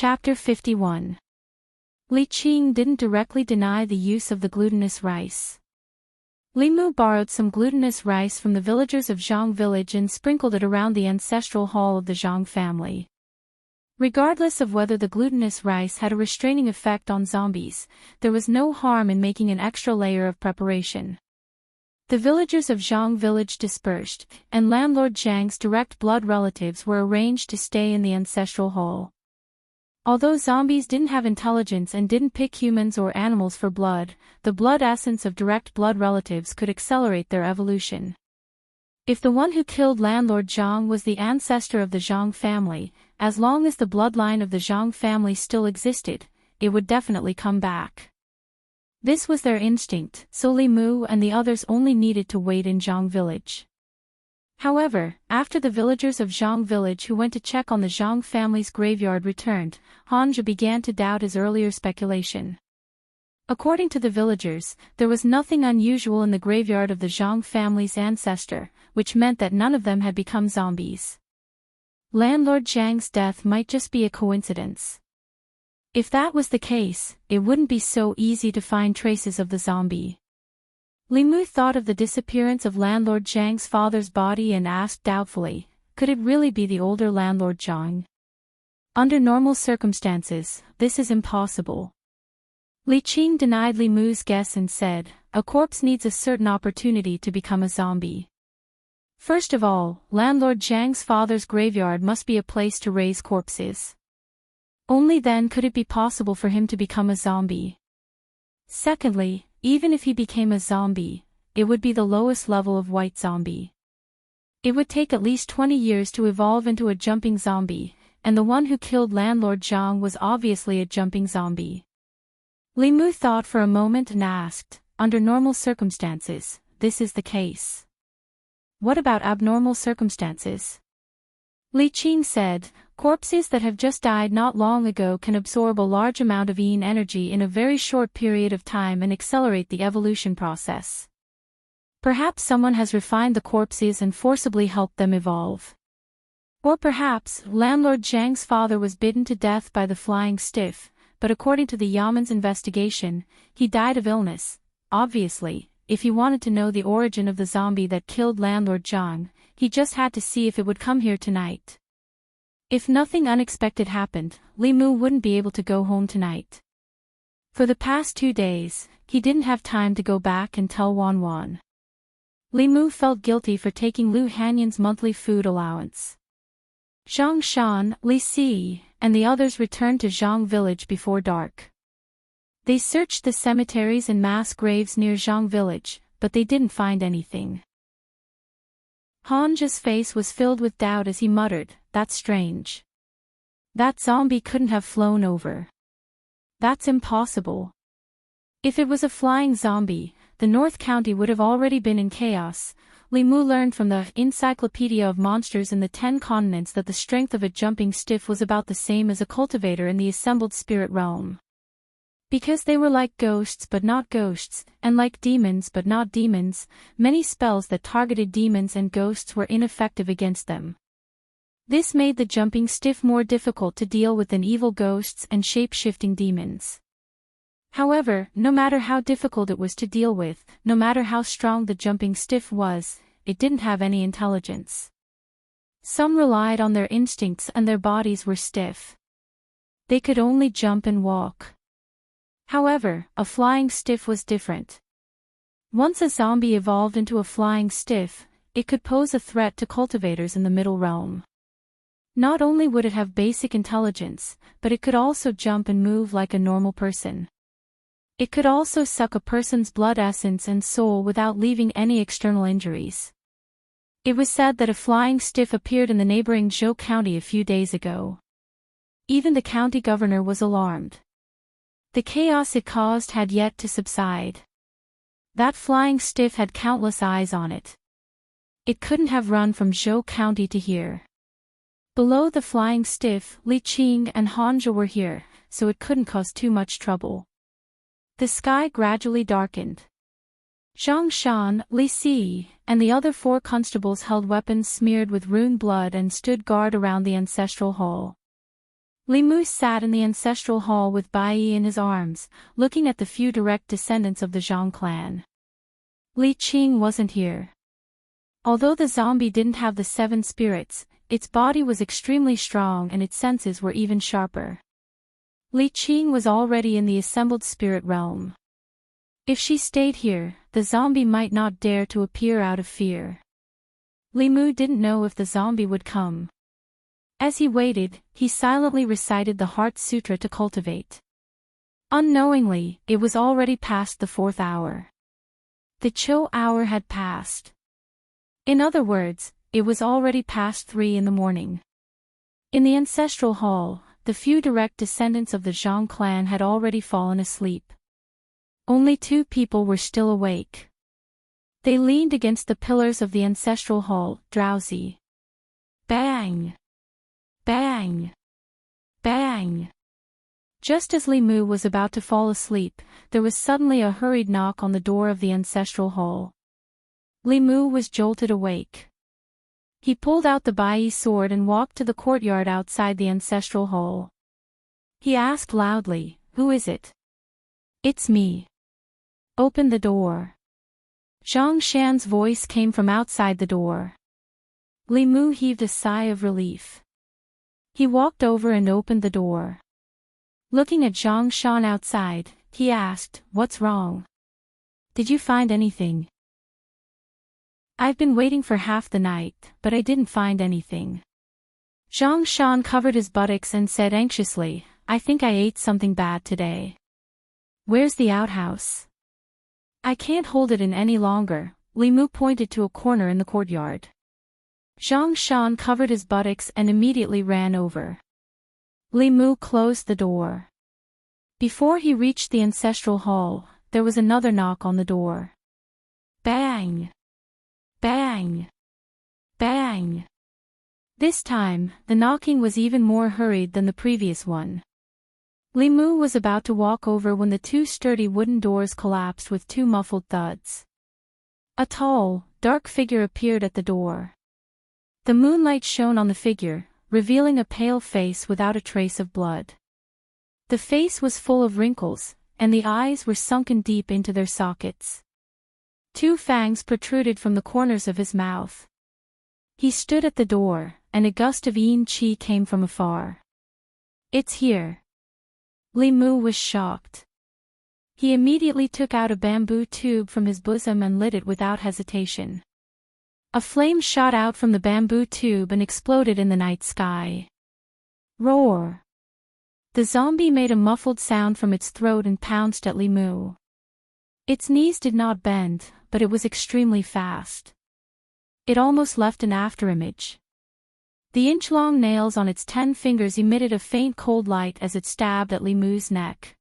Chapter 51. Li Qing didn't directly deny the use of the glutinous rice. Li Mu borrowed some glutinous rice from the villagers of Zhang village and sprinkled it around the ancestral hall of the Zhang family. Regardless of whether the glutinous rice had a restraining effect on zombies, there was no harm in making an extra layer of preparation. The villagers of Zhang village dispersed, and landlord Zhang's direct blood relatives were arranged to stay in the ancestral hall. Although zombies didn't have intelligence and didn't pick humans or animals for blood, the blood essence of direct blood relatives could accelerate their evolution. If the one who killed landlord Zhang was the ancestor of the Zhang family, as long as the bloodline of the Zhang family still existed, it would definitely come back. This was their instinct, so Li Mu and the others only needed to wait in Zhang village. However, after the villagers of Zhang village who went to check on the Zhang family's graveyard returned, Hanja began to doubt his earlier speculation. According to the villagers, there was nothing unusual in the graveyard of the Zhang family's ancestor, which meant that none of them had become zombies. Landlord Zhang's death might just be a coincidence. If that was the case, it wouldn't be so easy to find traces of the zombie. Li Mu thought of the disappearance of landlord Zhang's father's body and asked doubtfully, could it really be the older landlord Zhang? Under normal circumstances, this is impossible. Li Qing denied Li Mu's guess and said, a corpse needs a certain opportunity to become a zombie. First of all, landlord Zhang's father's graveyard must be a place to raise corpses. Only then could it be possible for him to become a zombie. Secondly, even if he became a zombie, it would be the lowest level of white zombie. It would take at least 20 years to evolve into a jumping zombie, and the one who killed landlord Zhang was obviously a jumping zombie. Li Mu thought for a moment and asked, under normal circumstances, this is the case. What about abnormal circumstances? Li Qing said, corpses that have just died not long ago can absorb a large amount of yin energy in a very short period of time and accelerate the evolution process. Perhaps someone has refined the corpses and forcibly helped them evolve. Or perhaps, landlord Zhang's father was bitten to death by the flying stiff, but according to the Yaman's investigation, he died of illness. Obviously, if he wanted to know the origin of the zombie that killed landlord Zhang, he just had to see if it would come here tonight. If nothing unexpected happened, Li Mu wouldn't be able to go home tonight. For the past 2 days, he didn't have time to go back and tell Wan Wan. Li Mu felt guilty for taking Lu Hanyan's monthly food allowance. Zhang Shan, Li Si, and the others returned to Zhang village before dark. They searched the cemeteries and mass graves near Zhang village, but they didn't find anything. Hanja's face was filled with doubt as he muttered, that's strange. That zombie couldn't have flown over. That's impossible. If it was a flying zombie, the North County would have already been in chaos. Li Mu learned from the Encyclopedia of Monsters in the 10 Continents that the strength of a jumping stiff was about the same as a cultivator in the assembled spirit realm. Because they were like ghosts but not ghosts, and like demons but not demons, many spells that targeted demons and ghosts were ineffective against them. This made the jumping stiff more difficult to deal with than evil ghosts and shape-shifting demons. However, no matter how difficult it was to deal with, no matter how strong the jumping stiff was, it didn't have any intelligence. Some relied on their instincts and their bodies were stiff. They could only jump and walk. However, a flying stiff was different. Once a zombie evolved into a flying stiff, it could pose a threat to cultivators in the middle realm. Not only would it have basic intelligence, but it could also jump and move like a normal person. It could also suck a person's blood essence and soul without leaving any external injuries. It was said that a flying stiff appeared in the neighboring Zhou County a few days ago. Even the county governor was alarmed. The chaos it caused had yet to subside. That flying stiff had countless eyes on it. It couldn't have run from Zhou County to here. Below the flying stiff, Li Qing and Hanja were here, so it couldn't cause too much trouble. The sky gradually darkened. Zhang Shan, Li Si, and the other 4 constables held weapons smeared with rune blood and stood guard around the ancestral hall. Li Mu sat in the ancestral hall with Bai Yi in his arms, looking at the few direct descendants of the Zhang clan. Li Qing wasn't here. Although the zombie didn't have the 7 spirits, its body was extremely strong and its senses were even sharper. Li Qing was already in the assembled spirit realm. If she stayed here, the zombie might not dare to appear out of fear. Li Mu didn't know if the zombie would come. As he waited, he silently recited the Heart Sutra to cultivate. Unknowingly, it was already past the 4th hour. The Cho hour had passed. In other words, it was already past 3 in the morning. In the ancestral hall, the few direct descendants of the Zhang clan had already fallen asleep. Only 2 people were still awake. They leaned against the pillars of the ancestral hall, drowsy. Bang! Bang! Bang! Just as Li Mu was about to fall asleep, there was suddenly a hurried knock on the door of the ancestral hall. Li Mu was jolted awake. He pulled out the Bai Yi sword and walked to the courtyard outside the ancestral hall. He asked loudly, "Who is it?" "It's me." "Open the door." Zhang Shan's voice came from outside the door. Li Mu heaved a sigh of relief. He walked over and opened the door. Looking at Zhang Shan outside, he asked, "What's wrong? Did you find anything?" "I've been waiting for half the night, but I didn't find anything." Zhang Shan covered his buttocks and said anxiously, "I think I ate something bad today." "Where's the outhouse?" "I can't hold it in any longer." Li Mu pointed to a corner in the courtyard. Zhang Shan covered his buttocks and immediately ran over. Li Mu closed the door. Before he reached the ancestral hall, there was another knock on the door. Bang! Bang! Bang! This time, the knocking was even more hurried than the previous one. Li Mu was about to walk over when the 2 sturdy wooden doors collapsed with 2 muffled thuds. A tall, dark figure appeared at the door. The moonlight shone on the figure, revealing a pale face without a trace of blood. The face was full of wrinkles, and the eyes were sunken deep into their sockets. 2 fangs protruded from the corners of his mouth. He stood at the door, and a gust of yin qi came from afar. "It's here." Li Mu was shocked. He immediately took out a bamboo tube from his bosom and lit it without hesitation. A flame shot out from the bamboo tube and exploded in the night sky. Roar! The zombie made a muffled sound from its throat and pounced at Li Mu. Its knees did not bend, but it was extremely fast. It almost left an afterimage. The inch-long nails on its 10 fingers emitted a faint cold light as it stabbed at Li Mu's neck.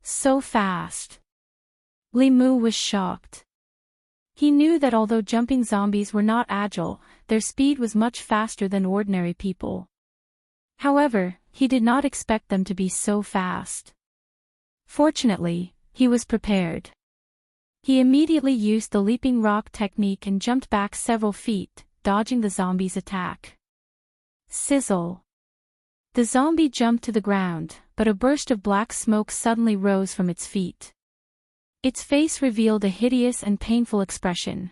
So fast! Li Mu was shocked. He knew that although jumping zombies were not agile, their speed was much faster than ordinary people. However, he did not expect them to be so fast. Fortunately, he was prepared. He immediately used the leaping rock technique and jumped back several feet, dodging the zombie's attack. Sizzle! The zombie jumped to the ground, but a burst of black smoke suddenly rose from its feet. Its face revealed a hideous and painful expression.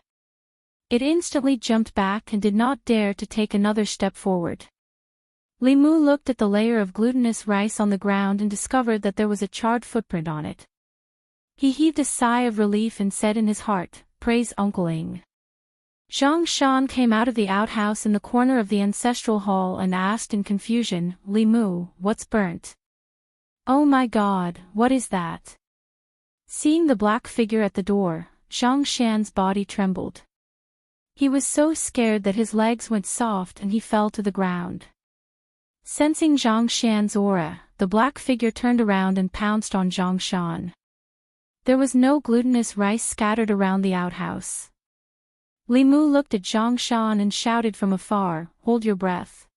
It instantly jumped back and did not dare to take another step forward. Li Mu looked at the layer of glutinous rice on the ground and discovered that there was a charred footprint on it. He heaved a sigh of relief and said in his heart, "Praise Uncle Ing." Zhang Shan came out of the outhouse in the corner of the ancestral hall and asked in confusion, "Li Mu, what's burnt?" "Oh my God, what is that?" Seeing the black figure at the door, Zhang Shan's body trembled. He was so scared that his legs went soft and he fell to the ground. Sensing Zhang Shan's aura, the black figure turned around and pounced on Zhang Shan. There was no glutinous rice scattered around the outhouse. Li Mu looked at Zhang Shan and shouted from afar, "Hold your breath."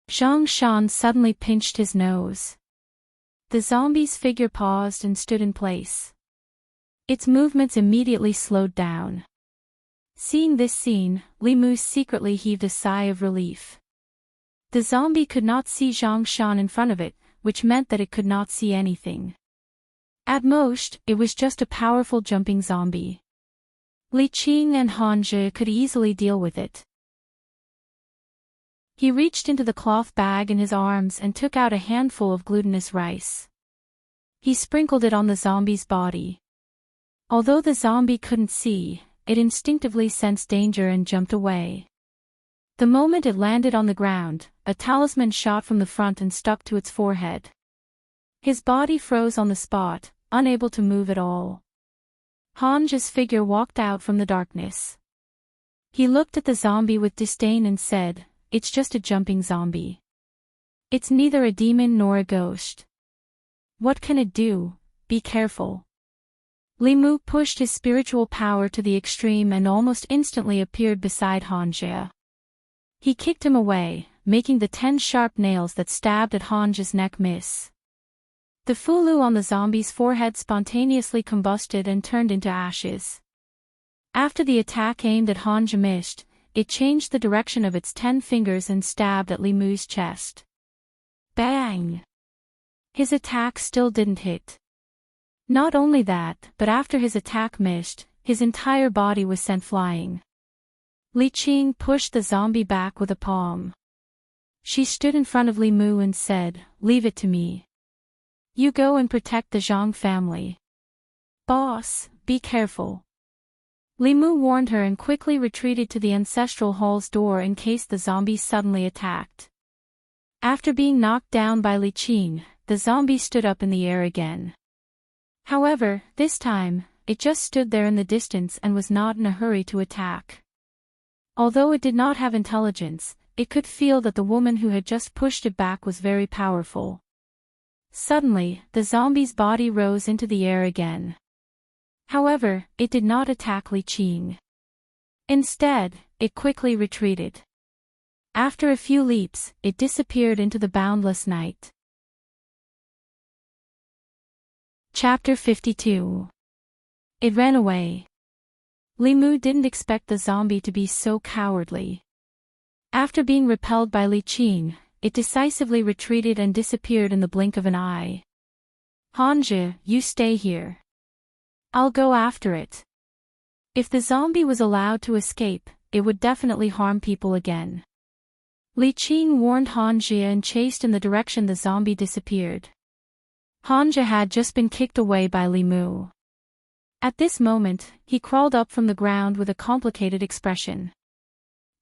Zhang Shan suddenly pinched his nose. The zombie's figure paused and stood in place. Its movements immediately slowed down. Seeing this scene, Li Mu secretly heaved a sigh of relief. The zombie could not see Zhang Shan in front of it, which meant that it could not see anything. At most, it was just a powerful jumping zombie. Li Qing and Han Zhi could easily deal with it. He reached into the cloth bag in his arms and took out a handful of glutinous rice. He sprinkled it on the zombie's body. Although the zombie couldn't see, it instinctively sensed danger and jumped away. The moment it landed on the ground, a talisman shot from the front and stuck to its forehead. His body froze on the spot, unable to move at all. Han Zhi's figure walked out from the darkness. He looked at the zombie with disdain and said, "It's just a jumping zombie. It's neither a demon nor a ghost. What can it do? Be careful." Li Mu pushed his spiritual power to the extreme and almost instantly appeared beside Han Zhi. He kicked him away, making the 10 sharp nails that stabbed at Han Zhi's neck miss. The fulu on the zombie's forehead spontaneously combusted and turned into ashes. After the attack aimed at Han Zhi missed, it changed the direction of its 10 fingers and stabbed at Li Mu's chest. Bang! His attack still didn't hit. Not only that, but after his attack missed, his entire body was sent flying. Li Qing pushed the zombie back with a palm. She stood in front of Li Mu and said, "Leave it to me. You go and protect the Zhang family. Boss, be careful." Li Mu warned her and quickly retreated to the ancestral hall's door in case the zombie suddenly attacked. After being knocked down by Li Qing, the zombie stood up in the air again. However, this time, it just stood there in the distance and was not in a hurry to attack. Although it did not have intelligence, it could feel that the woman who had just pushed it back was very powerful. Suddenly, the zombie's body rose into the air again. However, it did not attack Li Qing. Instead, it quickly retreated. After a few leaps, it disappeared into the boundless night. Chapter 52. It ran away. Li Mu didn't expect the zombie to be so cowardly. After being repelled by Li Qing, it decisively retreated and disappeared in the blink of an eye. "Han Zhi, you stay here. I'll go after it." If the zombie was allowed to escape, it would definitely harm people again. Li Qing warned Han Zhi and chased in the direction the zombie disappeared. Han Zhi had just been kicked away by Li Mu. At this moment, he crawled up from the ground with a complicated expression.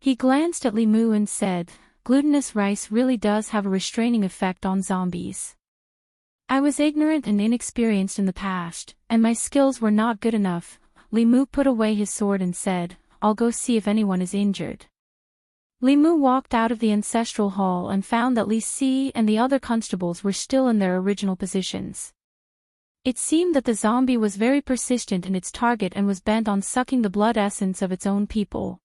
He glanced at Li Mu and said, "Glutinous rice really does have a restraining effect on zombies. I was ignorant and inexperienced in the past, and my skills were not good enough." Li Mu put away his sword and said, "I'll go see if anyone is injured." Li Mu walked out of the ancestral hall and found that Li Si and the other constables were still in their original positions. It seemed that the zombie was very persistent in its target and was bent on sucking the blood essence of its own people.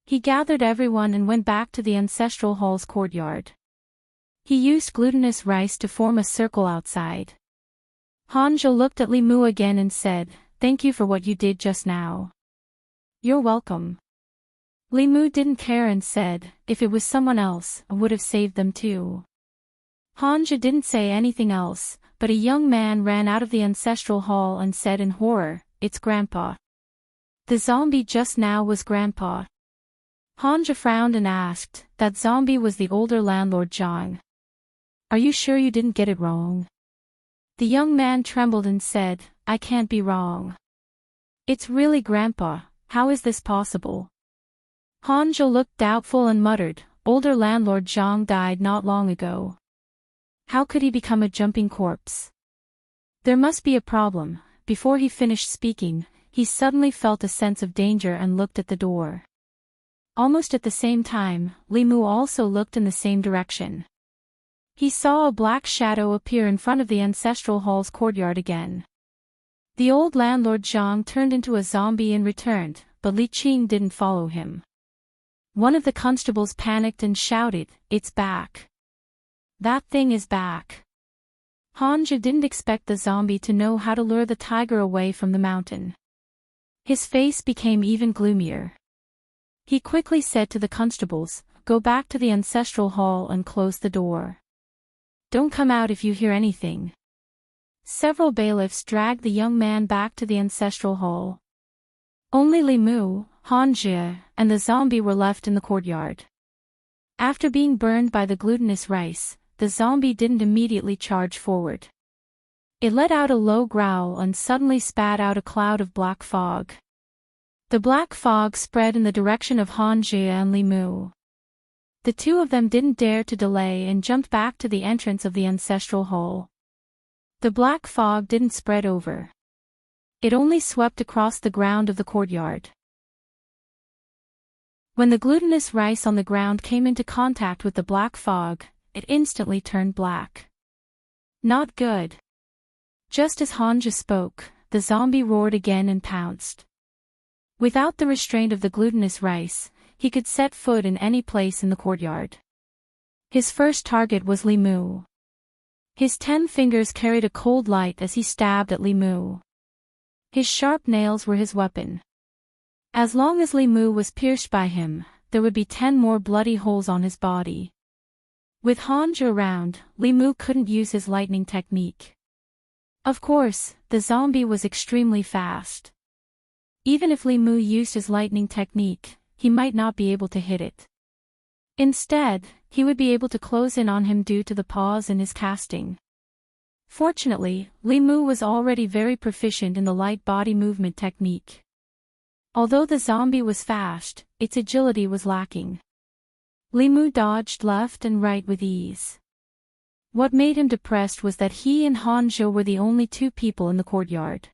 He gathered everyone and went back to the ancestral hall's courtyard. He used glutinous rice to form a circle outside. Han Zhi looked at Li Mu again and said, "Thank you for what you did just now." "You're welcome." Li Mu didn't care and said, "If it was someone else, I would have saved them too." Han Zhi didn't say anything else, but a young man ran out of the ancestral hall and said in horror, "It's Grandpa." The zombie just now was Grandpa. Han Zhi frowned and asked, "That zombie was the older landlord Zhang. Are you sure you didn't get it wrong?" The young man trembled and said, "I can't be wrong. It's really Grandpa. How is this possible?" Han Zhi looked doubtful and muttered, "Older landlord Zhang died not long ago. How could he become a jumping corpse? There must be a problem." Before he finished speaking, he suddenly felt a sense of danger and looked at the door. Almost at the same time, Li Mu also looked in the same direction. He saw a black shadow appear in front of the ancestral hall's courtyard again. The old landlord Zhang turned into a zombie and returned, but Li Qing didn't follow him. One of the constables panicked and shouted, "It's back. That thing is back." Han Zhi didn't expect the zombie to know how to lure the tiger away from the mountain. His face became even gloomier. He quickly said to the constables, go back to the ancestral hall and close the door. Don't come out if you hear anything. Several bailiffs dragged the young man back to the ancestral hall. Only Limu, Hanja, and the zombie were left in the courtyard. After being burned by the glutinous rice, the zombie didn't immediately charge forward. It let out a low growl and suddenly spat out a cloud of black fog. The black fog spread in the direction of Hanja and Limu. The two of them didn't dare to delay and jumped back to the entrance of the ancestral hall. The black fog didn't spread over. It only swept across the ground of the courtyard. When the glutinous rice on the ground came into contact with the black fog, it instantly turned black. Not good. Just as Hanja spoke, the zombie roared again and pounced. Without the restraint of the glutinous rice, he could set foot in any place in the courtyard. His first target was Limu. His 10 fingers carried a cold light as he stabbed at Limu. His sharp nails were his weapon. As long as Limu was pierced by him, there would be 10 more bloody holes on his body. With Hanja around, Limu couldn't use his lightning technique. Of course, the zombie was extremely fast. Even if Limu used his lightning technique, he might not be able to hit it. Instead, he would be able to close in on him due to the pause in his casting. Fortunately, Limu was already very proficient in the light body movement technique. Although the zombie was fast, its agility was lacking. Limu dodged left and right with ease. What made him depressed was that he and Hanja were the only 2 people in the courtyard.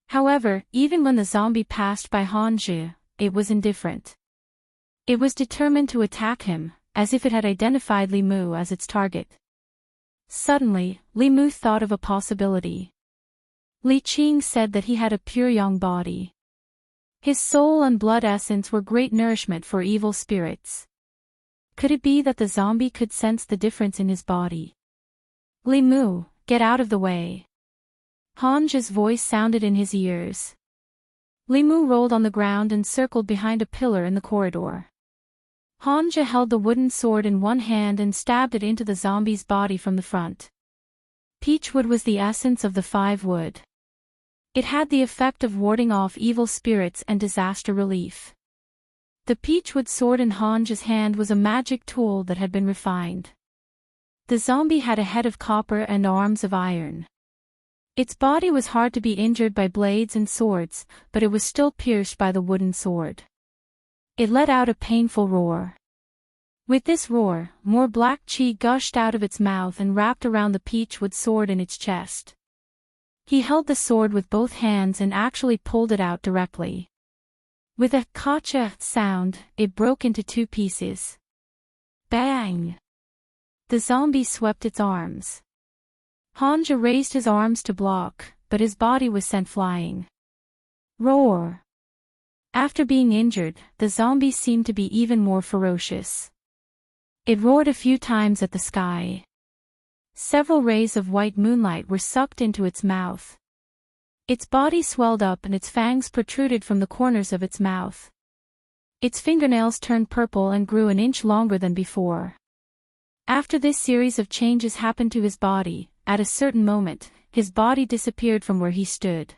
However, even when the zombie passed by Hanja, it was indifferent. It was determined to attack him, as if it had identified Limu as its target. Suddenly, Limu thought of a possibility. Li Qing said that he had a pure yang body. His soul and blood essence were great nourishment for evil spirits. Could it be that the zombie could sense the difference in his body? Limu, get out of the way. Hanja's voice sounded in his ears. Limu rolled on the ground and circled behind a pillar in the corridor. Hanja held the wooden sword in one hand and stabbed it into the zombie's body from the front. Peachwood was the essence of the 5 wood. It had the effect of warding off evil spirits and disaster relief. The peachwood sword in Hanja's hand was a magic tool that had been refined. The zombie had a head of copper and arms of iron. Its body was hard to be injured by blades and swords, but it was still pierced by the wooden sword. It let out a painful roar. With this roar, more black chi gushed out of its mouth and wrapped around the peachwood sword in its chest. He held the sword with both hands and actually pulled it out directly. With a kacha sound, it broke into 2 pieces. Bang! The zombie swept its arms. Hanja raised his arms to block, but his body was sent flying. Roar! After being injured, the zombie seemed to be even more ferocious. It roared a few times at the sky. Several rays of white moonlight were sucked into its mouth. Its body swelled up and its fangs protruded from the corners of its mouth. Its fingernails turned purple and grew an inch longer than before. After this series of changes happened to his body, at a certain moment, his body disappeared from where he stood.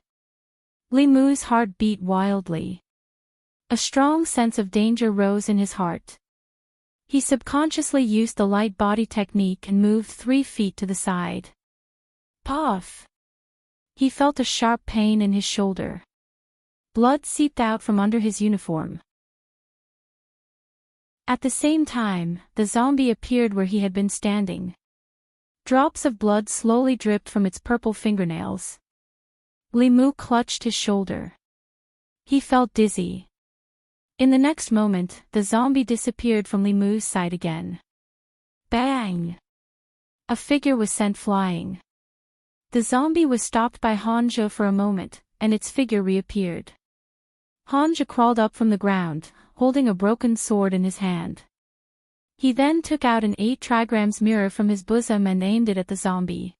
Limu's heart beat wildly. A strong sense of danger rose in his heart. He subconsciously used the light body technique and moved 3 feet to the side. Puff! He felt a sharp pain in his shoulder. Blood seeped out from under his uniform. At the same time, the zombie appeared where he had been standing. Drops of blood slowly dripped from its purple fingernails. Limu clutched his shoulder. He felt dizzy. In the next moment, the zombie disappeared from Limu's side again. Bang! A figure was sent flying. The zombie was stopped by Hanja for a moment, and its figure reappeared. Hanja crawled up from the ground, holding a broken sword in his hand. He then took out an 8 trigrams mirror from his bosom and aimed it at the zombie.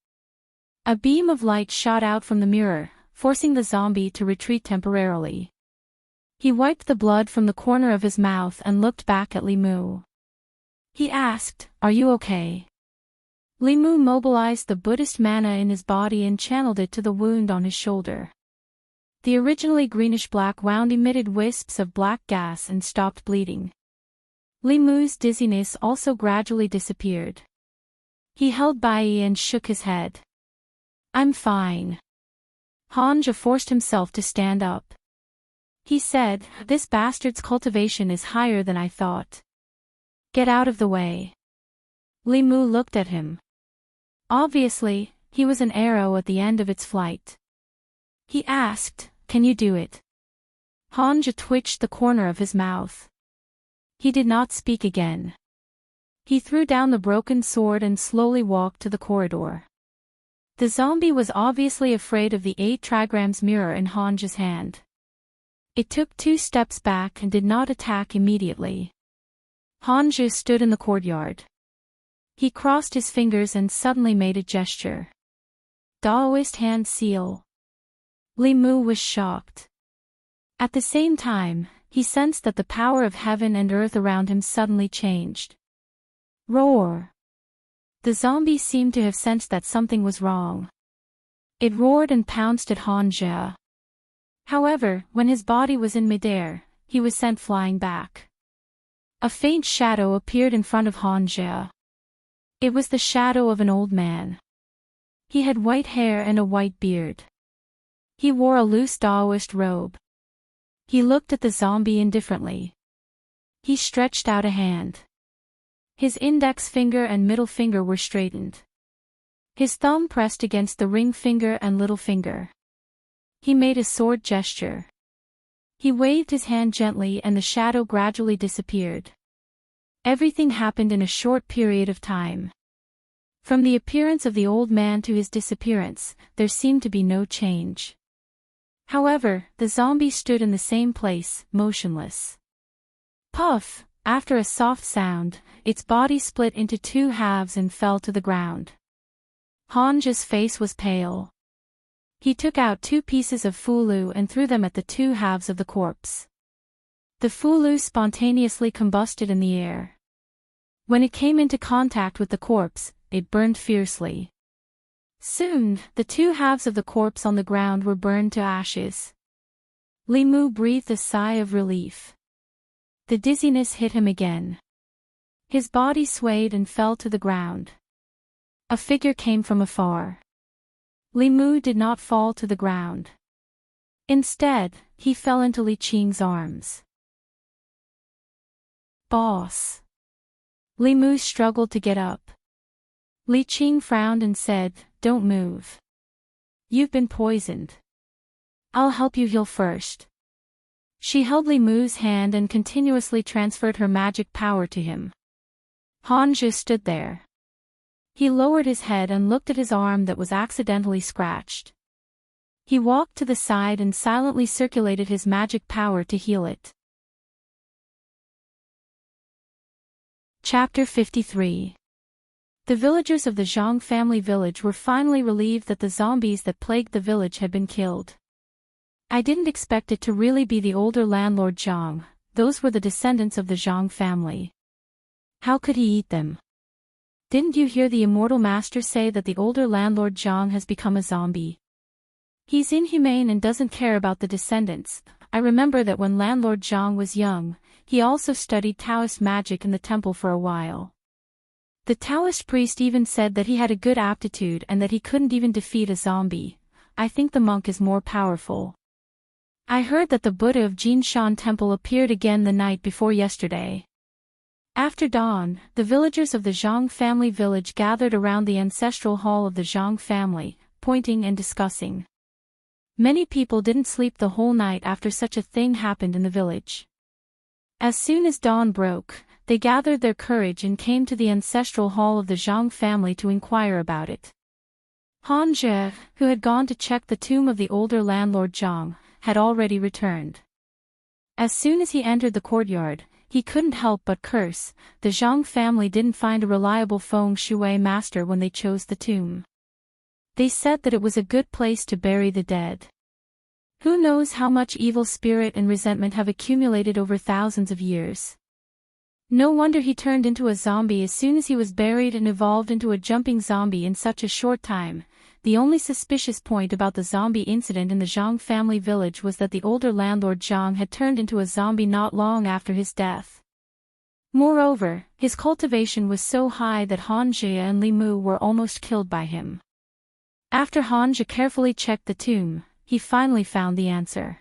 A beam of light shot out from the mirror, forcing the zombie to retreat temporarily. He wiped the blood from the corner of his mouth and looked back at Limu. He asked, "Are you okay?" Limu mobilized the Buddhist mana in his body and channeled it to the wound on his shoulder. The originally greenish-black wound emitted wisps of black gas and stopped bleeding. Limu's dizziness also gradually disappeared. He held Bai and shook his head. "I'm fine." Hanja forced himself to stand up. He said, "This bastard's cultivation is higher than I thought. Get out of the way." Limu looked at him. Obviously, he was an arrow at the end of its flight. He asked, "Can you do it?" Hanja twitched the corner of his mouth. He did not speak again. He threw down the broken sword and slowly walked to the corridor. The zombie was obviously afraid of the 8 trigrams mirror in Hanja's hand. It took 2 steps back and did not attack immediately. Hanja stood in the courtyard. He crossed his fingers and suddenly made a gesture. Daoist hand seal. Limu was shocked. At the same time, he sensed that the power of heaven and earth around him suddenly changed. Roar! The zombie seemed to have sensed that something was wrong. It roared and pounced at Hanja. However, when his body was in midair, he was sent flying back. A faint shadow appeared in front of Hanja. It was the shadow of an old man. He had white hair and a white beard. He wore a loose Daoist robe. He looked at the zombie indifferently. He stretched out a hand. His index finger and middle finger were straightened. His thumb pressed against the ring finger and little finger. He made a sword gesture. He waved his hand gently and the shadow gradually disappeared. Everything happened in a short period of time. From the appearance of the old man to his disappearance, there seemed to be no change. However, the zombie stood in the same place, motionless. Puff! After a soft sound, its body split into 2 halves and fell to the ground. Hanja's face was pale. He took out 2 pieces of fulu and threw them at the 2 halves of the corpse. The fulu spontaneously combusted in the air. When it came into contact with the corpse, it burned fiercely. Soon, the 2 halves of the corpse on the ground were burned to ashes. Limu breathed a sigh of relief. The dizziness hit him again. His body swayed and fell to the ground. A figure came from afar. Limu did not fall to the ground. Instead, he fell into Li Qing's arms. "Boss." Limu struggled to get up. Li Qing frowned and said, "Don't move. You've been poisoned. I'll help you heal first." She held Limu's hand and continuously transferred her magic power to him. Hanja stood there. He lowered his head and looked at his arm that was accidentally scratched. He walked to the side and silently circulated his magic power to heal it. Chapter 53. The villagers of the Zhang family village were finally relieved that the zombies that plagued the village had been killed. I didn't expect it to really be the older landlord Zhang. Those were the descendants of the Zhang family. How could he eat them? Didn't you hear the immortal master say that the older landlord Zhang has become a zombie? He's inhumane and doesn't care about the descendants. I remember that when landlord Zhang was young, he also studied Taoist magic in the temple for a while. The Taoist priest even said that he had a good aptitude and that he couldn't even defeat a zombie. I think the monk is more powerful. I heard that the Buddha of Jinshan Temple appeared again the night before yesterday. After dawn, the villagers of the Zhang family village gathered around the ancestral hall of the Zhang family, pointing and discussing. Many people didn't sleep the whole night after such a thing happened in the village. As soon as dawn broke, they gathered their courage and came to the ancestral hall of the Zhang family to inquire about it. Han Zhe, who had gone to check the tomb of the older landlord Zhang, had already returned. As soon as he entered the courtyard, he couldn't help but curse. The Zhang family didn't find a reliable feng shui master when they chose the tomb. They said that it was a good place to bury the dead. Who knows how much evil spirit and resentment have accumulated over thousands of years. No wonder he turned into a zombie as soon as he was buried and evolved into a jumping zombie in such a short time. The only suspicious point about the zombie incident in the Zhang family village was that the older landlord Zhang had turned into a zombie not long after his death. Moreover, his cultivation was so high that Han Jie and Li Mu were almost killed by him. After Han Jie carefully checked the tomb, he finally found the answer.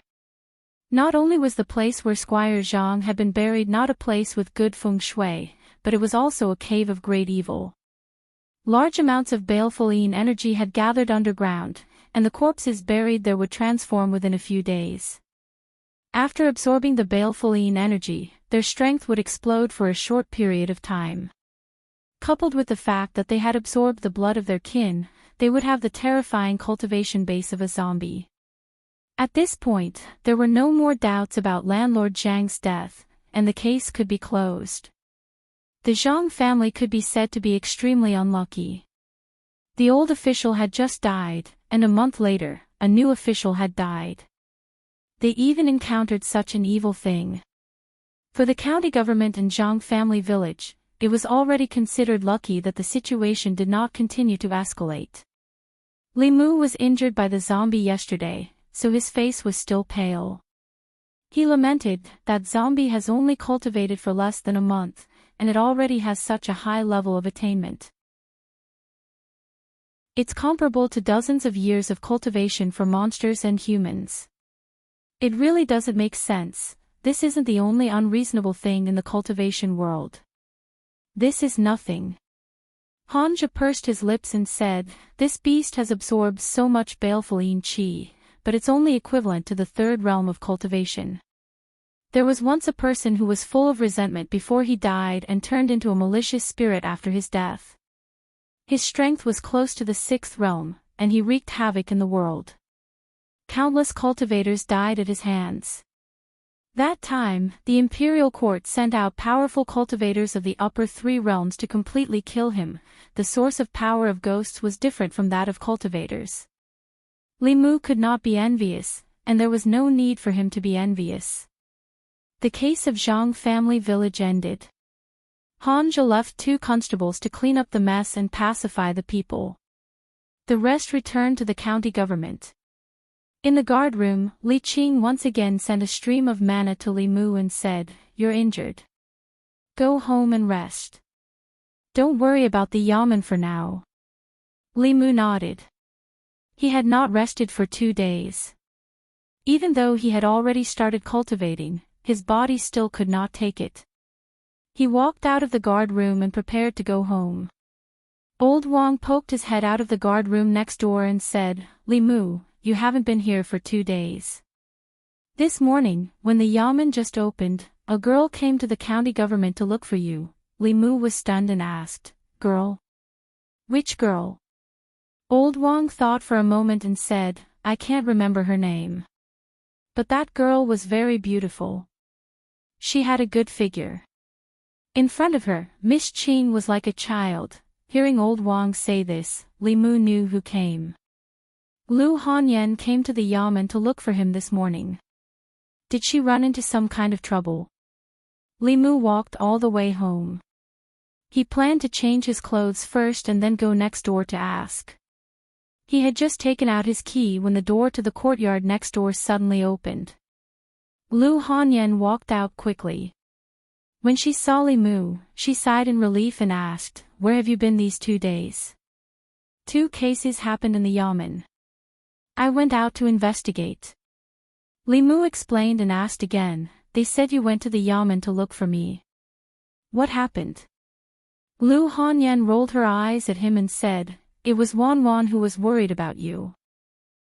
Not only was the place where Squire Zhang had been buried not a place with good feng shui, but it was also a cave of great evil. Large amounts of baleful energy had gathered underground, and the corpses buried there would transform within a few days. After absorbing the baleful energy, their strength would explode for a short period of time. Coupled with the fact that they had absorbed the blood of their kin, they would have the terrifying cultivation base of a zombie. At this point, there were no more doubts about landlord Zhang's death, and the case could be closed. The Zhang family could be said to be extremely unlucky. The old official had just died, and a month later, a new official had died. They even encountered such an evil thing. For the county government and Zhang family village, it was already considered lucky that the situation did not continue to escalate. Li Mu was injured by the zombie yesterday, so his face was still pale. He lamented, "That zombie has only cultivated for less than a month, and it already has such a high level of attainment. It's comparable to dozens of years of cultivation for monsters and humans. It really doesn't make sense. This isn't the only unreasonable thing in the cultivation world. This is nothing." Han Jie pursed his lips and said, "This beast has absorbed so much baleful qi, but it's only equivalent to the third realm of cultivation. There was once a person who was full of resentment before he died and turned into a malicious spirit after his death. His strength was close to the sixth realm, and he wreaked havoc in the world. Countless cultivators died at his hands. That time, the imperial court sent out powerful cultivators of the upper three realms to completely kill him. The source of power of ghosts was different from that of cultivators. Li Mu could not be envious, and there was no need for him to be envious. The case of Zhang family village ended. Han Jie left 2 constables to clean up the mess and pacify the people. The rest returned to the county government. In the guard room, Li Qing once again sent a stream of mana to Li Mu and said, "You're injured. Go home and rest. Don't worry about the yamen for now." Li Mu nodded. He had not rested for 2 days. Even though he had already started cultivating, his body still could not take it. He walked out of the guard room and prepared to go home. Old Wang poked his head out of the guard room next door and said, "Li Mu, you haven't been here for 2 days. This morning, when the yamen just opened, a girl came to the county government to look for you." Li Mu was stunned and asked, "Girl? Which girl?" Old Wang thought for a moment and said, "I can't remember her name. But that girl was very beautiful. She had a good figure." In front of her, Miss Qing was like a child. Hearing Old Wang say this, Li Mu knew who came. Lu Hanyan came to the yamen to look for him this morning. Did she run into some kind of trouble? Li Mu walked all the way home. He planned to change his clothes first and then go next door to ask. He had just taken out his key when the door to the courtyard next door suddenly opened. Lu Hanyan walked out quickly. When she saw Li Mu, she sighed in relief and asked, "Where have you been these 2 days?" 2 cases happened in the yamen. I went out to investigate. Li Mu explained and asked again, "They said you went to the yamen to look for me. What happened?" Lu Hanyan rolled her eyes at him and said, "It was Wan Wan who was worried about you.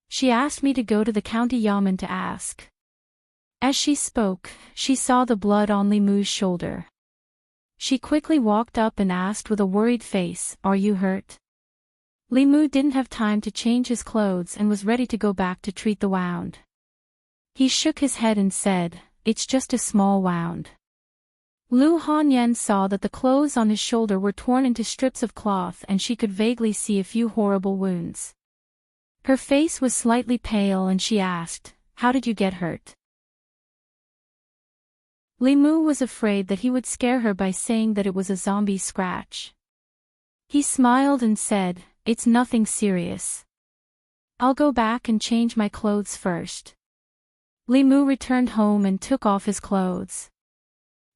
She asked me to go to the county yamen to ask." As she spoke, she saw the blood on Li Mu's shoulder. She quickly walked up and asked with a worried face, "Are you hurt?" Li Mu didn't have time to change his clothes and was ready to go back to treat the wound. He shook his head and said, "It's just a small wound." Lu Hanyan saw that the clothes on his shoulder were torn into strips of cloth and she could vaguely see a few horrible wounds. Her face was slightly pale and she asked, "How did you get hurt?" Li Mu was afraid that he would scare her by saying that it was a zombie scratch. He smiled and said, "It's nothing serious. I'll go back and change my clothes first." Li Mu returned home and took off his clothes.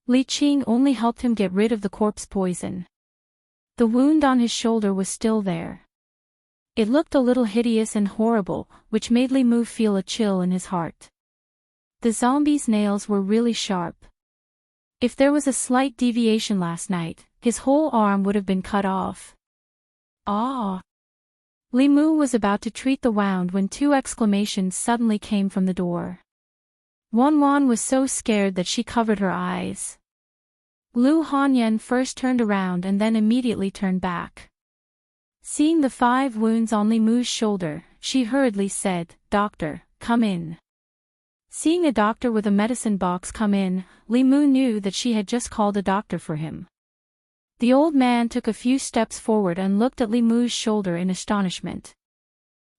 Li Qing only helped him get rid of the corpse poison. The wound on his shoulder was still there. It looked a little hideous and horrible, which made Li Mu feel a chill in his heart. The zombie's nails were really sharp. If there was a slight deviation last night, his whole arm would have been cut off. Ah! Li Mu was about to treat the wound when two exclamations suddenly came from the door. Wan was so scared that she covered her eyes. Lu Hanyan first turned around and then immediately turned back. Seeing the 5 wounds on Li Mu's shoulder, she hurriedly said, "Doctor, come in." Seeing a doctor with a medicine box come in, Li Mu knew that she had just called a doctor for him. The old man took a few steps forward and looked at Li Mu's shoulder in astonishment.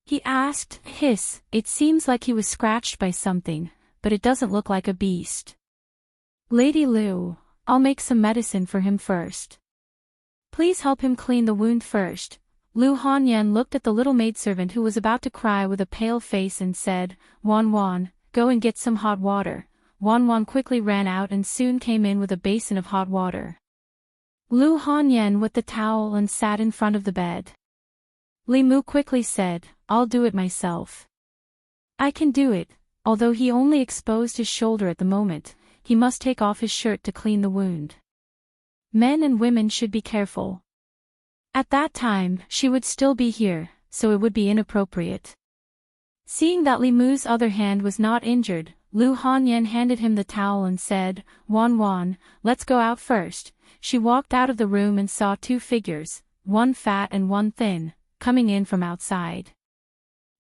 He asked, "Hiss, it seems like he was scratched by something, but it doesn't look like a beast." "Lady Lu, I'll make some medicine for him first. Please help him clean the wound first." Lu Hanyan looked at the little maidservant who was about to cry with a pale face and said, Wan, go and get some hot water." Wan quickly ran out and soon came in with a basin of hot water. Lu Hanyan with the towel and sat in front of the bed. Li Mu quickly said, "I'll do it myself." "I can do it." Although he only exposed his shoulder at the moment, he must take off his shirt to clean the wound. Men and women should be careful. At that time, she would still be here, so it would be inappropriate. Seeing that Li Mu's other hand was not injured, Lu Hanyan handed him the towel and said, Wan, let's go out first." She walked out of the room and saw 2 figures, one fat and one thin, coming in from outside.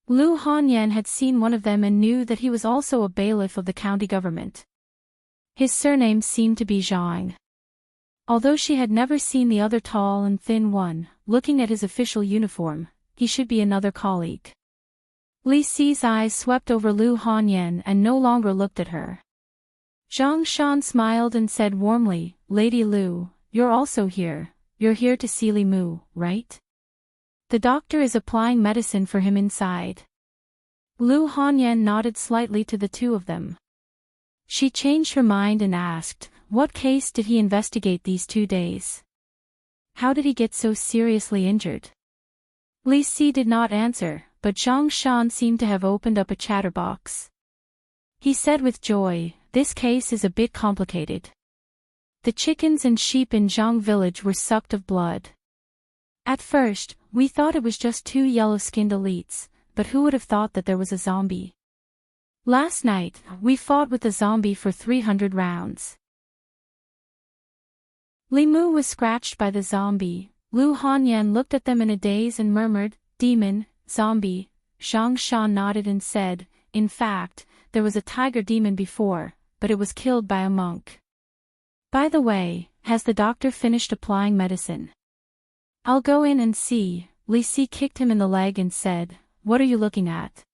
Lu Hanyan had seen one of them and knew that he was also a bailiff of the county government. His surname seemed to be Zhang. Although she had never seen the other tall and thin one, looking at his official uniform, he should be another colleague. Li Xi's eyes swept over Lu Hanyan and no longer looked at her. Zhang Shan smiled and said warmly, "Lady Lu, you're also here. You're here to see Li Mu, right? The doctor is applying medicine for him inside." Lu Hanyan nodded slightly to the 2 of them. She changed her mind and asked, "What case did he investigate these 2 days? How did he get so seriously injured?" Li Xi did not answer, but Zhang Shan seemed to have opened up a chatterbox. He said with joy, "This case is a bit complicated. The chickens and sheep in Zhang village were sucked of blood. At first, we thought it was just 2 yellow-skinned elites, but who would have thought that there was a zombie? Last night, we fought with the zombie for 300 rounds. Li Mu was scratched by the zombie. Lu Hanyan looked at them in a daze and murmured, "Demon, zombie." Zhang Shan nodded and said, "In fact, there was a tiger demon before, but it was killed by a monk. By the way, has the doctor finished applying medicine?" "I'll go in and see." Li Xi kicked him in the leg and said, "What are you looking at?"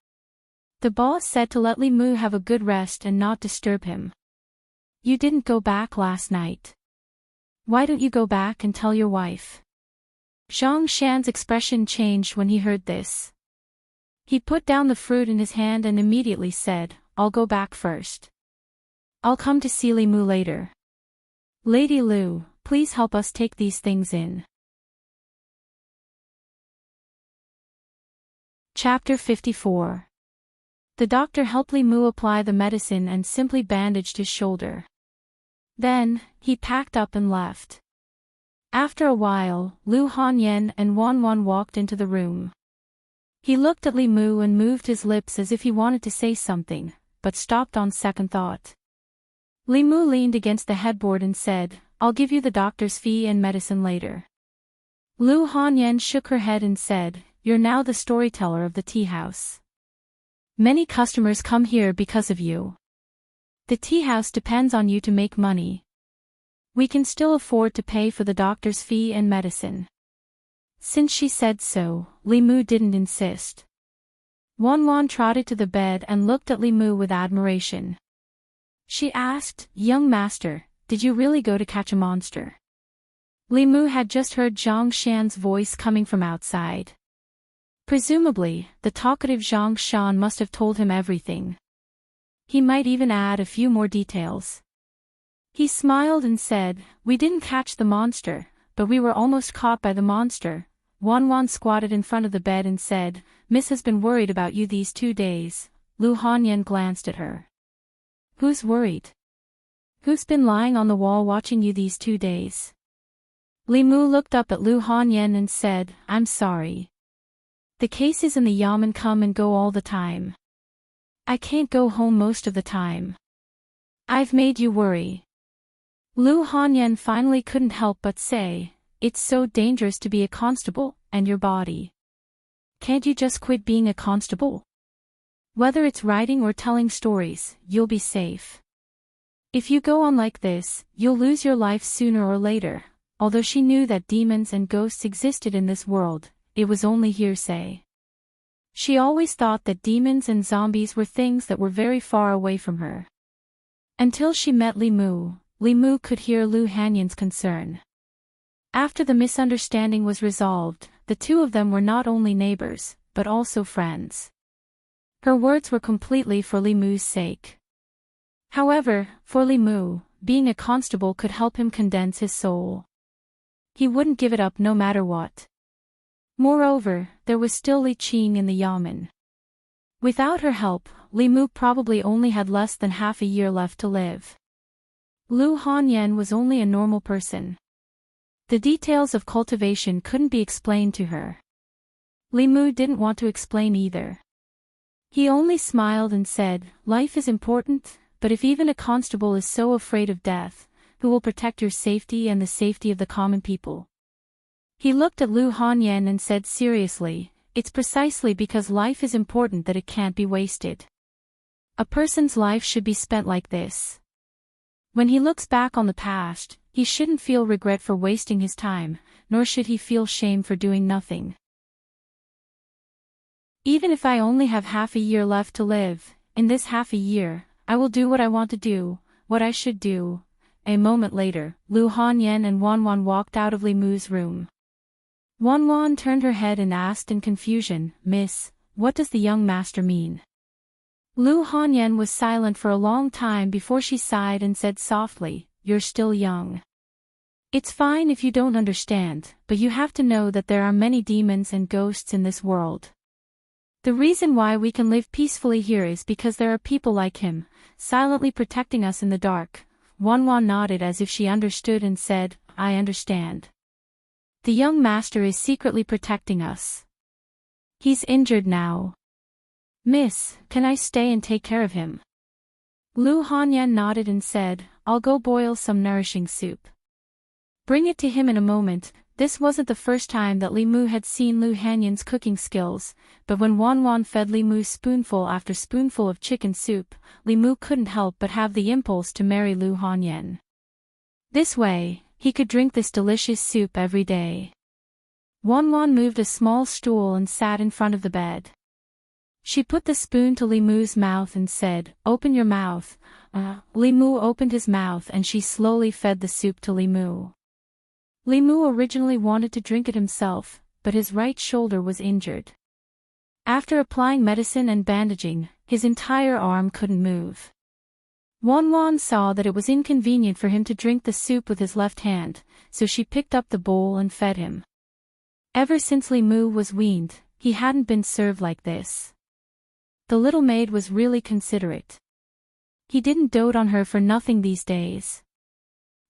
The boss said to let Li Mu have a good rest and not disturb him. "You didn't go back last night. Why don't you go back and tell your wife?" Zhang Shan's expression changed when he heard this. He put down the fruit in his hand and immediately said, "I'll go back first. I'll come to see Li Mu later. Lady Lu, please help us take these things in." Chapter 54. The doctor helped Li Mu apply the medicine and simply bandaged his shoulder. Then, he packed up and left. After a while, Lu Hanyan and Wan walked into the room. He looked at Li Mu and moved his lips as if he wanted to say something, but stopped on second thought. Li Mu leaned against the headboard and said, "I'll give you the doctor's fee and medicine later." Lu Hanyan shook her head and said, "You're now the storyteller of the tea house. Many customers come here because of you. The tea house depends on you to make money. We can still afford to pay for the doctor's fee and medicine." Since she said so, Li Mu didn't insist. Wan trotted to the bed and looked at Li Mu with admiration. She asked, "Young master, did you really go to catch a monster?" Li Mu had just heard Zhang Shan's voice coming from outside. Presumably, the talkative Zhang Shan must have told him everything. He might even add a few more details. He smiled and said, "We didn't catch the monster, but we were almost caught by the monster." Wan squatted in front of the bed and said, "Miss has been worried about you these 2 days." Lu Hanyan glanced at her. "Who's worried? Who's been lying on the wall watching you these 2 days?" Li Mu looked up at Lu Hanyan and said, "I'm sorry. The cases in the yamen come and go all the time. I can't go home most of the time. I've made you worry." Lu Hanyan finally couldn't help but say, "It's so dangerous to be a constable, and your body. Can't you just quit being a constable? Whether it's writing or telling stories, you'll be safe. If you go on like this, you'll lose your life sooner or later." Although she knew that demons and ghosts existed in this world, it was only hearsay. She always thought that demons and zombies were things that were very far away from her. Until she met Li Mu could hear Lu Hanyan's concern. After the misunderstanding was resolved, the two of them were not only neighbors, but also friends. Her words were completely for Li Mu's sake. However, for Li Mu, being a constable could help him condense his soul. He wouldn't give it up no matter what. Moreover, there was still Li Qing in the yamen. Without her help, Li Mu probably only had less than half a year left to live. Lu Hanyan was only a normal person. The details of cultivation couldn't be explained to her. Li Mu didn't want to explain either. He only smiled and said, "Life is important, but if even a constable is so afraid of death, who will protect your safety and the safety of the common people?" He looked at Lu Hanyan and said seriously, "It's precisely because life is important that it can't be wasted. A person's life should be spent like this. When he looks back on the past, he shouldn't feel regret for wasting his time, nor should he feel shame for doing nothing. Even if I only have half a year left to live, in this half a year, I will do what I want to do, what I should do." A moment later, Lu Hanyan and Wan walked out of Li Mu's room. Wan turned her head and asked in confusion, "Miss, what does the young master mean?" Lu Hanyan was silent for a long time before she sighed and said softly, "You're still young. It's fine if you don't understand, but you have to know that there are many demons and ghosts in this world. The reason why we can live peacefully here is because there are people like him, silently protecting us in the dark." Wan nodded as if she understood and said, "I understand. The young master is secretly protecting us. He's injured now. Miss, can I stay and take care of him?" Lu Hanyan nodded and said, "I'll go boil some nourishing soup. Bring it to him in a moment." This wasn't the first time that Li Mu had seen Lu Hanyan's cooking skills, but when Wan fed Li Mu spoonful after spoonful of chicken soup, Li Mu couldn't help but have the impulse to marry Lu Hanyan. This way, he could drink this delicious soup every day. Wan moved a small stool and sat in front of the bed. She put the spoon to Li Mu's mouth and said, "Open your mouth." Li Mu opened his mouth and she slowly fed the soup to Li Mu. Li Mu originally wanted to drink it himself, but his right shoulder was injured. After applying medicine and bandaging, his entire arm couldn't move. Wan saw that it was inconvenient for him to drink the soup with his left hand, so she picked up the bowl and fed him. Ever since Li Mu was weaned, he hadn't been served like this. The little maid was really considerate. He didn't dote on her for nothing these days.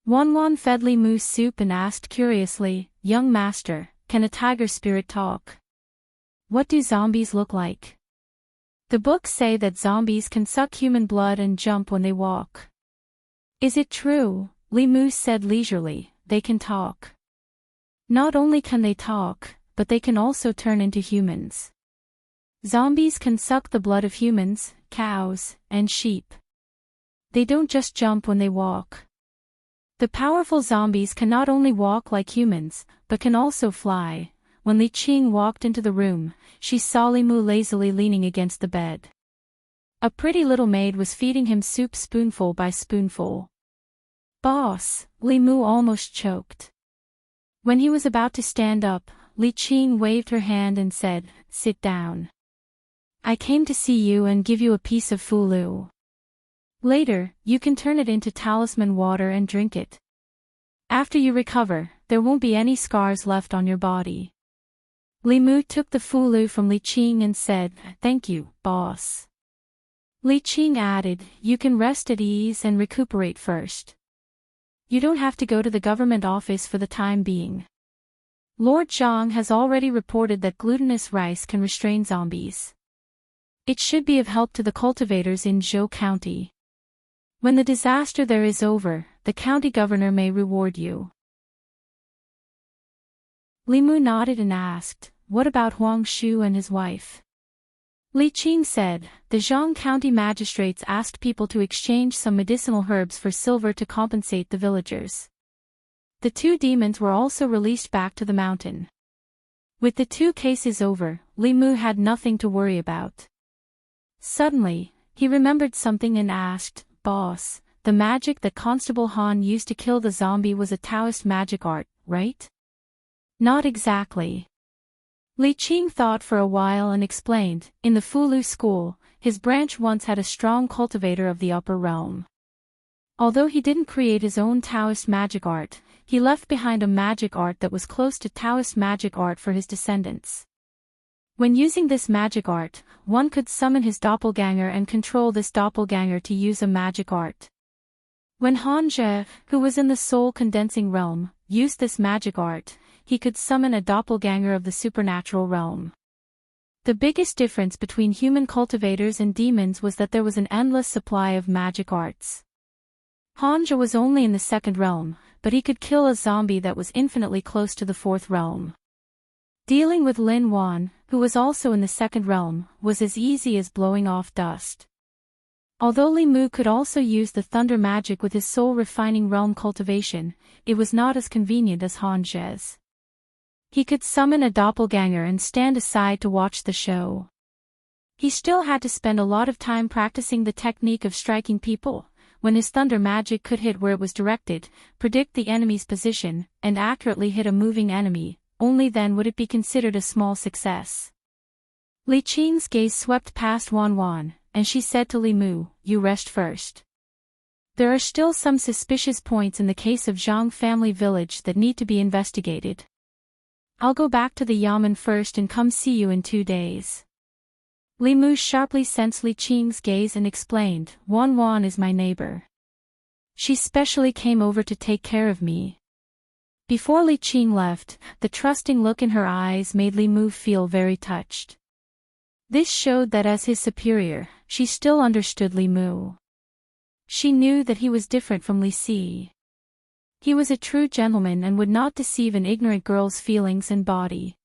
Wan fed Li Mu soup and asked curiously, "Young master, can a tiger spirit talk? What do zombies look like?" The books say that zombies can suck human blood and jump when they walk. Is it true? Li Mu said leisurely, "They can talk. Not only can they talk, but they can also turn into humans. Zombies can suck the blood of humans, cows, and sheep. They don't just jump when they walk. The powerful zombies can not only walk like humans, but can also fly." When Li Qing walked into the room, she saw Li Mu lazily leaning against the bed. A pretty little maid was feeding him soup spoonful by spoonful. "Boss," Li Mu almost choked. When he was about to stand up, Li Qing waved her hand and said, "Sit down. I came to see you and give you a piece of fulu. Later, you can turn it into talisman water and drink it. After you recover, there won't be any scars left on your body." Li Mu took the fulu from Li Qing and said, "Thank you, boss." Li Qing added, "You can rest at ease and recuperate first. You don't have to go to the government office for the time being. Lord Zhang has already reported that glutinous rice can restrain zombies. It should be of help to the cultivators in Zhou County. When the disaster there is over, the county governor may reward you." Li Mu nodded and asked, "What about Huang Shu and his wife?" Li Qing said, "The Zhang County magistrates asked people to exchange some medicinal herbs for silver to compensate the villagers. The 2 demons were also released back to the mountain." With the 2 cases over, Li Mu had nothing to worry about. Suddenly, he remembered something and asked, "Boss, the magic that Constable Han used to kill the zombie was a Taoist magic art, right?" "Not exactly." Li Qing thought for a while and explained, "In the Fulu school, his branch once had a strong cultivator of the upper realm. Although he didn't create his own Taoist magic art, he left behind a magic art that was close to Taoist magic art for his descendants. When using this magic art, one could summon his doppelganger and control this doppelganger to use a magic art. When Han Zhe, who was in the soul condensing realm, used this magic art, he could summon a doppelganger of the supernatural realm. The biggest difference between human cultivators and demons was that there was an endless supply of magic arts. Han Zhe was only in the 2nd realm, but he could kill a zombie that was infinitely close to the 4th realm. Dealing with Lin Wan, who was also in the 2nd realm, was as easy as blowing off dust. Although Li Mu could also use the thunder magic with his soul-refining realm cultivation, it was not as convenient as Han Zhe's. He could summon a doppelganger and stand aside to watch the show. He still had to spend a lot of time practicing the technique of striking people, when his thunder magic could hit where it was directed, predict the enemy's position, and accurately hit a moving enemy. Only then would it be considered a small success. Li Qing's gaze swept past Wan Wan, and she said to Li Mu, "You rest first. There are still some suspicious points in the case of Zhang family village that need to be investigated. I'll go back to the Yamen first and come see you in 2 days." Li Mu sharply sensed Li Qing's gaze and explained, "Wan Wan is my neighbor. She specially came over to take care of me." Before Li Qing left, the trusting look in her eyes made Li Mu feel very touched. This showed that as his superior, she still understood Li Mu. She knew that he was different from Li Si. He was a true gentleman and would not deceive an ignorant girl's feelings and body.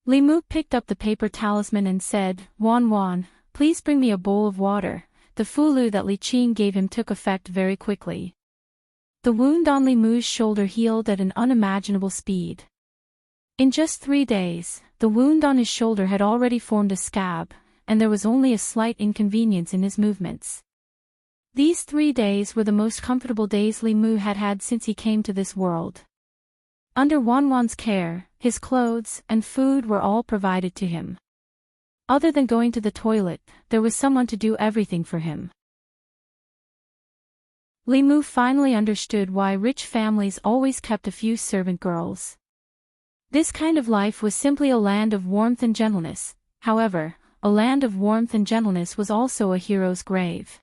Li Mu picked up the paper talisman and said, "Wan Wan, please bring me a bowl of water." The fulu that Li Qing gave him took effect very quickly. The wound on Li Mu's shoulder healed at an unimaginable speed. In just 3 days, the wound on his shoulder had already formed a scab, and there was only a slight inconvenience in his movements. These 3 days were the most comfortable days Li Mu had had since he came to this world. Under Wan Wan's care, his clothes and food were all provided to him. Other than going to the toilet, there was someone to do everything for him. Li Mu finally understood why rich families always kept a few servant girls. This kind of life was simply a land of warmth and gentleness. However, a land of warmth and gentleness was also a hero's grave.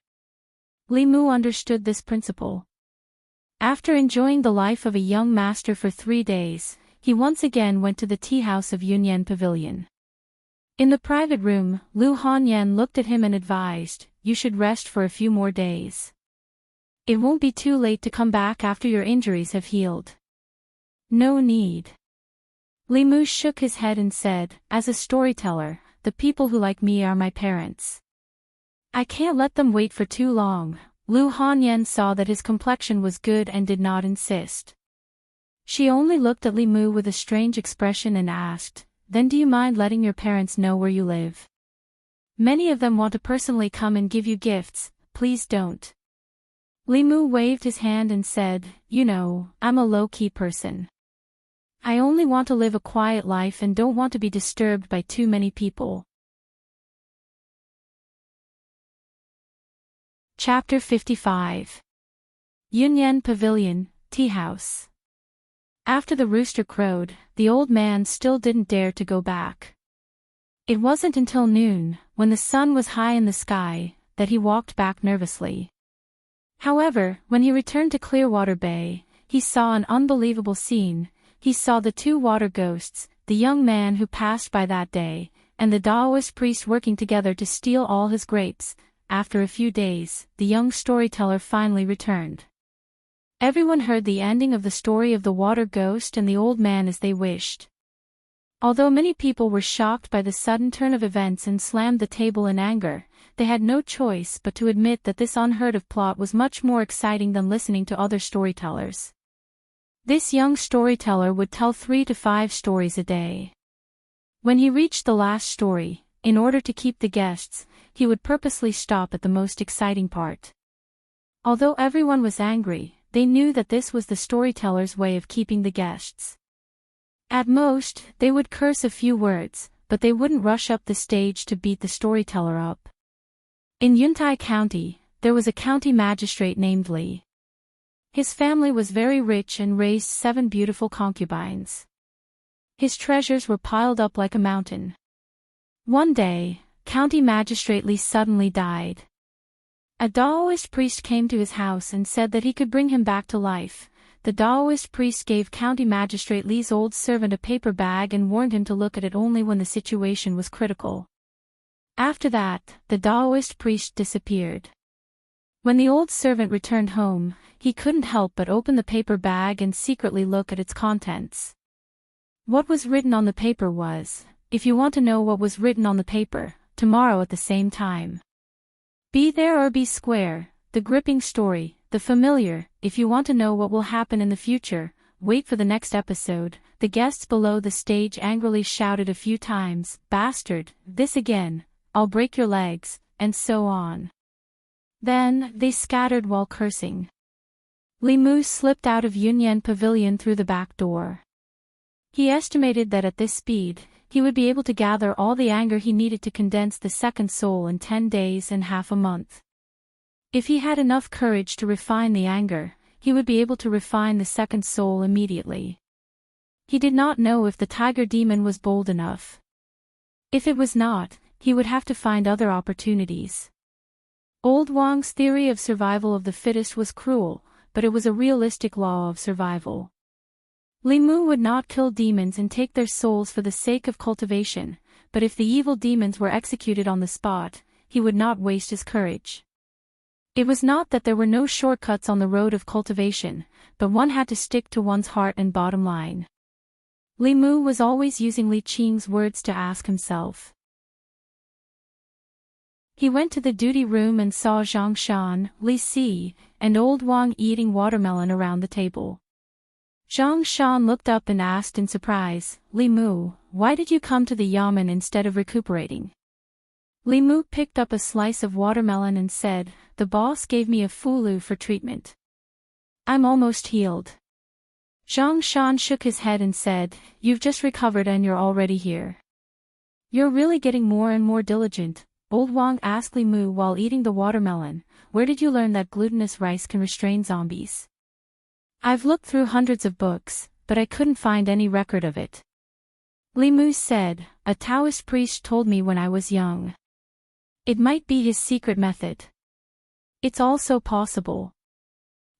Li Mu understood this principle. After enjoying the life of a young master for 3 days, he once again went to the tea house of Yunyan Pavilion. In the private room, Lu Hanyan looked at him and advised, "You should rest for a few more days. It won't be too late to come back after your injuries have healed." "No need." Li Mu shook his head and said, "As a storyteller, the people who like me are my parents. I can't let them wait for too long." Lu Hanyan saw that his complexion was good and did not insist. She only looked at Li Mu with a strange expression and asked, "Then do you mind letting your parents know where you live?" Many of them want to personally come and give you gifts, please don't. Limu waved his hand and said, you know, I'm a low-key person. I only want to live a quiet life and don't want to be disturbed by too many people. Chapter 55. Yunyan Pavilion, Tea House. After the rooster crowed, the old man still didn't dare to go back. It wasn't until noon, when the sun was high in the sky, that he walked back nervously. However, when he returned to Clearwater Bay, he saw an unbelievable scene. He saw the two water ghosts, the young man who passed by that day, and the Taoist priest working together to steal all his grapes. After a few days, the young storyteller finally returned. Everyone heard the ending of the story of the water ghost and the old man as they wished. Although many people were shocked by the sudden turn of events and slammed the table in anger, they had no choice but to admit that this unheard-of plot was much more exciting than listening to other storytellers. This young storyteller would tell 3 to 5 stories a day. When he reached the last story, in order to keep the guests, he would purposely stop at the most exciting part. Although everyone was angry, they knew that this was the storyteller's way of keeping the guests. At most, they would curse a few words, but they wouldn't rush up the stage to beat the storyteller up. In Yuntai County, there was a county magistrate named Li. His family was very rich and raised 7 beautiful concubines. His treasures were piled up like a mountain. One day, County Magistrate Li suddenly died. A Taoist priest came to his house and said that he could bring him back to life. The Taoist priest gave County Magistrate Li's old servant a paper bag and warned him to look at it only when the situation was critical. After that, the Taoist priest disappeared. When the old servant returned home, he couldn't help but open the paper bag and secretly look at its contents. What was written on the paper was, if you want to know what was written on the paper, tomorrow at the same time. Be there or be square, the gripping story, the familiar. If you want to know what will happen in the future, wait for the next episode. The guests below the stage angrily shouted a few times, bastard, this again, I'll break your legs, and so on. Then, they scattered while cursing. Limu slipped out of Yunyan Pavilion through the back door. He estimated that at this speed, he would be able to gather all the anger he needed to condense the second soul in 10 days and half a month. If he had enough courage to refine the anger, he would be able to refine the second soul immediately. He did not know if the tiger demon was bold enough. If it was not, he would have to find other opportunities. Old Wang's theory of survival of the fittest was cruel, but it was a realistic law of survival. Limu would not kill demons and take their souls for the sake of cultivation, but if the evil demons were executed on the spot, he would not waste his courage. It was not that there were no shortcuts on the road of cultivation, but one had to stick to one's heart and bottom line. Limu was always using Li Qing's words to ask himself. He went to the duty room and saw Zhang Shan, Li Si, and Old Wang eating watermelon around the table. Zhang Shan looked up and asked in surprise, Limu, why did you come to the yamen instead of recuperating? Limu picked up a slice of watermelon and said, the boss gave me a fulu for treatment. I'm almost healed. Zhang Shan shook his head and said, you've just recovered and you're already here. You're really getting more and more diligent, Old Wang asked Limu while eating the watermelon. Where did you learn that glutinous rice can restrain zombies? I've looked through hundreds of books, but I couldn't find any record of it. Limu said, a Taoist priest told me when I was young. It might be his secret method. It's also possible.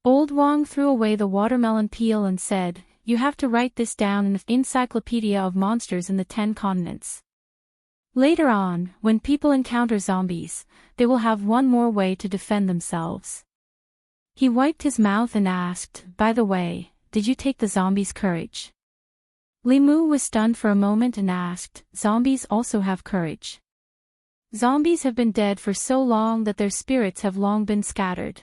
Old Wang threw away the watermelon peel and said, you have to write this down in the Encyclopedia of Monsters in the 10 Continents. Later on, when people encounter zombies, they will have one more way to defend themselves. He wiped his mouth and asked, by the way, did you take the zombies' courage? Limu was stunned for a moment and asked, zombies also have courage. Zombies have been dead for so long that their spirits have long been scattered.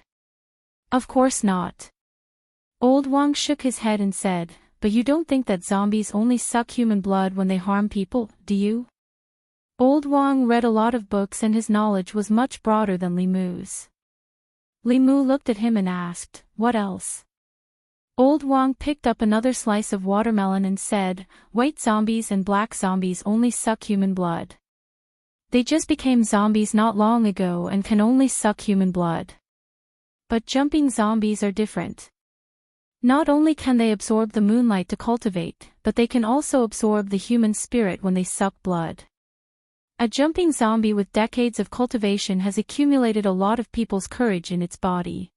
Of course not. Old Wang shook his head and said, but you don't think that zombies only suck human blood when they harm people, do you? Old Wang read a lot of books and his knowledge was much broader than Li Mu's. Li Mu looked at him and asked, "What else?" Old Wang picked up another slice of watermelon and said, "White zombies and black zombies only suck human blood. They just became zombies not long ago and can only suck human blood. But jumping zombies are different. Not only can they absorb the moonlight to cultivate, but they can also absorb the human spirit when they suck blood. A jumping zombie with decades of cultivation has accumulated a lot of people's courage in its body.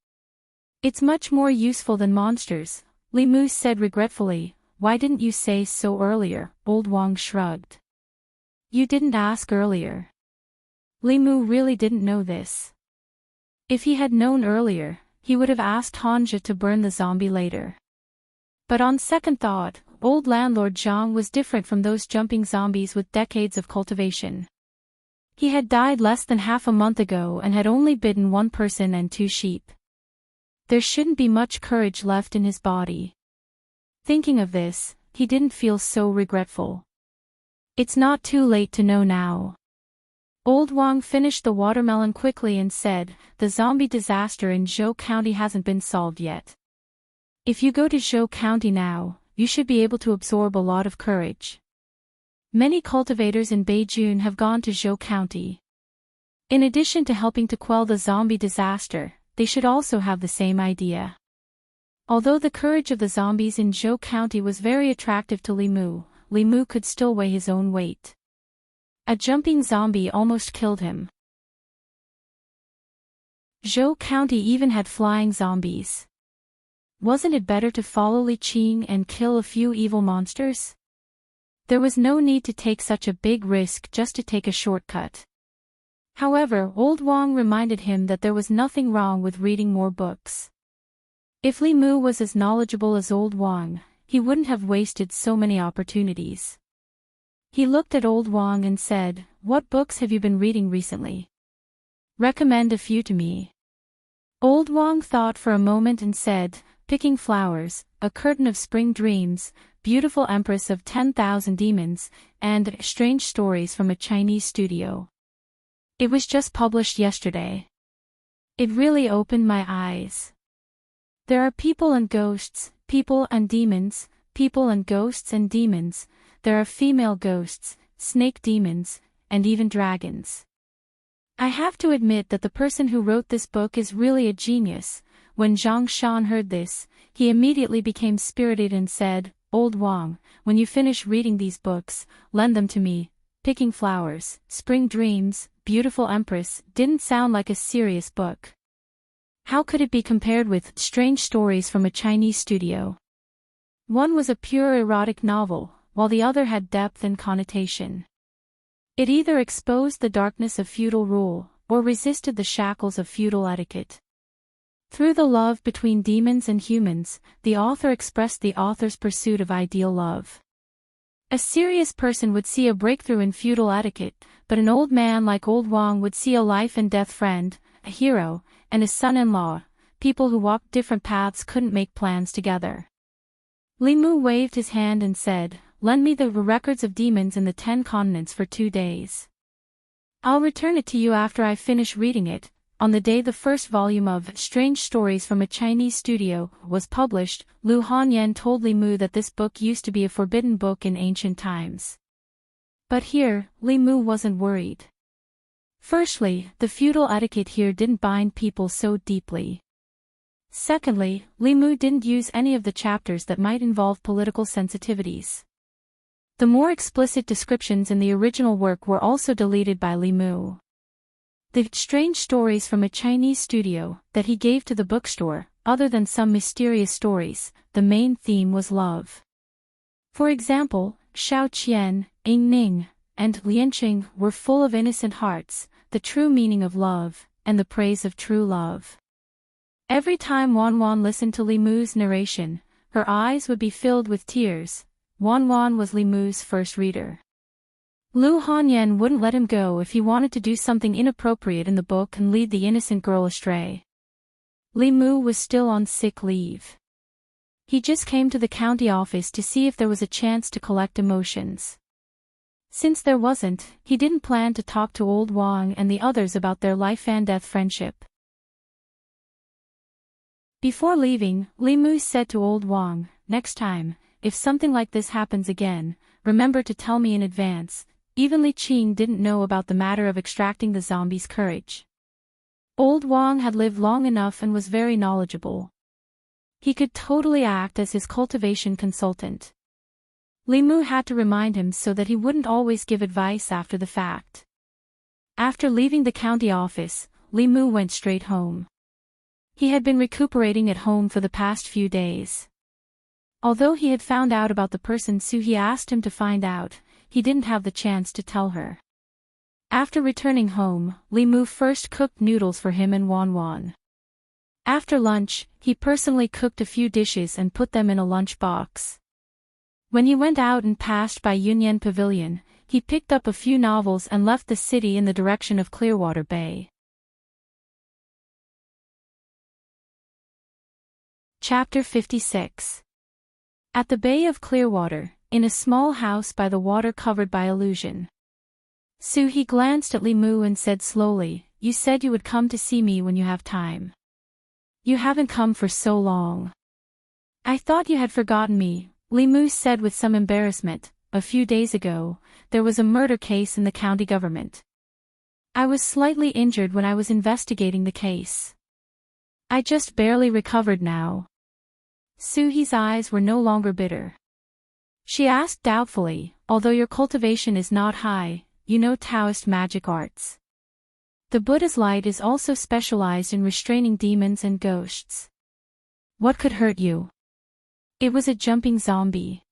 It's much more useful than monsters," Li Mu said regretfully. "Why didn't you say so earlier?" Old Wang shrugged. "You didn't ask earlier." Li Mu really didn't know this. If he had known earlier, he would have asked Hanja to burn the zombie later. But on second thought, old landlord Zhang was different from those jumping zombies with decades of cultivation. He had died less than half a month ago and had only bitten one person and 2 sheep. There shouldn't be much courage left in his body. Thinking of this, he didn't feel so regretful. It's not too late to know now. Old Wang finished the watermelon quickly and said, "The zombie disaster in Zhou County hasn't been solved yet. If you go to Zhou County now, you should be able to absorb a lot of courage. Many cultivators in Beijing have gone to Zhou County. In addition to helping to quell the zombie disaster, they should also have the same idea." Although the courage of the zombies in Zhou County was very attractive to Li Mu could still weigh his own weight. A jumping zombie almost killed him. Zhou County even had flying zombies. Wasn't it better to follow Li Qing and kill a few evil monsters? There was no need to take such a big risk just to take a shortcut. However, Old Wang reminded him that there was nothing wrong with reading more books. If Li Mu was as knowledgeable as Old Wang, he wouldn't have wasted so many opportunities. He looked at Old Wang and said, "What books have you been reading recently? Recommend a few to me." Old Wang thought for a moment and said, "Picking Flowers, A Curtain of Spring Dreams, Beautiful Empress of 10,000 Demons, and Strange Stories from a Chinese Studio. It was just published yesterday. It really opened my eyes. There are people and ghosts, people and demons, people and ghosts and demons, there are female ghosts, snake demons, and even dragons. I have to admit that the person who wrote this book is really a genius." When Zhang Shan heard this, he immediately became spirited and said, "Old Wang, when you finish reading these books, lend them to me." Picking Flowers, Spring Dreams, Beautiful Empress didn't sound like a serious book. How could it be compared with Strange Stories from a Chinese Studio? One was a pure erotic novel, while the other had depth and connotation. It either exposed the darkness of feudal rule, or resisted the shackles of feudal etiquette. Through the love between demons and humans, the author expressed the author's pursuit of ideal love. A serious person would see a breakthrough in feudal etiquette, but an old man like Old Wang would see a life-and-death friend, a hero, and a son-in-law. People who walked different paths couldn't make plans together. Li Mu waved his hand and said, "Lend me the records of demons in the 10 continents for 2 days. I'll return it to you after I finish reading it." On the day the first volume of Strange Stories from a Chinese Studio was published, Lu Hanyan told Li Mu that this book used to be a forbidden book in ancient times. But here, Li Mu wasn't worried. Firstly, the feudal etiquette here didn't bind people so deeply. Secondly, Li Mu didn't use any of the chapters that might involve political sensitivities. The more explicit descriptions in the original work were also deleted by Li Mu. The Strange Stories from a Chinese Studio that he gave to the bookstore, other than some mysterious stories, the main theme was love. For example, Shao Qian, Ying Ning, and Lianqing were full of innocent hearts, the true meaning of love, and the praise of true love. Every time Wan Wan listened to Li Mu's narration, her eyes would be filled with tears. Wan Wan was Li Mu's first reader. Lu Hanyan wouldn't let him go if he wanted to do something inappropriate in the book and lead the innocent girl astray. Li Mu was still on sick leave. He just came to the county office to see if there was a chance to collect emotions. Since there wasn't, he didn't plan to talk to old Wang and the others about their life-and-death friendship. Before leaving, Li Mu said to old Wang, "Next time, if something like this happens again, remember to tell me in advance." Even Li Qing didn't know about the matter of extracting the zombie's courage. Old Wang had lived long enough and was very knowledgeable. He could totally act as his cultivation consultant. Li Mu had to remind him so that he wouldn't always give advice after the fact. After leaving the county office, Li Mu went straight home. He had been recuperating at home for the past few days. Although he had found out about the person Su He asked him to find out, he didn't have the chance to tell her. After returning home, Li Mu first cooked noodles for him and Wan Wan. After lunch, he personally cooked a few dishes and put them in a lunch box. When he went out and passed by Yunyan Pavilion, he picked up a few novels and left the city in the direction of Clearwater Bay. Chapter 56. At the Bay of Clearwater, in a small house by the water covered by illusion. Su He glanced at Li Mu and said slowly, "You said you would come to see me when you have time. You haven't come for so long. I thought you had forgotten me," Li Mu said with some embarrassment. "A few days ago, there was a murder case in the county government. I was slightly injured when I was investigating the case. I just barely recovered now." Su He's eyes were no longer bitter. She asked doubtfully, "Although your cultivation is not high, you know Taoist magic arts. The Buddha's light is also specialized in restraining demons and ghosts. What could hurt you?" "It was a jumping zombie."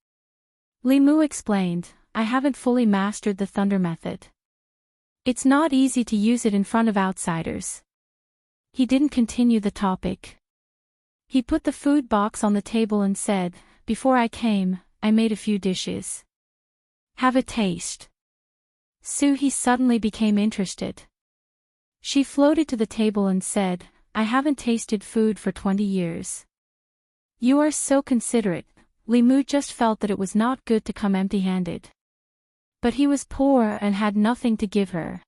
Li Mu explained, "I haven't fully mastered the thunder method. It's not easy to use it in front of outsiders." He didn't continue the topic. He put the food box on the table and said, "Before I came, I made a few dishes. Have a taste." Su He suddenly became interested. She floated to the table and said, "I haven't tasted food for 20 years. You are so considerate." Li Mu just felt that it was not good to come empty-handed. But he was poor and had nothing to give her.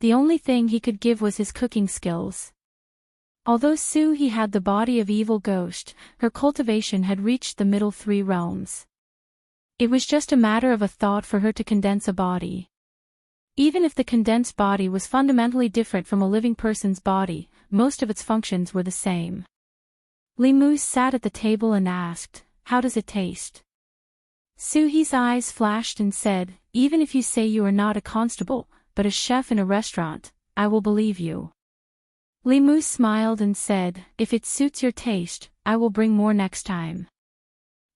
The only thing he could give was his cooking skills. Although Su He had the body of evil ghost, her cultivation had reached the middle 3 realms. It was just a matter of a thought for her to condense a body. Even if the condensed body was fundamentally different from a living person's body, most of its functions were the same. Li Mu sat at the table and asked, "How does it taste?" Su He's eyes flashed and said, "Even if you say you are not a constable, but a chef in a restaurant, I will believe you." Li Mu smiled and said, "If it suits your taste, I will bring more next time."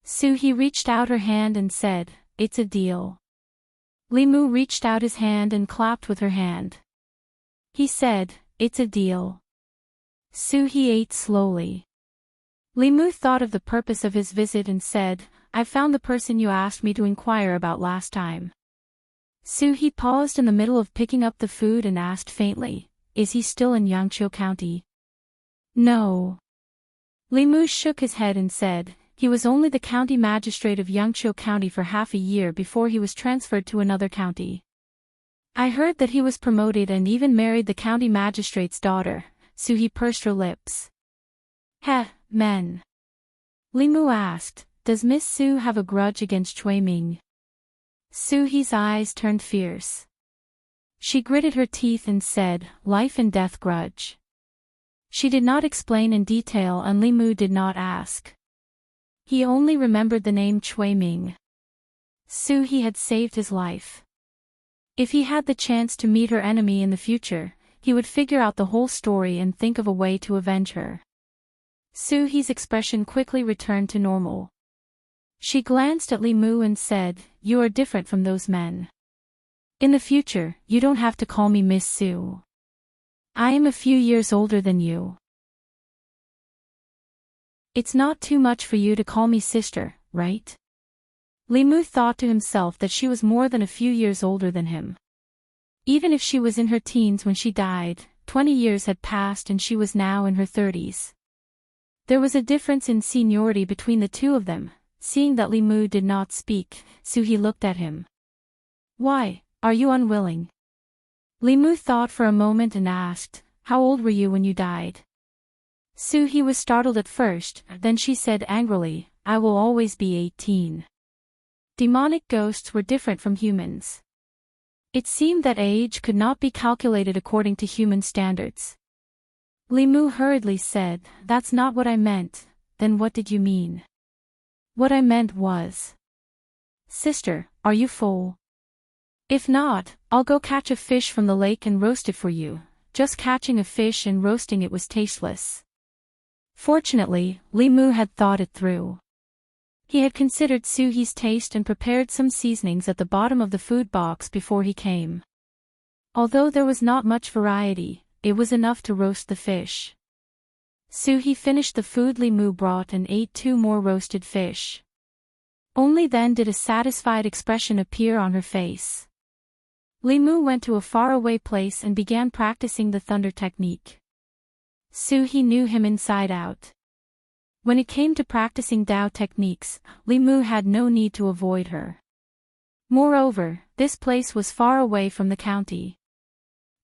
Su He reached out her hand and said, "It's a deal." Li Mu reached out his hand and clapped with her hand. He said, "It's a deal." Su He ate slowly. Li Mu thought of the purpose of his visit and said, "I found the person you asked me to inquire about last time." Su He paused in the middle of picking up the food and asked faintly, "Is he still in Yangqiu County?" "No." Li Mu shook his head and said, "He was only the county magistrate of Yangqiu County for half a year before he was transferred to another county. I heard that he was promoted and even married the county magistrate's daughter." Su He pursed her lips. "Heh, men." Li Mu asked, "Does Miss Su have a grudge against Chui Ming?" Su He's eyes turned fierce. She gritted her teeth and said, "Life and death grudge." She did not explain in detail and Li Mu did not ask. He only remembered the name Chui Ming. Su He had saved his life. If he had the chance to meet her enemy in the future, he would figure out the whole story and think of a way to avenge her. Su He's expression quickly returned to normal. She glanced at Li Mu and said, "You are different from those men. In the future, you don't have to call me Miss Su. I am a few years older than you. It's not too much for you to call me sister, right?" Li Mu thought to himself that she was more than a few years older than him. Even if she was in her teens when she died, 20 years had passed and she was now in her 30s. There was a difference in seniority between the two of them. Seeing that Li Mu did not speak, Su He looked at him. Why, are you unwilling? Li Mu thought for a moment and asked, how old were you when you died? Suhi was startled at first, then she said angrily, I will always be 18. Demonic ghosts were different from humans. It seemed that age could not be calculated according to human standards. Li Mu hurriedly said, that's not what I meant. Then what did you mean? What I meant was... Sister, are you full? If not, I'll go catch a fish from the lake and roast it for you. Just catching a fish and roasting it was tasteless. Fortunately, Li Mu had thought it through. He had considered Suhi's taste and prepared some seasonings at the bottom of the food box before he came. Although there was not much variety, it was enough to roast the fish. Suhi finished the food Li Mu brought and ate 2 more roasted fish. Only then did a satisfied expression appear on her face. Li Mu went to a faraway place and began practicing the thunder technique. Suhi knew him inside out. When it came to practicing Tao techniques, Li Mu had no need to avoid her. Moreover, this place was far away from the county.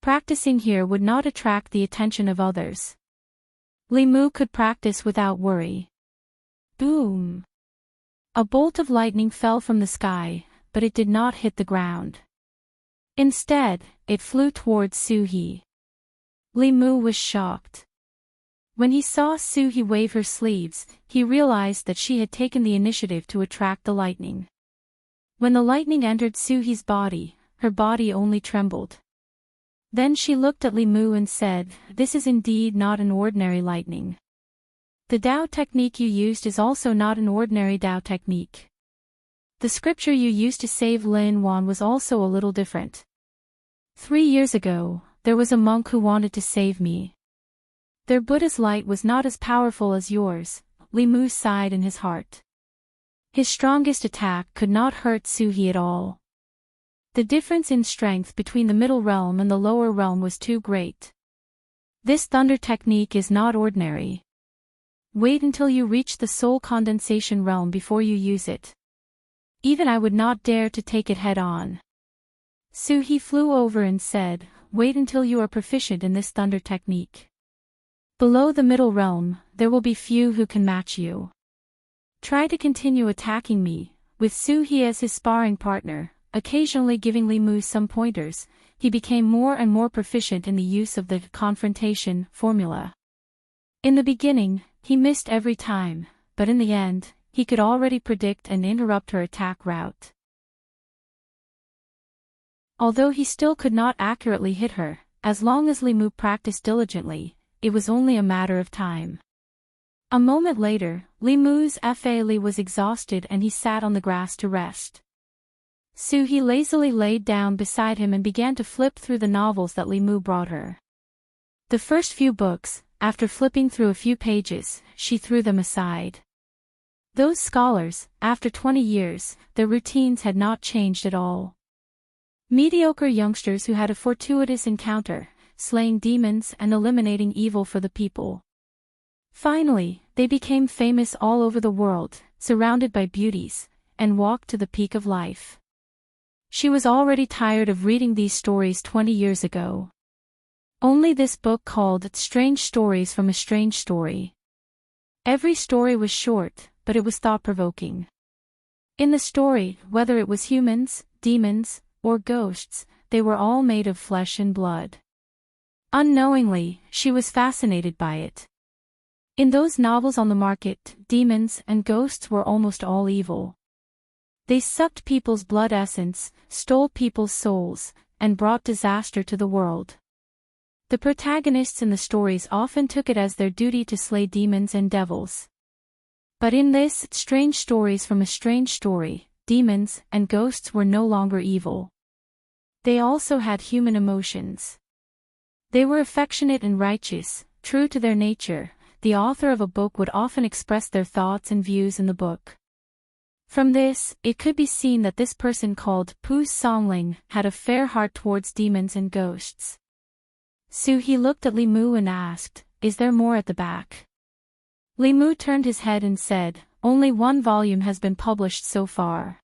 Practicing here would not attract the attention of others. Li Mu could practice without worry. Boom! A bolt of lightning fell from the sky, but it did not hit the ground. Instead, it flew towards Suhi. Li Mu was shocked. When he saw Suhi wave her sleeves, he realized that she had taken the initiative to attract the lightning. When the lightning entered Suhi's body, her body only trembled. Then she looked at Li Mu and said, this is indeed not an ordinary lightning. The Tao technique you used is also not an ordinary Tao technique. The scripture you used to save Lin Wan was also a little different. 3 years ago, there was a monk who wanted to save me. Their Buddha's light was not as powerful as yours, Li Mu sighed in his heart. His strongest attack could not hurt Suhi at all. The difference in strength between the middle realm and the lower realm was too great. This thunder technique is not ordinary. Wait until you reach the soul condensation realm before you use it. Even I would not dare to take it head on. Suhi flew over and said, wait until you are proficient in this thunder technique. Below the middle realm, there will be few who can match you. Try to continue attacking me, with Suhi as his sparring partner, occasionally giving Li Mu some pointers. He became more and more proficient in the use of the confrontation formula. In the beginning, he missed every time, but in the end, he could already predict and interrupt her attack route. Although he still could not accurately hit her, as long as Li Mu practiced diligently, it was only a matter of time. A moment later, Li Mu's Fa was exhausted and he sat on the grass to rest. Suhi lazily laid down beside him and began to flip through the novels that Li Mu brought her. The first few books, after flipping through a few pages, she threw them aside. Those scholars, after 20 years, their routines had not changed at all. Mediocre youngsters who had a fortuitous encounter, slaying demons and eliminating evil for the people. Finally, they became famous all over the world, surrounded by beauties, and walked to the peak of life. She was already tired of reading these stories 20 years ago. Only this book called Strange Stories from a Strange Story. Every story was short, but it was thought-provoking. In the story, whether it was humans, demons, or ghosts, they were all made of flesh and blood. Unknowingly, she was fascinated by it. In those novels on the market, demons and ghosts were almost all evil. They sucked people's blood essence, stole people's souls, and brought disaster to the world. The protagonists in the stories often took it as their duty to slay demons and devils. But in this Strange Stories from a Strange Story, demons and ghosts were no longer evil. They also had human emotions. They were affectionate and righteous, true to their nature. The author of a book would often express their thoughts and views in the book. From this, it could be seen that this person called Pu Songling had a fair heart towards demons and ghosts. Suhi looked at Li Mu and asked, is there more at the back? Li Mu turned his head and said, only 1 volume has been published so far.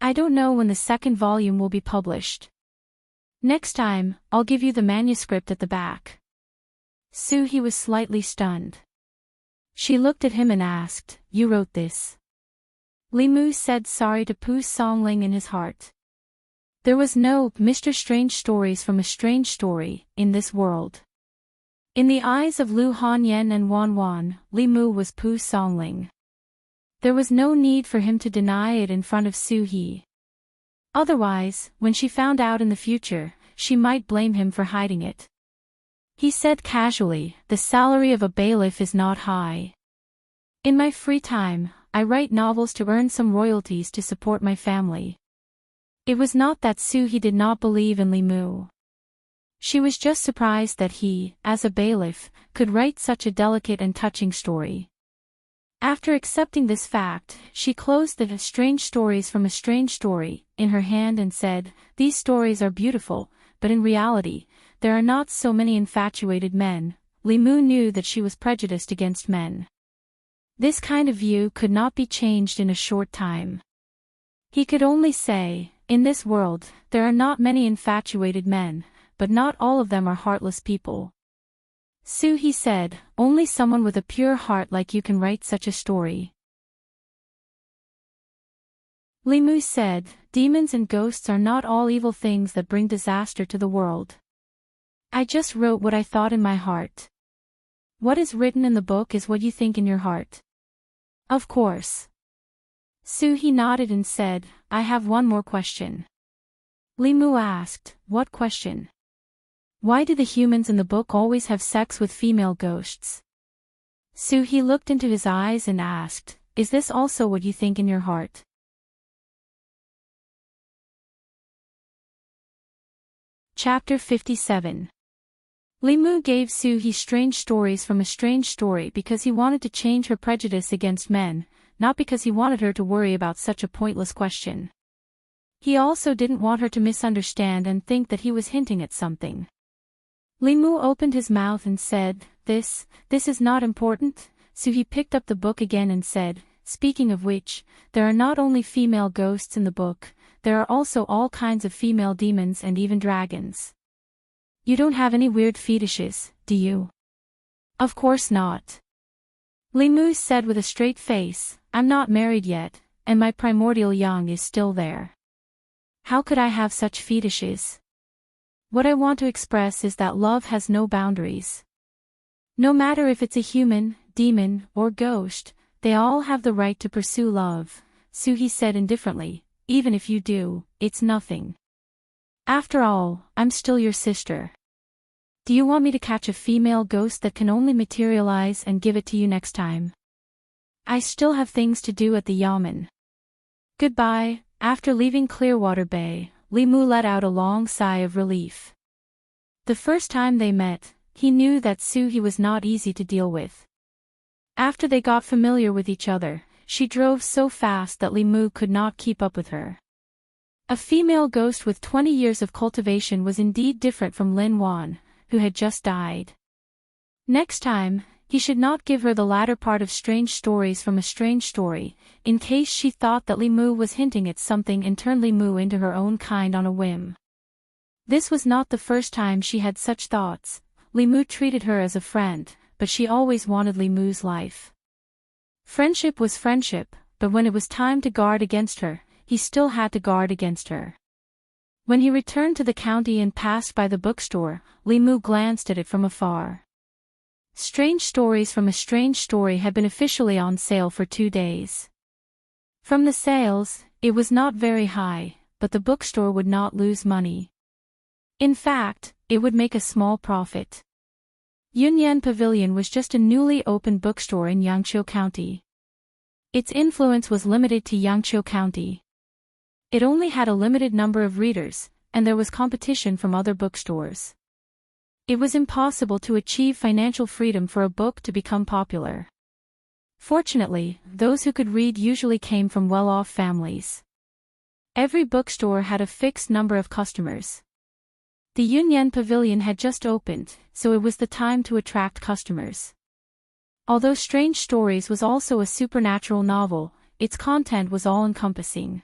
I don't know when the second volume will be published. Next time, I'll give you the manuscript at the back. Suhi was slightly stunned. She looked at him and asked, "You wrote this?" Li Mu said sorry to Pu Songling in his heart. There was no Mr. Strange Stories from a Strange Story in this world. In the eyes of Lu Hanyan and Wan Wan, Li Mu was Pu Songling. There was no need for him to deny it in front of Suhi. Otherwise, when she found out in the future, she might blame him for hiding it. He said casually, "The salary of a bailiff is not high. In my free time, I write novels to earn some royalties to support my family." It was not that Suhi did not believe in Li Mu. She was just surprised that he, as a bailiff, could write such a delicate and touching story. After accepting this fact, she closed the Strange Stories from a Strange Story in her hand and said, "These stories are beautiful, but in reality, there are not so many infatuated men." Li Mu knew that she was prejudiced against men. This kind of view could not be changed in a short time. He could only say, "In this world, there are not many infatuated men, but not all of them are heartless people." Suhi said, "Only someone with a pure heart like you can write such a story." Li Mu said, "Demons and ghosts are not all evil things that bring disaster to the world. I just wrote what I thought in my heart. What is written in the book is what you think in your heart." "Of course." Suhi nodded and said, "I have one more question." Li Mu asked, "What question?" "Why do the humans in the book always have sex with female ghosts?" Suhi looked into his eyes and asked, "Is this also what you think in your heart?" Chapter 57. Li Mu gave Suhi Strange Stories from a Strange Story because he wanted to change her prejudice against men, not because he wanted her to worry about such a pointless question. He also didn't want her to misunderstand and think that he was hinting at something. Li Mu opened his mouth and said, This is not important." Suhi picked up the book again and said, "Speaking of which, there are not only female ghosts in the book, there are also all kinds of female demons and even dragons. You don't have any weird fetishes, do you?" "Of course not." Li Mu said with a straight face, "I'm not married yet, and my primordial young is still there. How could I have such fetishes? What I want to express is that love has no boundaries. No matter if it's a human, demon, or ghost, they all have the right to pursue love," Suhi said indifferently. "Even if you do, it's nothing. After all, I'm still your sister. Do you want me to catch a female ghost that can only materialize and give it to you next time? I still have things to do at the yamen. Goodbye." After leaving Clearwater Bay, Li Mu let out a long sigh of relief. The first time they met, he knew that Suhi was not easy to deal with. After they got familiar with each other, she drove so fast that Li Mu could not keep up with her. A female ghost with 20 years of cultivation was indeed different from Lin Wan, who had just died. Next time, he should not give her the latter part of Strange Stories from a Strange Story, in case she thought that Li Mu was hinting at something and turned Li Mu into her own kind on a whim. This was not the first time she had such thoughts. Li Mu treated her as a friend, but she always wanted Li Mu's life. Friendship was friendship, but when it was time to guard against her, he still had to guard against her. When he returned to the county and passed by the bookstore, Li Mu glanced at it from afar. Strange Stories from a Strange Story had been officially on sale for 2 days. From the sales, it was not very high, but the bookstore would not lose money. In fact, it would make a small profit. Yunyan Pavilion was just a newly opened bookstore in Yangqiu County. Its influence was limited to Yangqiu County. It only had a limited number of readers, and there was competition from other bookstores. It was impossible to achieve financial freedom for a book to become popular. Fortunately, those who could read usually came from well-off families. Every bookstore had a fixed number of customers. The Yunyan Pavilion had just opened, so it was the time to attract customers. Although Strange Stories was also a supernatural novel, its content was all-encompassing.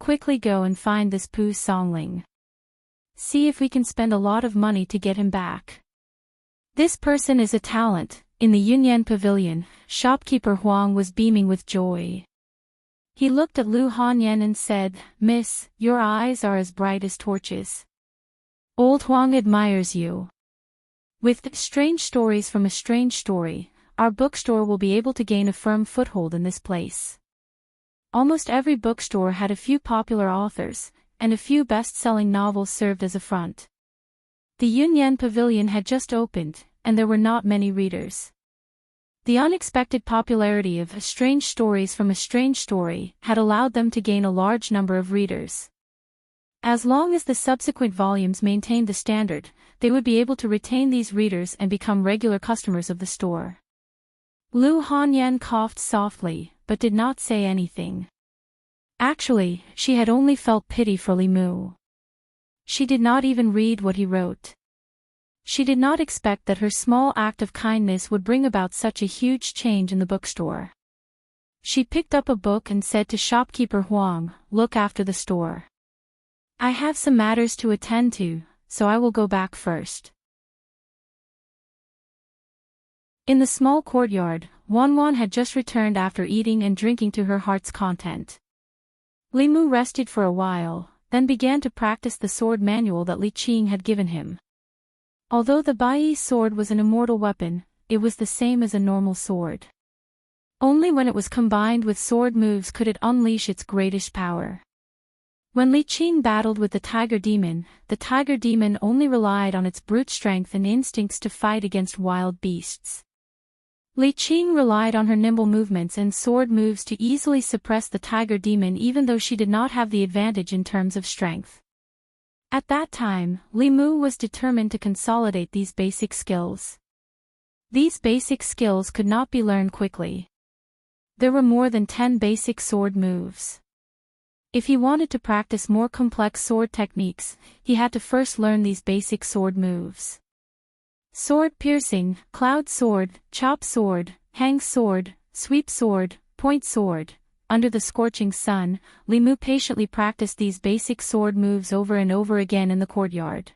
quickly go and find this Pooh Songling. See if we can spend a lot of money to get him back. This person is a talent." In the Yunyan Pavilion, shopkeeper Huang was beaming with joy. He looked at Lu Hanyan and said, "Miss, your eyes are as bright as torches. Old Huang admires you. With strange stories from a strange story, our bookstore will be able to gain a firm foothold in this place." Almost every bookstore had a few popular authors, and a few best-selling novels served as a front. The Yunyan Pavilion had just opened, and there were not many readers. The unexpected popularity of strange stories from a strange story had allowed them to gain a large number of readers. As long as the subsequent volumes maintained the standard, they would be able to retain these readers and become regular customers of the store. Lu Hanyan coughed softly, but did not say anything. Actually, she had only felt pity for Li Mu. She did not even read what he wrote. She did not expect that her small act of kindness would bring about such a huge change in the bookstore. She picked up a book and said to shopkeeper Huang, "Look after the store. I have some matters to attend to, so I will go back first." In the small courtyard, Wanwan had just returned after eating and drinking to her heart's content. Li Mu rested for a while, then began to practice the sword manual that Li Qing had given him. Although the Bai sword was an immortal weapon, it was the same as a normal sword. Only when it was combined with sword moves could it unleash its greatest power. When Li Qing battled with the tiger demon only relied on its brute strength and instincts to fight against wild beasts. Li Qing relied on her nimble movements and sword moves to easily suppress the tiger demon even though she did not have the advantage in terms of strength. At that time, Li Mu was determined to consolidate these basic skills. These basic skills could not be learned quickly. There were more than 10 basic sword moves. If he wanted to practice more complex sword techniques, he had to first learn these basic sword moves. Sword piercing, cloud sword, chop sword, hang sword, sweep sword, point sword. Under the scorching sun, Li Mu patiently practiced these basic sword moves over and over again in the courtyard.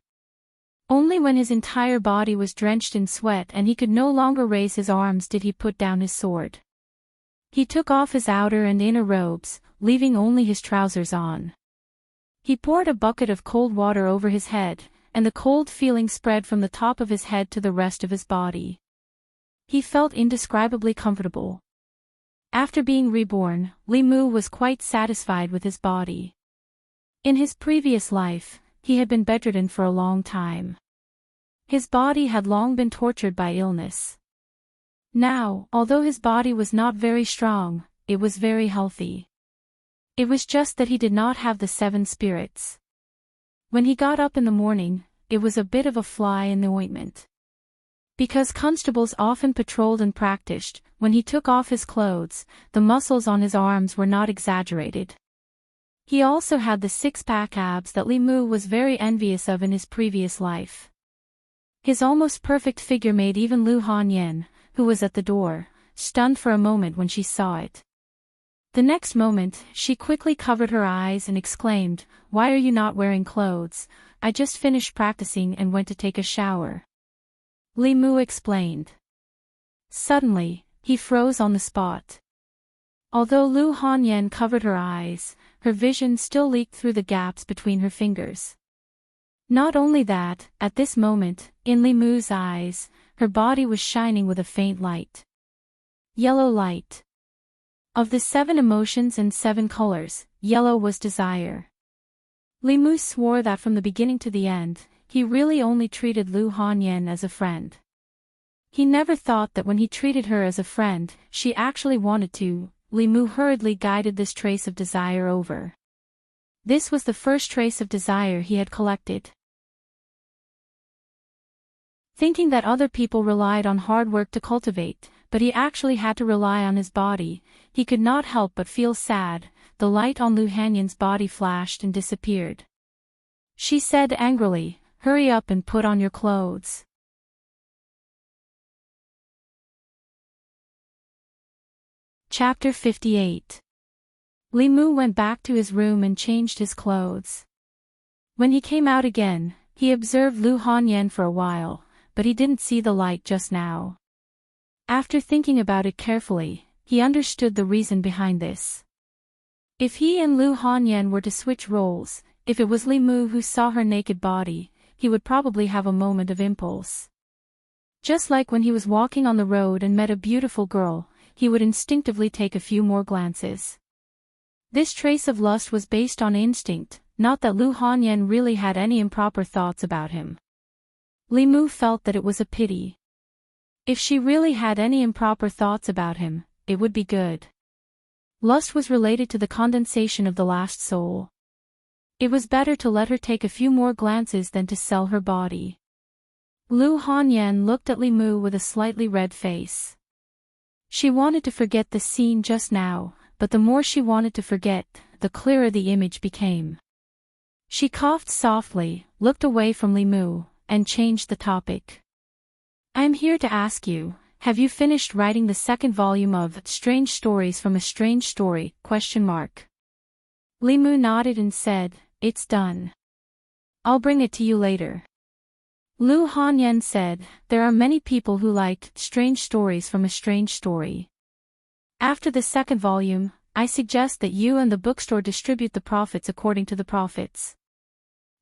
Only when his entire body was drenched in sweat and he could no longer raise his arms did he put down his sword. He took off his outer and inner robes, leaving only his trousers on. He poured a bucket of cold water over his head, and the cold feeling spread from the top of his head to the rest of his body. He felt indescribably comfortable. After being reborn, Li Mu was quite satisfied with his body. In his previous life, he had been bedridden for a long time. His body had long been tortured by illness. Now, although his body was not very strong, it was very healthy. It was just that he did not have the 7 spirits. When he got up in the morning, it was a bit of a fly in the ointment. Because constables often patrolled and practiced, when he took off his clothes, the muscles on his arms were not exaggerated. He also had the 6-pack abs that Li Mu was very envious of in his previous life. His almost perfect figure made even Lu Hanyan, who was at the door, stunned for a moment when she saw it. The next moment, she quickly covered her eyes and exclaimed, "Why are you not wearing clothes? I just finished practicing and went to take a shower." Li Mu explained. Suddenly, he froze on the spot. Although Lu Hanyan covered her eyes, her vision still leaked through the gaps between her fingers. Not only that, at this moment, in Li Mu's eyes, her body was shining with a faint light. Yellow light. Of the 7 emotions and 7 colors, yellow was desire. Li Mu swore that from the beginning to the end, he really only treated Lu Hanyan as a friend. He never thought that when he treated her as a friend, she actually wanted to. Li Mu hurriedly guided this trace of desire over. This was the first trace of desire he had collected. Thinking that other people relied on hard work to cultivate, but he actually had to rely on his body, he could not help but feel sad. The light on Lu Hanyan's body flashed and disappeared. She said angrily, "Hurry up and put on your clothes." Chapter 58. Li Mu went back to his room and changed his clothes. When he came out again, he observed Lu Hanyan for a while, but he didn't see the light just now. After thinking about it carefully, he understood the reason behind this. If he and Lu Hanyan were to switch roles, if it was Li Mu who saw her naked body, he would probably have a moment of impulse. Just like when he was walking on the road and met a beautiful girl, he would instinctively take a few more glances. This trace of lust was based on instinct, not that Lu Hanyan really had any improper thoughts about him. Li Mu felt that it was a pity. If she really had any improper thoughts about him, it would be good. Lust was related to the condensation of the last soul. It was better to let her take a few more glances than to sell her body. Lu Hanyan looked at Li Mu with a slightly red face. She wanted to forget the scene just now, but the more she wanted to forget, the clearer the image became. She coughed softly, looked away from Li Mu, and changed the topic. "I'm here to ask you, have you finished writing the second volume of Strange Stories from a Strange Story? Li Mu nodded and said, "It's done. I'll bring it to you later." Lu Hanyan said, "There are many people who liked Strange Stories from a Strange Story. After the second volume, I suggest that you and the bookstore distribute the profits according to the profits.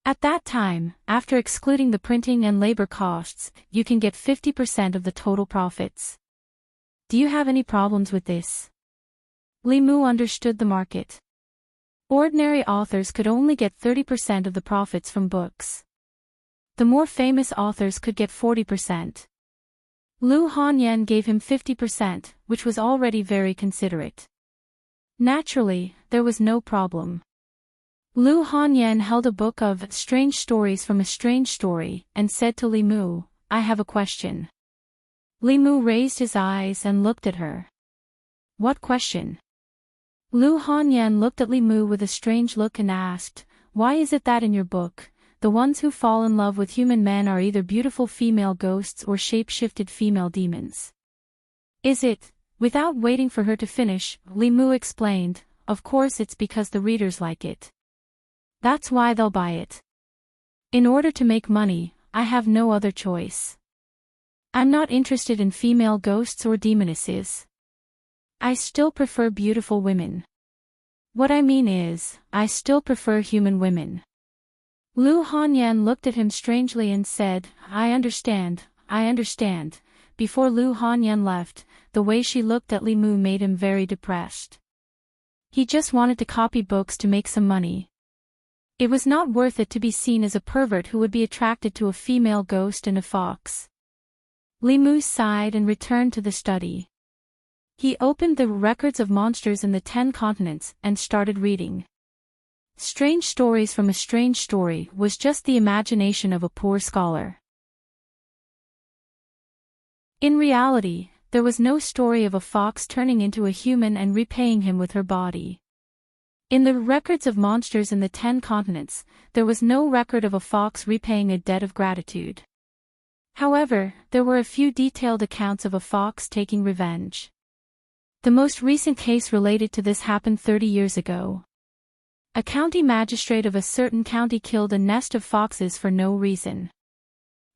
At that time, after excluding the printing and labor costs, you can get 50% of the total profits. Do you have any problems with this?" Li Mu understood the market. Ordinary authors could only get 30% of the profits from books. The more famous authors could get 40%. Lu Hanyan gave him 50%, which was already very considerate. Naturally, there was no problem. Lu Hanyan held a book of Strange Stories from a Strange Story, and said to Li Mu, "I have a question." Li Mu raised his eyes and looked at her. "What question?" Lu Hanyan looked at Li Mu with a strange look and asked, "Why is it that in your book, the ones who fall in love with human men are either beautiful female ghosts or shape-shifted female demons?" "Is it?" Without waiting for her to finish, Li Mu explained, "Of course it's because the readers like it. That's why they'll buy it. In order to make money, I have no other choice. I'm not interested in female ghosts or demonesses. I still prefer beautiful women. What I mean is, I still prefer human women." Lu Hanyan looked at him strangely and said, I understand. Before Lu Hanyan left, the way she looked at Li Mu made him very depressed. He just wanted to copy books to make some money. It was not worth it to be seen as a pervert who would be attracted to a female ghost and a fox. Li Mu sighed and returned to the study. He opened the Records of Monsters in the 10 Continents and started reading. Strange Stories from a Strange Story was just the imagination of a poor scholar. In reality, there was no story of a fox turning into a human and repaying him with her body. In the Records of Monsters in the 10 Continents, there was no record of a fox repaying a debt of gratitude. However, there were a few detailed accounts of a fox taking revenge. The most recent case related to this happened 30 years ago. A county magistrate of a certain county killed a nest of foxes for no reason.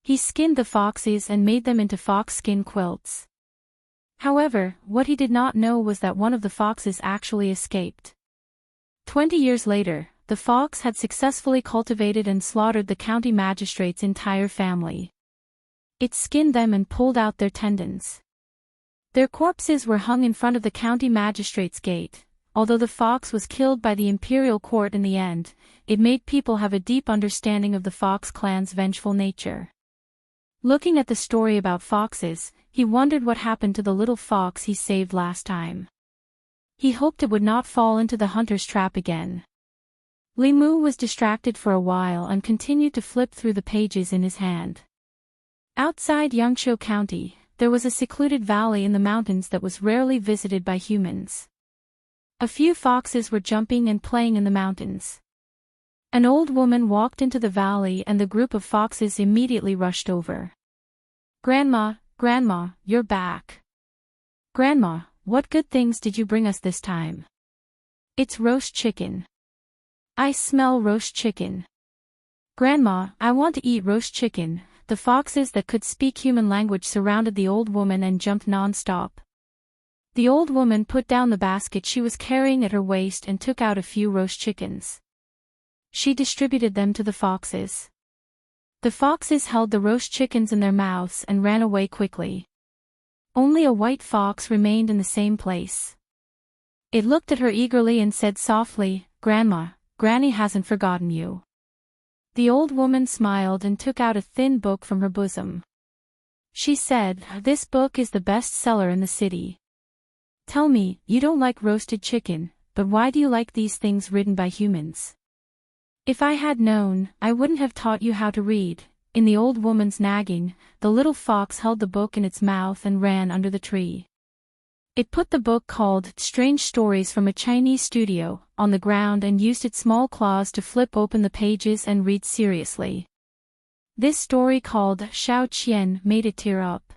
He skinned the foxes and made them into fox skin quilts. However, what he did not know was that one of the foxes actually escaped. 20 years later, the fox had successfully cultivated and slaughtered the county magistrate's entire family. It skinned them and pulled out their tendons. Their corpses were hung in front of the county magistrate's gate. Although the fox was killed by the imperial court in the end, it made people have a deep understanding of the fox clan's vengeful nature. Looking at the story about foxes, he wondered what happened to the little fox he saved last time. He hoped it would not fall into the hunter's trap again. Li Mu was distracted for a while and continued to flip through the pages in his hand. Outside Yangshuo County, there was a secluded valley in the mountains that was rarely visited by humans. A few foxes were jumping and playing in the mountains. An old woman walked into the valley and the group of foxes immediately rushed over. Grandma, you're back. Grandma, what good things did you bring us this time?" It's roast chicken. I smell roast chicken. Grandma, I want to eat roast chicken. The foxes that could speak human language surrounded the old woman and jumped non-stop. The old woman put down the basket she was carrying at her waist and took out a few roast chickens. She distributed them to the foxes. The foxes held the roast chickens in their mouths and ran away quickly. Only a white fox remained in the same place. It looked at her eagerly and said softly, "Grandma, Granny hasn't forgotten you." The old woman smiled and took out a thin book from her bosom. She said, "This book is the best seller in the city. Tell me, you don't like roasted chicken, but why do you like these things written by humans?" "If I had known, I wouldn't have taught you how to read." In the old woman's nagging, the little fox held the book in its mouth and ran under the tree. It put the book called Strange Stories from a Chinese Studio on the ground and used its small claws to flip open the pages and read seriously. This story called Xiao Qian made it tear up.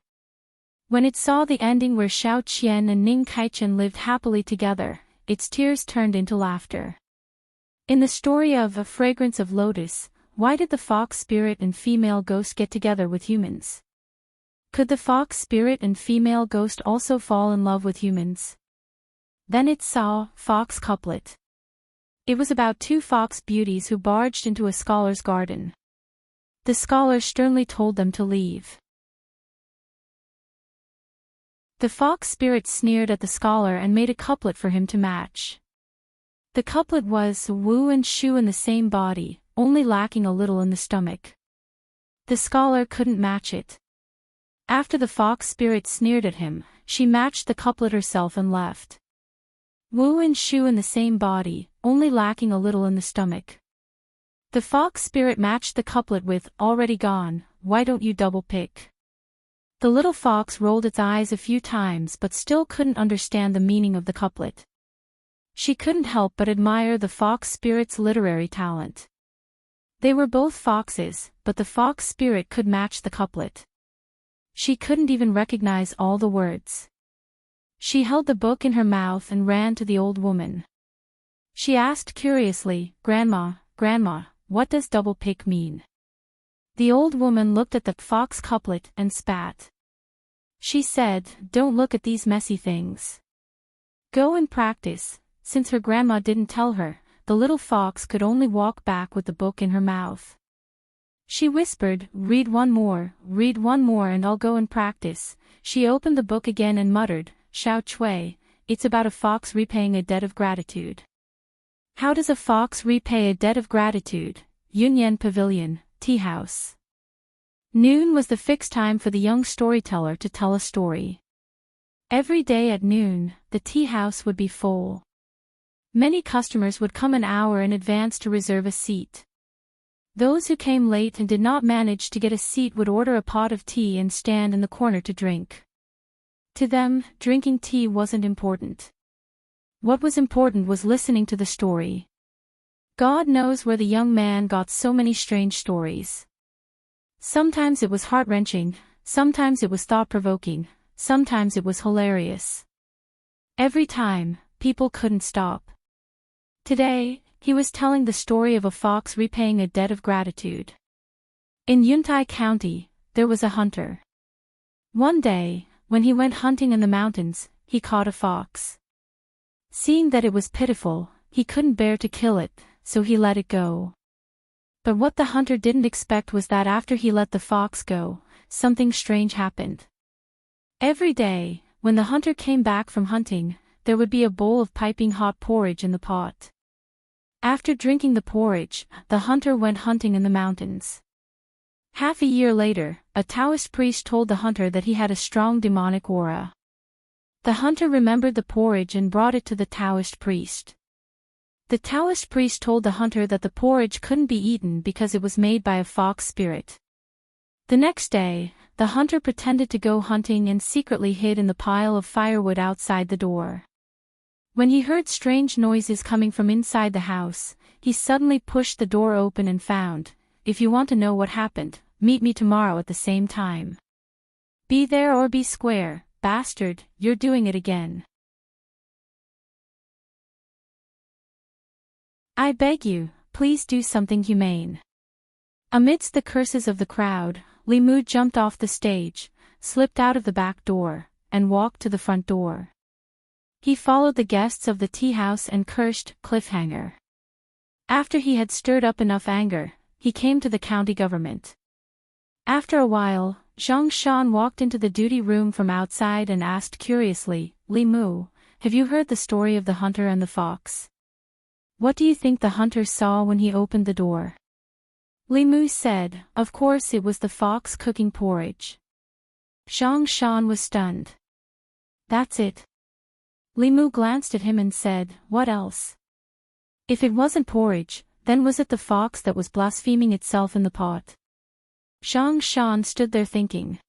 When it saw the ending where Xiao Qian and Ning Kaichen lived happily together, its tears turned into laughter. In the story of A Fragrance of Lotus, why did the fox spirit and female ghost get together with humans? Could the fox spirit and female ghost also fall in love with humans? Then it saw Fox Couplet. It was about two fox beauties who barged into a scholar's garden. The scholar sternly told them to leave. The fox spirit sneered at the scholar and made a couplet for him to match. The couplet was Wu and Shu in the same body, only lacking a little in the stomach. The scholar couldn't match it. After the fox spirit sneered at him, she matched the couplet herself and left. Wu and Shu in the same body, only lacking a little in the stomach. The fox spirit matched the couplet with Already gone, why don't you double pick? The little fox rolled its eyes a few times but still couldn't understand the meaning of the couplet. She couldn't help but admire the fox spirit's literary talent. They were both foxes, but the fox spirit could match the couplet. She couldn't even recognize all the words. She held the book in her mouth and ran to the old woman. She asked curiously, "Grandma, Grandma, what does double pick mean?" The old woman looked at the fox couplet and spat. She said, "Don't look at these messy things. Go and practice." Since her grandma didn't tell her, the little fox could only walk back with the book in her mouth. She whispered, read one more, and I'll go and practice." She opened the book again and muttered, "Xiao Chui, it's about a fox repaying a debt of gratitude." How does a fox repay a debt of gratitude? Yunyan Pavilion, Tea House. Noon was the fixed time for the young storyteller to tell a story. Every day at noon, the tea house would be full. Many customers would come an hour in advance to reserve a seat. Those who came late and did not manage to get a seat would order a pot of tea and stand in the corner to drink. To them, drinking tea wasn't important. What was important was listening to the story. God knows where the young man got so many strange stories. Sometimes it was heart-wrenching, sometimes it was thought-provoking, sometimes it was hilarious. Every time, people couldn't stop. Today, he was telling the story of a fox repaying a debt of gratitude. In Yuntai County, there was a hunter. One day, when he went hunting in the mountains, he caught a fox. Seeing that it was pitiful, he couldn't bear to kill it, so he let it go. But what the hunter didn't expect was that after he let the fox go, something strange happened. Every day, when the hunter came back from hunting, there would be a bowl of piping hot porridge in the pot. After drinking the porridge, the hunter went hunting in the mountains. Half a year later, a Taoist priest told the hunter that he had a strong demonic aura. The hunter remembered the porridge and brought it to the Taoist priest. The Taoist priest told the hunter that the porridge couldn't be eaten because it was made by a fox spirit. The next day, the hunter pretended to go hunting and secretly hid in the pile of firewood outside the door. When he heard strange noises coming from inside the house, he suddenly pushed the door open and found, "If you want to know what happened, meet me tomorrow at the same time. Be there or be square, bastard, you're doing it again." I beg you, please do something humane. Amidst the curses of the crowd, Li Mu jumped off the stage, slipped out of the back door, and walked to the front door. He followed the guests of the tea house and cursed, cliffhanger. After he had stirred up enough anger, he came to the county government. After a while, Zhang Shan walked into the duty room from outside and asked curiously, Li Mu, have you heard the story of the hunter and the fox? What do you think the hunter saw when he opened the door? Li Mu said, of course it was the fox cooking porridge. Zhang Shan was stunned. That's it. Li Mu glanced at him and said, what else? If it wasn't porridge, then was it the fox that was blaspheming itself in the pot? Zhang Shan stood there thinking.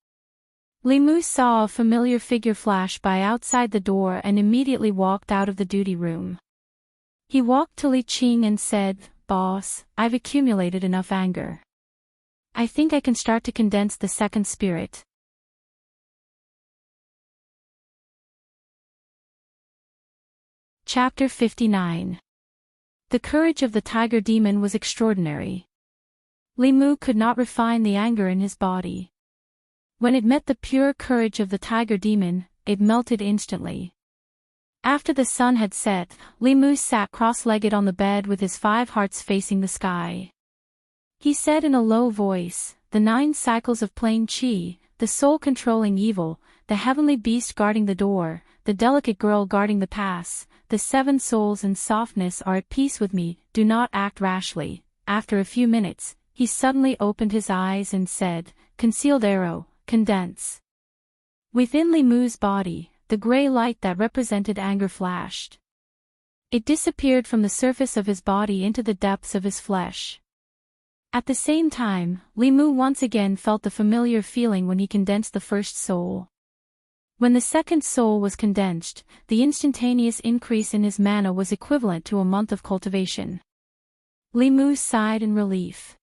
Li Mu saw a familiar figure flash by outside the door and immediately walked out of the duty room. He walked to Li Qing and said, Boss, I've accumulated enough anger. I think I can start to condense the second spirit. Chapter 59. The courage of the tiger demon was extraordinary. Li Mu could not refine the anger in his body. When it met the pure courage of the tiger demon, it melted instantly. After the sun had set, Li Mu sat cross-legged on the bed with his 5 hearts facing the sky. He said in a low voice, the 9 cycles of plain qi, the soul controlling evil, the heavenly beast guarding the door, the delicate girl guarding the pass, the 7 souls and softness are at peace with me, do not act rashly. After a few minutes, he suddenly opened his eyes and said, concealed arrow, condense. Within Li Mu's body, the gray light that represented anger flashed. It disappeared from the surface of his body into the depths of his flesh. At the same time, Li Mu once again felt the familiar feeling when he condensed the first soul. When the second soul was condensed, the instantaneous increase in his mana was equivalent to a month of cultivation. Li Mu sighed in relief.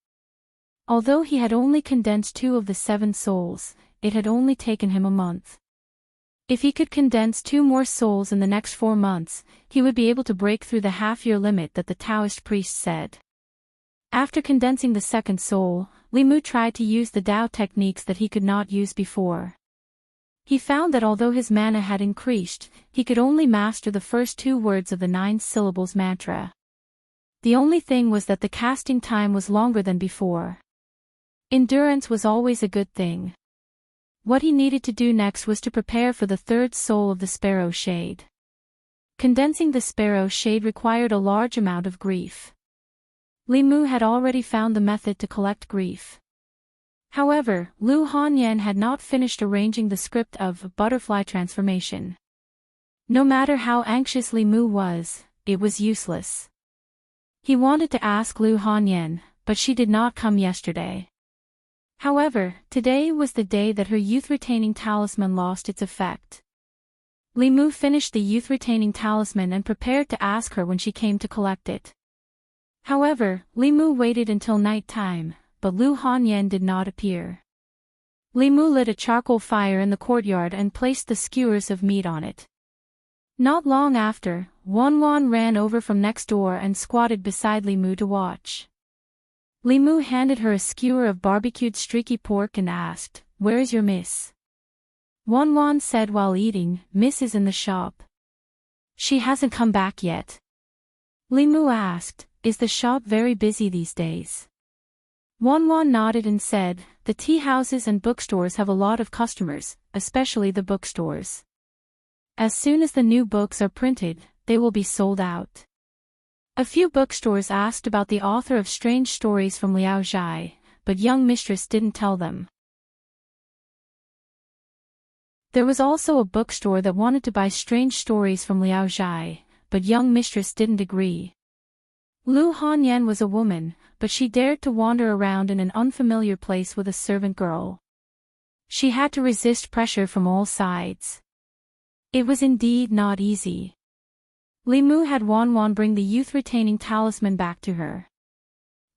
Although he had only condensed 2 of the 7 souls, it had only taken him a month. If he could condense 2 more souls in the next 4 months, he would be able to break through the half-year limit that the Taoist priest said. After condensing the second soul, Li Mu tried to use the Tao techniques that he could not use before. He found that although his mana had increased, he could only master the first 2 words of the 9 syllables mantra. The only thing was that the casting time was longer than before. Endurance was always a good thing. What he needed to do next was to prepare for the 3rd soul of the sparrow shade. Condensing the sparrow shade required a large amount of grief. Li Mu had already found the method to collect grief. However, Lu Hanyan had not finished arranging the script of Butterfly Transformation. No matter how anxious Li Mu was, it was useless. He wanted to ask Lu Hanyan, but she did not come yesterday. However, today was the day that her youth-retaining talisman lost its effect. Li Mu finished the youth-retaining talisman and prepared to ask her when she came to collect it. However, Li Mu waited until night time, but Lu Hanyan did not appear. Li Mu lit a charcoal fire in the courtyard and placed the skewers of meat on it. Not long after, Wan ran over from next door and squatted beside Li Mu to watch. Li Mu handed her a skewer of barbecued streaky pork and asked, "Where is your miss?" Wan said while eating, "Miss is in the shop." "She hasn't come back yet." Li Mu asked, "Is the shop very busy these days?" Wan nodded and said, "The tea houses and bookstores have a lot of customers, especially the bookstores. As soon as the new books are printed, they will be sold out." A few bookstores asked about the author of strange stories from Liao Zhai, but young mistress didn't tell them. There was also a bookstore that wanted to buy strange stories from Liao Zhai, but young mistress didn't agree. Lu Hanyan was a woman, but she dared to wander around in an unfamiliar place with a servant girl. She had to resist pressure from all sides. It was indeed not easy. Li Mu had Wan bring the youth-retaining talisman back to her.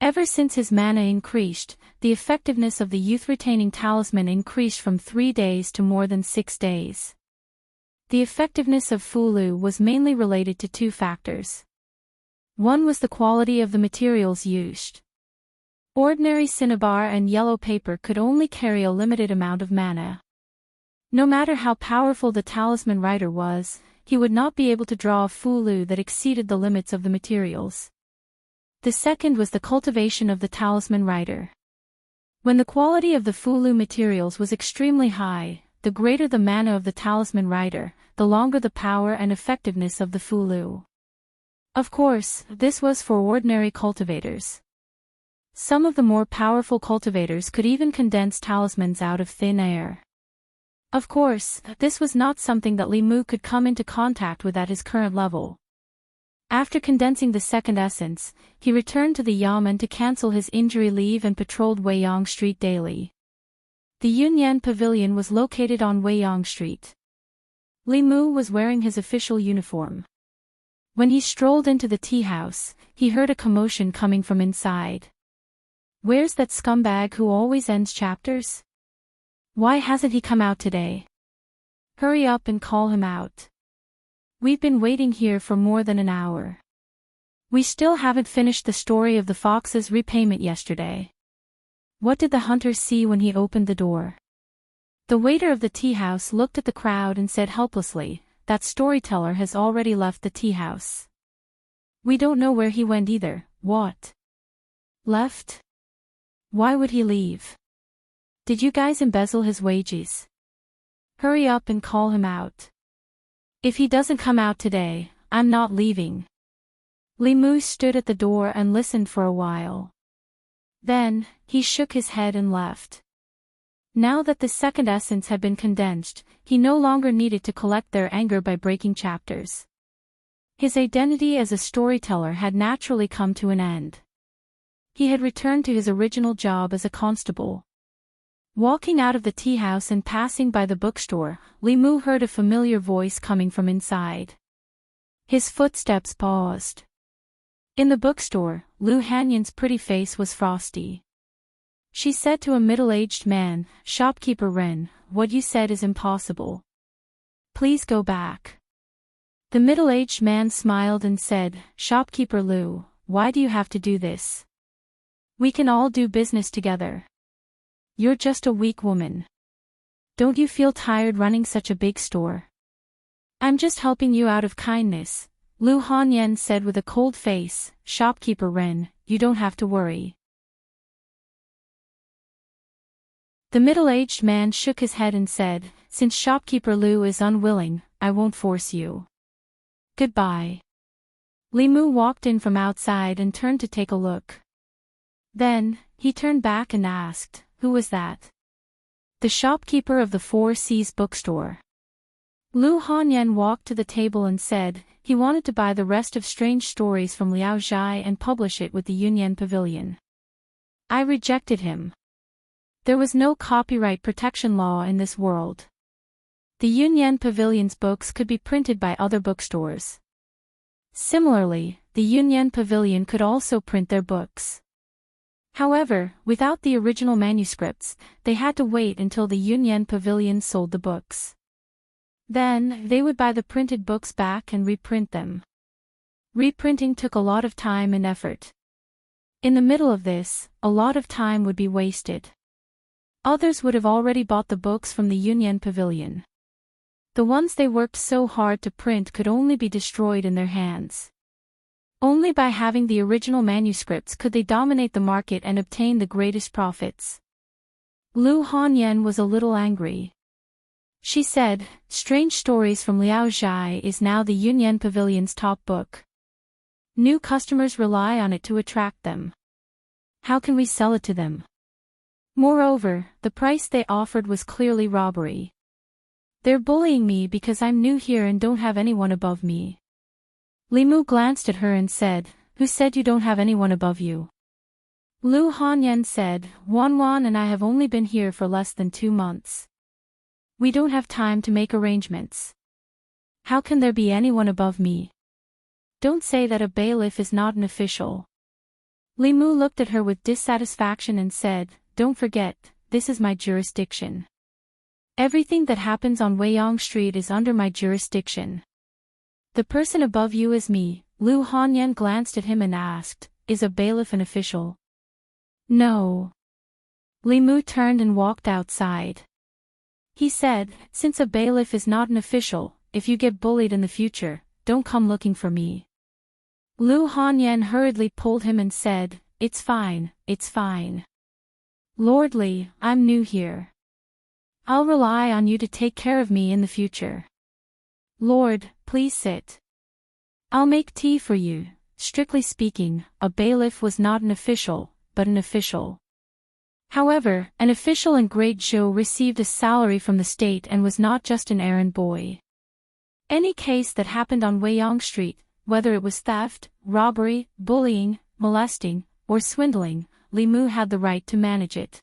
Ever since his mana increased, the effectiveness of the youth-retaining talisman increased from 3 days to more than 6 days. The effectiveness of Fulu was mainly related to 2 factors. One was the quality of the materials used. Ordinary cinnabar and yellow paper could only carry a limited amount of mana. No matter how powerful the talisman writer was, he would not be able to draw a fulu that exceeded the limits of the materials. The second was the cultivation of the talisman writer. When the quality of the fulu materials was extremely high, the greater the mana of the talisman writer, the longer the power and effectiveness of the fulu. Of course, this was for ordinary cultivators. Some of the more powerful cultivators could even condense talismans out of thin air. Of course, this was not something that Li Mu could come into contact with at his current level. After condensing the second essence, he returned to the Yamen to cancel his injury leave and patrolled Weiyang Street daily. The Yunyan Pavilion was located on Weiyang Street. Li Mu was wearing his official uniform. When he strolled into the tea house, he heard a commotion coming from inside. Where's that scumbag who always ends chapters? Why hasn't he come out today? Hurry up and call him out. We've been waiting here for more than an hour. We still haven't finished the story of the fox's repayment yesterday. What did the hunter see when he opened the door? The waiter of the tea house looked at the crowd and said helplessly, that storyteller has already left the tea house. We don't know where he went either. What? Left? Why would he leave? Did you guys embezzle his wages? Hurry up and call him out. If he doesn't come out today, I'm not leaving. Li Mu stood at the door and listened for a while. Then, he shook his head and left. Now that the second essence had been condensed, he no longer needed to collect their anger by breaking chapters. His identity as a storyteller had naturally come to an end. He had returned to his original job as a constable. Walking out of the tea house and passing by the bookstore, Li Mu heard a familiar voice coming from inside. His footsteps paused. In the bookstore, Lu Hanyan's pretty face was frosty. She said to a middle-aged man, "Shopkeeper Ren, what you said is impossible. Please go back." The middle-aged man smiled and said, "Shopkeeper Lu, why do you have to do this? We can all do business together. You're just a weak woman. Don't you feel tired running such a big store? I'm just helping you out of kindness," Lu Hanyan said with a cold face. "Shopkeeper Ren, you don't have to worry." The middle-aged man shook his head and said, "Since Shopkeeper Lu is unwilling, I won't force you. Goodbye." Li Mu walked in from outside and turned to take a look. Then, he turned back and asked, "Who was that?" "The shopkeeper of the Four Seas bookstore." Lu Hanyan walked to the table and said, he wanted to buy the rest of Strange Stories from Liao Zhai and publish it with the Yunyan Pavilion. I rejected him. There was no copyright protection law in this world. The Yunyan Pavilion's books could be printed by other bookstores. Similarly, the Yunyan Pavilion could also print their books. However, without the original manuscripts, they had to wait until the Yunyan Pavilion sold the books. Then, they would buy the printed books back and reprint them. Reprinting took a lot of time and effort. In the middle of this, a lot of time would be wasted. Others would have already bought the books from the Yunyan Pavilion. The ones they worked so hard to print could only be destroyed in their hands. Only by having the original manuscripts could they dominate the market and obtain the greatest profits. Lu Hanyan was a little angry. She said, "Strange Stories from Liao Zhai is now the Yunyan Pavilion's top book. New customers rely on it to attract them. How can we sell it to them? Moreover, the price they offered was clearly robbery. They're bullying me because I'm new here and don't have anyone above me." Li Mu glanced at her and said, "Who said you don't have anyone above you?" Lu Hanyan said, "Wanwan and I have only been here for less than 2 months. We don't have time to make arrangements. How can there be anyone above me? Don't say that a bailiff is not an official." Li Mu looked at her with dissatisfaction and said, "Don't forget, this is my jurisdiction. Everything that happens on Weiyang Street is under my jurisdiction. The person above you is me, Lu Hanyan glanced at him and asked, "Is a bailiff an official?" "No." Li Mu turned and walked outside. He said, "Since a bailiff is not an official, if you get bullied in the future, don't come looking for me." Lu Hanyan hurriedly pulled him and said, "It's fine, it's fine. Lord Li, I'm new here. I'll rely on you to take care of me in the future. Lord, please sit. I'll make tea for you." Strictly speaking, a bailiff was not an official, but an official. However, an official in Great Zhou received a salary from the state and was not just an errand boy. Any case that happened on Weiyang Street, whether it was theft, robbery, bullying, molesting, or swindling, Li Mu had the right to manage it.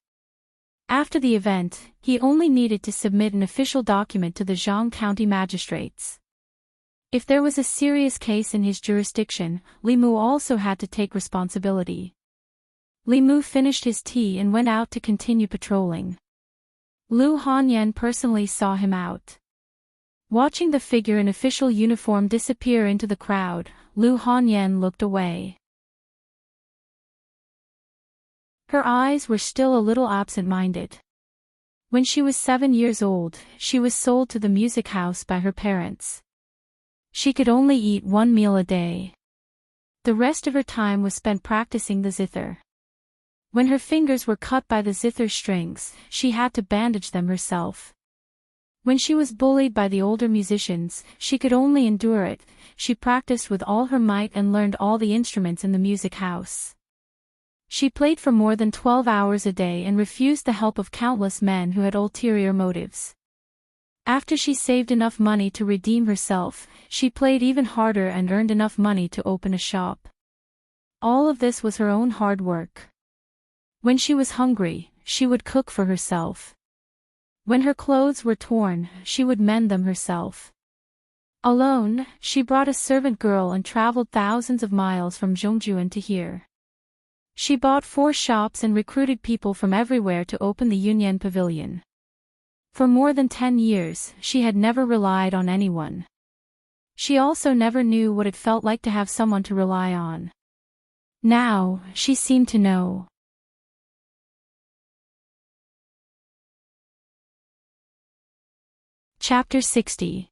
After the event, he only needed to submit an official document to the Zhang County magistrates. If there was a serious case in his jurisdiction, Li Mu also had to take responsibility. Li Mu finished his tea and went out to continue patrolling. Lu Hanyan personally saw him out. Watching the figure in official uniform disappear into the crowd, Lu Hanyan looked away. Her eyes were still a little absent-minded. When she was 7 years old, she was sold to the music house by her parents. She could only eat 1 meal a day. The rest of her time was spent practicing the zither. When her fingers were cut by the zither strings, she had to bandage them herself. When she was bullied by the older musicians, she could only endure it. She practiced with all her might and learned all the instruments in the music house. She played for more than 12 hours a day and refused the help of countless men who had ulterior motives. After she saved enough money to redeem herself, she played even harder and earned enough money to open a shop. All of this was her own hard work. When she was hungry, she would cook for herself. When her clothes were torn, she would mend them herself. Alone, she brought a servant girl and traveled thousands of miles from Zhongjuan to here. She bought 4 shops and recruited people from everywhere to open the Yunyan Pavilion. For more than 10 years, she had never relied on anyone. She also never knew what it felt like to have someone to rely on. Now, she seemed to know. Chapter 60.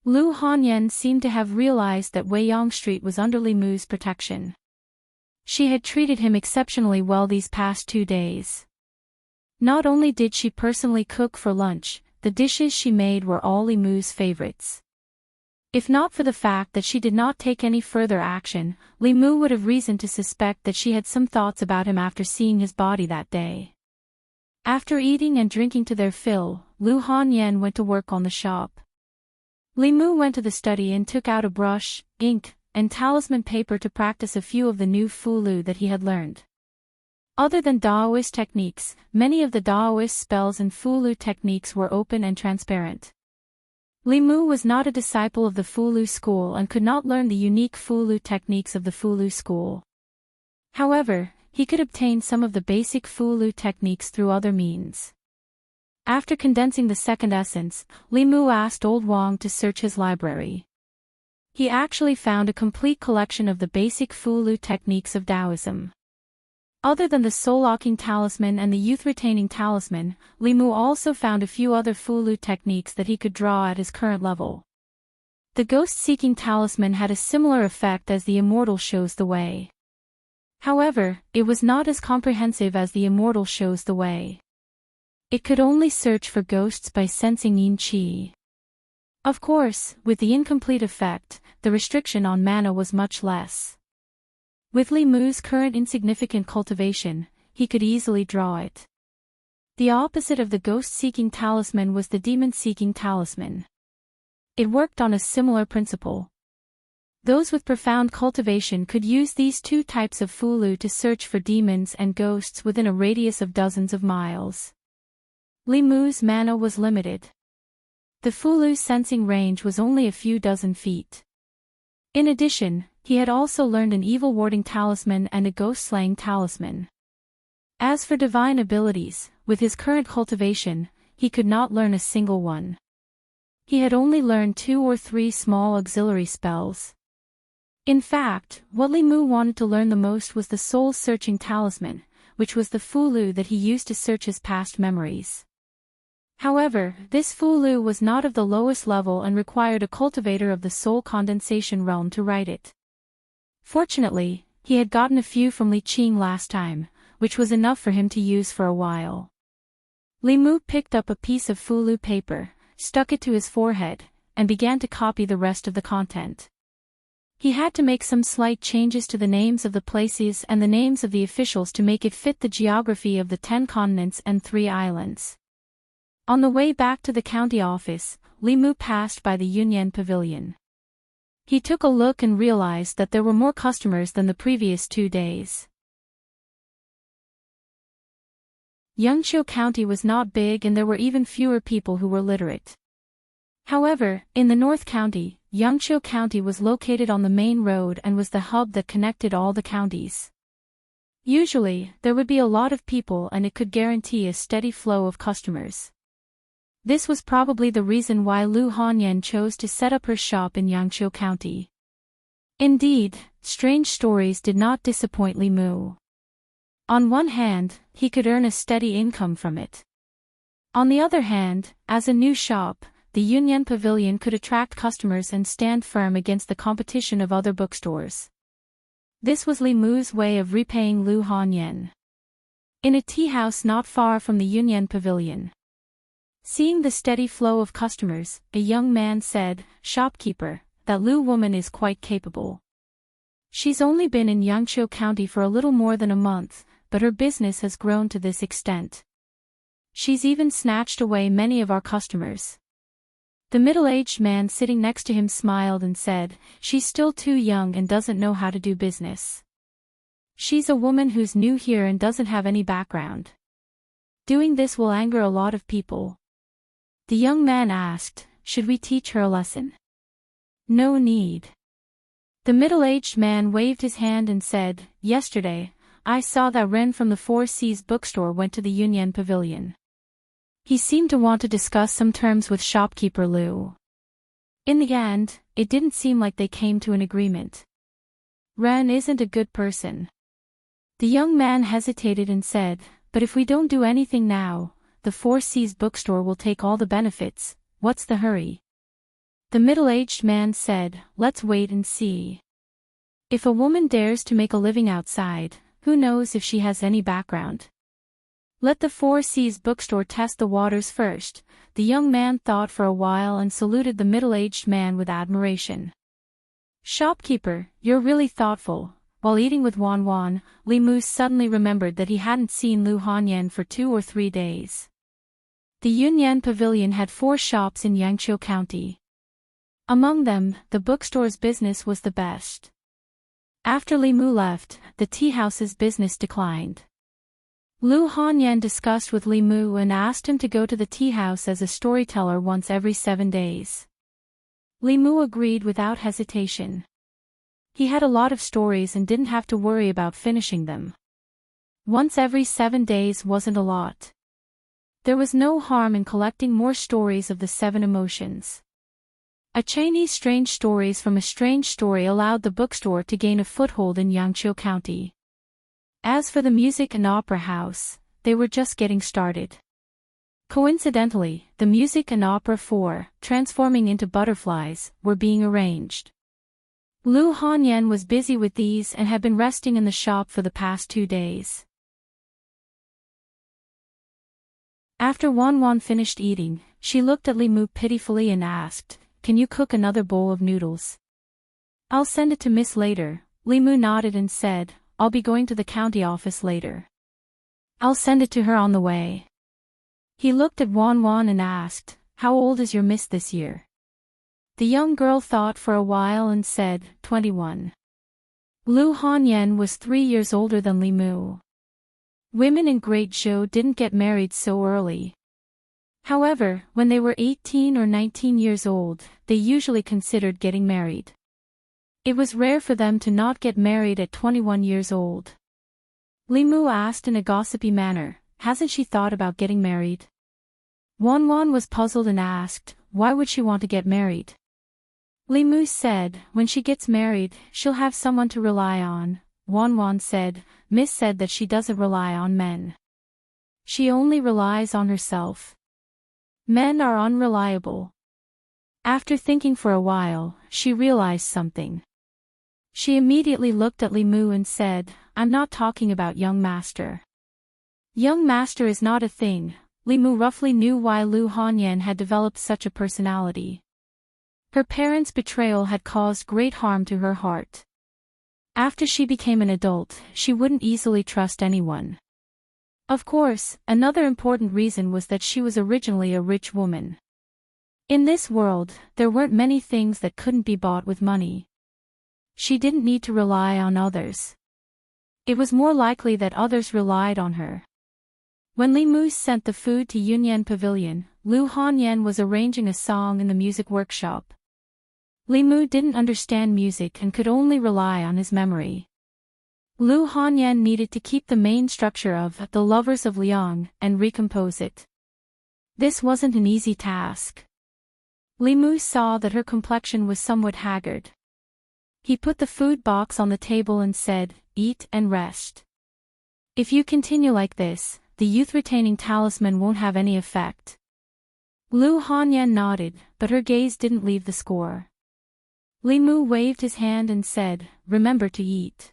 Lu Hanyan seemed to have realized that Weiyang Street was under Li Mu's protection. She had treated him exceptionally well these past 2 days. Not only did she personally cook for lunch, the dishes she made were all Li Mu's favorites. If not for the fact that she did not take any further action, Li Mu would have reason to suspect that she had some thoughts about him after seeing his body that day. After eating and drinking to their fill, Lu Hanyan went to work on the shop. Li Mu went to the study and took out a brush, ink, and talisman paper to practice a few of the new fulu that he had learned. Other than Daoist techniques, many of the Daoist spells and fulu techniques were open and transparent. Li Mu was not a disciple of the fulu school and could not learn the unique fulu techniques of the fulu school. However, he could obtain some of the basic fulu techniques through other means. After condensing the second essence, Li Mu asked Old Wang to search his library. He actually found a complete collection of the basic fulu techniques of Taoism. Other than the soul-locking talisman and the youth-retaining talisman, Li Mu also found a few other fulu techniques that he could draw at his current level. The ghost-seeking talisman had a similar effect as the immortal shows the way. However, it was not as comprehensive as the immortal shows the way. It could only search for ghosts by sensing yin qi. Of course, with the incomplete effect, the restriction on mana was much less. With Li Mu's current insignificant cultivation, he could easily draw it. The opposite of the ghost-seeking talisman was the demon-seeking talisman. It worked on a similar principle. Those with profound cultivation could use these 2 types of fulu to search for demons and ghosts within a radius of dozens of miles. Li Mu's mana was limited. The fulu's sensing range was only a few dozen feet. In addition, he had also learned an evil-warding talisman and a ghost-slaying talisman. As for divine abilities, with his current cultivation, he could not learn a single one. He had only learned 2 or 3 small auxiliary spells. In fact, what Li Mu wanted to learn the most was the soul-searching talisman, which was the Fulu that he used to search his past memories. However, this Fulu was not of the lowest level and required a cultivator of the soul condensation realm to write it. Fortunately, he had gotten a few from Li Qing last time, which was enough for him to use for a while. Li Mu picked up a piece of Fulu paper, stuck it to his forehead, and began to copy the rest of the content. He had to make some slight changes to the names of the places and the names of the officials to make it fit the geography of the 10 continents and 3 islands. On the way back to the county office, Li Mu passed by the Yunyan Pavilion. He took a look and realized that there were more customers than the previous 2 days. Yangqiu County was not big and there were even fewer people who were literate. However, in the North County, Yangqiu County was located on the main road and was the hub that connected all the counties. Usually, there would be a lot of people and it could guarantee a steady flow of customers. This was probably the reason why Lu Hanyan chose to set up her shop in Yangqiu County. Indeed, strange stories did not disappoint Li Mu. On one hand, he could earn a steady income from it. On the other hand, as a new shop, the Yunyan Pavilion could attract customers and stand firm against the competition of other bookstores. This was Li Mu's way of repaying Lu Hanyan. In a tea house not far from the Yunyan Pavilion. Seeing the steady flow of customers, a young man said, "Shopkeeper, that Lu woman is quite capable. She's only been in Yangqiu County for a little more than a month, but her business has grown to this extent. She's even snatched away many of our customers." The middle-aged man sitting next to him smiled and said, "She's still too young and doesn't know how to do business. She's a woman who's new here and doesn't have any background. Doing this will anger a lot of people." The young man asked, "Should we teach her a lesson?" "No need." The middle-aged man waved his hand and said, "Yesterday, I saw that Ren from the Four Seas bookstore went to the Yunyan Pavilion. He seemed to want to discuss some terms with shopkeeper Lu. In the end, it didn't seem like they came to an agreement. Ren isn't a good person." The young man hesitated and said, "But if we don't do anything now, the Four Seas bookstore will take all the benefits. What's the hurry?" The middle-aged man said, "Let's wait and see. If a woman dares to make a living outside, who knows if she has any background? Let the Four Seas bookstore test the waters first." The young man thought for a while and saluted the middle-aged man with admiration. "Shopkeeper, you're really thoughtful." While eating with Wan Wan, Li Mu suddenly remembered that he hadn't seen Lu Hanyan for 2 or 3 days. The Yunyan Pavilion had 4 shops in Yangqiu County. Among them, the bookstore's business was the best. After Li Mu left, the tea house's business declined. Lu Hanyan discussed with Li Mu and asked him to go to the tea house as a storyteller once every 7 days. Li Mu agreed without hesitation. He had a lot of stories and didn't have to worry about finishing them. Once every 7 days wasn't a lot. There was no harm in collecting more stories of the 7 emotions. A Chinese strange stories from a strange story allowed the bookstore to gain a foothold in Yangqiu County. As for the music and opera house, they were just getting started. Coincidentally, the music and opera for Transforming into Butterflies were being arranged. Lu Hanyan was busy with these and had been resting in the shop for the past 2 days. After Wan Wan finished eating, she looked at Li Mu pitifully and asked, "Can you cook another bowl of noodles?" "I'll send it to Miss later." Li Mu nodded and said, "I'll be going to the county office later. I'll send it to her on the way." He looked at Wan Wan and asked, "How old is your miss this year?" The young girl thought for a while and said, 21. Lu Hanyan was 3 years older than Li Mu. Women in Great Zhou didn't get married so early. However, when they were 18 or 19 years old, they usually considered getting married. It was rare for them to not get married at 21 years old. Li Mu asked in a gossipy manner, "Hasn't she thought about getting married?" Wan Wan was puzzled and asked, "Why would she want to get married?" Li Mu said, when she gets married, she'll have someone to rely on. Wan Wan said, Miss said that she doesn't rely on men. She only relies on herself. Men are unreliable. After thinking for a while, she realized something. She immediately looked at Li Mu and said, I'm not talking about young master. Young master is not a thing. Li Mu roughly knew why Lu Hanyan had developed such a personality. Her parents' betrayal had caused great harm to her heart. After she became an adult, she wouldn't easily trust anyone. Of course, another important reason was that she was originally a rich woman. In this world, there weren't many things that couldn't be bought with money. She didn't need to rely on others. It was more likely that others relied on her. When Li Mu sent the food to Yunyan Pavilion, Lu Hanyan was arranging a song in the music workshop. Li Mu didn't understand music and could only rely on his memory. Lu Hanyan needed to keep the main structure of The Lovers of Liang and recompose it. This wasn't an easy task. Li Mu saw that her complexion was somewhat haggard. He put the food box on the table and said, Eat and rest. If you continue like this, the youth-retaining talisman won't have any effect. Lu Hanyan nodded, but her gaze didn't leave the score. Li Mu waved his hand and said, Remember to eat.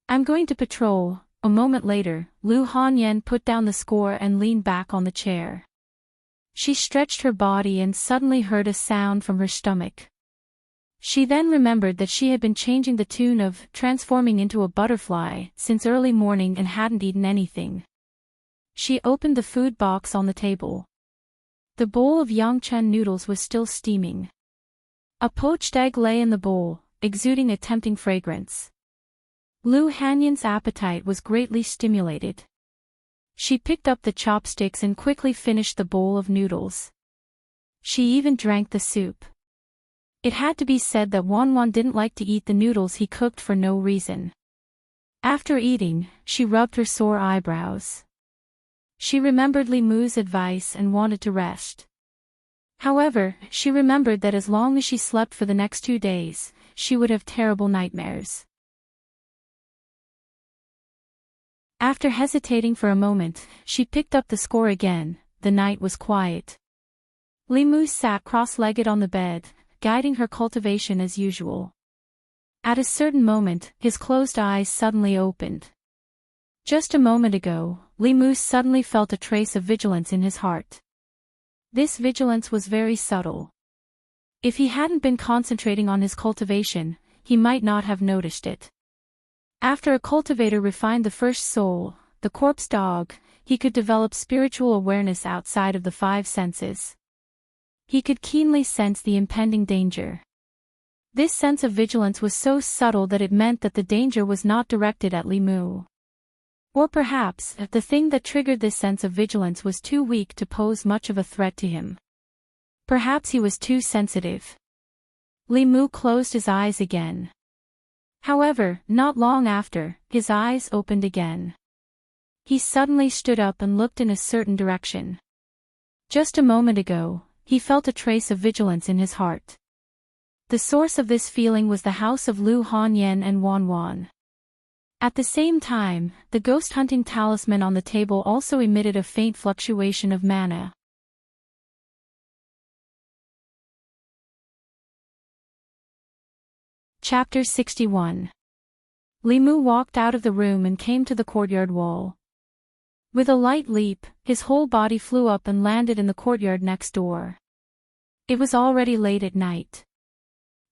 I'm going to patrol. A moment later, Lu Hanyan put down the score and leaned back on the chair. She stretched her body and suddenly heard a sound from her stomach. She then remembered that she had been changing the tune of Transforming into a Butterfly since early morning and hadn't eaten anything. She opened the food box on the table. The bowl of Yangchen noodles was still steaming. A poached egg lay in the bowl, exuding a tempting fragrance. Lu Hanyan's appetite was greatly stimulated. She picked up the chopsticks and quickly finished the bowl of noodles. She even drank the soup. It had to be said that Wan Wan didn't like to eat the noodles he cooked for no reason. After eating, she rubbed her sore eyebrows. She remembered Li Mu's advice and wanted to rest. However, she remembered that as long as she slept for the next 2 days, she would have terrible nightmares. After hesitating for a moment, she picked up the score again. The night was quiet. Li Mu sat cross-legged on the bed, guiding her cultivation as usual. At a certain moment, his closed eyes suddenly opened. Just a moment ago, Li Mu suddenly felt a trace of vigilance in his heart. This vigilance was very subtle. If he hadn't been concentrating on his cultivation, he might not have noticed it. After a cultivator refined the first soul, the corpse dog, he could develop spiritual awareness outside of the 5 senses. He could keenly sense the impending danger. This sense of vigilance was so subtle that it meant that the danger was not directed at Li Mu. Or perhaps, the thing that triggered this sense of vigilance was too weak to pose much of a threat to him. Perhaps he was too sensitive. Li Mu closed his eyes again. However, not long after, his eyes opened again. He suddenly stood up and looked in a certain direction. Just a moment ago, he felt a trace of vigilance in his heart. The source of this feeling was the house of Lu Hanyan and Wan Wan. At the same time, the ghost-hunting talisman on the table also emitted a faint fluctuation of mana. Chapter 61. Li Mu walked out of the room and came to the courtyard wall. With a light leap, his whole body flew up and landed in the courtyard next door. It was already late at night.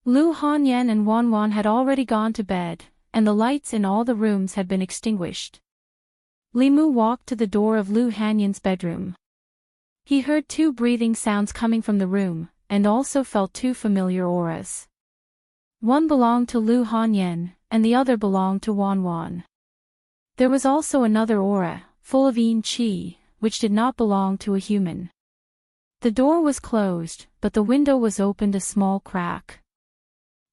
Lu Hanyan and Wan Wan had already gone to bed, and the lights in all the rooms had been extinguished. Li Mu walked to the door of Lu Hanyan's bedroom. He heard 2 breathing sounds coming from the room, and also felt 2 familiar auras. One belonged to Lu Hanyan, and the other belonged to Wan Wan. There was also another aura, full of yin qi, which did not belong to a human. The door was closed, but the window was opened a small crack.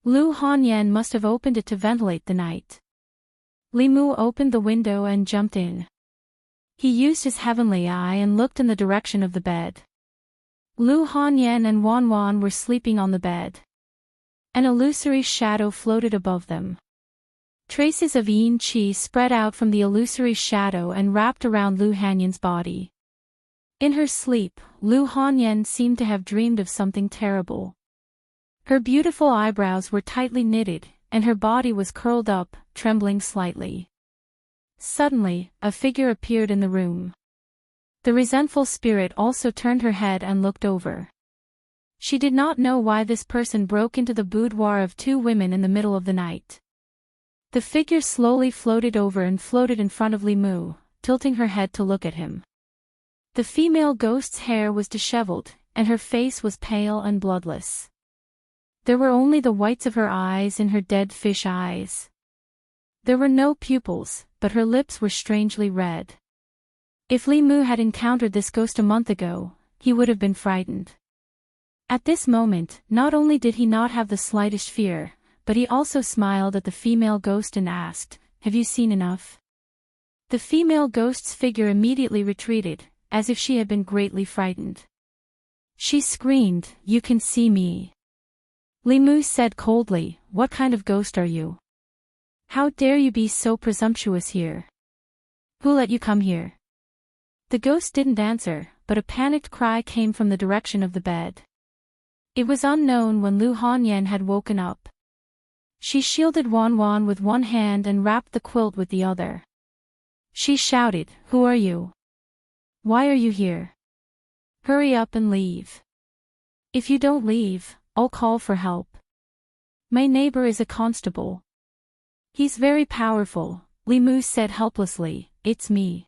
Lu Hanyan must have opened it to ventilate the night. Li Mu opened the window and jumped in. He used his heavenly eye and looked in the direction of the bed. Lu Hanyan and Wan Wan were sleeping on the bed. An illusory shadow floated above them. Traces of yin qi spread out from the illusory shadow and wrapped around Lu Hanyan's body. In her sleep, Lu Hanyan seemed to have dreamed of something terrible. Her beautiful eyebrows were tightly knitted, and her body was curled up, trembling slightly. Suddenly, a figure appeared in the room. The resentful spirit also turned her head and looked over. She did not know why this person broke into the boudoir of two women in the middle of the night. The figure slowly floated over and floated in front of Li Mu, tilting her head to look at him. The female ghost's hair was disheveled, and her face was pale and bloodless. There were only the whites of her eyes in her dead fish eyes. There were no pupils, but her lips were strangely red. If Li Mu had encountered this ghost a month ago, he would have been frightened. At this moment, not only did he not have the slightest fear, but he also smiled at the female ghost and asked, "Have you seen enough?" The female ghost's figure immediately retreated, as if she had been greatly frightened. She screamed, "You can see me." Li Mu said coldly, "What kind of ghost are you? How dare you be so presumptuous here? Who let you come here?" The ghost didn't answer, but a panicked cry came from the direction of the bed. It was unknown when Lu Hanyan had woken up. She shielded Wan Wan with one hand and wrapped the quilt with the other. She shouted, "Who are you? Why are you here? Hurry up and leave. If you don't leave, I'll call for help. My neighbor is a constable. He's very powerful," Li Mu said helplessly. "It's me."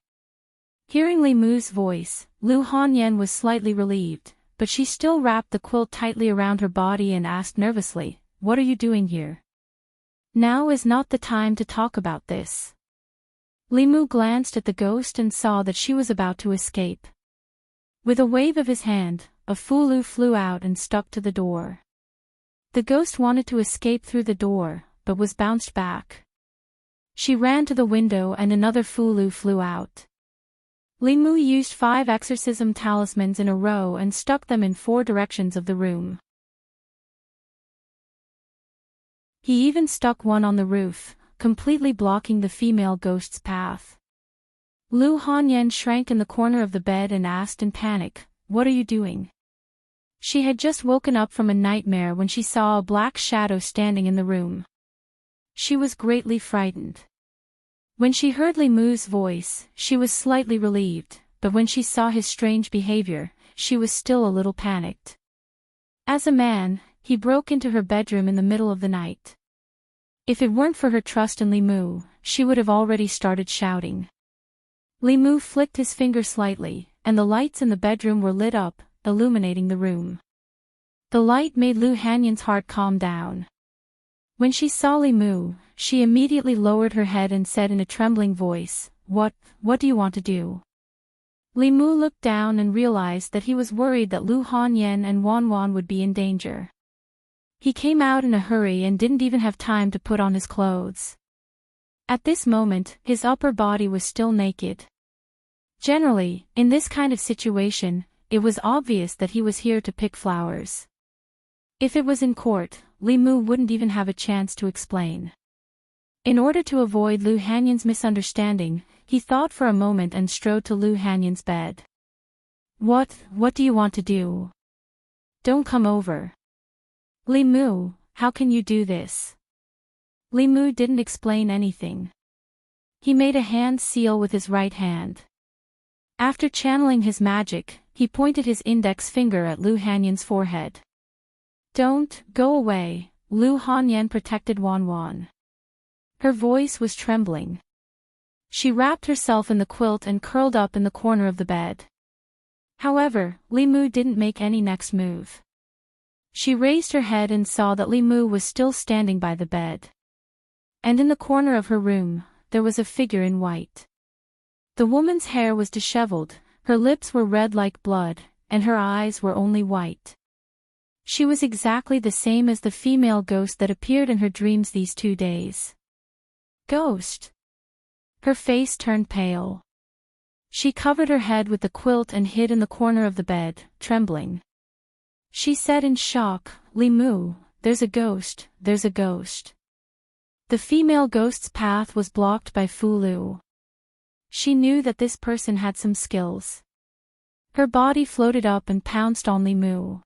Hearing Li Mu's voice, Lu Hanyan was slightly relieved, but she still wrapped the quilt tightly around her body and asked nervously, "What are you doing here? Now is not the time to talk about this." Li Mu glanced at the ghost and saw that she was about to escape. With a wave of his hand, a Fulu flew out and stuck to the door. The ghost wanted to escape through the door, but was bounced back. She ran to the window and another Fulu flew out. Li Mu used 5 exorcism talismans in a row and stuck them in 4 directions of the room. He even stuck one on the roof, completely blocking the female ghost's path. Lu Hanyan shrank in the corner of the bed and asked in panic, "What are you doing?" She had just woken up from a nightmare when she saw a black shadow standing in the room. She was greatly frightened. When she heard Li Mu's voice, she was slightly relieved, but when she saw his strange behavior, she was still a little panicked. As a man, he broke into her bedroom in the middle of the night. If it weren't for her trust in Li Mu, she would have already started shouting. Li Mu flicked his finger slightly, and the lights in the bedroom were lit up, illuminating the room. The light made Lu Hanyan's heart calm down. When she saw Li Mu, she immediately lowered her head and said in a trembling voice, What do you want to do?" Li Mu looked down and realized that he was worried that Lu Hanyan and Wan Wan would be in danger. He came out in a hurry and didn't even have time to put on his clothes. At this moment, his upper body was still naked. Generally, in this kind of situation, it was obvious that he was here to pick flowers. If it was in court, Li Mu wouldn't even have a chance to explain. In order to avoid Lu Hanyan's misunderstanding, he thought for a moment and strode to Lu Hanyan's bed. What do you want to do? Don't come over." "Li Mu, how can you do this?" Li Mu didn't explain anything. He made a hand seal with his right hand. After channeling his magic, he pointed his index finger at Lu Hanyan's forehead. "Don't go away," Lu Hanyan protected Wan Wan. Her voice was trembling. She wrapped herself in the quilt and curled up in the corner of the bed. However, Li Mu didn't make any next move. She raised her head and saw that Li Mu was still standing by the bed. And in the corner of her room, there was a figure in white. The woman's hair was disheveled, her lips were red like blood, and her eyes were only white. She was exactly the same as the female ghost that appeared in her dreams these 2 days. Ghost! Her face turned pale. She covered her head with the quilt and hid in the corner of the bed, trembling. She said in shock, "Li Mu, there's a ghost, there's a ghost. The female ghost's path was blocked by Fu Lu. She knew that this person had some skills. Her body floated up and pounced on Li Mu.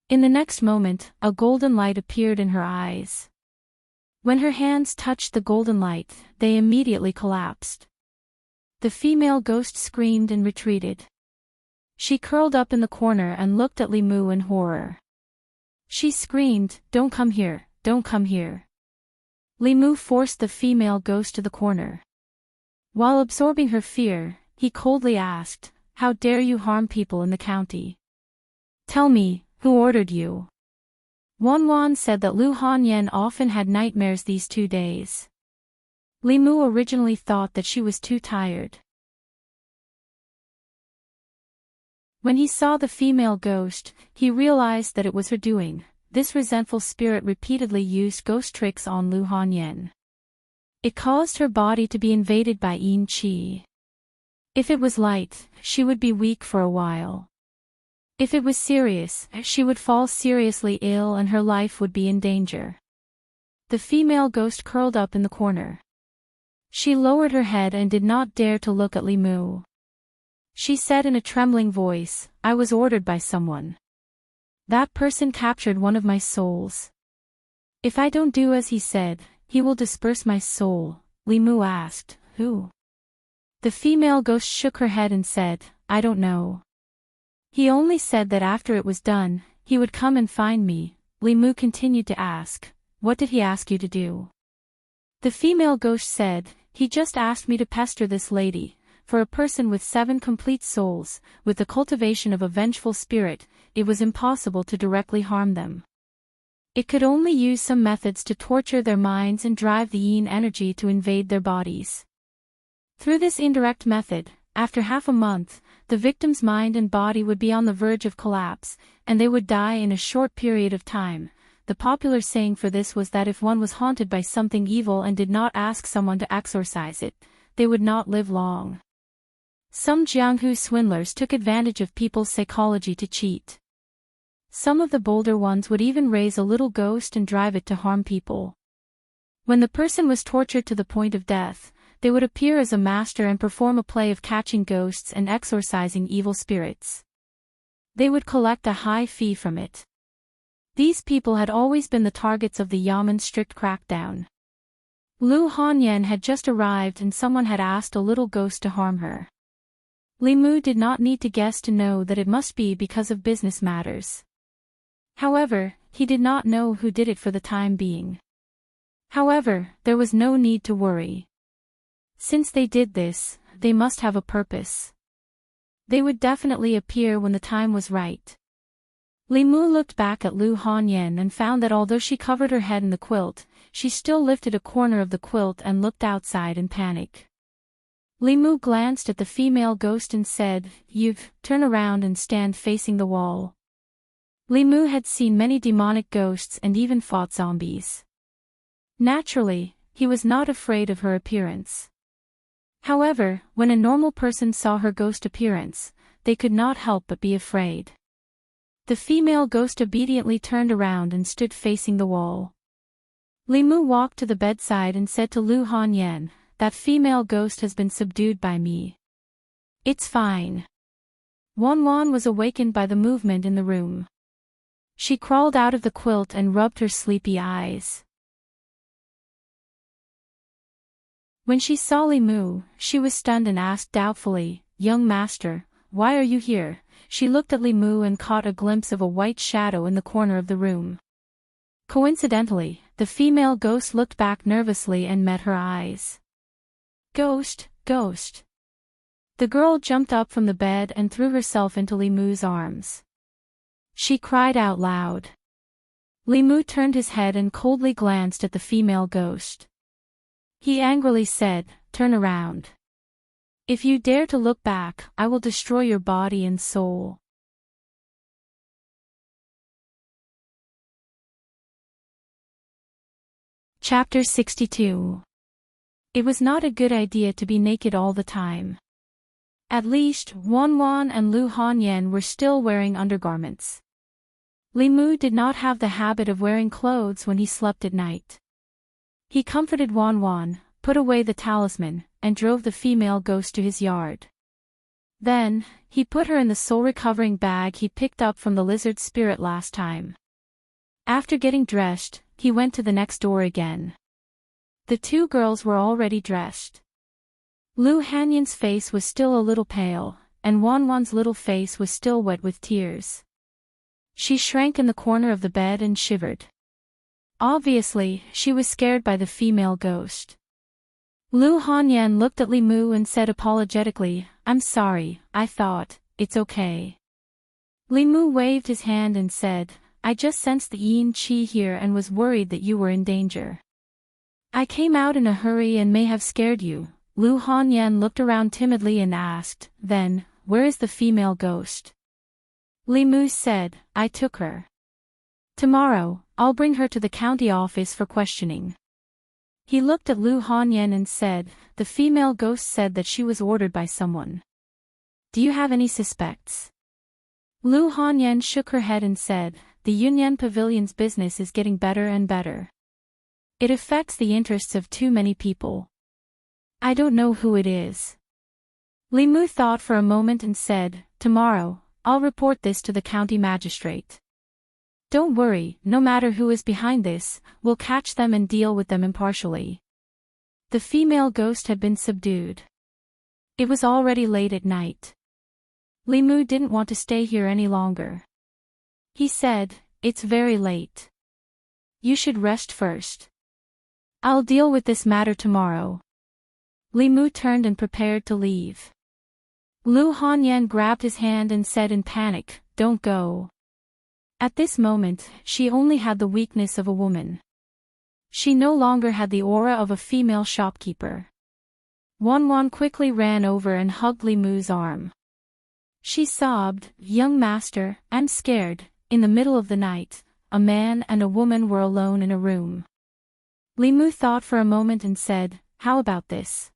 In the next moment, a golden light appeared in her eyes. When her hands touched the golden light, they immediately collapsed. The female ghost screamed and retreated. She curled up in the corner and looked at Li Mu in horror. She screamed, "Don't come here, don't come here." Li Mu forced the female ghost to the corner. While absorbing her fear, he coldly asked, "How dare you harm people in the county? Tell me, who ordered you?" Wanwan said that Lu Hanyan often had nightmares these 2 days. Li Mu originally thought that she was too tired. When he saw the female ghost, he realized that it was her doing. This resentful spirit repeatedly used ghost tricks on Lu Hanyan. It caused her body to be invaded by yin qi. If it was light, she would be weak for a while. If it was serious, she would fall seriously ill and her life would be in danger. The female ghost curled up in the corner. She lowered her head and did not dare to look at Li Mu. She said in a trembling voice, "I was ordered by someone. That person captured one of my souls. If I don't do as he said, he will disperse my soul." Li Mu asked, "Who?" The female ghost shook her head and said, "I don't know. He only said that after it was done, he would come and find me." Li Mu continued to ask, "What did he ask you to do?" The female ghost said, "He just asked me to pester this lady. For a person with 7 complete souls, with the cultivation of a vengeful spirit, it was impossible to directly harm them. It could only use some methods to torture their minds and drive the yin energy to invade their bodies. Through this indirect method, after half a month, the victim's mind and body would be on the verge of collapse, and they would die in a short period of time." The popular saying for this was that if one was haunted by something evil and did not ask someone to exorcise it, they would not live long. Some Jianghu swindlers took advantage of people's psychology to cheat. Some of the bolder ones would even raise a little ghost and drive it to harm people. When the person was tortured to the point of death, they would appear as a master and perform a play of catching ghosts and exorcising evil spirits. They would collect a high fee from it. These people had always been the targets of the Yamen's strict crackdown. Lu Hanyan had just arrived and someone had asked a little ghost to harm her. Li Mu did not need to guess to know that it must be because of business matters. However, he did not know who did it for the time being. However, there was no need to worry. Since they did this, they must have a purpose. They would definitely appear when the time was right. Li Mu looked back at Lu Hanyan and found that although she covered her head in the quilt, she still lifted a corner of the quilt and looked outside in panic. Li Mu glanced at the female ghost and said, "Turn around and stand facing the wall." Li Mu had seen many demonic ghosts and even fought zombies. Naturally, he was not afraid of her appearance. However, when a normal person saw her ghost appearance, they could not help but be afraid. The female ghost obediently turned around and stood facing the wall. Li Mu walked to the bedside and said to Lu Hanyan, "That female ghost has been subdued by me. It's fine." Wanwan was awakened by the movement in the room. She crawled out of the quilt and rubbed her sleepy eyes. When she saw Li Mu, she was stunned and asked doubtfully, "Young master, why are you here?" She looked at Li Mu and caught a glimpse of a white shadow in the corner of the room. Coincidentally, the female ghost looked back nervously and met her eyes. "Ghost, ghost." The girl jumped up from the bed and threw herself into Li Mu's arms. She cried out loud. Li Mu turned his head and coldly glanced at the female ghost. He angrily said, "Turn around. If you dare to look back, I will destroy your body and soul." Chapter 62. It was not a good idea to be naked all the time. At least, Wanwan and Lu Hanyan were still wearing undergarments. Li Mu did not have the habit of wearing clothes when he slept at night. He comforted Wan Wan, put away the talisman, and drove the female ghost to his yard. Then, he put her in the soul-recovering bag he picked up from the lizard spirit last time. After getting dressed, he went to the next door again. The two girls were already dressed. Lu Hanyan's face was still a little pale, and Wan Wan's little face was still wet with tears. She shrank in the corner of the bed and shivered. Obviously, she was scared by the female ghost. Lu Hanyan looked at Li Mu and said apologetically, "I'm sorry, I thought, it's okay." Li Mu waved his hand and said, "I just sensed the yin qi here and was worried that you were in danger. I came out in a hurry and may have scared you." Lu Hanyan looked around timidly and asked, "Then, where is the female ghost?" Li Mu said, "I took her. Tomorrow, I'll bring her to the county office for questioning." He looked at Lu Hanyan and said, "The female ghost said that she was ordered by someone. Do you have any suspects?" Lu Hanyan shook her head and said, "The Yunyan Pavilion's business is getting better and better. It affects the interests of too many people. I don't know who it is." Li Mu thought for a moment and said, "Tomorrow, I'll report this to the county magistrate. Don't worry, no matter who is behind this, we'll catch them and deal with them impartially." The female ghost had been subdued. It was already late at night. Li Mu didn't want to stay here any longer. He said, "It's very late. You should rest first. I'll deal with this matter tomorrow." Li Mu turned and prepared to leave. Lu Hanyan grabbed his hand and said in panic, "Don't go." At this moment, she only had the weakness of a woman. She no longer had the aura of a female shopkeeper. Wan Wan quickly ran over and hugged Li Mu's arm. She sobbed, "Young master, I'm scared." In the middle of the night, a man and a woman were alone in a room. Li Mu thought for a moment and said, "How about this?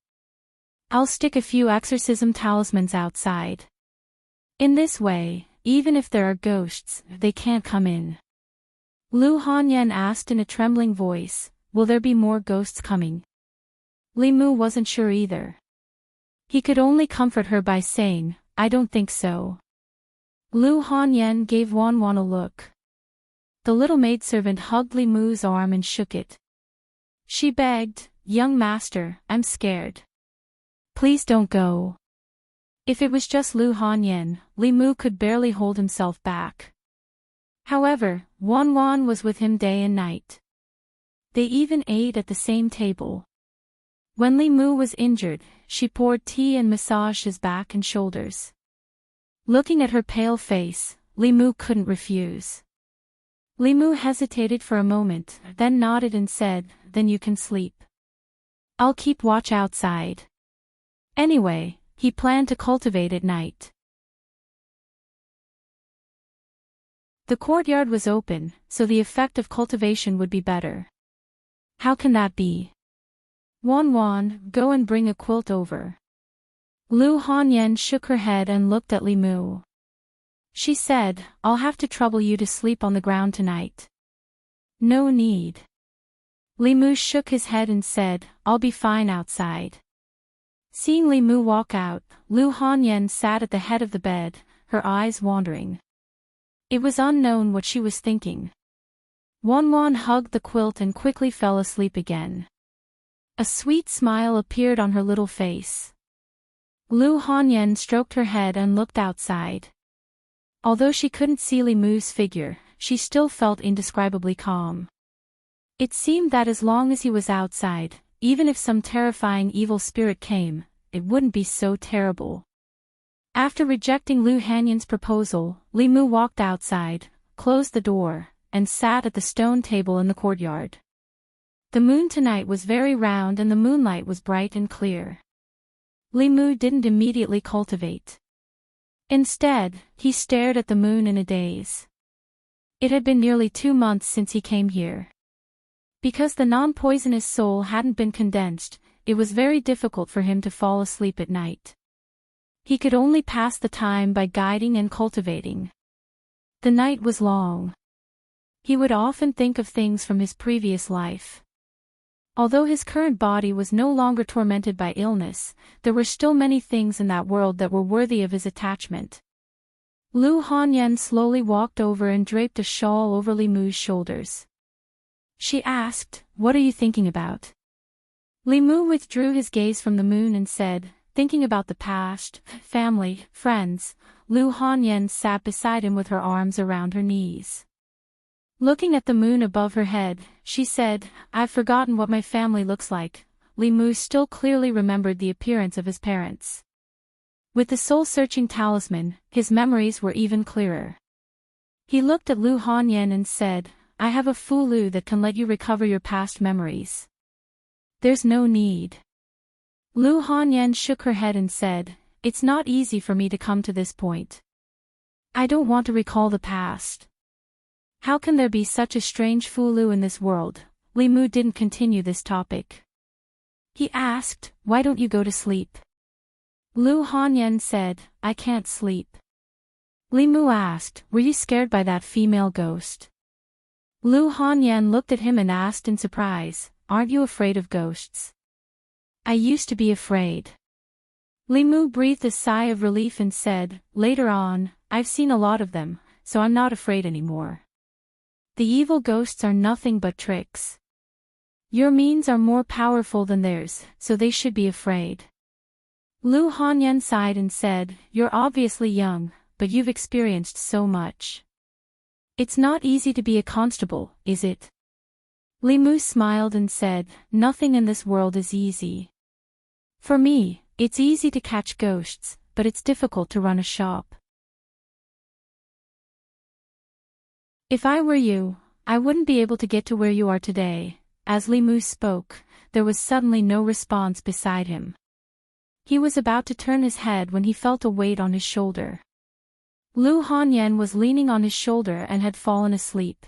I'll stick a few exorcism talismans outside. In this way, even if there are ghosts, they can't come in." Lu Hanyan asked in a trembling voice, "Will there be more ghosts coming?" Li Mu wasn't sure either. He could only comfort her by saying, "I don't think so." Lu Hanyan gave Wan Wan a look. The little maidservant hugged Li Mu's arm and shook it. She begged, "Young master, I'm scared. Please don't go." If it was just Lu Hanyan, Li Mu could barely hold himself back. However, Wan Wan was with him day and night. They even ate at the same table. When Li Mu was injured, she poured tea and massaged his back and shoulders. Looking at her pale face, Li Mu couldn't refuse. Li Mu hesitated for a moment, then nodded and said, "Then you can sleep. I'll keep watch outside." Anyway, he planned to cultivate at night. The courtyard was open, so the effect of cultivation would be better. "How can that be?" "Wan Wan, go and bring a quilt over." Lu Hanyan shook her head and looked at Li Mu. She said, "I'll have to trouble you to sleep on the ground tonight." "No need." Li Mu shook his head and said, "I'll be fine outside." Seeing Li Mu walk out, Lu Hanyan sat at the head of the bed, her eyes wandering. It was unknown what she was thinking. Wan Wan hugged the quilt and quickly fell asleep again. A sweet smile appeared on her little face. Lu Hanyan stroked her head and looked outside. Although she couldn't see Li Mu's figure, she still felt indescribably calm. It seemed that as long as he was outside, even if some terrifying evil spirit came, it wouldn't be so terrible. After rejecting Lu Hanyan's proposal, Li Mu walked outside, closed the door, and sat at the stone table in the courtyard. The moon tonight was very round and the moonlight was bright and clear. Li Mu didn't immediately cultivate. Instead, he stared at the moon in a daze. It had been nearly 2 months since he came here. Because the non-poisonous soul hadn't been condensed, it was very difficult for him to fall asleep at night. He could only pass the time by guiding and cultivating. The night was long. He would often think of things from his previous life. Although his current body was no longer tormented by illness, there were still many things in that world that were worthy of his attachment. Lu Hanyan slowly walked over and draped a shawl over Li Mu's shoulders. She asked, "What are you thinking about?" Li Mu withdrew his gaze from the moon and said, "Thinking about the past, family, friends." Lu Hanyan sat beside him with her arms around her knees. Looking at the moon above her head, she said, "I've forgotten what my family looks like." Li Mu still clearly remembered the appearance of his parents. With the soul-searching talisman, his memories were even clearer. He looked at Lu Hanyan and said, "I have a Fulu that can let you recover your past memories." "There's no need." Lu Hanyan shook her head and said, "It's not easy for me to come to this point. I don't want to recall the past. How can there be such a strange Fulu in this world?" Li Mu didn't continue this topic. He asked, "Why don't you go to sleep?" Lu Hanyan said, "I can't sleep." Li Mu asked, "Were you scared by that female ghost?" Lu Hanyan looked at him and asked in surprise, "Aren't you afraid of ghosts?" "I used to be afraid." Li Mu breathed a sigh of relief and said, "Later on, I've seen a lot of them, so I'm not afraid anymore. The evil ghosts are nothing but tricks. Your means are more powerful than theirs, so they should be afraid." Lu Hanyan sighed and said, "You're obviously young, but you've experienced so much. It's not easy to be a constable, is it?" Li Mu smiled and said, "Nothing in this world is easy. For me, it's easy to catch ghosts, but it's difficult to run a shop. If I were you, I wouldn't be able to get to where you are today." As Li Mu spoke, there was suddenly no response beside him. He was about to turn his head when he felt a weight on his shoulder. Lu Hanyan was leaning on his shoulder and had fallen asleep.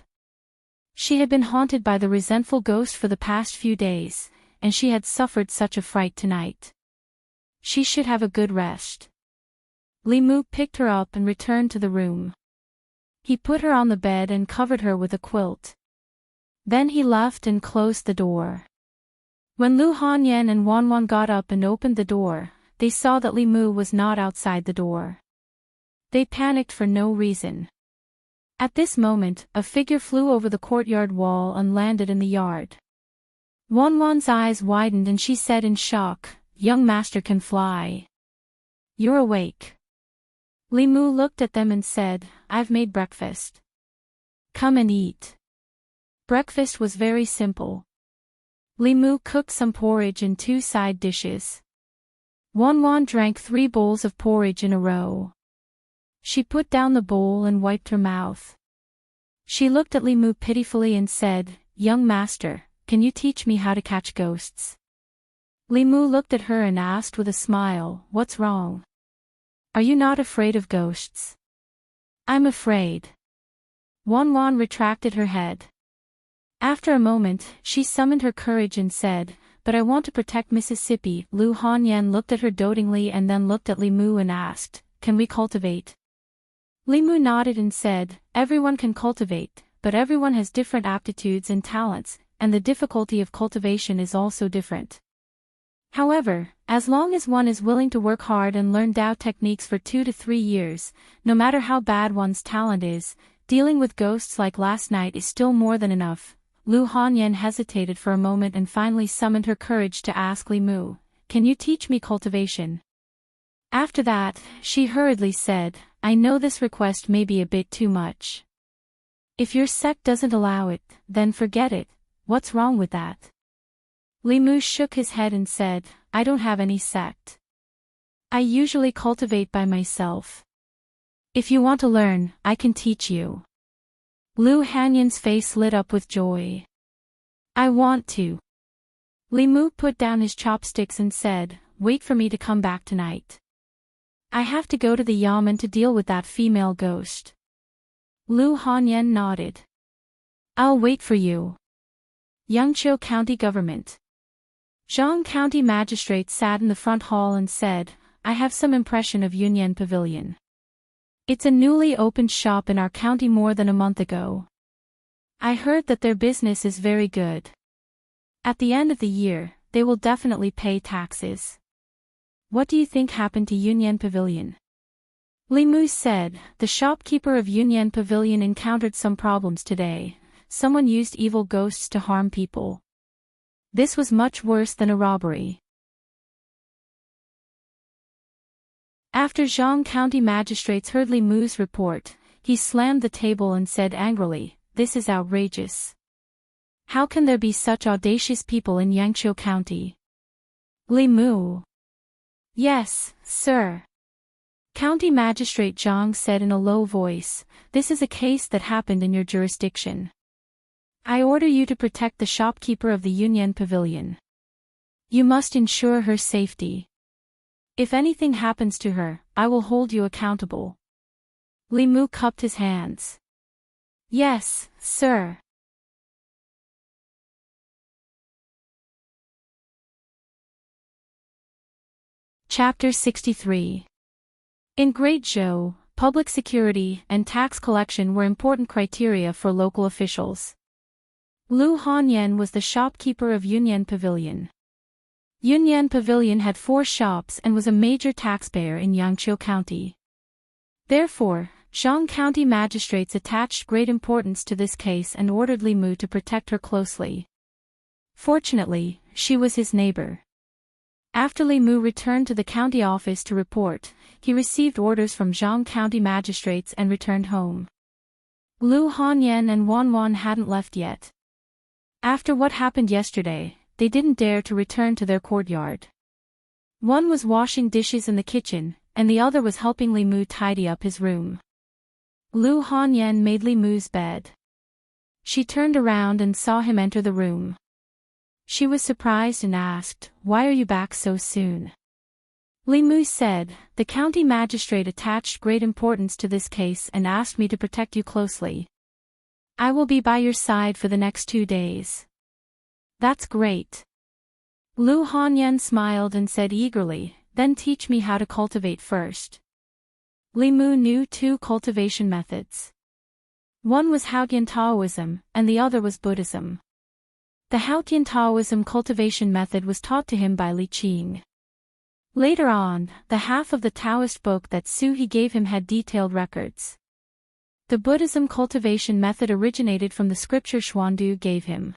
She had been haunted by the resentful ghost for the past few days, and she had suffered such a fright tonight. She should have a good rest. Li Mu picked her up and returned to the room. He put her on the bed and covered her with a quilt. Then he left and closed the door. When Lu Hanyan and Wanwan got up and opened the door, they saw that Li Mu was not outside the door. They panicked for no reason. At this moment, a figure flew over the courtyard wall and landed in the yard. Wanwan's eyes widened and she said in shock, "Young master can fly. You're awake." Li Mu looked at them and said, "I've made breakfast. Come and eat." Breakfast was very simple. Li Mu cooked some porridge and 2 side dishes. Wanwan drank 3 bowls of porridge in a row. She put down the bowl and wiped her mouth. She looked at Li Mu pitifully and said, "Young master, can you teach me how to catch ghosts?" Li Mu looked at her and asked with a smile, "What's wrong? Are you not afraid of ghosts?" "I'm afraid." Wanwan retracted her head. After a moment, she summoned her courage and said, "But I want to protect Mississippi." Lu Hanyan looked at her dotingly and then looked at Li Mu and asked, "Can we cultivate?" Li Mu nodded and said, "Everyone can cultivate, but everyone has different aptitudes and talents, and the difficulty of cultivation is also different. However, as long as one is willing to work hard and learn Dao techniques for 2 to 3 years, no matter how bad one's talent is, dealing with ghosts like last night is still more than enough." Lu Hanyan hesitated for a moment and finally summoned her courage to ask Li Mu, "Can you teach me cultivation?" After that, she hurriedly said, "I know this request may be a bit too much. If your sect doesn't allow it, then forget it. What's wrong with that?" Li Mu shook his head and said, "I don't have any sect. I usually cultivate by myself. If you want to learn, I can teach you." Lu Hanyan's face lit up with joy. "I want to." Li Mu put down his chopsticks and said, "Wait for me to come back tonight. I have to go to the Yamen to deal with that female ghost." Lu Hanyan nodded. "I'll wait for you." Yangqiu County Government. Zhang County Magistrate sat in the front hall and said, "I have some impression of Yunyan Pavilion. It's a newly opened shop in our county more than a month ago. I heard that their business is very good. At the end of the year, they will definitely pay taxes. What do you think happened to Yunyan Pavilion? Limu said, the shopkeeper of Yunyan Pavilion encountered some problems today. Someone used evil ghosts to harm people. This was much worse than a robbery. After Zhang County magistrates heard Limu's report, he slammed the table and said angrily, "This is outrageous. How can there be such audacious people in Yangqiu County?" Limu. Yes, sir. County Magistrate Zhang said in a low voice, "This is a case that happened in your jurisdiction. I order you to protect the shopkeeper of the Yunyan Pavilion. You must ensure her safety. If anything happens to her, I will hold you accountable." Limu cupped his hands. Yes, sir. Chapter 63. In Great Zhou, public security and tax collection were important criteria for local officials. Lu Hanyan was the shopkeeper of Yunyan Pavilion. Yunyan Pavilion had 4 shops and was a major taxpayer in Yangqiu County. Therefore, Zhang County magistrates attached great importance to this case and ordered Limu to protect her closely. Fortunately, she was his neighbor. After Limu returned to the county office to report, he received orders from Zhang County magistrates and returned home. Lu Hanyan and Wanwan hadn't left yet. After what happened yesterday, they didn't dare to return to their courtyard. One was washing dishes in the kitchen, and the other was helping Limu tidy up his room. Lu Hanyan made Limu's bed. She turned around and saw him enter the room. She was surprised and asked, "Why are you back so soon?" Limu said, "The county magistrate attached great importance to this case and asked me to protect you closely. I will be by your side for the next 2 days." "That's great." Lu Hanyan smiled and said eagerly, "Then teach me how to cultivate first." Limu knew 2 cultivation methods. One was Haotian Taoism, and the other was Buddhism. The Haotian Taoism cultivation method was taught to him by Li Qing. Later on, the half of the Taoist book that Su He gave him had detailed records. The Buddhism cultivation method originated from the scripture Xuandu gave him.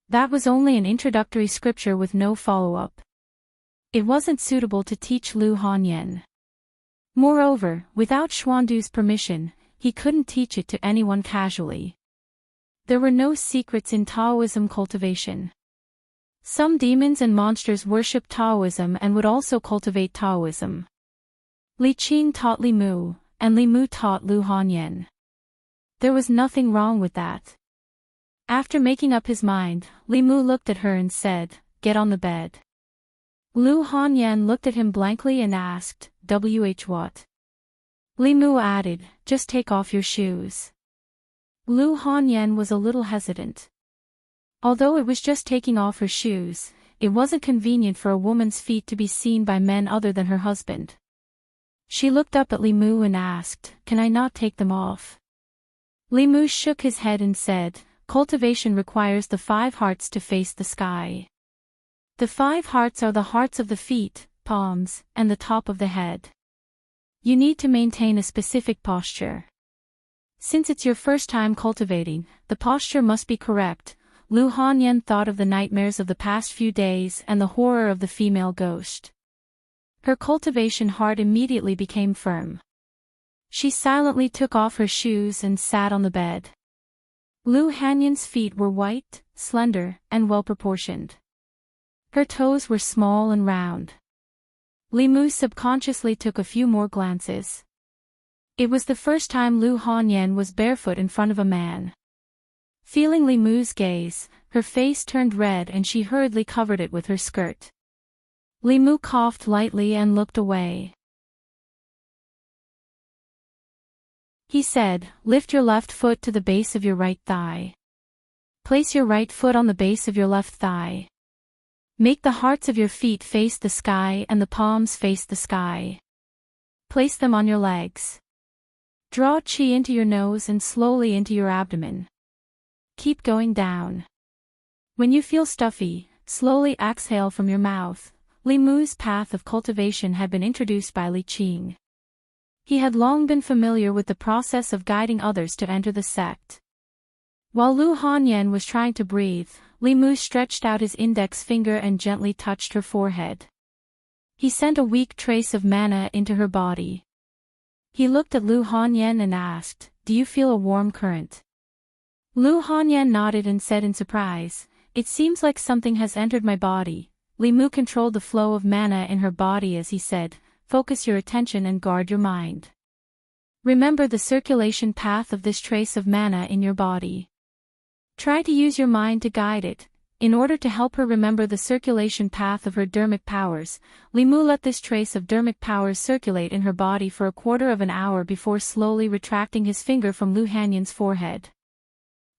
That was only an introductory scripture with no follow-up. It wasn't suitable to teach Lu Hanyan. Moreover, without Xuandu's permission, he couldn't teach it to anyone casually. There were no secrets in Taoism cultivation. Some demons and monsters worshipped Taoism and would also cultivate Taoism. Li Qing taught Limu, and Limu taught Lu Hanyan. There was nothing wrong with that. After making up his mind, Limu looked at her and said, "Get on the bed." Lu Hanyan looked at him blankly and asked, what? Limu added, "Just take off your shoes." Lu Hanyan was a little hesitant. Although it was just taking off her shoes, it wasn't convenient for a woman's feet to be seen by men other than her husband. She looked up at Limu and asked, "Can I not take them off?" Limu shook his head and said, "Cultivation requires the 5 hearts to face the sky. The 5 hearts are the hearts of the feet, palms, and the top of the head. You need to maintain a specific posture. Since it's your first time cultivating, the posture must be correct." Lu Hanyan thought of the nightmares of the past few days and the horror of the female ghost. Her cultivation heart immediately became firm. She silently took off her shoes and sat on the bed. Lu Hanyan's feet were white, slender, and well-proportioned. Her toes were small and round. Limu subconsciously took a few more glances. It was the first time Lu Hanyan was barefoot in front of a man. Feeling Limu's gaze, her face turned red and she hurriedly covered it with her skirt. Limu coughed lightly and looked away. He said, "Lift your left foot to the base of your right thigh. Place your right foot on the base of your left thigh. Make the hearts of your feet face the sky and the palms face the sky. Place them on your legs. Draw qi into your nose and slowly into your abdomen. keep going down. When you feel stuffy, slowly exhale from your mouth. Li Mu's path of cultivation had been introduced by Li Qing. He had long been familiar with the process of guiding others to enter the sect. While Lu Hanyan was trying to breathe, Li Mu stretched out his index finger and gently touched her forehead. He sent a weak trace of mana into her body. He looked at Lu Hanyan and asked, "Do you feel a warm current?" Lu Hanyan nodded and said in surprise, "It seems like something has entered my body." Li Mu controlled the flow of mana in her body as he said, "Focus your attention and guard your mind. Remember the circulation path of this trace of mana in your body. Try to use your mind to guide it." In order to help her remember the circulation path of her dermic powers, Li Mu let this trace of dermic powers circulate in her body for a quarter of an hour before slowly retracting his finger from Lu Hanyan's forehead.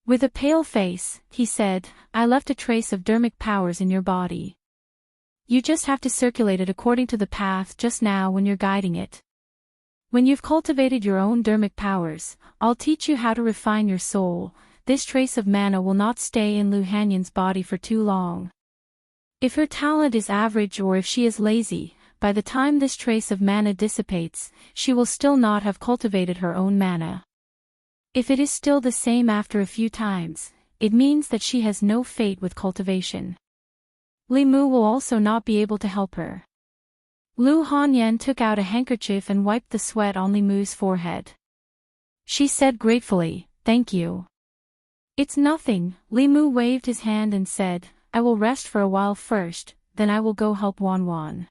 With a pale face, he said, "I left a trace of dermic powers in your body. You just have to circulate it according to the path just now when you're guiding it. When you've cultivated your own dermic powers, I'll teach you how to refine your soul. This trace of mana will not stay in Lu Hanyan's body for too long. If her talent is average or if she is lazy, by the time this trace of mana dissipates, she will still not have cultivated her own mana. If it is still the same after a few times, it means that she has no fate with cultivation. Li Mu will also not be able to help her." Lu Hanyan took out a handkerchief and wiped the sweat on Li Mu's forehead. She said gratefully, "Thank you." "It's nothing." Li Mu waved his hand and said, "I will rest for a while first, then I will go help Wan Wan."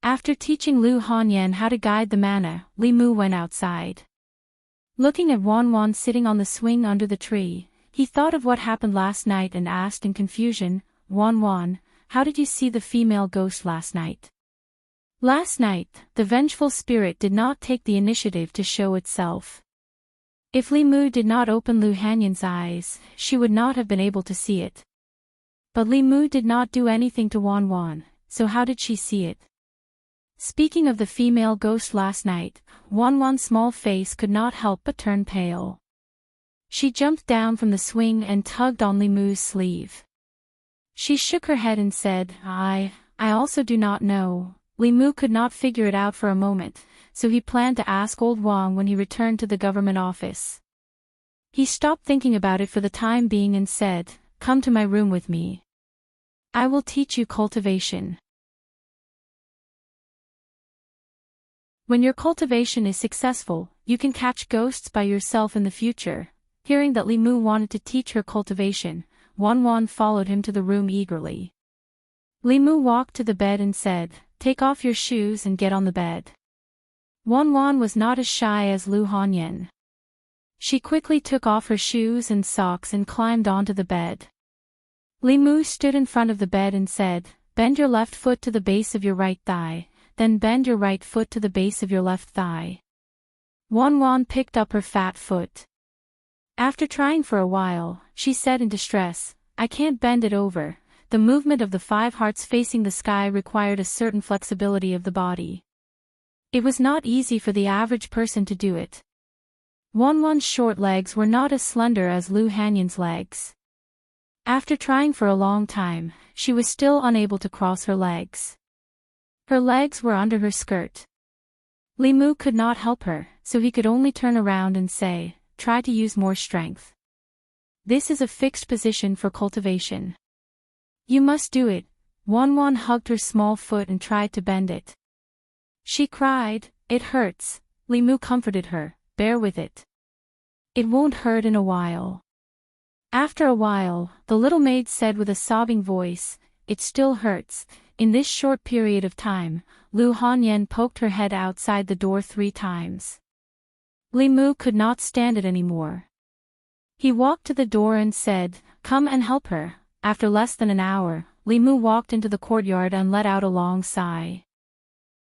After teaching Lu Hanyan how to guide the mana, Li Mu went outside. Looking at Wan Wan sitting on the swing under the tree, he thought of what happened last night and asked in confusion, "Wan Wan, how did you see the female ghost last night?" Last night, the vengeful spirit did not take the initiative to show itself. If Li Mu did not open Lu Hanyan's eyes, she would not have been able to see it. But Li Mu did not do anything to Wan Wan, so how did she see it? Speaking of the female ghost last night, Wan Wan's small face could not help but turn pale. She jumped down from the swing and tugged on Li Mu's sleeve. She shook her head and said, I also do not know." Li Mu could not figure it out for a moment, so he planned to ask old Wang when he returned to the government office. He stopped thinking about it for the time being and said, "Come to my room with me. I will teach you cultivation." When your cultivation is successful, you can catch ghosts by yourself in the future. Hearing that Li Mu wanted to teach her cultivation, Wan Wan followed him to the room eagerly. Li Mu walked to the bed and said, "Take off your shoes and get on the bed." Wan Wan was not as shy as Lu Hanyan. She quickly took off her shoes and socks and climbed onto the bed. Li Mu stood in front of the bed and said, "Bend your left foot to the base of your right thigh, then bend your right foot to the base of your left thigh." Wan Wan picked up her fat foot. After trying for a while, she said in distress, "I can't bend it over." The movement of the 5 hearts facing the sky required a certain flexibility of the body. It was not easy for the average person to do it. Wan Wan's short legs were not as slender as Lu Hanyan's legs. After trying for a long time, she was still unable to cross her legs. Her legs were under her skirt. Li Mu could not help her, so he could only turn around and say, "Try to use more strength. This is a fixed position for cultivation. You must do it." Wan Wan hugged her small foot and tried to bend it. She cried, "It hurts." Li Mu comforted her, "Bear with it. It won't hurt in a while." After a while, the little maid said with a sobbing voice, "It still hurts." In this short period of time, Lu Hanyan poked her head outside the door 3 times. Li Mu could not stand it anymore. He walked to the door and said, "Come and help her." After less than an hour, Li Mu walked into the courtyard and let out a long sigh.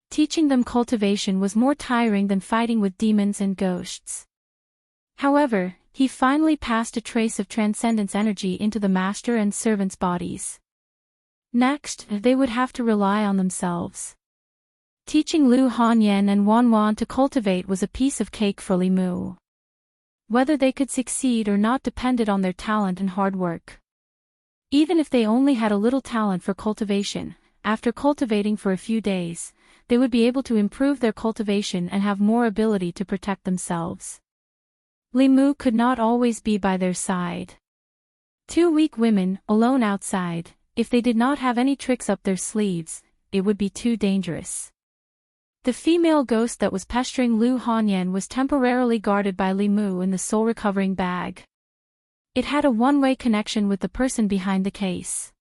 Teaching them cultivation was more tiring than fighting with demons and ghosts. However, he finally passed a trace of transcendence energy into the master and servant's bodies. Next, they would have to rely on themselves. Teaching Lu Hanyan and Wan Wan to cultivate was a piece of cake for Li Mu. Whether they could succeed or not depended on their talent and hard work. Even if they only had a little talent for cultivation, after cultivating for a few days, they would be able to improve their cultivation and have more ability to protect themselves. Li Mu could not always be by their side. Two weak women, alone outside, if they did not have any tricks up their sleeves, it would be too dangerous. The female ghost that was pestering Lu Hanyan was temporarily guarded by Li Mu in the soul-recovering bag. It had a one-way connection with the person behind the case.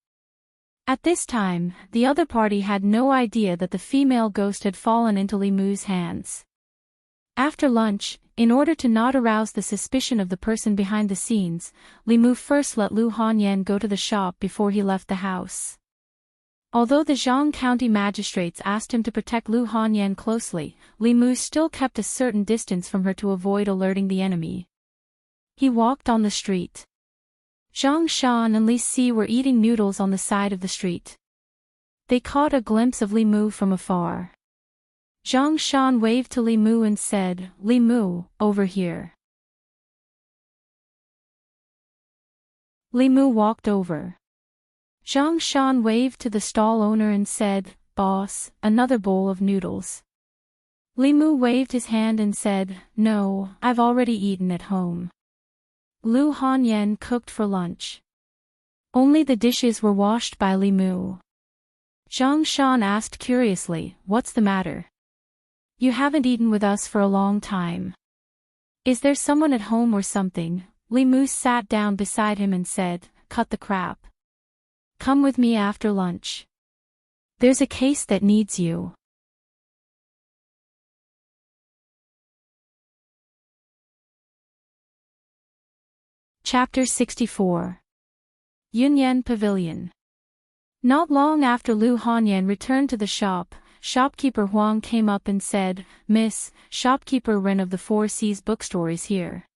At this time, the other party had no idea that the female ghost had fallen into Li Mu's hands. After lunch, in order to not arouse the suspicion of the person behind the scenes, Li Mu first let Lu Hanyan go to the shop before he left the house. Although the Zhang County magistrates asked him to protect Lu Hanyan closely, Li Mu still kept a certain distance from her to avoid alerting the enemy. He walked on the street. Zhang Shan and Li Si were eating noodles on the side of the street. They caught a glimpse of Li Mu from afar. Zhang Shan waved to Li Mu and said, "Li Mu, over here." Li Mu walked over. Zhang Shan waved to the stall owner and said, "Boss, another bowl of noodles." Li Mu waved his hand and said, "No, I've already eaten at home." Lu Hanyan cooked for lunch. Only the dishes were washed by Li Mu. Zhang Shan asked curiously, "What's the matter? You haven't eaten with us for a long time. Is there someone at home or something?" Li Mu sat down beside him and said, "Cut the crap. Come with me after lunch. There's a case that needs you." Chapter 64. Yunyan Pavilion. Not long after Lu Hanyan returned to the shop, shopkeeper Huang came up and said, "Miss, shopkeeper Ren of the Four Seas bookstore is here."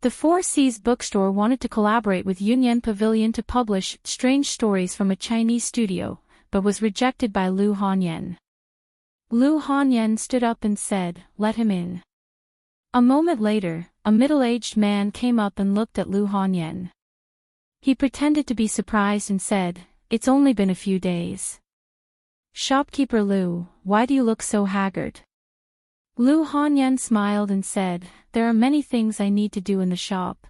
The Four Seas bookstore wanted to collaborate with Yunyan Pavilion to publish strange stories from a Chinese studio, but was rejected by Lu Hanyan. Lu Hanyan stood up and said, "Let him in." A moment later, a middle-aged man came up and looked at Lu Hanyan. He pretended to be surprised and said, "It's only been a few days." "Shopkeeper Lu, why do you look so haggard?" Lu Hanyan smiled and said, "There are many things I need to do in the shop.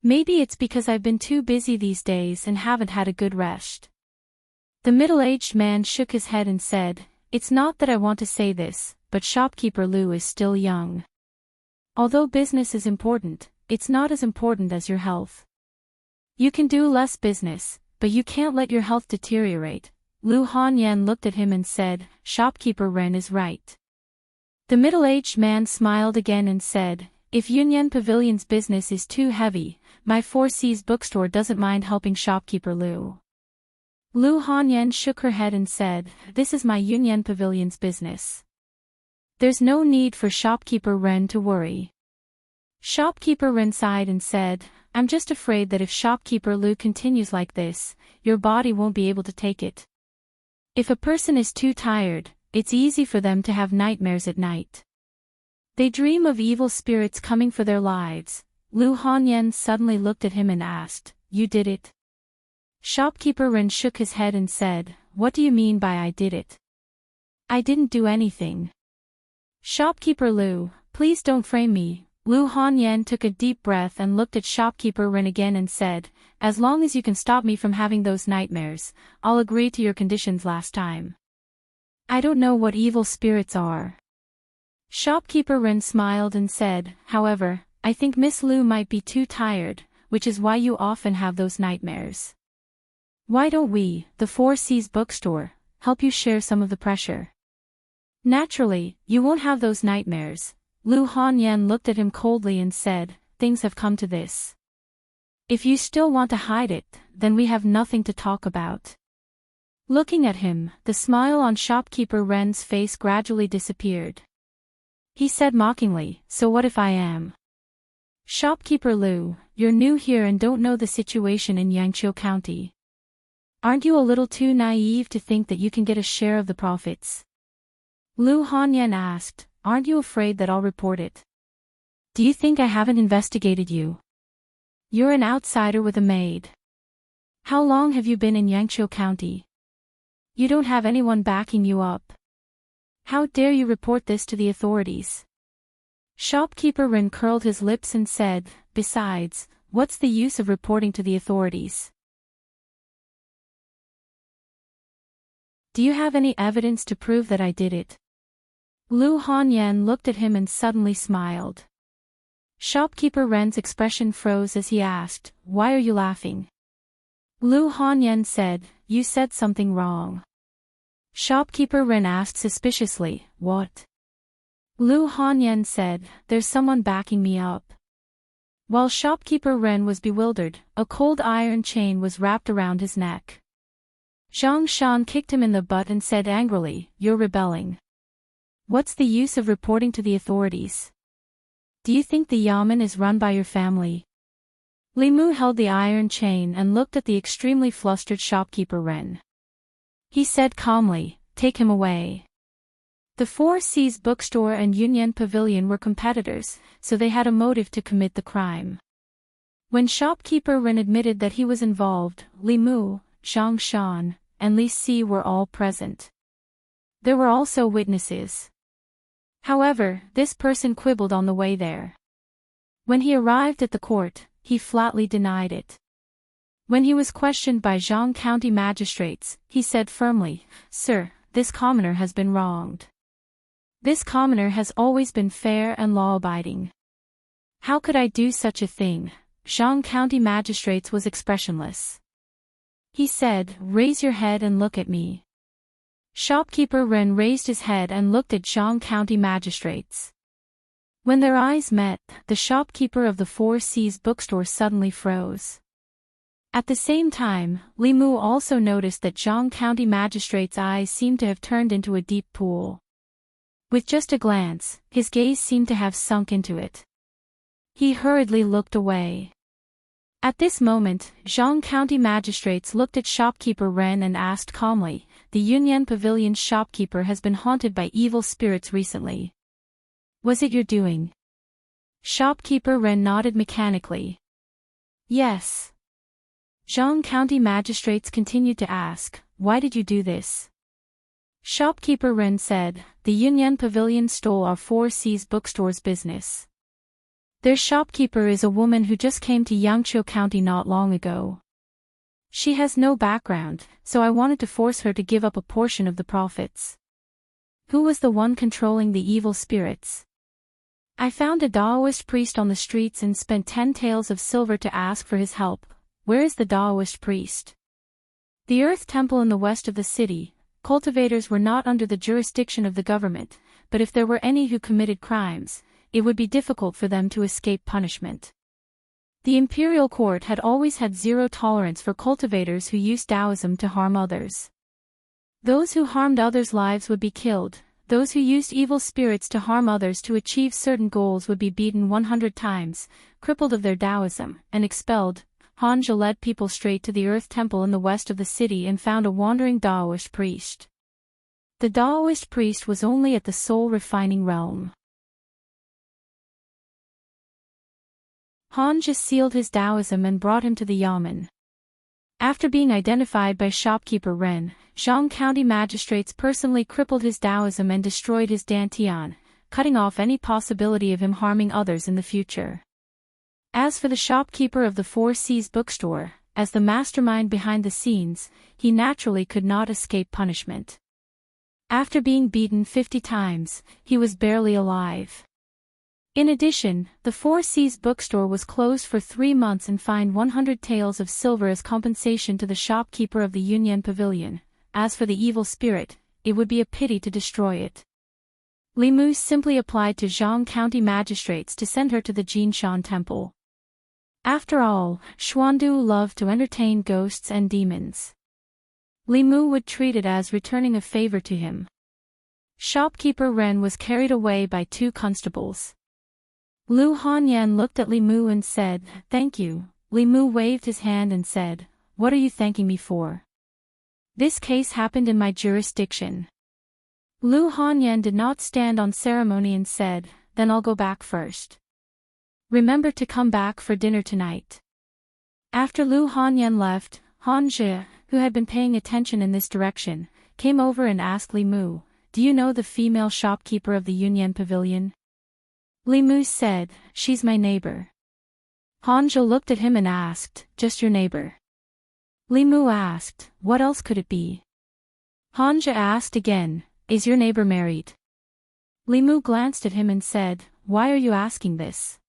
Maybe it's because I've been too busy these days and haven't had a good rest." The middle-aged man shook his head and said, "It's not that I want to say this, but shopkeeper Lu is still young. Although business is important, it's not as important as your health. You can do less business, but you can't let your health deteriorate." Lu Hanyan looked at him and said, "Shopkeeper Ren is right." The middle-aged man smiled again and said, "If Yunyan Pavilion's business is too heavy, my Four Seas bookstore doesn't mind helping shopkeeper Lu." Lu Hanyan shook her head and said, "This is my Yunyan Pavilion's business. There's no need for shopkeeper Ren to worry." Shopkeeper Ren sighed and said, "I'm just afraid that if shopkeeper Lu continues like this, your body won't be able to take it. If a person is too tired, it's easy for them to have nightmares at night. They dream of evil spirits coming for their lives." Lu Hanyan suddenly looked at him and asked, "You did it?" Shopkeeper Ren shook his head and said, "What do you mean by I did it? I didn't do anything." "Shopkeeper Lu, please don't frame me." Lu Hanyan took a deep breath and looked at shopkeeper Ren again and said, "As long as you can stop me from having those nightmares, I'll agree to your conditions last time. I don't know what evil spirits are." Shopkeeper Ren smiled and said, "However, I think Miss Lu might be too tired, which is why you often have those nightmares. Why don't we, the Four Seas bookstore, help you share some of the pressure? Naturally, you won't have those nightmares." Lu Hanyan looked at him coldly and said, "Things have come to this. If you still want to hide it, then we have nothing to talk about." Looking at him, the smile on shopkeeper Ren's face gradually disappeared. He said mockingly, "So what if I am? Shopkeeper Lu, you're new here and don't know the situation in Yangqiu County. Aren't you a little too naive to think that you can get a share of the profits?" Lu Hanyan asked, "Aren't you afraid that I'll report it?" Do you think I haven't investigated you? You're an outsider with a maid. How long have you been in Yangqiu County? You don't have anyone backing you up. How dare you report this to the authorities? Shopkeeper Ren curled his lips and said, besides, what's the use of reporting to the authorities? Do you have any evidence to prove that I did it? Lu Hanyan looked at him and suddenly smiled. Shopkeeper Ren's expression froze as he asked, why are you laughing? Lu Hanyan said, you said something wrong. Shopkeeper Ren asked suspiciously, what? Lu Hanyan said, there's someone backing me up. While Shopkeeper Ren was bewildered, a cold iron chain was wrapped around his neck. Zhang Shan kicked him in the butt and said angrily, you're rebelling. What's the use of reporting to the authorities? Do you think the yamen is run by your family? Li Mu held the iron chain and looked at the extremely flustered Shopkeeper Ren. He said calmly, take him away. The Four Seas bookstore and Yunyan Pavilion were competitors, so they had a motive to commit the crime. When Shopkeeper Ren admitted that he was involved, Li Mu, Zhang Shan, and Li Si were all present. There were also witnesses. However, this person quibbled on the way there. When he arrived at the court, he flatly denied it. When he was questioned by Zhang County magistrates, he said firmly, sir, this commoner has been wronged. This commoner has always been fair and law-abiding. How could I do such a thing? Zhang County magistrates was expressionless. He said, raise your head and look at me. Shopkeeper Ren raised his head and looked at Zhang County magistrates. When their eyes met, the shopkeeper of the Four Seas bookstore suddenly froze. At the same time, Li Mu also noticed that Zhang County magistrate's eyes seemed to have turned into a deep pool. With just a glance, his gaze seemed to have sunk into it. He hurriedly looked away. At this moment, Zhang County magistrates looked at Shopkeeper Ren and asked calmly, the Yunyan Pavilion's shopkeeper has been haunted by evil spirits recently. Was it your doing? Shopkeeper Ren nodded mechanically. Yes. Zhang County magistrates continued to ask, why did you do this? Shopkeeper Ren said, the Yunyan Pavilion stole our Four Seas bookstore's business. Their shopkeeper is a woman who just came to Yangqiu County not long ago. She has no background, so I wanted to force her to give up a portion of the profits. Who was the one controlling the evil spirits? I found a Daoist priest on the streets and spent 10 taels of silver to ask for his help. Where is the Daoist priest? The Earth Temple in the west of the city. Cultivators were not under the jurisdiction of the government, but if there were any who committed crimes, it would be difficult for them to escape punishment. The imperial court had always had zero tolerance for cultivators who used Taoism to harm others. Those who harmed others' lives would be killed, those who used evil spirits to harm others to achieve certain goals would be beaten 100 times, crippled of their Taoism, and expelled. Hanja led people straight to the Earth Temple in the west of the city and found a wandering Daoist priest. The Daoist priest was only at the soul refining realm. Hanja sealed his Taoism and brought him to the yamen. After being identified by Shopkeeper Ren, Zhang County magistrates personally crippled his Taoism and destroyed his Dantian, cutting off any possibility of him harming others in the future. As for the shopkeeper of the Four Seas bookstore, as the mastermind behind the scenes, he naturally could not escape punishment. After being beaten 50 times, he was barely alive. In addition, the Four Seas bookstore was closed for 3 months and fined 100 taels of silver as compensation to the shopkeeper of the Yunyan Pavilion. As for the evil spirit, it would be a pity to destroy it. Li Mu simply applied to Zhang County magistrates to send her to the Jinshan Temple. After all, Xuandu loved to entertain ghosts and demons. Li Mu would treat it as returning a favor to him. Shopkeeper Ren was carried away by 2 constables. Lu Hanyan looked at Li Mu and said, thank you. Li Mu waved his hand and said, what are you thanking me for? This case happened in my jurisdiction. Lu Hanyan did not stand on ceremony and said, then I'll go back first. Remember to come back for dinner tonight. After Lu Hanyan left, Han Zhe, who had been paying attention in this direction, came over and asked Li Mu, "Do you know the female shopkeeper of the Yunyan Pavilion?" Li Mu said, "She's my neighbor." Han Zhe looked at him and asked, "Just your neighbor?" Li Mu asked, "What else could it be?" Han Zhe asked again, "Is your neighbor married?" Li Mu glanced at him and said, "Why are you asking this?"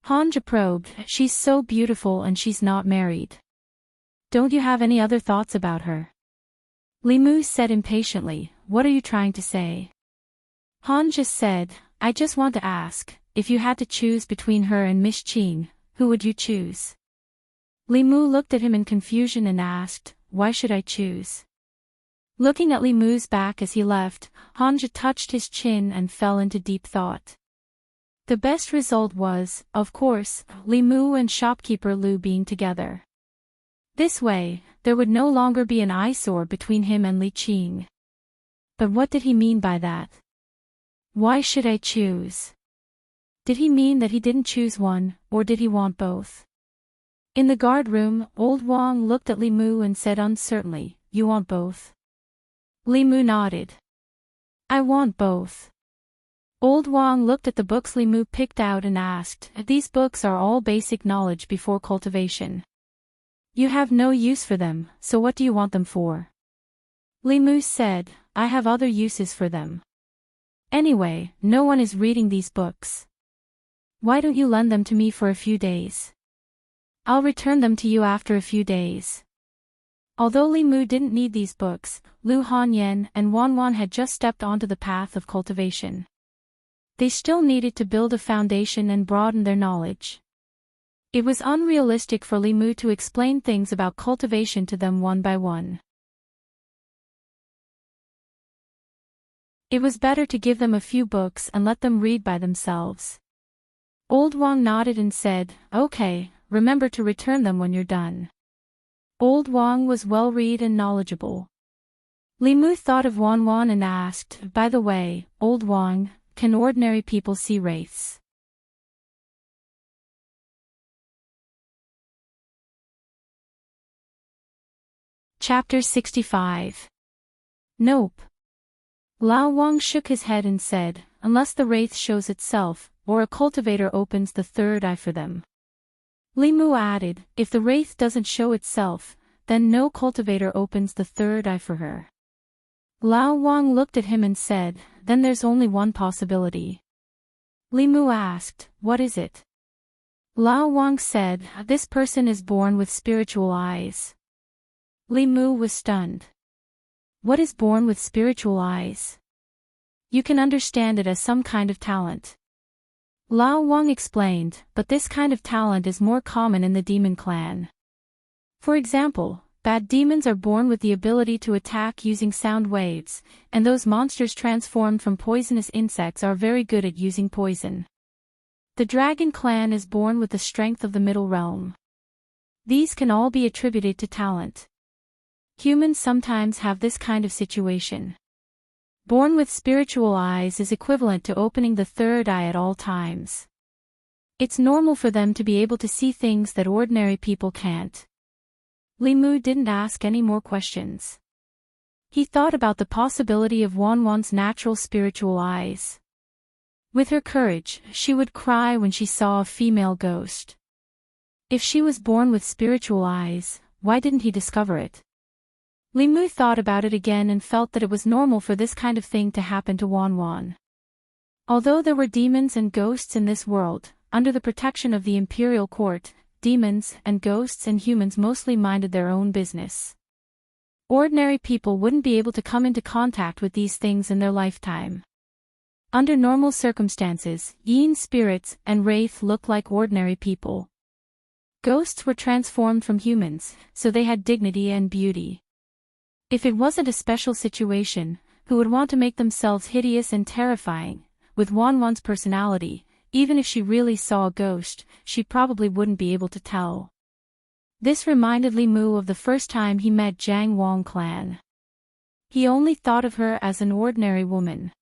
Han Zhe probed, "She's so beautiful and she's not married. Don't you have any other thoughts about her?" Li Mu said impatiently, "What are you trying to say?" Han Zhe said, "I just want to ask, if you had to choose between her and Miss Qing, who would you choose?" Li Mu looked at him in confusion and asked, "Why should I choose?" Looking at Li Mu's back as he left, Han Zhe touched his chin and fell into deep thought. The best result was, of course, Li Mu and shopkeeper Lu being together. This way, there would no longer be an eyesore between him and Li Qing. But what did he mean by that? Why should I choose? Did he mean that he didn't choose one, or did he want both? In the guard room, old Wang looked at Li Mu and said uncertainly, "You want both?" Li Mu nodded. "I want both." Old Wang looked at the books Li Mu picked out and asked, "These books are all basic knowledge before cultivation. You have no use for them, so what do you want them for?" Li Mu said, "I have other uses for them. Anyway, no one is reading these books. Why don't you lend them to me for a few days? I'll return them to you after a few days." Although Li Mu didn't need these books, Lu Hanyan and Wanwan had just stepped onto the path of cultivation. They still needed to build a foundation and broaden their knowledge. It was unrealistic for Li Mu to explain things about cultivation to them one by one. It was better to give them a few books and let them read by themselves. Old Wang nodded and said, "Okay, remember to return them when you're done." Old Wang was well-read and knowledgeable. Li Mu thought of Wanwan and asked, "By the way, Old Wang, can ordinary people see wraiths?" Chapter 65. Nope. Lao Wang shook his head and said, "Unless the wraith shows itself, or a cultivator opens the third eye for them." Li Mu added, "If the wraith doesn't show itself, then no cultivator opens the third eye for her." Lao Wang looked at him and said, "Then there's only one possibility." Li Mu asked, "What is it?" Lao Wang said, "This person is born with spiritual eyes." Li Mu was stunned. What is born with spiritual eyes? You can understand it as some kind of talent. Lao Wang explained, but this kind of talent is more common in the demon clan. For example, bad demons are born with the ability to attack using sound waves, and those monsters transformed from poisonous insects are very good at using poison. The dragon clan is born with the strength of the middle realm. These can all be attributed to talent. Humans sometimes have this kind of situation. Born with spiritual eyes is equivalent to opening the third eye at all times. It's normal for them to be able to see things that ordinary people can't. Li Mu didn't ask any more questions. He thought about the possibility of Wanwan's natural spiritual eyes. With her courage, she would cry when she saw a female ghost. If she was born with spiritual eyes, why didn't he discover it? Li Mu thought about it again and felt that it was normal for this kind of thing to happen to Wanwan. Although there were demons and ghosts in this world, under the protection of the imperial court, demons and ghosts and humans mostly minded their own business. Ordinary people wouldn't be able to come into contact with these things in their lifetime. Under normal circumstances, yin spirits and wraith looked like ordinary people. Ghosts were transformed from humans, so they had dignity and beauty. If it wasn't a special situation, who would want to make themselves hideous and terrifying? With Wanwan's personality, even if she really saw a ghost, she probably wouldn't be able to tell. This reminded Li Mu of the first time he met Jiang Wang clan. He only thought of her as an ordinary woman.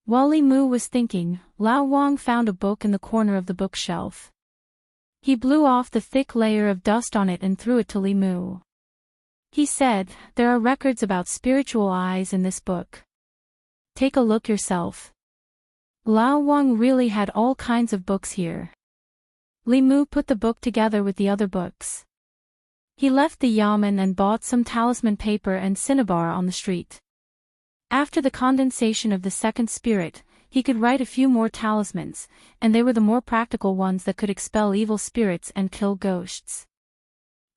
While Li Mu was thinking, Lao Wang found a book in the corner of the bookshelf. He blew off the thick layer of dust on it and threw it to Li Mu. He said, "There are records about spiritual eyes in this book. Take a look yourself." Lao Wang really had all kinds of books here. Li Mu put the book together with the other books. He left the yamen and bought some talisman paper and cinnabar on the street. After the condensation of the second spirit, he could write a few more talismans, and they were the more practical ones that could expel evil spirits and kill ghosts.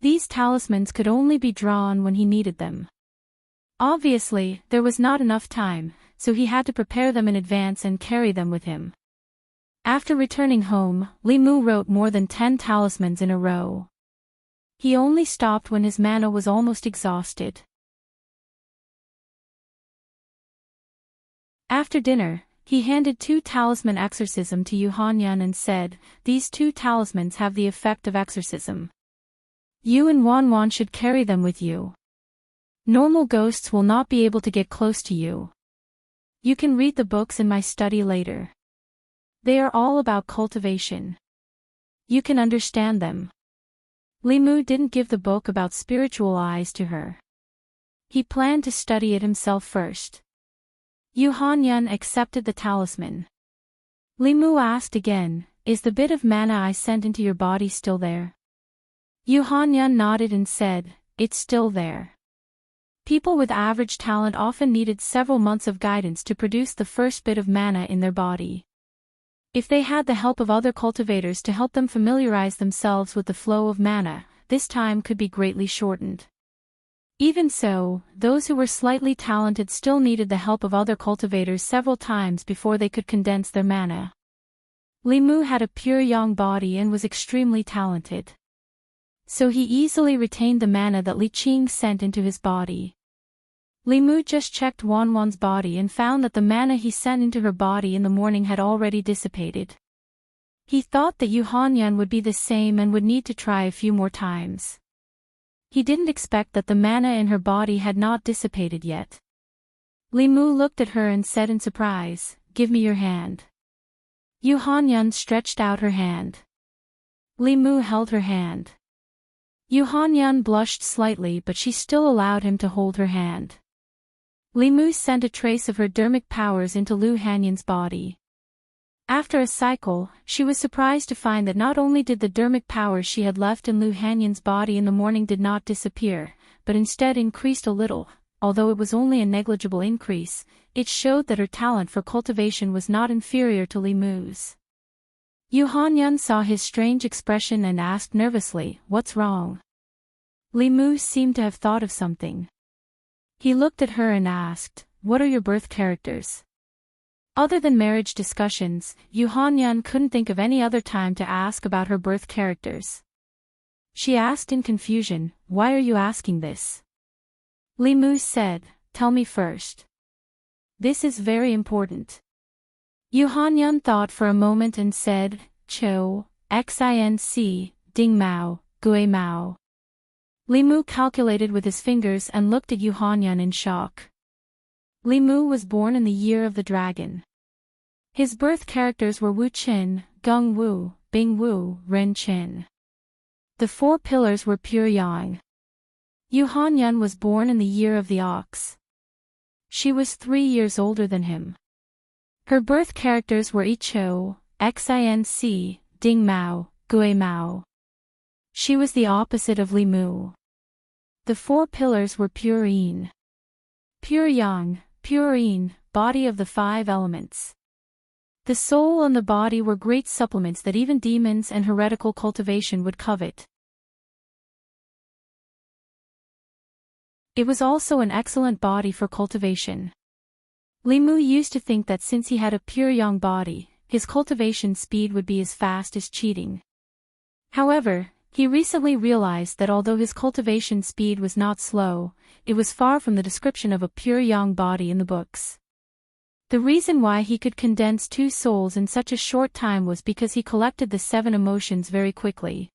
These talismans could only be drawn when he needed them. Obviously, there was not enough time, so he had to prepare them in advance and carry them with him. After returning home, Li Mu wrote more than 10 talismans in a row. He only stopped when his mana was almost exhausted. After dinner, he handed 2 talisman exorcism to Yu Hanyan and said, "These 2 talismans have the effect of exorcism. You and Wanwan should carry them with you. Normal ghosts will not be able to get close to you. You can read the books in my study later. They are all about cultivation. You can understand them." Li Mu didn't give the book about spiritual eyes to her. He planned to study it himself first. Yu Hanyan accepted the talisman. Li Mu asked again, "Is the bit of mana I sent into your body still there?" Yu Hanyan nodded and said, "It's still there." People with average talent often needed several months of guidance to produce the first bit of mana in their body. If they had the help of other cultivators to help them familiarize themselves with the flow of mana, this time could be greatly shortened. Even so, those who were slightly talented still needed the help of other cultivators several times before they could condense their mana. Li Mu had a pure yang body and was extremely talented. So he easily retained the mana that Li Qing sent into his body. Li Mu just checked Wanwan's body and found that the mana he sent into her body in the morning had already dissipated. He thought that Yu Hanyan would be the same and would need to try a few more times. He didn't expect that the mana in her body had not dissipated yet. Li Mu looked at her and said in surprise, "Give me your hand." Yu Hanyan stretched out her hand. Li Mu held her hand. Yu Hanyan blushed slightly, but she still allowed him to hold her hand. Li Mu sent a trace of her dermic powers into Lu Hanyan's body. After a cycle, she was surprised to find that not only did the dermic powers she had left in Lu Hanyan's body in the morning did not disappear, but instead increased a little. Although it was only a negligible increase, it showed that her talent for cultivation was not inferior to Li Mu's. Yu Hanyan saw his strange expression and asked nervously, "What's wrong?" Li Mu seemed to have thought of something. He looked at her and asked, "What are your birth characters?" Other than marriage discussions, Yu Hanyan couldn't think of any other time to ask about her birth characters. She asked in confusion, "Why are you asking this?" Li Mu said, "Tell me first. This is very important." Yu Hanyan thought for a moment and said, "Cho, Xinc, Ding Mao, Gui Mao." Li Mu calculated with his fingers and looked at Yu Hanyan in shock. Li Mu was born in the year of the dragon. His birth characters were Wu Qin, Gung Wu, Bing Wu, Ren Qin. The 4 pillars were pure yang. Yu Hanyan was born in the year of the ox. She was 3 years older than him. Her birth characters were Icho, Xinc, Ding Mao, Gui Mao. She was the opposite of Li Mu. The 4 pillars were pure yin. Pure yang, pure yin, body of the 5 elements. The soul and the body were great supplements that even demons and heretical cultivation would covet. It was also an excellent body for cultivation. Li Mu used to think that since he had a pure yang body, his cultivation speed would be as fast as cheating. However, he recently realized that although his cultivation speed was not slow, it was far from the description of a pure yang body in the books. The reason why he could condense 2 souls in such a short time was because he collected the 7 emotions very quickly.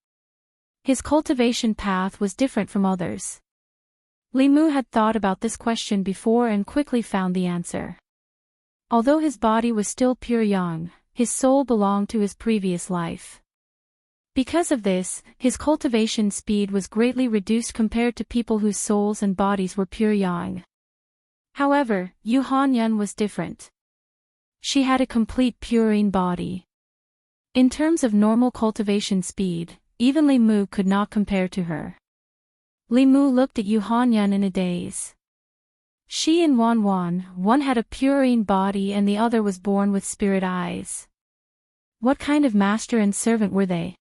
His cultivation path was different from others. Li Mu had thought about this question before and quickly found the answer. Although his body was still pure yang, his soul belonged to his previous life. Because of this, his cultivation speed was greatly reduced compared to people whose souls and bodies were pure yang. However, Yu Hanyan was different. She had a complete purine body. In terms of normal cultivation speed, even Li Mu could not compare to her. Li Mu looked at Yu Hanyan in a daze. She and one had a purine body and the other was born with spirit eyes. What kind of master and servant were they?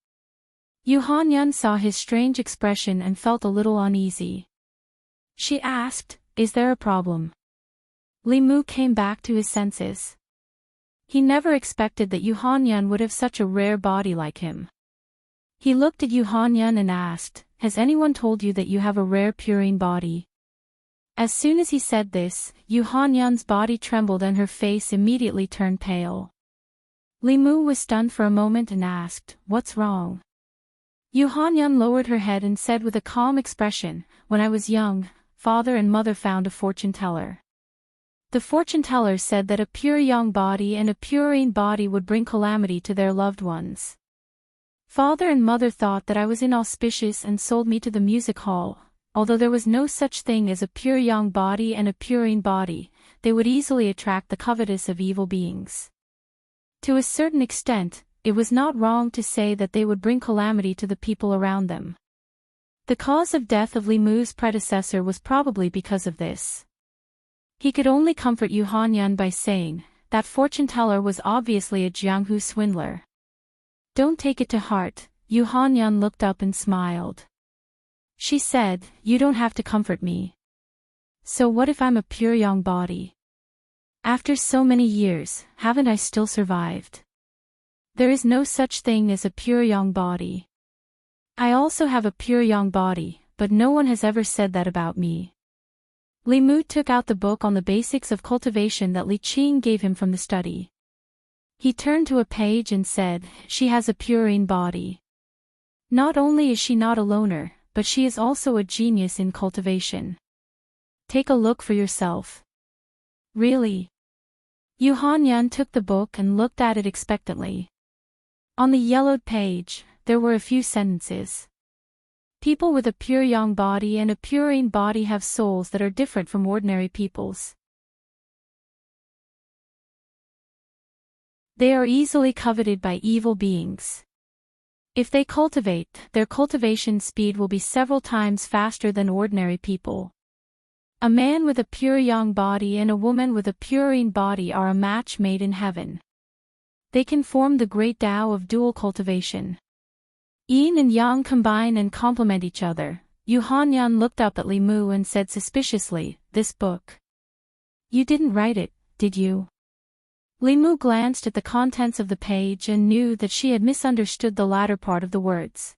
Yu Hanyan saw his strange expression and felt a little uneasy. She asked, "Is there a problem?" Li Mu came back to his senses. He never expected that Yu Hanyan would have such a rare body like him. He looked at Yu Hanyan and asked, "Has anyone told you that you have a rare purine body?" As soon as he said this, Yu Hanyan's body trembled and her face immediately turned pale. Li Mu was stunned for a moment and asked, "What's wrong?" Yu Hanyan lowered her head and said with a calm expression, "When I was young, father and mother found a fortune teller. The fortune teller said that a pure yang body and a purine body would bring calamity to their loved ones. Father and mother thought that I was inauspicious and sold me to the music hall. Although there was no such thing as a pure yang body and a purine body, they would easily attract the covetous of evil beings. To a certain extent, it was not wrong to say that they would bring calamity to the people around them. The cause of death of Li Mu's predecessor was probably because of this. He could only comfort Yu Hanyan by saying, that fortune teller was obviously a Jianghu swindler. "Don't take it to heart," Yu Hanyan looked up and smiled. She said, "You don't have to comfort me. So what if I'm a pure yang body? After so many years, haven't I still survived? There is no such thing as a pure yang body. I also have a pure yang body, but no one has ever said that about me." Li Mu took out the book on the basics of cultivation that Li Qing gave him from the study. He turned to a page and said, "She has a purine body. Not only is she not a loner, but she is also a genius in cultivation. Take a look for yourself." "Really?" Yu Hanyan took the book and looked at it expectantly. On the yellowed page, there were a few sentences. People with a pure yang body and a purine body have souls that are different from ordinary people's. They are easily coveted by evil beings. If they cultivate, their cultivation speed will be several times faster than ordinary people. A man with a pure yang body and a woman with a purine body are a match made in heaven. They can form the great Tao of dual cultivation. Yin and yang combine and complement each other. Yu Hanyan looked up at Li Mu and said suspiciously, "This book. You didn't write it, did you?" Li Mu glanced at the contents of the page and knew that she had misunderstood the latter part of the words.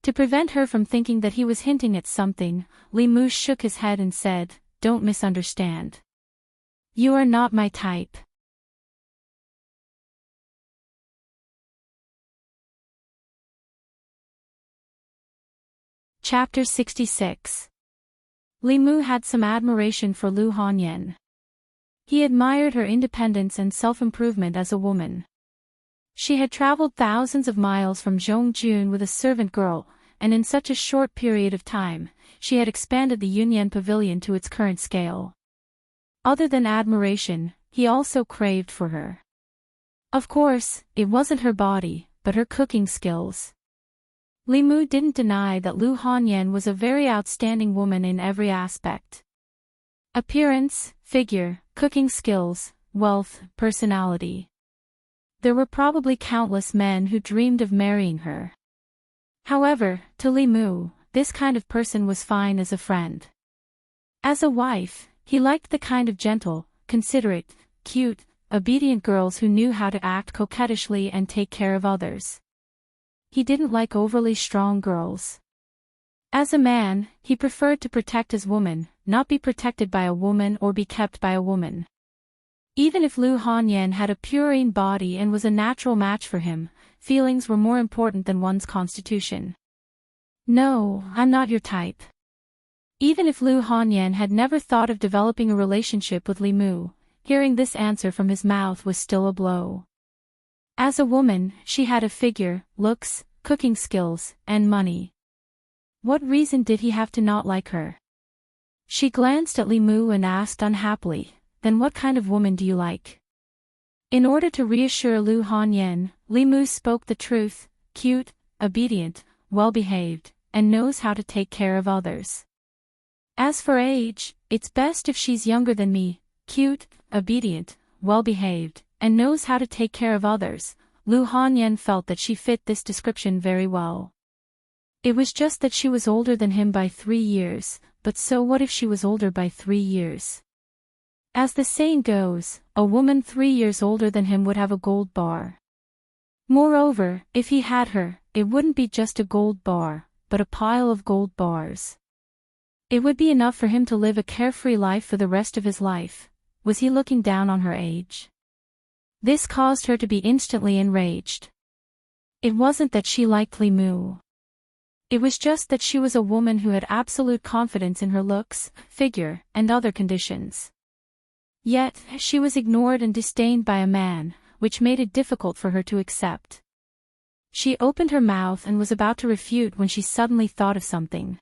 To prevent her from thinking that he was hinting at something, Li Mu shook his head and said, "Don't misunderstand. You are not my type." Chapter 66. Li Mu had some admiration for Lu Hanyan. He admired her independence and self-improvement as a woman. She had traveled thousands of miles from Zhongjun with a servant girl, and in such a short period of time, she had expanded the Yunyan Pavilion to its current scale. Other than admiration, he also craved for her. Of course, it wasn't her body, but her cooking skills. Li Mu didn't deny that Lu Hanyan was a very outstanding woman in every aspect. Appearance, figure, cooking skills, wealth, personality. There were probably countless men who dreamed of marrying her. However, to Li Mu, this kind of person was fine as a friend. As a wife, he liked the kind of gentle, considerate, cute, obedient girls who knew how to act coquettishly and take care of others. He didn't like overly strong girls. As a man, he preferred to protect his woman, not be protected by a woman or be kept by a woman. Even if Lu Hanyan had a purine body and was a natural match for him, feelings were more important than one's constitution. "No, I'm not your type." Even if Lu Hanyan had never thought of developing a relationship with Li Mu, Hearing this answer from his mouth was still a blow. As a woman, she had a figure, looks, cooking skills, and money. What reason did he have to not like her? She glanced at Li Mu and asked unhappily, "Then what kind of woman do you like?" In order to reassure Lu Hanyan, Li Mu spoke the truth: cute, obedient, well-behaved, and knows how to take care of others. As for age, it's best if she's younger than me, cute, obedient, well-behaved, and knows how to take care of others. Lu Hanyan felt that she fit this description very well. It was just that she was older than him by 3 years, but so what if she was older by 3 years? As the saying goes, a woman 3 years older than him would have a gold bar. Moreover, if he had her, it wouldn't be just a gold bar, but a pile of gold bars. It would be enough for him to live a carefree life for the rest of his life. Was he looking down on her age? This caused her to be instantly enraged. It wasn't that she liked Li Mu. It was just that she was a woman who had absolute confidence in her looks, figure, and other conditions. Yet, she was ignored and disdained by a man, which made it difficult for her to accept. She opened her mouth and was about to refute when she suddenly thought of something.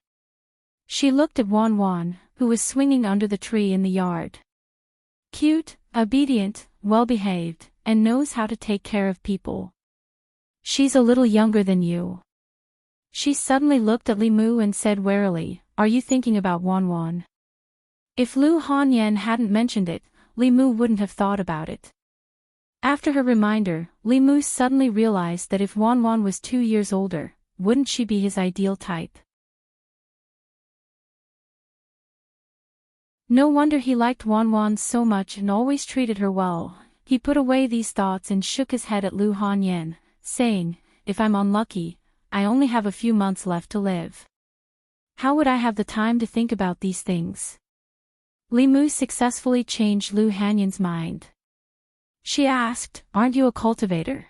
She looked at Wan Wan, who was swinging under the tree in the yard. Cute, obedient, well-behaved, and knows how to take care of people. She's a little younger than you. She suddenly looked at Li Mu and said warily, "Are you thinking about Wan Wan?" If Lu Hanyan hadn't mentioned it, Li Mu wouldn't have thought about it. After her reminder, Li Mu suddenly realized that if Wan Wan was 2 years older, wouldn't she be his ideal type? No wonder he liked Wan Wan so much and always treated her well. He put away these thoughts and shook his head at Lu Hanyan, saying, "If I'm unlucky, I only have a few months left to live. How would I have the time to think about these things?" Li Mu successfully changed Lu Hanyan's mind. She asked, "Aren't you a cultivator?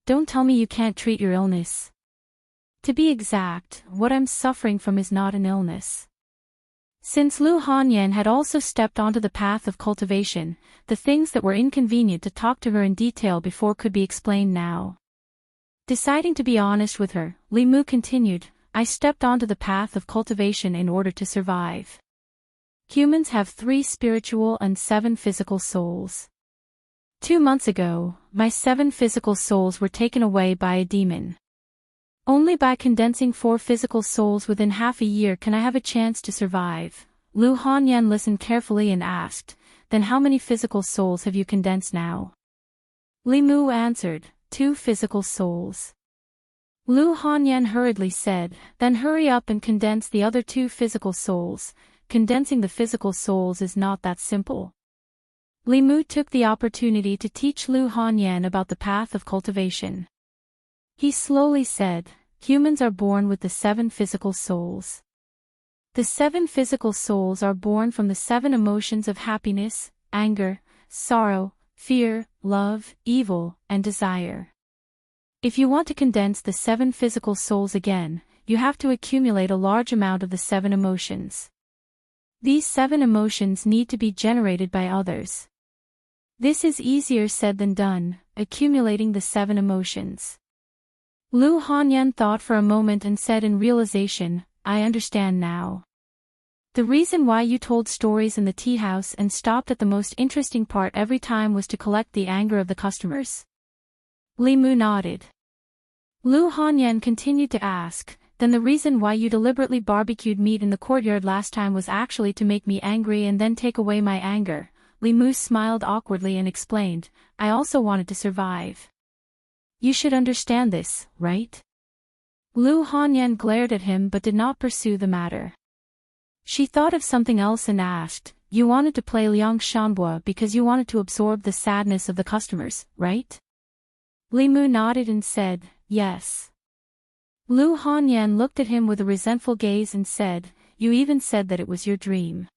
Don't tell me you can't treat your illness." To be exact, what I'm suffering from is not an illness. Since Lu Hanyan had also stepped onto the path of cultivation, the things that were inconvenient to talk to her in detail before could be explained now. Deciding to be honest with her, Li Mu continued, "I stepped onto the path of cultivation in order to survive. Humans have 3 spiritual and 7 physical souls. 2 months ago, my 7 physical souls were taken away by a demon. Only by condensing 4 physical souls within half a year can I have a chance to survive." Lu Hanyan listened carefully and asked, "Then how many physical souls have you condensed now?" Li Mu answered, 2 physical souls. Lu Hanyan hurriedly said, "Then hurry up and condense the other 2 physical souls. Condensing the physical souls is not that simple." Li Mu took the opportunity to teach Lu Hanyan about the path of cultivation. He slowly said, "Humans are born with the 7 physical souls. The 7 physical souls are born from the 7 emotions of happiness, anger, sorrow, fear, love, evil, and desire. If you want to condense the 7 physical souls again, you have to accumulate a large amount of the 7 emotions. These 7 emotions need to be generated by others. This is easier said than done, accumulating the 7 emotions." Lu Hanyan thought for a moment and said in realization, "I understand now. The reason why you told stories in the tea house and stopped at the most interesting part every time was to collect the anger of the customers." Li Mu nodded. Lu Hanyan continued to ask, "Then the reason why you deliberately barbecued meat in the courtyard last time was actually to make me angry and then take away my anger?" Li Mu smiled awkwardly and explained, "I also wanted to survive. You should understand this, right?" Lu Hanyan glared at him but did not pursue the matter. She thought of something else and asked, "You wanted to play Liang Shanbua because you wanted to absorb the sadness of the customers, right?" Li Mu nodded and said, "Yes." Lu Hanyan looked at him with a resentful gaze and said, "You even said that it was your dream."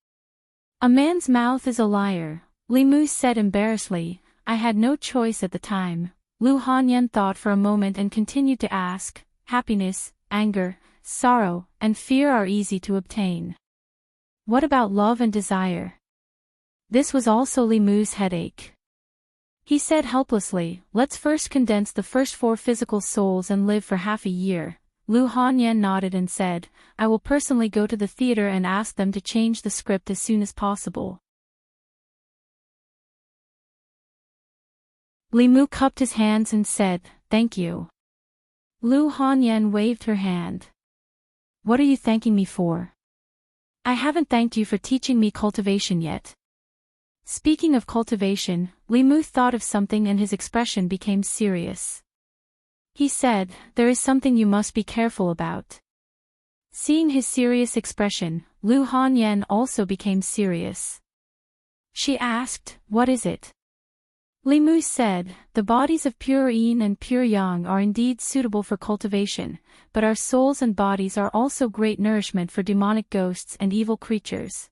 "A man's mouth is a liar," Li Mu said embarrassedly. "I had no choice at the time." Lu Hanyan thought for a moment and continued to ask, "Happiness, anger, sorrow, and fear are easy to obtain. What about love and desire?" This was also Li Mu's headache. He said helplessly, let's first condense the first 4 physical souls and live for half a year. Lu Hanyan nodded and said, I will personally go to the theater and ask them to change the script as soon as possible. Li Mu cupped his hands and said, thank you. Lu Hanyan waved her hand. What are you thanking me for? I haven't thanked you for teaching me cultivation yet. Speaking of cultivation, Li Mu thought of something and his expression became serious. He said, there is something you must be careful about. Seeing his serious expression, Lu Hanyan also became serious. She asked, what is it? Li Mu said, the bodies of pure yin and pure yang are indeed suitable for cultivation, but our souls and bodies are also great nourishment for demonic ghosts and evil creatures.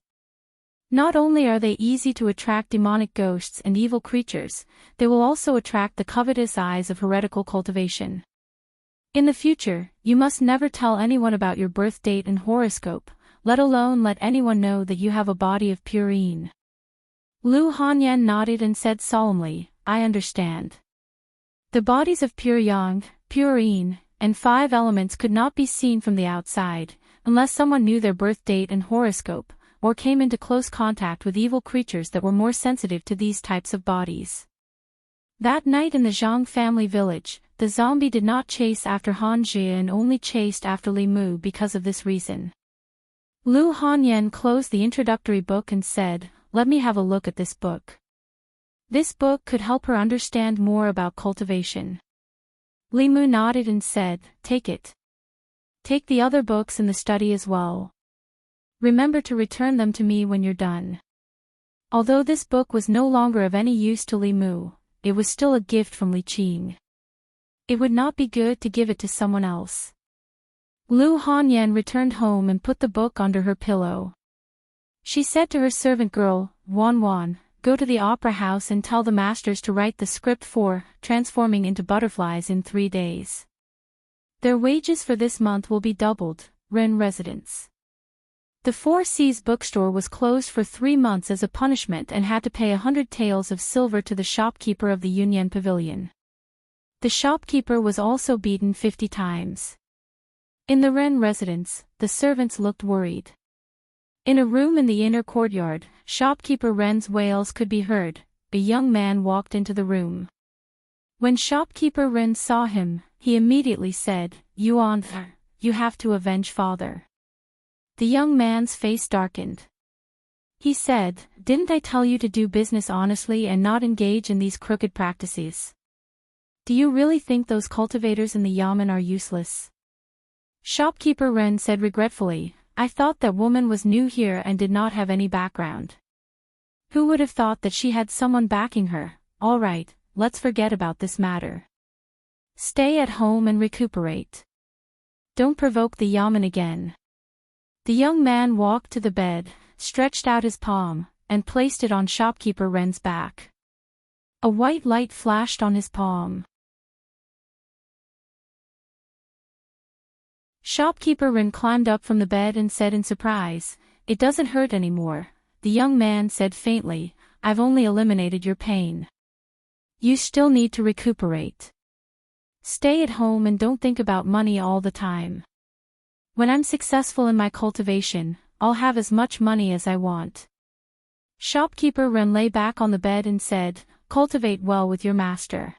Not only are they easy to attract demonic ghosts and evil creatures, they will also attract the covetous eyes of heretical cultivation. In the future, you must never tell anyone about your birth date and horoscope, let alone let anyone know that you have a body of pure yin. Lu Hanyan nodded and said solemnly, I understand. The bodies of pure yang, pure yin, and 5 elements could not be seen from the outside, unless someone knew their birth date and horoscope, or came into close contact with evil creatures that were more sensitive to these types of bodies. That night in the Zhang family village, the zombie did not chase after Han Jie and only chased after Li Mu because of this reason. Lu Hanyan closed the introductory book and said, let me have a look at this book. This book could help her understand more about cultivation. Li Mu nodded and said, take it. Take the other books in the study as well. Remember to return them to me when you're done. Although this book was no longer of any use to Li Mu, it was still a gift from Li Qing. It would not be good to give it to someone else. Lu Hanyan returned home and put the book under her pillow. She said to her servant girl, Wan Wan, go to the opera house and tell the masters to write the script for Transforming into Butterflies in 3 days. Their wages for this month will be doubled. Ren residence. The Four Seas bookstore was closed for 3 months as a punishment and had to pay 100 taels of silver to the shopkeeper of the Yunyan Pavilion. The shopkeeper was also beaten 50 times. In the Ren residence, the servants looked worried. In a room in the inner courtyard, shopkeeper Ren's wails could be heard. A young man walked into the room. When shopkeeper Ren saw him, he immediately said, Yuan, you have to avenge father. The young man's face darkened. He said, didn't I tell you to do business honestly and not engage in these crooked practices? Do you really think those cultivators in the yamen are useless? Shopkeeper Ren said regretfully, I thought that woman was new here and did not have any background. Who would have thought that she had someone backing her? All right, let's forget about this matter. Stay at home and recuperate. Don't provoke the yamen again. The young man walked to the bed, stretched out his palm, and placed it on shopkeeper Ren's back. A white light flashed on his palm. Shopkeeper Ren climbed up from the bed and said in surprise, it doesn't hurt anymore. The young man said faintly, I've only eliminated your pain. You still need to recuperate. Stay at home and don't think about money all the time. When I'm successful in my cultivation, I'll have as much money as I want. Shopkeeper Ren lay back on the bed and said, cultivate well with your master.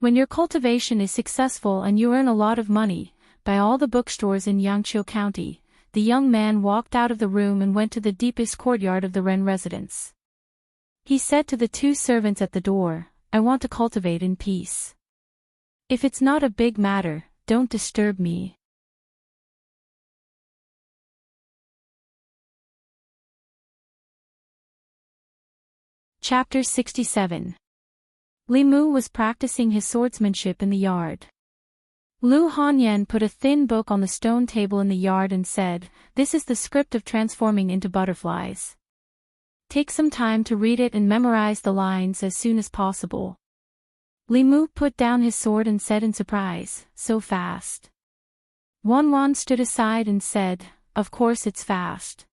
When your cultivation is successful and you earn a lot of money, by all the bookstores in Yangqiu County, the young man walked out of the room and went to the deepest courtyard of the Ren residence. He said to the 2 servants at the door, I want to cultivate in peace. If it's not a big matter, don't disturb me. Chapter 67. Li Mu was practicing his swordsmanship in the yard. Lu Hanyan put a thin book on the stone table in the yard and said, this is the script of Transforming into Butterflies. Take some time to read it and memorize the lines as soon as possible. Li Mu put down his sword and said in surprise, so fast. Wan Wan stood aside and said, of course it's fast.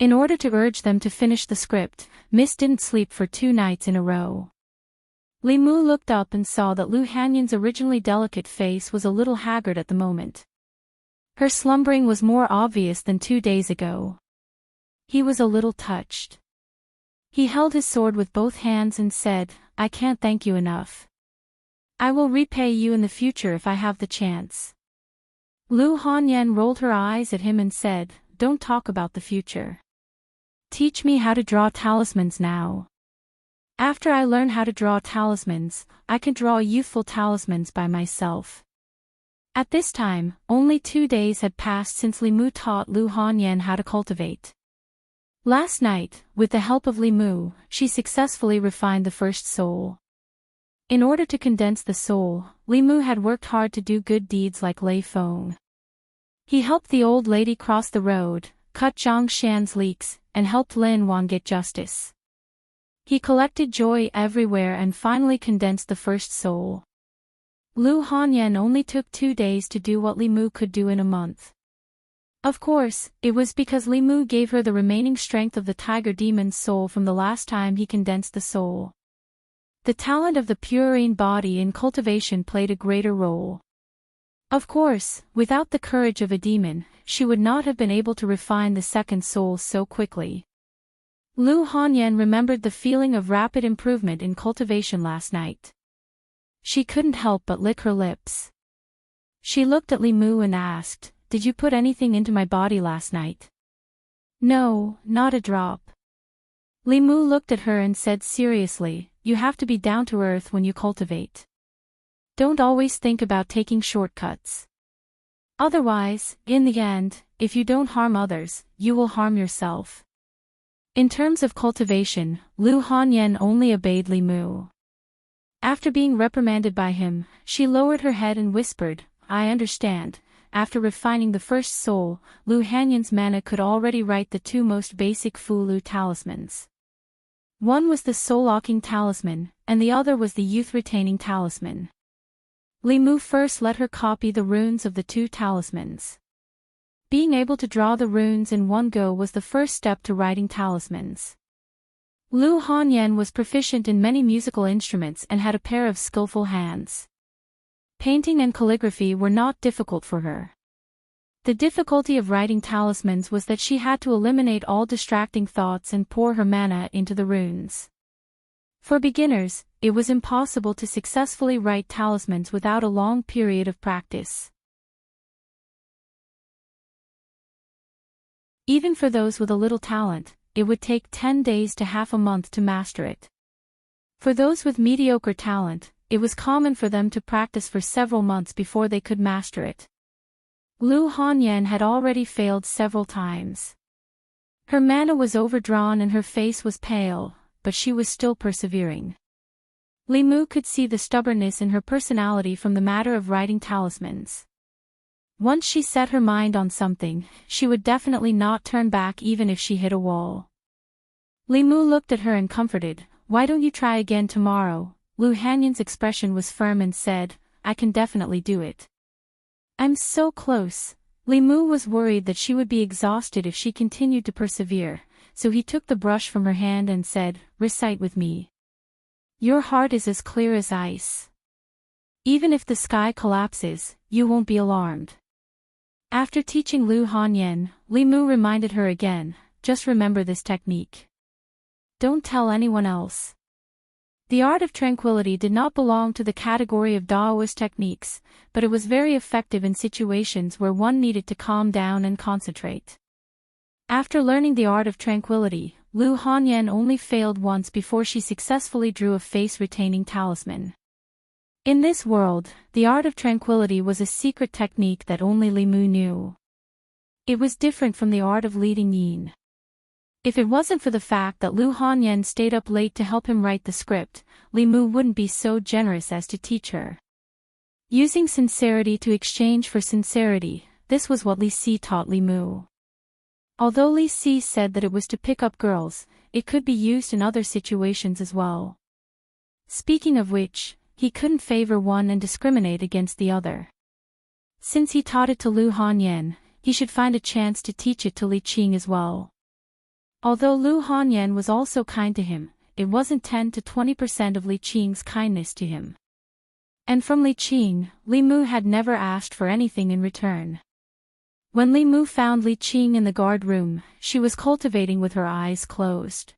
In order to urge them to finish the script, Miss didn't sleep for 2 nights in a row. Li Mu looked up and saw that Lu Hanyan's originally delicate face was a little haggard at the moment. Her slumbering was more obvious than 2 days ago. He was a little touched. He held his sword with both hands and said, "I can't thank you enough. I will repay you in the future if I have the chance." Lu Hanyan rolled her eyes at him and said, "Don't talk about the future. Teach me how to draw talismans now. After I learn how to draw talismans, I can draw youthful talismans by myself." At this time, only 2 days had passed since Li Mu taught Lu Hanyan how to cultivate. Last night, with the help of Li Mu, she successfully refined the first soul. In order to condense the soul, Li Mu had worked hard to do good deeds like lay Feng. He helped the old lady cross the road, cut Zhang Shan's leaks, and helped Lin Wan get justice. He collected joy everywhere and finally condensed the first soul. Lu Hanyan only took 2 days to do what Li Mu could do in a month. Of course, it was because Li Mu gave her the remaining strength of the tiger demon's soul from the last time he condensed the soul. The talent of the purine body in cultivation played a greater role. Of course, without the courage of a demon, she would not have been able to refine the second soul so quickly. Lu Hanyan remembered the feeling of rapid improvement in cultivation last night. She couldn't help but lick her lips. She looked at Li Mu and asked, "Did you put anything into my body last night?" "No, not a drop." Li Mu looked at her and said seriously, "You have to be down to earth when you cultivate. Don't always think about taking shortcuts. Otherwise, in the end, if you don't harm others, you will harm yourself." In terms of cultivation, Lu Hanyan only obeyed Li Mu. After being reprimanded by him, she lowered her head and whispered, "I understand." After refining the first soul, Lu Hanyan's mana could already write the 2 most basic Fu-Lu talismans. One was the soul-locking talisman, and the other was the youth-retaining talisman. Li Mu first let her copy the runes of the 2 talismans. Being able to draw the runes in one go was the first step to writing talismans. Lu Hanyan was proficient in many musical instruments and had a pair of skillful hands. Painting and calligraphy were not difficult for her. The difficulty of writing talismans was that she had to eliminate all distracting thoughts and pour her mana into the runes. For beginners, it was impossible to successfully write talismans without a long period of practice. Even for those with a little talent, it would take 10 days to half a month to master it. For those with mediocre talent, it was common for them to practice for several months before they could master it. Lu Hanyan had already failed several times. Her mana was overdrawn and her face was pale, but she was still persevering. Li Mu could see the stubbornness in her personality from the matter of writing talismans. Once she set her mind on something, she would definitely not turn back even if she hit a wall. Li Mu looked at her and comforted, "Why don't you try again tomorrow?" Lu Hanyan's expression was firm and said, "I can definitely do it." "I'm so close." Li Mu was worried that she would be exhausted if she continued to persevere, so he took the brush from her hand and said, "Recite with me. Your heart is as clear as ice. Even if the sky collapses, you won't be alarmed." After teaching Lu Hanyan, Li Mu reminded her again, "Just remember this technique. Don't tell anyone else." The art of tranquility did not belong to the category of Daoist techniques, but it was very effective in situations where one needed to calm down and concentrate. After learning the art of tranquility, Lu Hanyan only failed once before she successfully drew a face-retaining talisman. In this world, the art of tranquility was a secret technique that only Li Mu knew. It was different from the art of leading yin. If it wasn't for the fact that Lu Hanyan stayed up late to help him write the script, Li Mu wouldn't be so generous as to teach her. Using sincerity to exchange for sincerity, this was what Li Si taught Li Mu. Although Li Si said that it was to pick up girls, it could be used in other situations as well. Speaking of which, he couldn't favor one and discriminate against the other. Since he taught it to Lu Hanyan, he should find a chance to teach it to Li Qing as well. Although Lu Hanyan was also kind to him, it wasn't 10 to 20% of Li Qing's kindness to him. And from Li Qing, Li Mu had never asked for anything in return. When Li Mu found Li Qing in the guard room, she was cultivating with her eyes closed.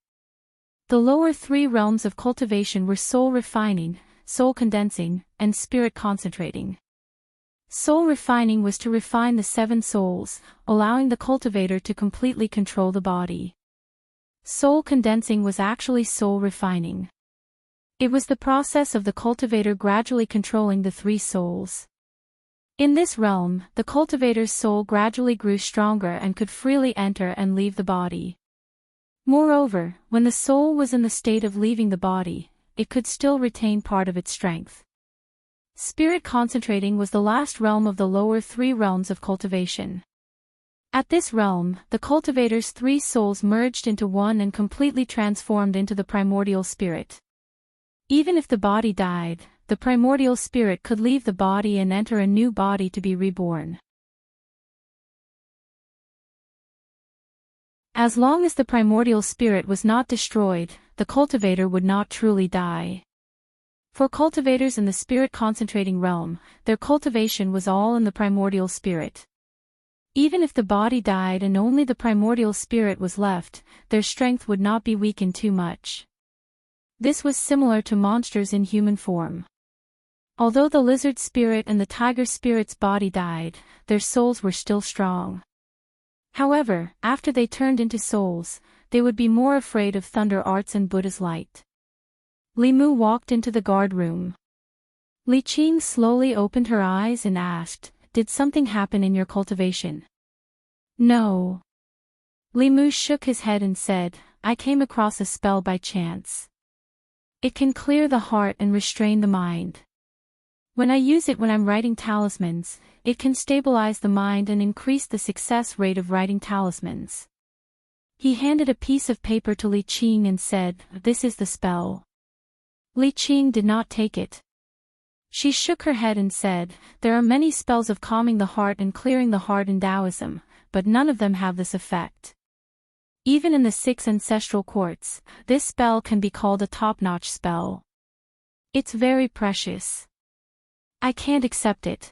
The lower three realms of cultivation were soul refining, soul condensing, and spirit concentrating. Soul refining was to refine the 7 souls, allowing the cultivator to completely control the body. Soul condensing was actually soul refining. It was the process of the cultivator gradually controlling the 3 souls. In this realm, the cultivator's soul gradually grew stronger and could freely enter and leave the body. Moreover, when the soul was in the state of leaving the body, it could still retain part of its strength. Spirit concentrating was the last realm of the lower 3 realms of cultivation. At this realm, the cultivator's 3 souls merged into one and completely transformed into the primordial spirit. Even if the body died, the primordial spirit could leave the body and enter a new body to be reborn. As long as the primordial spirit was not destroyed, the cultivator would not truly die. For cultivators in the spirit concentrating realm, their cultivation was all in the primordial spirit. Even if the body died and only the primordial spirit was left, their strength would not be weakened too much. This was similar to monsters in human form. Although the lizard spirit and the tiger spirit's body died, their souls were still strong. However, after they turned into souls, they would be more afraid of thunder arts and Buddha's light. Li Mu walked into the guard room. Li Qing slowly opened her eyes and asked, "Did something happen in your cultivation?" "No." Li Mu shook his head and said, "I came across a spell by chance. It can clear the heart and restrain the mind. When I use it when I'm writing talismans, it can stabilize the mind and increase the success rate of writing talismans." He handed a piece of paper to Li Qing and said, "This is the spell." Li Qing did not take it. She shook her head and said, "There are many spells of calming the heart and clearing the heart in Taoism, but none of them have this effect. Even in the 6 ancestral courts, this spell can be called a top-notch spell. It's very precious. I can't accept it."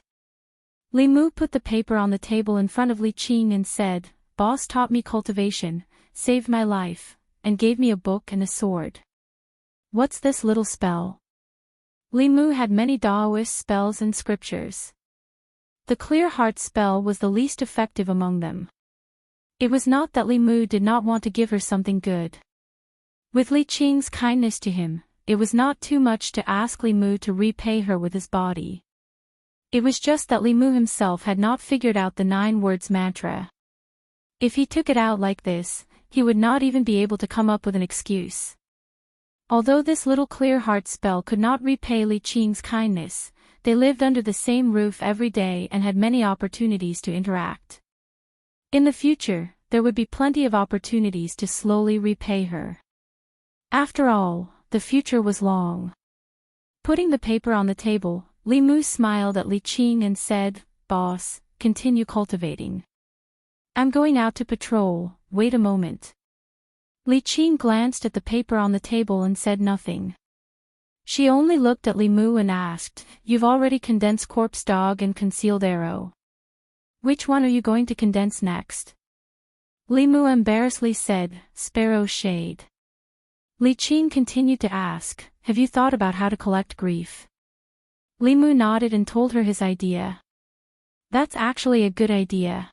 Li Mu put the paper on the table in front of Li Qing and said, "Boss taught me cultivation, saved my life, and gave me a book and a sword. What's this little spell?" Li Mu had many Taoist spells and scriptures. The clear heart spell was the least effective among them. It was not that Li Mu did not want to give her something good. With Li Qing's kindness to him, it was not too much to ask Li Mu to repay her with his body. It was just that Li Mu himself had not figured out the 9 words mantra. If he took it out like this, he would not even be able to come up with an excuse. Although this little clear heart spell could not repay Li Qing's kindness, they lived under the same roof every day and had many opportunities to interact. In the future, there would be plenty of opportunities to slowly repay her. After all, the future was long. Putting the paper on the table, Li Mu smiled at Li Qing and said, "Boss, continue cultivating. I'm going out to patrol, wait a moment." Li Qing glanced at the paper on the table and said nothing. She only looked at Li Mu and asked, "You've already condensed Corpse Dog and Concealed Arrow. Which one are you going to condense next?" Li Mu embarrassedly said, "Sparrow Shade." Li Qing continued to ask, "Have you thought about how to collect grief?" Li Mu nodded and told her his idea. "That's actually a good idea.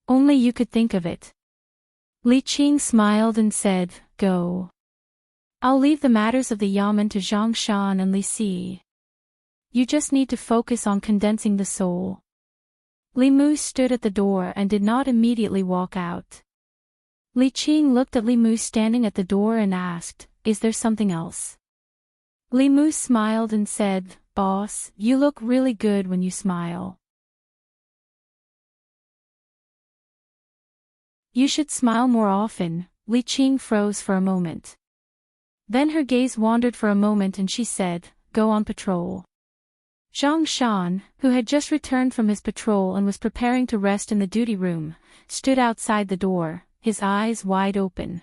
Only you could think of it." Li Qing smiled and said, "Go. I'll leave the matters of the yamen to Zhang Shan and Li Si. You just need to focus on condensing the soul." Li Mu stood at the door and did not immediately walk out. Li Qing looked at Li Mu standing at the door and asked, "Is there something else?" Li Mu smiled and said, "Boss, you look really good when you smile. You should smile more often." Li Qing froze for a moment. Then her gaze wandered for a moment and she said, "Go on patrol." Zhang Shan, who had just returned from his patrol and was preparing to rest in the duty room, stood outside the door, his eyes wide open.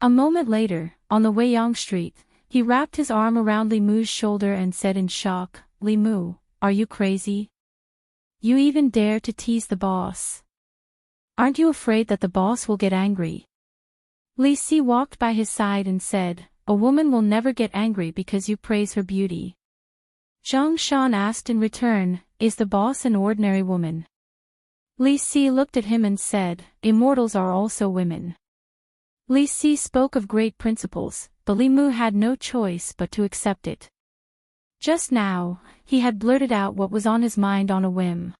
A moment later, on the Weiyang Street, he wrapped his arm around Li Mu's shoulder and said in shock, "Li Mu, are you crazy? You even dare to tease the boss. Aren't you afraid that the boss will get angry?" Li Si walked by his side and said, "A woman will never get angry because you praise her beauty." Zhang Shan asked in return, "Is the boss an ordinary woman?" Li Si looked at him and said, "Immortals are also women." Li Si spoke of great principles, but Li Mu had no choice but to accept it. Just now, he had blurted out what was on his mind on a whim.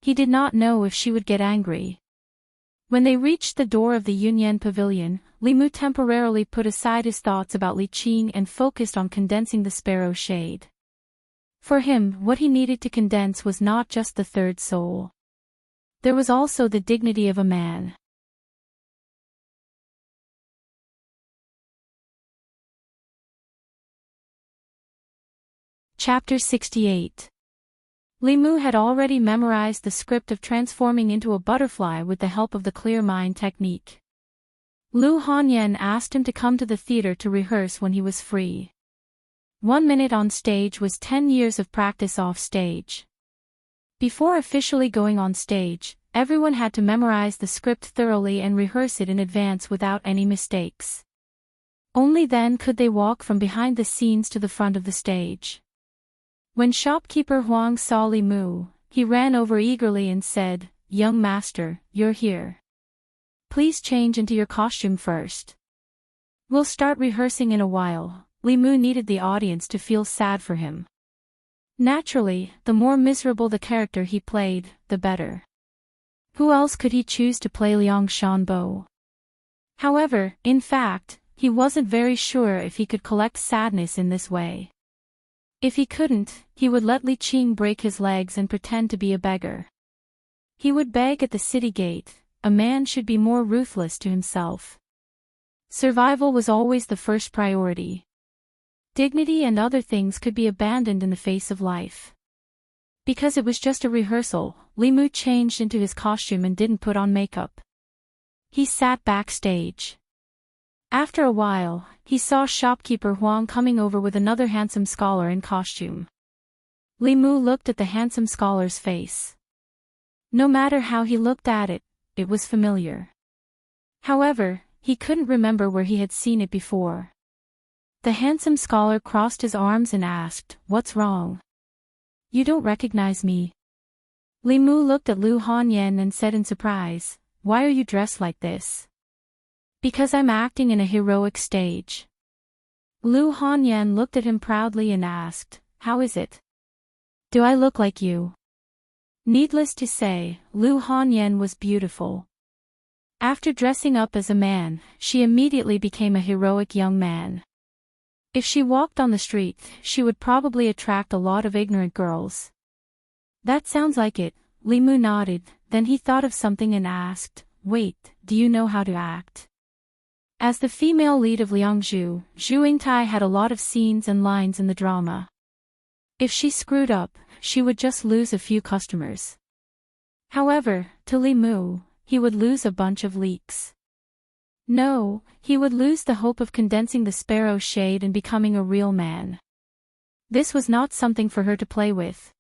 He did not know if she would get angry. When they reached the door of the Yunyan Pavilion, Li Mu temporarily put aside his thoughts about Li Qing and focused on condensing the sparrow shade. For him, what he needed to condense was not just the third soul. There was also the dignity of a man. Chapter 68. Li Mu had already memorized the script of transforming into a butterfly with the help of the clear mind technique. Lu Hanyan asked him to come to the theater to rehearse when he was free. 1 minute on stage was 10 years of practice off stage. Before officially going on stage, everyone had to memorize the script thoroughly and rehearse it in advance without any mistakes. Only then could they walk from behind the scenes to the front of the stage. When shopkeeper Huang saw Li Mu, he ran over eagerly and said, "Young master, you're here. Please change into your costume first. We'll start rehearsing in a while." Li Mu needed the audience to feel sad for him. Naturally, the more miserable the character he played, the better. Who else could he choose to play Liang Shanbo? However, in fact, he wasn't very sure if he could collect sadness in this way. If he couldn't, he would let Li Qing break his legs and pretend to be a beggar. He would beg at the city gate. A man should be more ruthless to himself. Survival was always the first priority. Dignity and other things could be abandoned in the face of life. Because it was just a rehearsal, Li Mu changed into his costume and didn't put on makeup. He sat backstage. After a while, he saw shopkeeper Huang coming over with another handsome scholar in costume. Li Mu looked at the handsome scholar's face. No matter how he looked at it, it was familiar. However, he couldn't remember where he had seen it before. The handsome scholar crossed his arms and asked, "What's wrong? You don't recognize me?" Li Mu looked at Lu Hanyan and said in surprise, "Why are you dressed like this?" "Because I'm acting in a heroic stage." Lu Hanyan looked at him proudly and asked, "How is it? Do I look like you?" Needless to say, Lu Hanyan was beautiful. After dressing up as a man, she immediately became a heroic young man. If she walked on the street, she would probably attract a lot of ignorant girls. "That sounds like it," Li Mu nodded, then he thought of something and asked, "Wait, do you know how to act?" As the female lead of Liangzhu, Zhu Yingtai had a lot of scenes and lines in the drama. If she screwed up, she would just lose a few customers. However, to Li Mu, he would lose a bunch of leaks. No, he would lose the hope of condensing the sparrow shade and becoming a real man. This was not something for her to play with.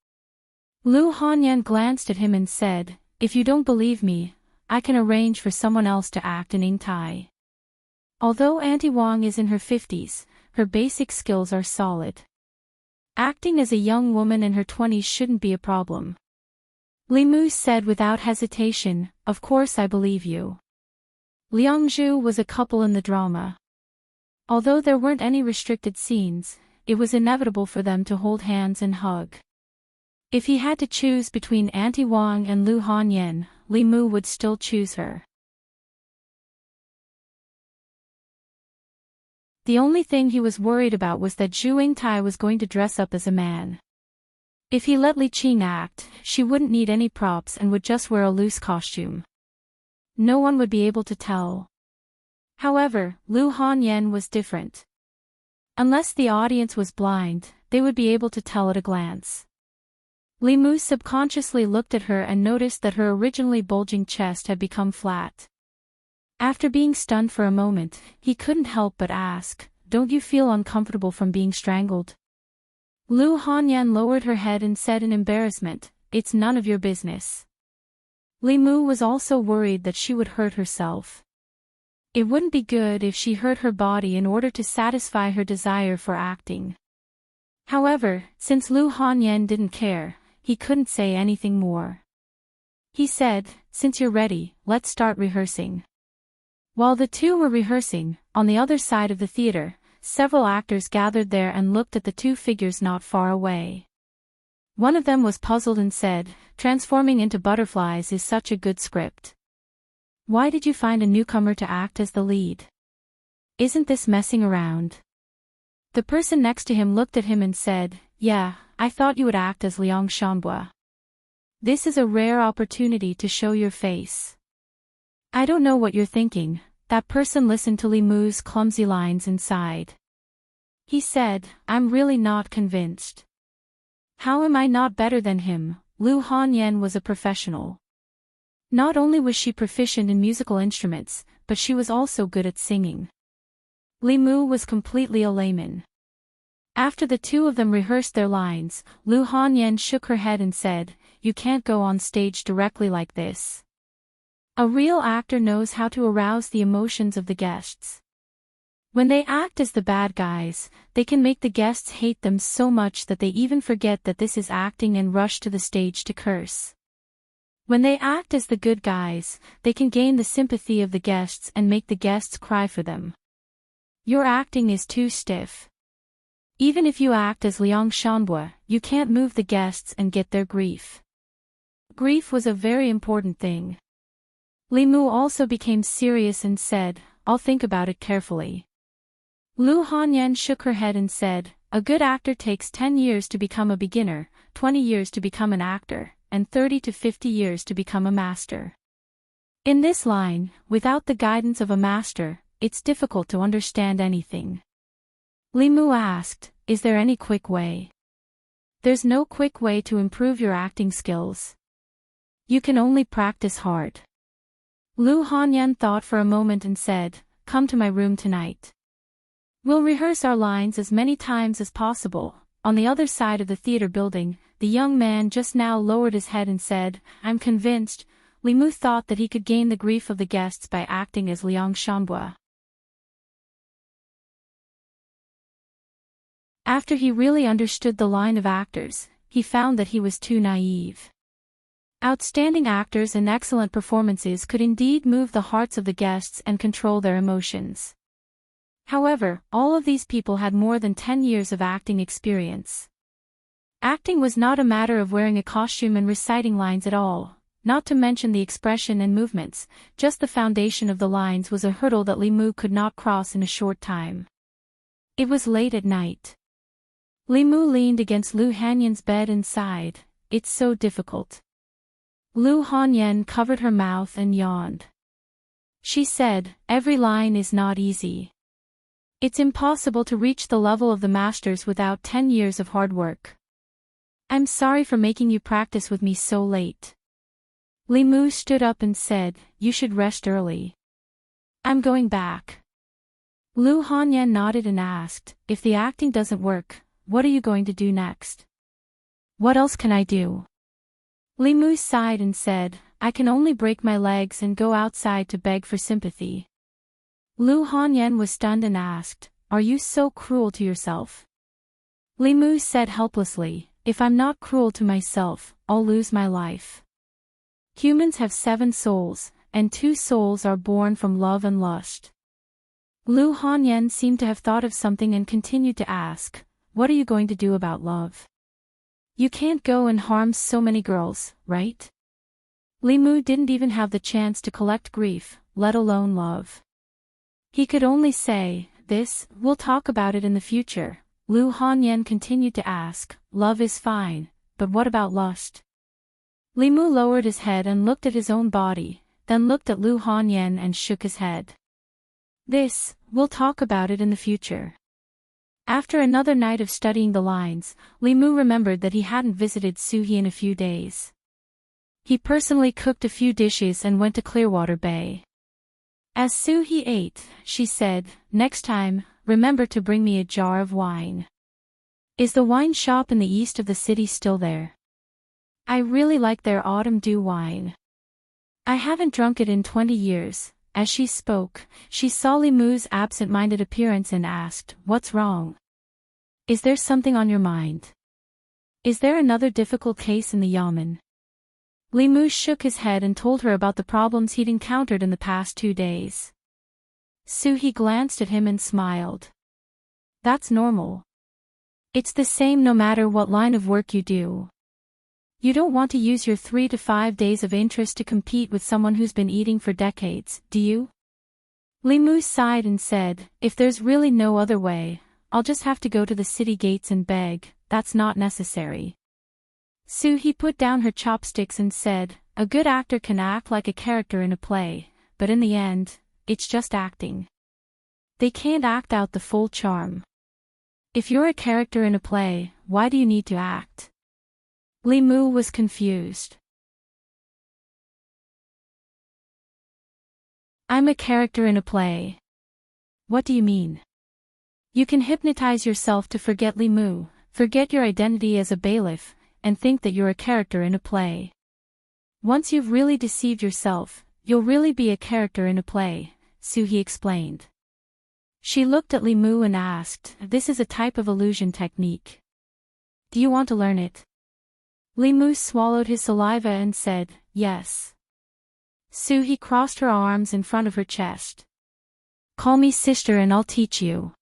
Lu Hanyan glanced at him and said, "If you don't believe me, I can arrange for someone else to act in Yingtai." Although Auntie Wang is in her 50s, her basic skills are solid. Acting as a young woman in her 20s shouldn't be a problem. Li Mu said without hesitation, "Of course I believe you." Liangzhu was a couple in the drama. Although there weren't any restricted scenes, it was inevitable for them to hold hands and hug. If he had to choose between Auntie Wang and Lu Hanyan, Li Mu would still choose her. The only thing he was worried about was that Zhu Yingtai was going to dress up as a man. If he let Li Qing act, she wouldn't need any props and would just wear a loose costume. No one would be able to tell. However, Lu Hanyan was different. Unless the audience was blind, they would be able to tell at a glance. Li Mu subconsciously looked at her and noticed that her originally bulging chest had become flat. After being stunned for a moment, he couldn't help but ask, "Don't you feel uncomfortable from being strangled?" Lu Hanyan lowered her head and said in embarrassment, "It's none of your business." Li Mu was also worried that she would hurt herself. It wouldn't be good if she hurt her body in order to satisfy her desire for acting. However, since Lu Hanyan didn't care, he couldn't say anything more. He said, "Since you're ready, let's start rehearsing." While the two were rehearsing, on the other side of the theater, several actors gathered there and looked at the two figures not far away. One of them was puzzled and said, "Transforming into butterflies is such a good script. Why did you find a newcomer to act as the lead? Isn't this messing around?" The person next to him looked at him and said, "Yeah, I thought you would act as Liang Shanbua. This is a rare opportunity to show your face." "I don't know what you're thinking." That person listened to Li Mu's clumsy lines inside. He said, "I'm really not convinced. How am I not better than him?" Lu Hanyan was a professional. Not only was she proficient in musical instruments, but she was also good at singing. Li Mu was completely a layman. After the two of them rehearsed their lines, Lu Hanyan shook her head and said, "You can't go on stage directly like this. A real actor knows how to arouse the emotions of the guests. When they act as the bad guys, they can make the guests hate them so much that they even forget that this is acting and rush to the stage to curse. When they act as the good guys, they can gain the sympathy of the guests and make the guests cry for them. Your acting is too stiff. Even if you act as Liang Shanbua, you can't move the guests and get their grief." Grief was a very important thing. Li Mu also became serious and said, "I'll think about it carefully." Lu Hanyan shook her head and said, "A good actor takes 10 years to become a beginner, 20 years to become an actor, and 30 to 50 years to become a master. In this line, without the guidance of a master, it's difficult to understand anything." Li Mu asked, "Is there any quick way?" "There's no quick way to improve your acting skills. You can only practice hard." Lu Hanyan thought for a moment and said, "Come to my room tonight. We'll rehearse our lines as many times as possible." On the other side of the theater building, the young man just now lowered his head and said, "I'm convinced." Li Mu thought that he could gain the grief of the guests by acting as Liang Shanbua. After he really understood the line of actors, he found that he was too naive. Outstanding actors and excellent performances could indeed move the hearts of the guests and control their emotions. However, all of these people had more than 10 years of acting experience. Acting was not a matter of wearing a costume and reciting lines at all, not to mention the expression and movements. Just the foundation of the lines was a hurdle that Li Mu could not cross in a short time. It was late at night. Li Mu leaned against Lu Hanyan's bed and sighed, "It's so difficult." Lu Hanyan covered her mouth and yawned. She said, "Every line is not easy. It's impossible to reach the level of the masters without 10 years of hard work. I'm sorry for making you practice with me so late." Li Mu stood up and said, "You should rest early. I'm going back." Lu Hanyan nodded and asked, "If the acting doesn't work, what are you going to do next?" "What else can I do?" Li Mu sighed and said, "I can only break my legs and go outside to beg for sympathy." Lu Hanyan was stunned and asked, "Are you so cruel to yourself?" Li Mu said helplessly, "If I'm not cruel to myself, I'll lose my life. Humans have 7 souls, and 2 souls are born from love and lust." Lu Hanyan seemed to have thought of something and continued to ask, "What are you going to do about love? You can't go and harm so many girls, right?" Li Mu didn't even have the chance to collect grief, let alone love. He could only say, "We'll talk about it in the future." Lu Hanyan continued to ask, "Love is fine, but what about lust?" Li Mu lowered his head and looked at his own body, then looked at Lu Hanyan and shook his head. "We'll talk about it in the future." After another night of studying the lines, Li Mu remembered that he hadn't visited Suhi in a few days. He personally cooked a few dishes and went to Clearwater Bay. As Suhi ate, she said, "Next time, remember to bring me a jar of wine. Is the wine shop in the east of the city still there? I really like their autumn dew wine. I haven't drunk it in 20 years." As she spoke, she saw Li Mu's absent-minded appearance and asked, "What's wrong? Is there something on your mind? Is there another difficult case in the yamen?" Li Mu shook his head and told her about the problems he'd encountered in the past 2 days. Suhi glanced at him and smiled. "That's normal. It's the same no matter what line of work you do. You don't want to use your 3 to 5 days of interest to compete with someone who's been eating for decades, do you?" Li Mu sighed and said, "If there's really no other way, I'll just have to go to the city gates and beg. That's not necessary." Suhi put down her chopsticks and said, "A good actor can act like a character in a play, but in the end, it's just acting. They can't act out the full charm. If you're a character in a play, why do you need to act?" Li Mu was confused. "I'm a character in a play. What do you mean?" You can hypnotize yourself to forget Li Mu, forget your identity as a bailiff, and think that you're a character in a play. Once you've really deceived yourself, you'll really be a character in a play, Suhi explained. She looked at Li Mu and asked, "This is a type of illusion technique. Do you want to learn it?" Li Mu swallowed his saliva and said, "Yes." Suhi crossed her arms in front of her chest. "Call me sister and I'll teach you."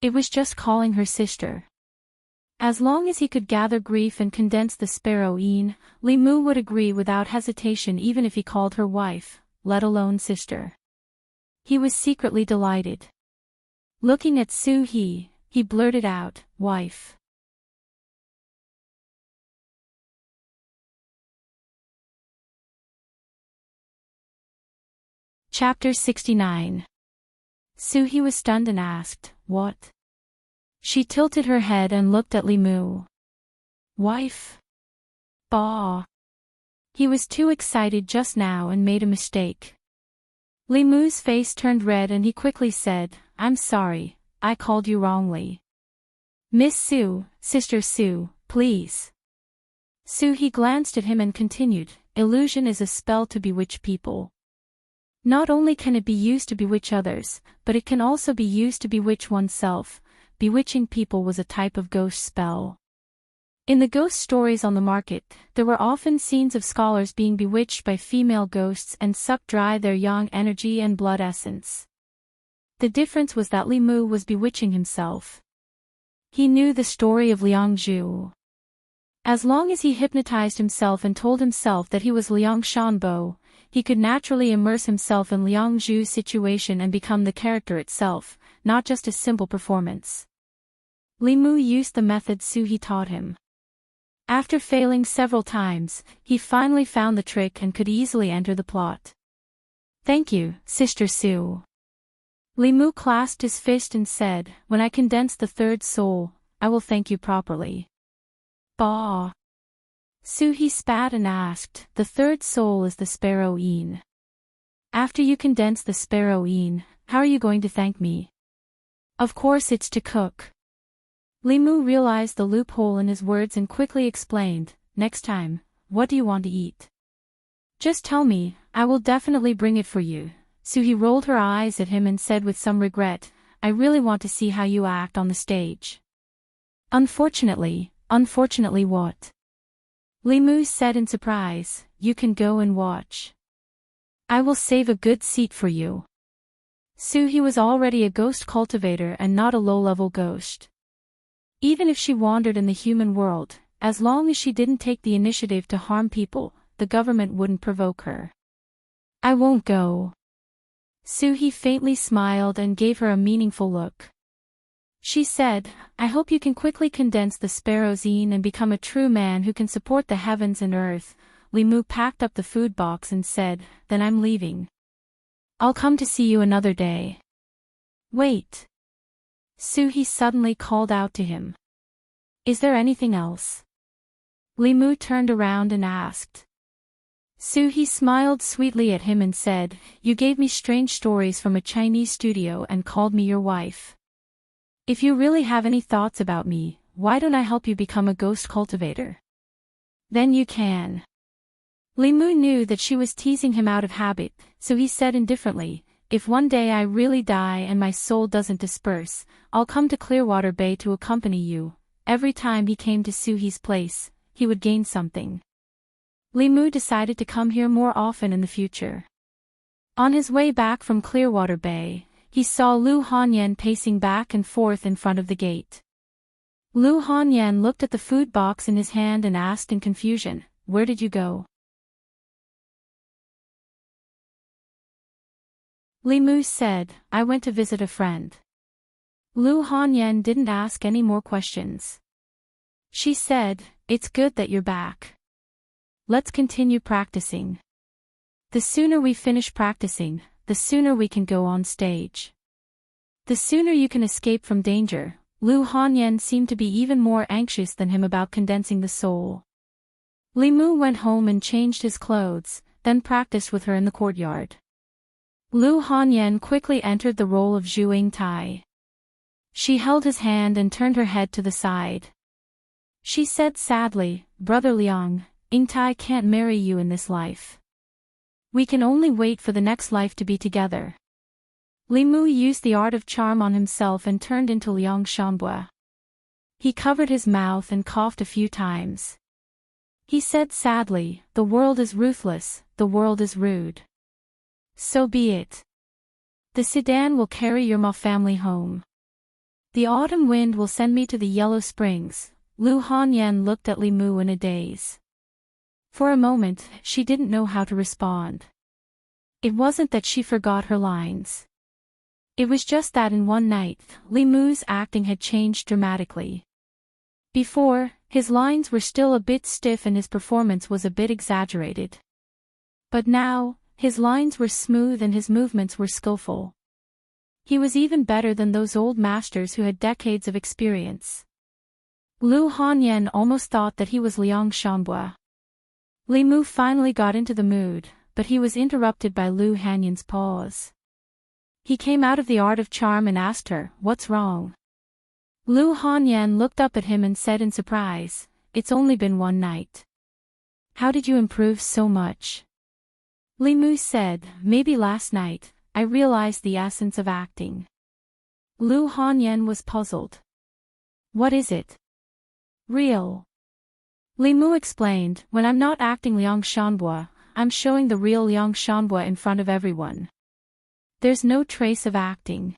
It was just calling her sister. As long as he could gather grief and condense the sparrow-een, Li Mu would agree without hesitation even if he called her wife, let alone sister. He was secretly delighted. Looking at Suhi, he blurted out, "Wife." Chapter 69. Suhi was stunned and asked, "What?" She tilted her head and looked at Li Mu. "Wife? Bah." He was too excited just now and made a mistake. Li Mu's face turned red and he quickly said, "I'm sorry, I called you wrongly. Miss Su, Sister Su, please." Suhi glanced at him and continued, "Illusion is a spell to bewitch people. Not only can it be used to bewitch others, but it can also be used to bewitch oneself. Bewitching people was a type of ghost spell. In the ghost stories on the market, there were often scenes of scholars being bewitched by female ghosts and sucked dry their yang energy and blood essence. The difference was that Li Mu was bewitching himself. He knew the story of Liang Zhu. As long as he hypnotized himself and told himself that he was Liang Shanbo, he could naturally immerse himself in Liang Zhu's situation and become the character itself, not just a simple performance. Li Mu used the method Suhi taught him. After failing several times, he finally found the trick and could easily enter the plot. "Thank you, Sister Su." Li Mu clasped his fist and said, "When I condense the third soul, I will thank you properly." Bah. Suhi spat and asked, "The third soul is the sparrow-een. After you condense the sparrow-een, how are you going to thank me?" "Of course it's to cook." Li Mu realized the loophole in his words and quickly explained, "Next time, what do you want to eat? Just tell me, I will definitely bring it for you." Suhi rolled her eyes at him and said with some regret, "I really want to see how you act on the stage." Unfortunately what?" Li Mu said in surprise, "You can go and watch. I will save a good seat for you." Suhi was already a ghost cultivator and not a low-level ghost. Even if she wandered in the human world, as long as she didn't take the initiative to harm people, the government wouldn't provoke her. "I won't go." Suhi faintly smiled and gave her a meaningful look. She said, "I hope you can quickly condense the sparrow-een and become a true man who can support the heavens and earth." Li Mu packed up the food box and said, "Then I'm leaving. I'll come to see you another day." "Wait." Suhi suddenly called out to him. "Is there anything else?" Li Mu turned around and asked. He smiled sweetly at him and said, "You gave me strange stories from a Chinese studio and called me your wife. If you really have any thoughts about me, why don't I help you become a ghost cultivator? Then you can." Li Mu knew that she was teasing him out of habit, so he said indifferently, "If one day I really die and my soul doesn't disperse, I'll come to Clearwater Bay to accompany you." Every time he came to Suhi's place, he would gain something. Li Mu decided to come here more often in the future. On his way back from Clearwater Bay, he saw Lu Hanyan pacing back and forth in front of the gate. Lu Hanyan looked at the food box in his hand and asked in confusion, "Where did you go?" Li Mu said, "I went to visit a friend." Lu Hanyan didn't ask any more questions. She said, "It's good that you're back. Let's continue practicing. The sooner we finish practicing, the sooner we can go on stage. The sooner you can escape from danger." Lu Hanyan seemed to be even more anxious than him about condensing the soul. Li Mu went home and changed his clothes, then practiced with her in the courtyard. Lu Hanyan quickly entered the role of Zhu Yingtai. She held his hand and turned her head to the side. She said sadly, "Brother Liang, Yingtai can't marry you in this life. We can only wait for the next life to be together." Li Mu used the art of charm on himself and turned into Liang Shanbua. He covered his mouth and coughed a few times. He said sadly, "The world is ruthless, the world is rude. So be it. The sedan will carry your Ma family home. The autumn wind will send me to the Yellow Springs." Lu Hanyan looked at Li Mu in a daze. For a moment, she didn't know how to respond. It wasn't that she forgot her lines. It was just that in one night, Li Mu's acting had changed dramatically. Before, his lines were still a bit stiff and his performance was a bit exaggerated. But now, his lines were smooth and his movements were skillful. He was even better than those old masters who had decades of experience. Lu Hanyan almost thought that he was Liang Shanbua. Li Mu finally got into the mood, but he was interrupted by Lu Hanyan's pause. He came out of the art of charm and asked her, "What's wrong?" Lu Hanyan looked up at him and said in surprise, "It's only been one night. How did you improve so much?" Li Mu said, "Maybe last night, I realized the essence of acting." Lu Hanyan was puzzled. "What is it?" "Real." Li Mu explained, "When I'm not acting Liang Shanbua, I'm showing the real Liang Shanbua in front of everyone. There's no trace of acting.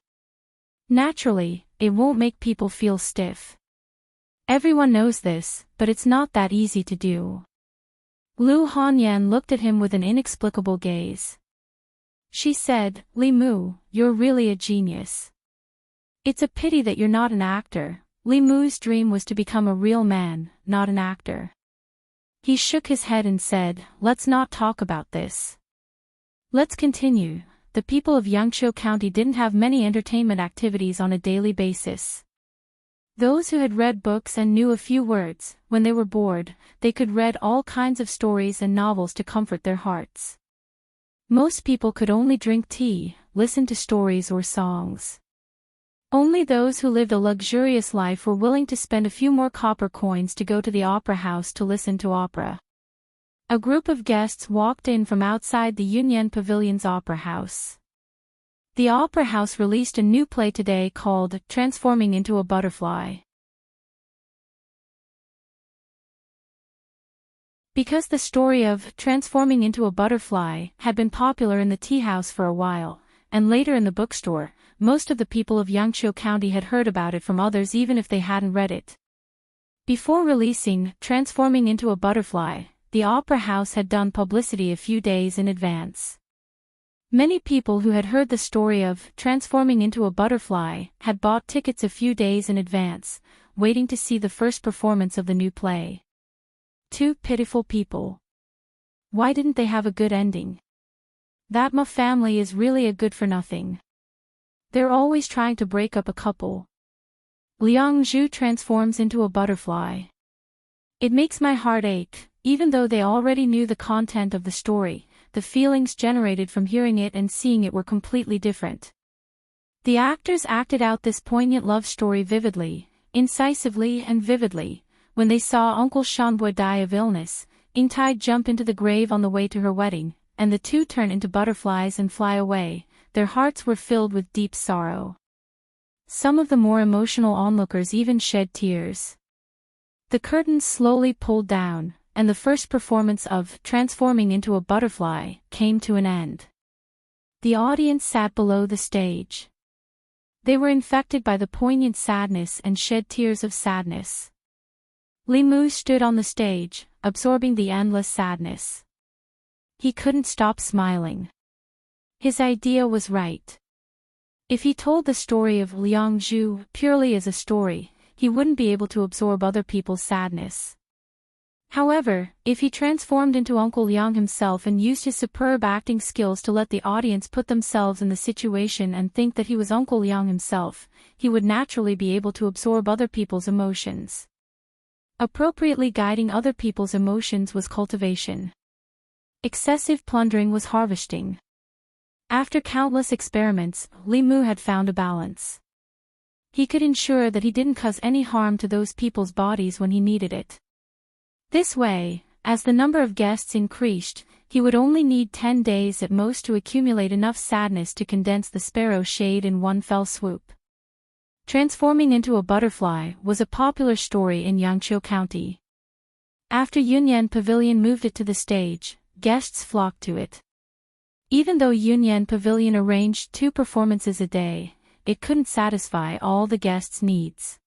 Naturally, it won't make people feel stiff. Everyone knows this, but it's not that easy to do." Lu Hanyan looked at him with an inexplicable gaze. She said, "Li Mu, you're really a genius. It's a pity that you're not an actor." Li Mu's dream was to become a real man, not an actor. He shook his head and said, "Let's not talk about this. Let's continue." The people of Yangshuo County didn't have many entertainment activities on a daily basis. Those who had read books and knew a few words, when they were bored, they could read all kinds of stories and novels to comfort their hearts. Most people could only drink tea, listen to stories or songs. Only those who lived a luxurious life were willing to spend a few more copper coins to go to the opera house to listen to opera. A group of guests walked in from outside the Yunyan Pavilion's opera house. The opera house released a new play today called Transforming into a Butterfly. Because the story of Transforming into a Butterfly had been popular in the tea house for a while, and later in the bookstore, most of the people of Yangshuo County had heard about it from others even if they hadn't read it. Before releasing Transforming into a Butterfly, the opera house had done publicity a few days in advance. Many people who had heard the story of Transforming into a Butterfly had bought tickets a few days in advance, waiting to see the first performance of the new play. Two pitiful people. Why didn't they have a good ending? That Ma family is really a good-for-nothing. They're always trying to break up a couple. Liang Zhu transforms into a butterfly. It makes my heart ache. even though they already knew the content of the story, the feelings generated from hearing it and seeing it were completely different. The actors acted out this poignant love story vividly, incisively and vividly. When they saw Uncle Shanbua die of illness, Ingtai jump into the grave on the way to her wedding, and the two turn into butterflies and fly away, their hearts were filled with deep sorrow. Some of the more emotional onlookers even shed tears. The curtains slowly pulled down, and the first performance of Transforming into a Butterfly came to an end. The audience sat below the stage. They were infected by the poignant sadness and shed tears of sadness. Li Mu stood on the stage, absorbing the endless sadness. He couldn't stop smiling. His idea was right. If he told the story of Liang Zhu purely as a story, he wouldn't be able to absorb other people's sadness. However, if he transformed into Uncle Liang himself and used his superb acting skills to let the audience put themselves in the situation and think that he was Uncle Liang himself, he would naturally be able to absorb other people's emotions. Appropriately guiding other people's emotions was cultivation. Excessive plundering was harvesting. After countless experiments, Li Mu had found a balance. He could ensure that he didn't cause any harm to those people's bodies when he needed it. This way, as the number of guests increased, he would only need 10 days at most to accumulate enough sadness to condense the sparrow shade in one fell swoop. Transforming into a Butterfly was a popular story in Yangqiu County. After Yunyan Pavilion moved it to the stage, guests flocked to it. Even though Yunyan Pavilion arranged 2 performances a day, it couldn't satisfy all the guests' needs.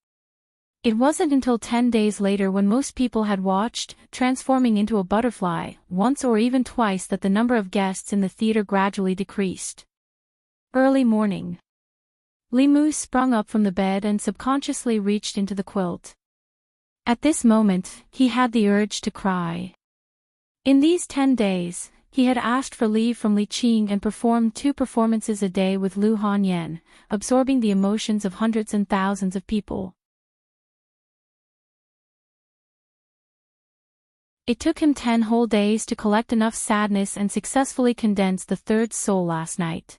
It wasn't until 10 days later, when most people had watched Transforming into a Butterfly once or even twice, that the number of guests in the theater gradually decreased. Early morning. Li Mu sprung up from the bed and subconsciously reached into the quilt. At this moment, he had the urge to cry. In these 10 days, he had asked for leave from Li Qing and performed 2 performances a day with Lu Hanyan, absorbing the emotions of hundreds and thousands of people. It took him 10 whole days to collect enough sadness and successfully condense the 3rd soul last night.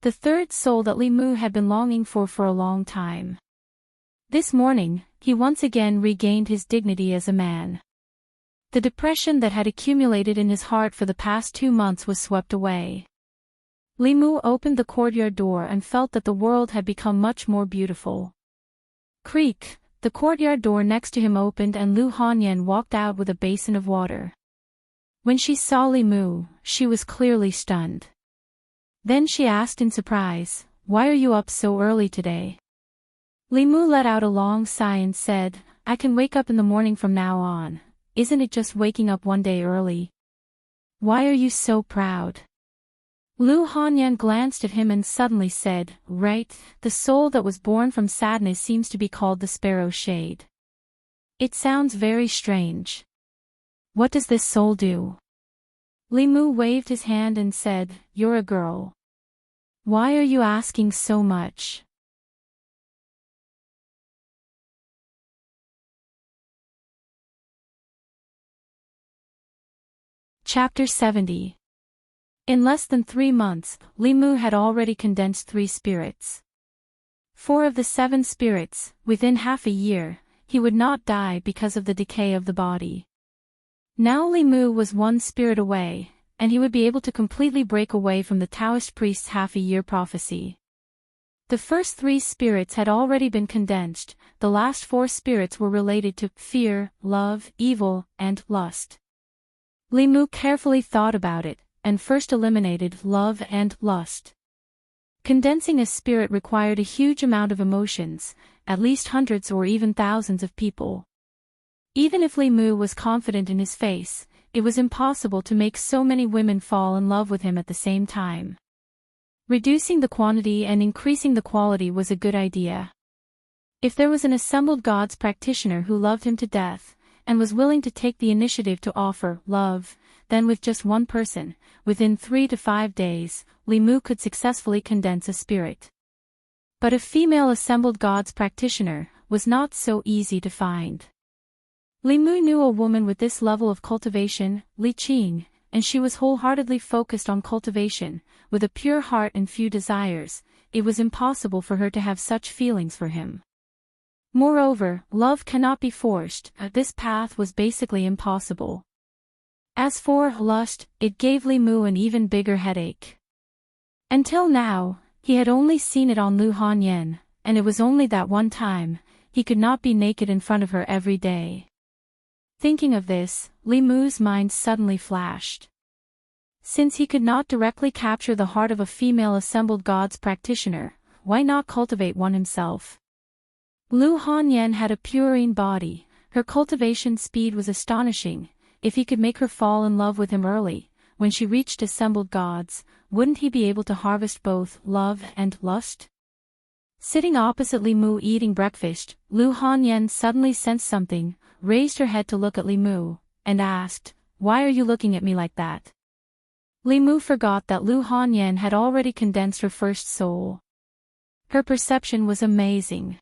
The 3rd soul that Li Mu had been longing for a long time. This morning, he once again regained his dignity as a man. The depression that had accumulated in his heart for the past 2 months was swept away. Li Mu opened the courtyard door and felt that the world had become much more beautiful. Creak, the courtyard door next to him opened and Lu Hanyan walked out with a basin of water. When she saw Li Mu, she was clearly stunned. Then she asked in surprise, "Why are you up so early today?" Li Mu let out a long sigh and said, "I can wake up in the morning from now on. Isn't it just waking up one day early? Why are you so proud?" Lu Hanyan glanced at him and suddenly said, "Right, the soul that was born from sadness seems to be called the sparrow shade. It sounds very strange. What does this soul do?" Li Mu waved his hand and said, "You're a girl. Why are you asking so much?" Chapter 70. In less than 3 months, Li Mu had already condensed 3 spirits. 4 of the 7 spirits, within half a year, he would not die because of the decay of the body. Now Li Mu was 1 spirit away, and he would be able to completely break away from the Taoist priest's half-a-year prophecy. The first 3 spirits had already been condensed, the last 4 spirits were related to fear, love, evil, and lust. Li Mu carefully thought about it, and first eliminated love and lust. Condensing a spirit required a huge amount of emotions, at least hundreds or even thousands of people. Even if Li Mu was confident in his face, it was impossible to make so many women fall in love with him at the same time. Reducing the quantity and increasing the quality was a good idea. If there was an assembled gods practitioner who loved him to death, and was willing to take the initiative to offer love, then with just 1 person, within 3 to 5 days, Li Mu could successfully condense a spirit. But a female assembled gods practitioner was not so easy to find. Li Mu knew a woman with this level of cultivation, Li Qing, and she was wholeheartedly focused on cultivation, with a pure heart and few desires. It was impossible for her to have such feelings for him. Moreover, love cannot be forced. This path was basically impossible. As for lust, it gave Li Mu an even bigger headache. Until now, he had only seen it on Lu Hanyan, and it was only that one time. He could not be naked in front of her every day. Thinking of this, Li Mu's mind suddenly flashed. Since he could not directly capture the heart of a female assembled gods practitioner, why not cultivate one himself? Lu Hanyan had a purine body, her cultivation speed was astonishing. If he could make her fall in love with him early, when she reached assembled gods, wouldn't he be able to harvest both love and lust? Sitting opposite Li Mu eating breakfast, Lu Hanyan suddenly sensed something, raised her head to look at Li Mu, and asked, "Why are you looking at me like that?" Li Mu forgot that Lu Hanyan had already condensed her first soul. Her perception was amazing.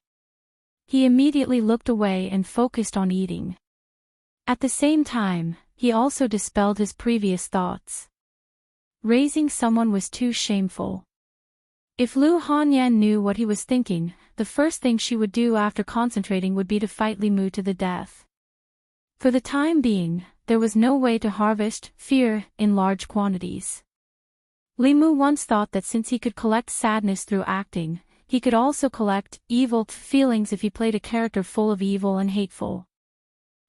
He immediately looked away and focused on eating. At the same time, he also dispelled his previous thoughts. Raising someone was too shameful. If Lu Hanyan knew what he was thinking, the first thing she would do after concentrating would be to fight Li Mu to the death. For the time being, there was no way to harvest fear in large quantities. Li Mu once thought that since he could collect sadness through acting, he could also collect evil feelings if he played a character full of evil and hateful.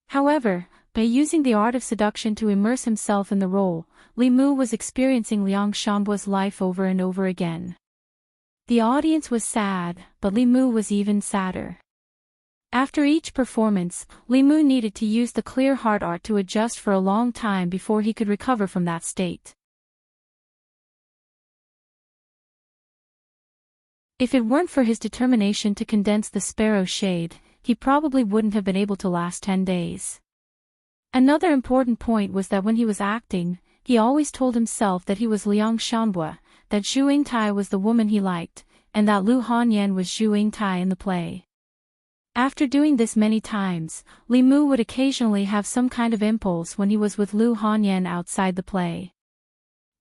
However, by using the art of seduction to immerse himself in the role, Li Mu was experiencing Liang Shanbua's life over and over again. The audience was sad, but Li Mu was even sadder. After each performance, Li Mu needed to use the clear heart art to adjust for a long time before he could recover from that state. If it weren't for his determination to condense the sparrow shade, he probably wouldn't have been able to last 10 days. Another important point was that when he was acting, he always told himself that he was Liang Shanbua, that Zhu Yingtai was the woman he liked, and that Lu Hanyan was Zhu Yingtai in the play. After doing this many times, Li Mu would occasionally have some kind of impulse when he was with Lu Hanyan outside the play.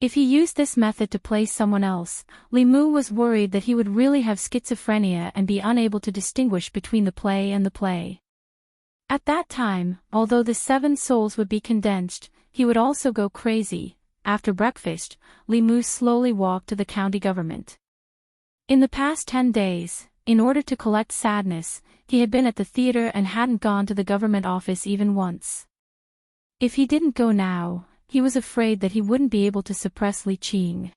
If he used this method to play someone else, Li Mu was worried that he would really have schizophrenia and be unable to distinguish between the play and the play. At that time, although the 7 souls would be condensed, he would also go crazy. After breakfast, Li Mu slowly walked to the county government. In the past 10 days, in order to collect sadness, he had been at the theater and hadn't gone to the government office even once. If he didn't go now, he was afraid that he wouldn't be able to suppress Li Qing.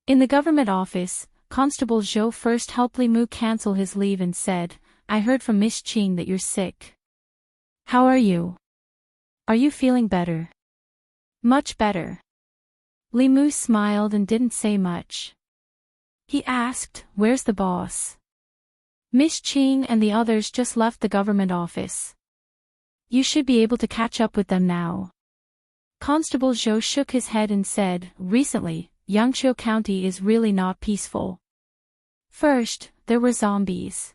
In the government office, Constable Zhou first helped Li Mu cancel his leave and said, "I heard from Miss Qing that you're sick. How are you? Are you feeling better?" "Much better." Li Mu smiled and didn't say much. He asked, "Where's the boss?" "Miss Qing and the others just left the government office. You should be able to catch up with them now." Constable Zhou shook his head and said, "Recently, Yangqiu County is really not peaceful. First, there were zombies.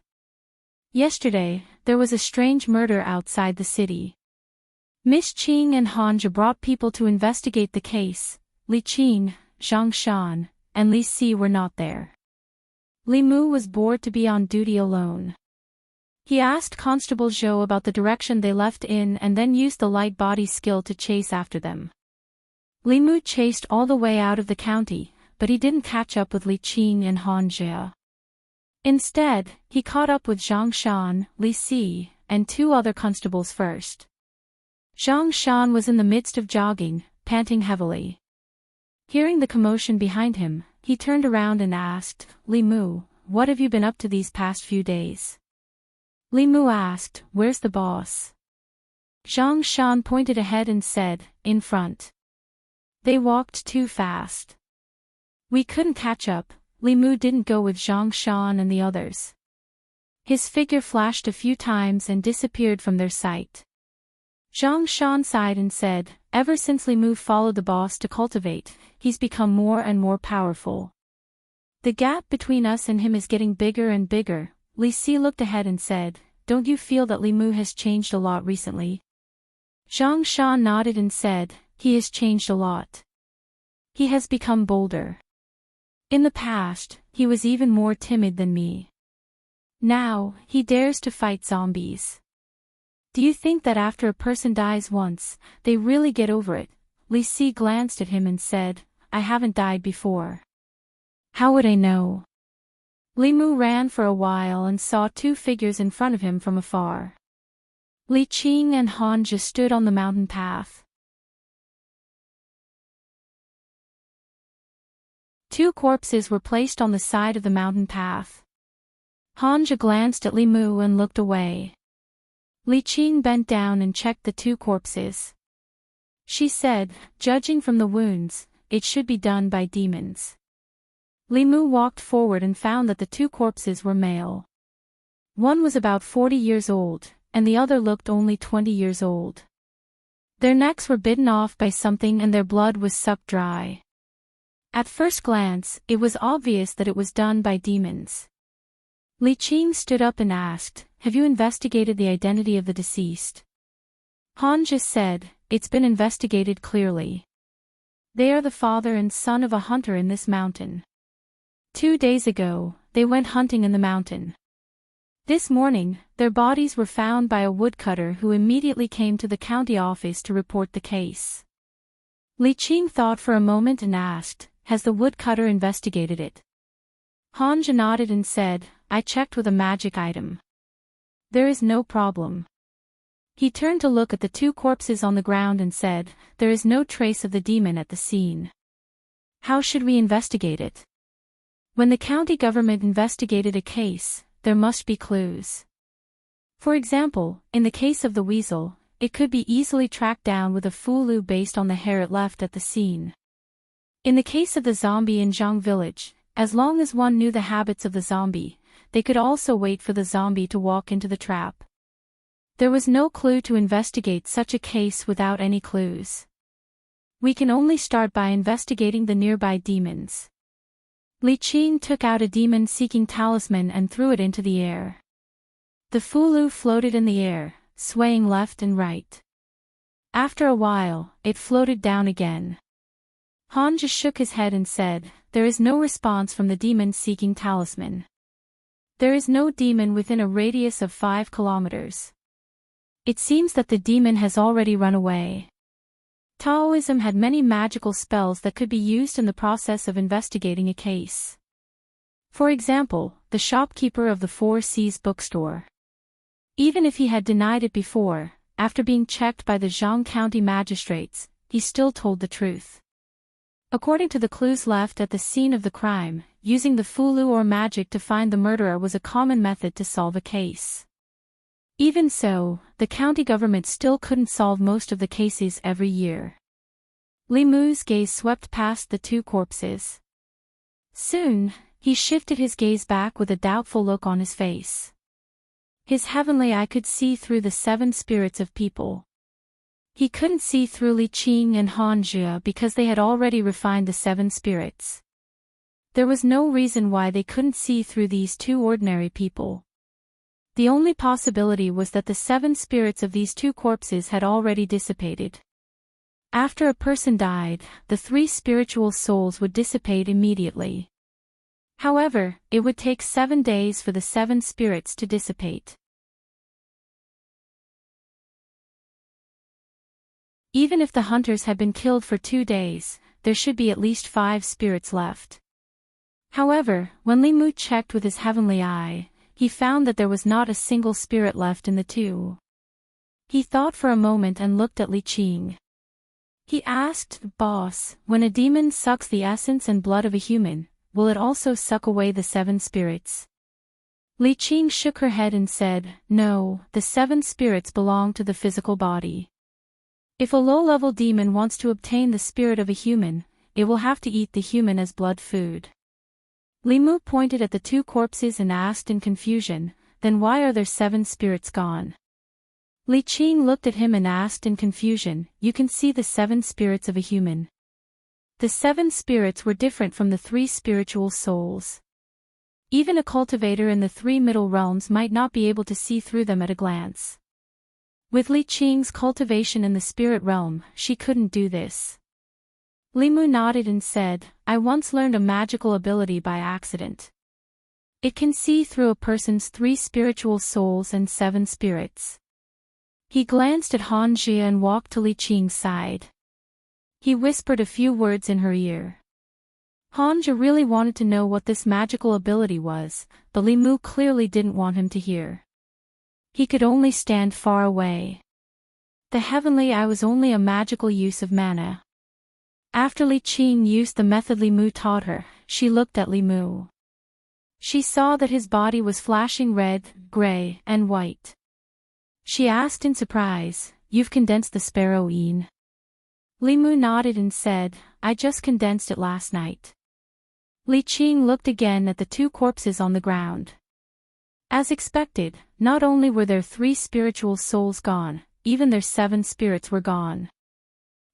Yesterday, there was a strange murder outside the city. Miss Qing and Hanja brought people to investigate the case. Li Qing, Zhang Shan, and Li Si were not there." Li Mu was bored to be on duty alone. He asked Constable Zhou about the direction they left in and then used the light body skill to chase after them. Li Mu chased all the way out of the county, but he didn't catch up with Li Qing and Han Jia. Instead, he caught up with Zhang Shan, Li Si, and 2 other constables first. Zhang Shan was in the midst of jogging, panting heavily. Hearing the commotion behind him, he turned around and asked, "Li Mu, what have you been up to these past few days?" Li Mu asked, "Where's the boss?" Zhang Shan pointed ahead and said, "In front." They walked too fast. "We couldn't catch up." Li Mu didn't go with Zhang Shan and the others. His figure flashed a few times and disappeared from their sight. Zhang Shan sighed and said, "Ever since Li Mu followed the boss to cultivate, he's become more and more powerful. The gap between us and him is getting bigger and bigger." Li Si looked ahead and said, "Don't you feel that Li Mu has changed a lot recently?" Zhang Sha nodded and said, he has changed a lot. He has become bolder. In the past, he was even more timid than me. Now, he dares to fight zombies. Do you think that after a person dies once, they really get over it? Li Si glanced at him and said, I haven't died before. How would I know? Li Mu ran for a while and saw two figures in front of him from afar. Li Qing and Han Zhi stood on the mountain path. Two corpses were placed on the side of the mountain path. Han Zhi glanced at Li Mu and looked away. Li Qing bent down and checked the two corpses. She said, judging from the wounds, it should be done by demons. Li Mu walked forward and found that the two corpses were male. One was about 40 years old, and the other looked only 20 years old. Their necks were bitten off by something and their blood was sucked dry. At first glance, it was obvious that it was done by demons. Li Qing stood up and asked, have you investigated the identity of the deceased? Han Zhi said, it's been investigated clearly. They are the father and son of a hunter in this mountain. 2 days ago, they went hunting in the mountain. This morning, their bodies were found by a woodcutter who immediately came to the county office to report the case. Li Qing thought for a moment and asked, has the woodcutter investigated it? Han Zhi nodded and said, I checked with a magic item. There is no problem. He turned to look at the two corpses on the ground and said, there is no trace of the demon at the scene. How should we investigate it? When the county government investigated a case, there must be clues. For example, in the case of the weasel, it could be easily tracked down with a fulu based on the hair it left at the scene. In the case of the zombie in Zhang village, as long as one knew the habits of the zombie, they could also wait for the zombie to walk into the trap. There was no clue to investigate such a case without any clues. We can only start by investigating the nearby demons. Li Qing took out a demon-seeking talisman and threw it into the air. The fulu floated in the air, swaying left and right. After a while, it floated down again. Han just shook his head and said, there is no response from the demon-seeking talisman. There is no demon within a radius of 5 kilometers. It seems that the demon has already run away. Taoism had many magical spells that could be used in the process of investigating a case. For example, the shopkeeper of the Four Seas bookstore. Even if he had denied it before, after being checked by the Zhang County magistrates, he still told the truth. According to the clues left at the scene of the crime, using the fulu or magic to find the murderer was a common method to solve a case. Even so, the county government still couldn't solve most of the cases every year. Li Mu's gaze swept past the two corpses. Soon, he shifted his gaze back with a doubtful look on his face. His heavenly eye could see through the 7 spirits of people. He couldn't see through Li Qing and Han Zhi because they had already refined the 7 spirits. There was no reason why they couldn't see through these two ordinary people. The only possibility was that the 7 spirits of these two corpses had already dissipated. After a person died, the 3 spiritual souls would dissipate immediately. However, it would take 7 days for the 7 spirits to dissipate. Even if the hunters had been killed for 2 days, there should be at least 5 spirits left. However, when Li Mu checked with his heavenly eye, he found that there was not a single spirit left in the 2. He thought for a moment and looked at Li Qing. He asked, Boss, when a demon sucks the essence and blood of a human, will it also suck away the 7 spirits? Li Qing shook her head and said, no, the 7 spirits belong to the physical body. If a low-level demon wants to obtain the spirit of a human, it will have to eat the human as blood food. Li Mu pointed at the 2 corpses and asked in confusion, then why are their 7 spirits gone? Li Qing looked at him and asked in confusion, you can see the 7 spirits of a human. The 7 spirits were different from the 3 spiritual souls. Even a cultivator in the 3 middle realms might not be able to see through them at a glance. With Li Qing's cultivation in the spirit realm, she couldn't do this. Li Mu nodded and said, I once learned a magical ability by accident. It can see through a person's 3 spiritual souls and 7 spirits. He glanced at Han Jie and walked to Li Qing's side. He whispered a few words in her ear. Han Jie really wanted to know what this magical ability was, but Li Mu clearly didn't want him to hear. He could only stand far away. The heavenly eye was only a magical use of mana. After Li Qing used the method Li Mu taught her, she looked at Li Mu. She saw that his body was flashing red, gray, and white. She asked in surprise, You've condensed the sparrow Yin? Li Mu nodded and said, I just condensed it last night. Li Qing looked again at the 2 corpses on the ground. As expected, not only were their 3 spiritual souls gone, even their 7 spirits were gone.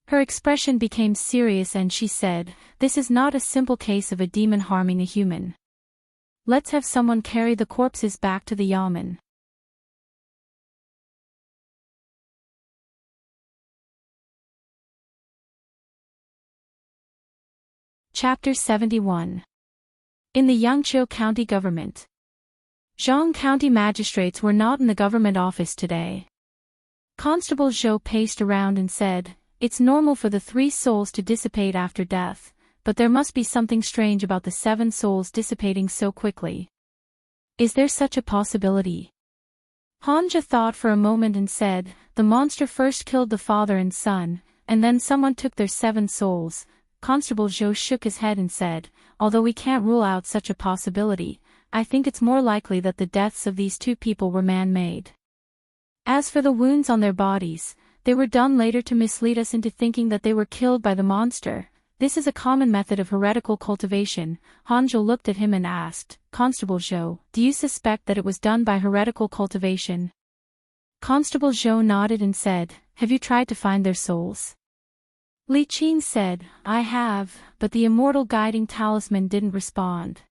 Her expression became serious and she said, This is not a simple case of a demon harming a human. Let's have someone carry the corpses back to the yamen. Chapter 71. In the Yangqiu County Government. Zhang County magistrates were not in the government office today. Constable Zhou paced around and said, It's normal for the 3 souls to dissipate after death, but there must be something strange about the 7 souls dissipating so quickly. Is there such a possibility? Han Jie thought for a moment and said, The monster first killed the father and son, and then someone took their 7 souls. Constable Zhou shook his head and said, Although we can't rule out such a possibility, I think it's more likely that the deaths of these 2 people were man-made. As for the wounds on their bodies, they were done later to mislead us into thinking that they were killed by the monster. This is a common method of heretical cultivation. Han Zhou looked at him and asked, Constable Zhou, do you suspect that it was done by heretical cultivation? Constable Zhou nodded and said, Have you tried to find their souls? Li Qing said, I have, but the immortal guiding talisman didn't respond.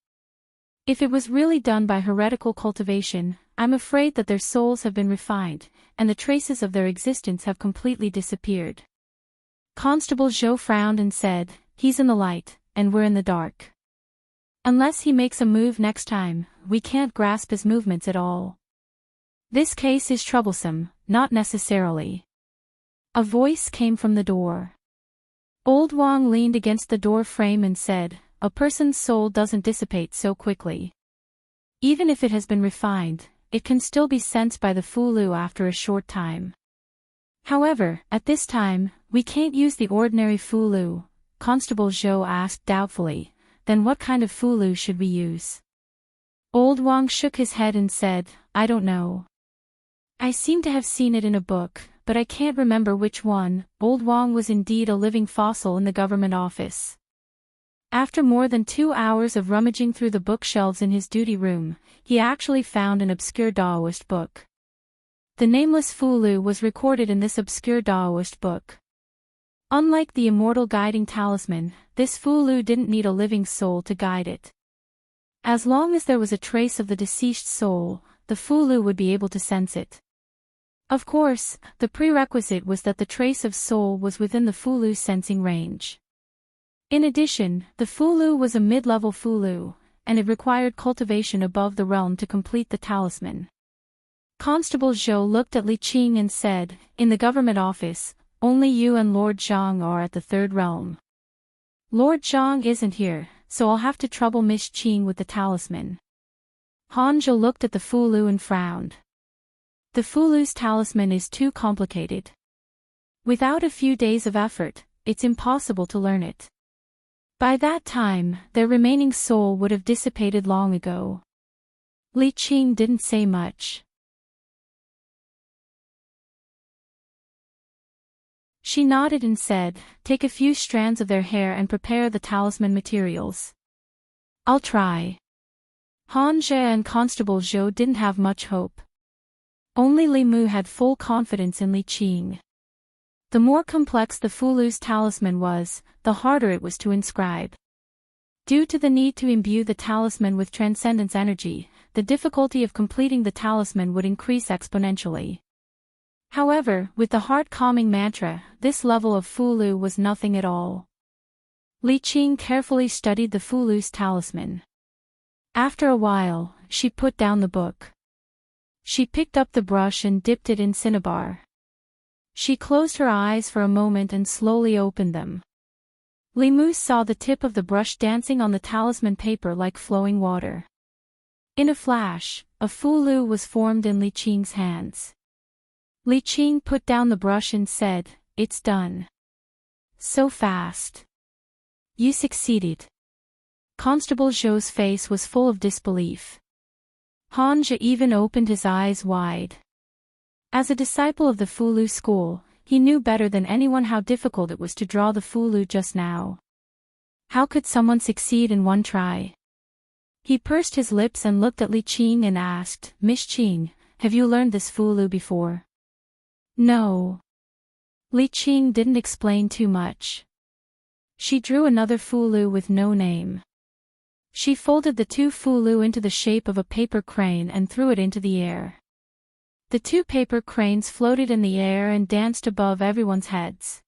If it was really done by heretical cultivation, I'm afraid that their souls have been refined, and the traces of their existence have completely disappeared. Constable Zhou frowned and said, He's in the light, and we're in the dark. Unless he makes a move next time, we can't grasp his movements at all. This case is troublesome, not necessarily. A voice came from the door. Old Wang leaned against the door frame and said, A person's soul doesn't dissipate so quickly. Even if it has been refined, it can still be sensed by the Fulu after a short time. However, at this time, we can't use the ordinary Fulu. Constable Zhou asked doubtfully, Then what kind of Fulu should we use? Old Wang shook his head and said, I don't know. I seem to have seen it in a book, but I can't remember which one. Old Wang was indeed a living fossil in the government office. After more than 2 hours of rummaging through the bookshelves in his duty room, he actually found an obscure Daoist book. The nameless Fulu was recorded in this obscure Daoist book. Unlike the immortal guiding talisman, this Fulu didn't need a living soul to guide it. As long as there was a trace of the deceased soul, the Fulu would be able to sense it. Of course, the prerequisite was that the trace of soul was within the Fulu's sensing range. In addition, the Fulu was a mid-level Fulu, and it required cultivation above the realm to complete the talisman. Constable Zhou looked at Li Qing and said, In the government office, only you and Lord Zhang are at the 3rd realm. Lord Zhang isn't here, so I'll have to trouble Miss Qing with the talisman. Han Zhou looked at the Fulu and frowned. The Fulu's talisman is too complicated. Without a few days of effort, it's impossible to learn it. By that time, their remaining soul would have dissipated long ago. Li Qing didn't say much. She nodded and said, Take a few strands of their hair and prepare the talisman materials. I'll try. Han Jie and Constable Zhou didn't have much hope. Only Li Mu had full confidence in Li Qing. The more complex the Fulu's talisman was, the harder it was to inscribe. Due to the need to imbue the talisman with transcendence energy, the difficulty of completing the talisman would increase exponentially. However, with the heart-calming mantra, this level of Fulu was nothing at all. Li Qing carefully studied the Fulu's talisman. After a while, she put down the book. She picked up the brush and dipped it in cinnabar. She closed her eyes for a moment and slowly opened them. Li Mu saw the tip of the brush dancing on the talisman paper like flowing water. In a flash, a Fulu was formed in Li Qing's hands. Li Qing put down the brush and said, "It's done." "So fast." "You succeeded." Constable Zhou's face was full of disbelief. Han Zhe even opened his eyes wide. As a disciple of the Fulu school, he knew better than anyone how difficult it was to draw the Fulu just now. How could someone succeed in one try? He pursed his lips and looked at Li Qing and asked, "Miss Qing, have you learned this Fulu before?" "No." Li Qing didn't explain too much. She drew another Fulu with no name. She folded the two Fulu into the shape of a paper crane and threw it into the air. The two paper cranes floated in the air and danced above everyone's heads.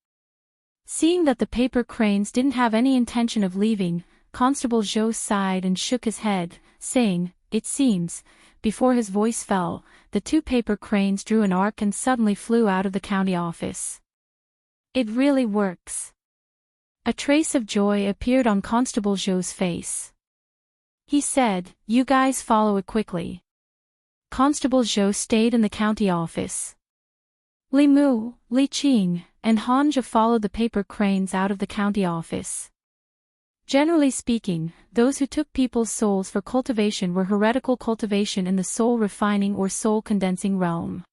Seeing that the paper cranes didn't have any intention of leaving, Constable Zhou sighed and shook his head, saying, "It seems," before his voice fell, the two paper cranes drew an arc and suddenly flew out of the county office. "It really works." A trace of joy appeared on Constable Zhou's face. He said, "You guys follow it quickly." Constable Zhou stayed in the county office. Li Mu, Li Qing, and Han Zhe followed the paper cranes out of the county office. Generally speaking, those who took people's souls for cultivation were heretical cultivation in the soul refining or soul condensing realm.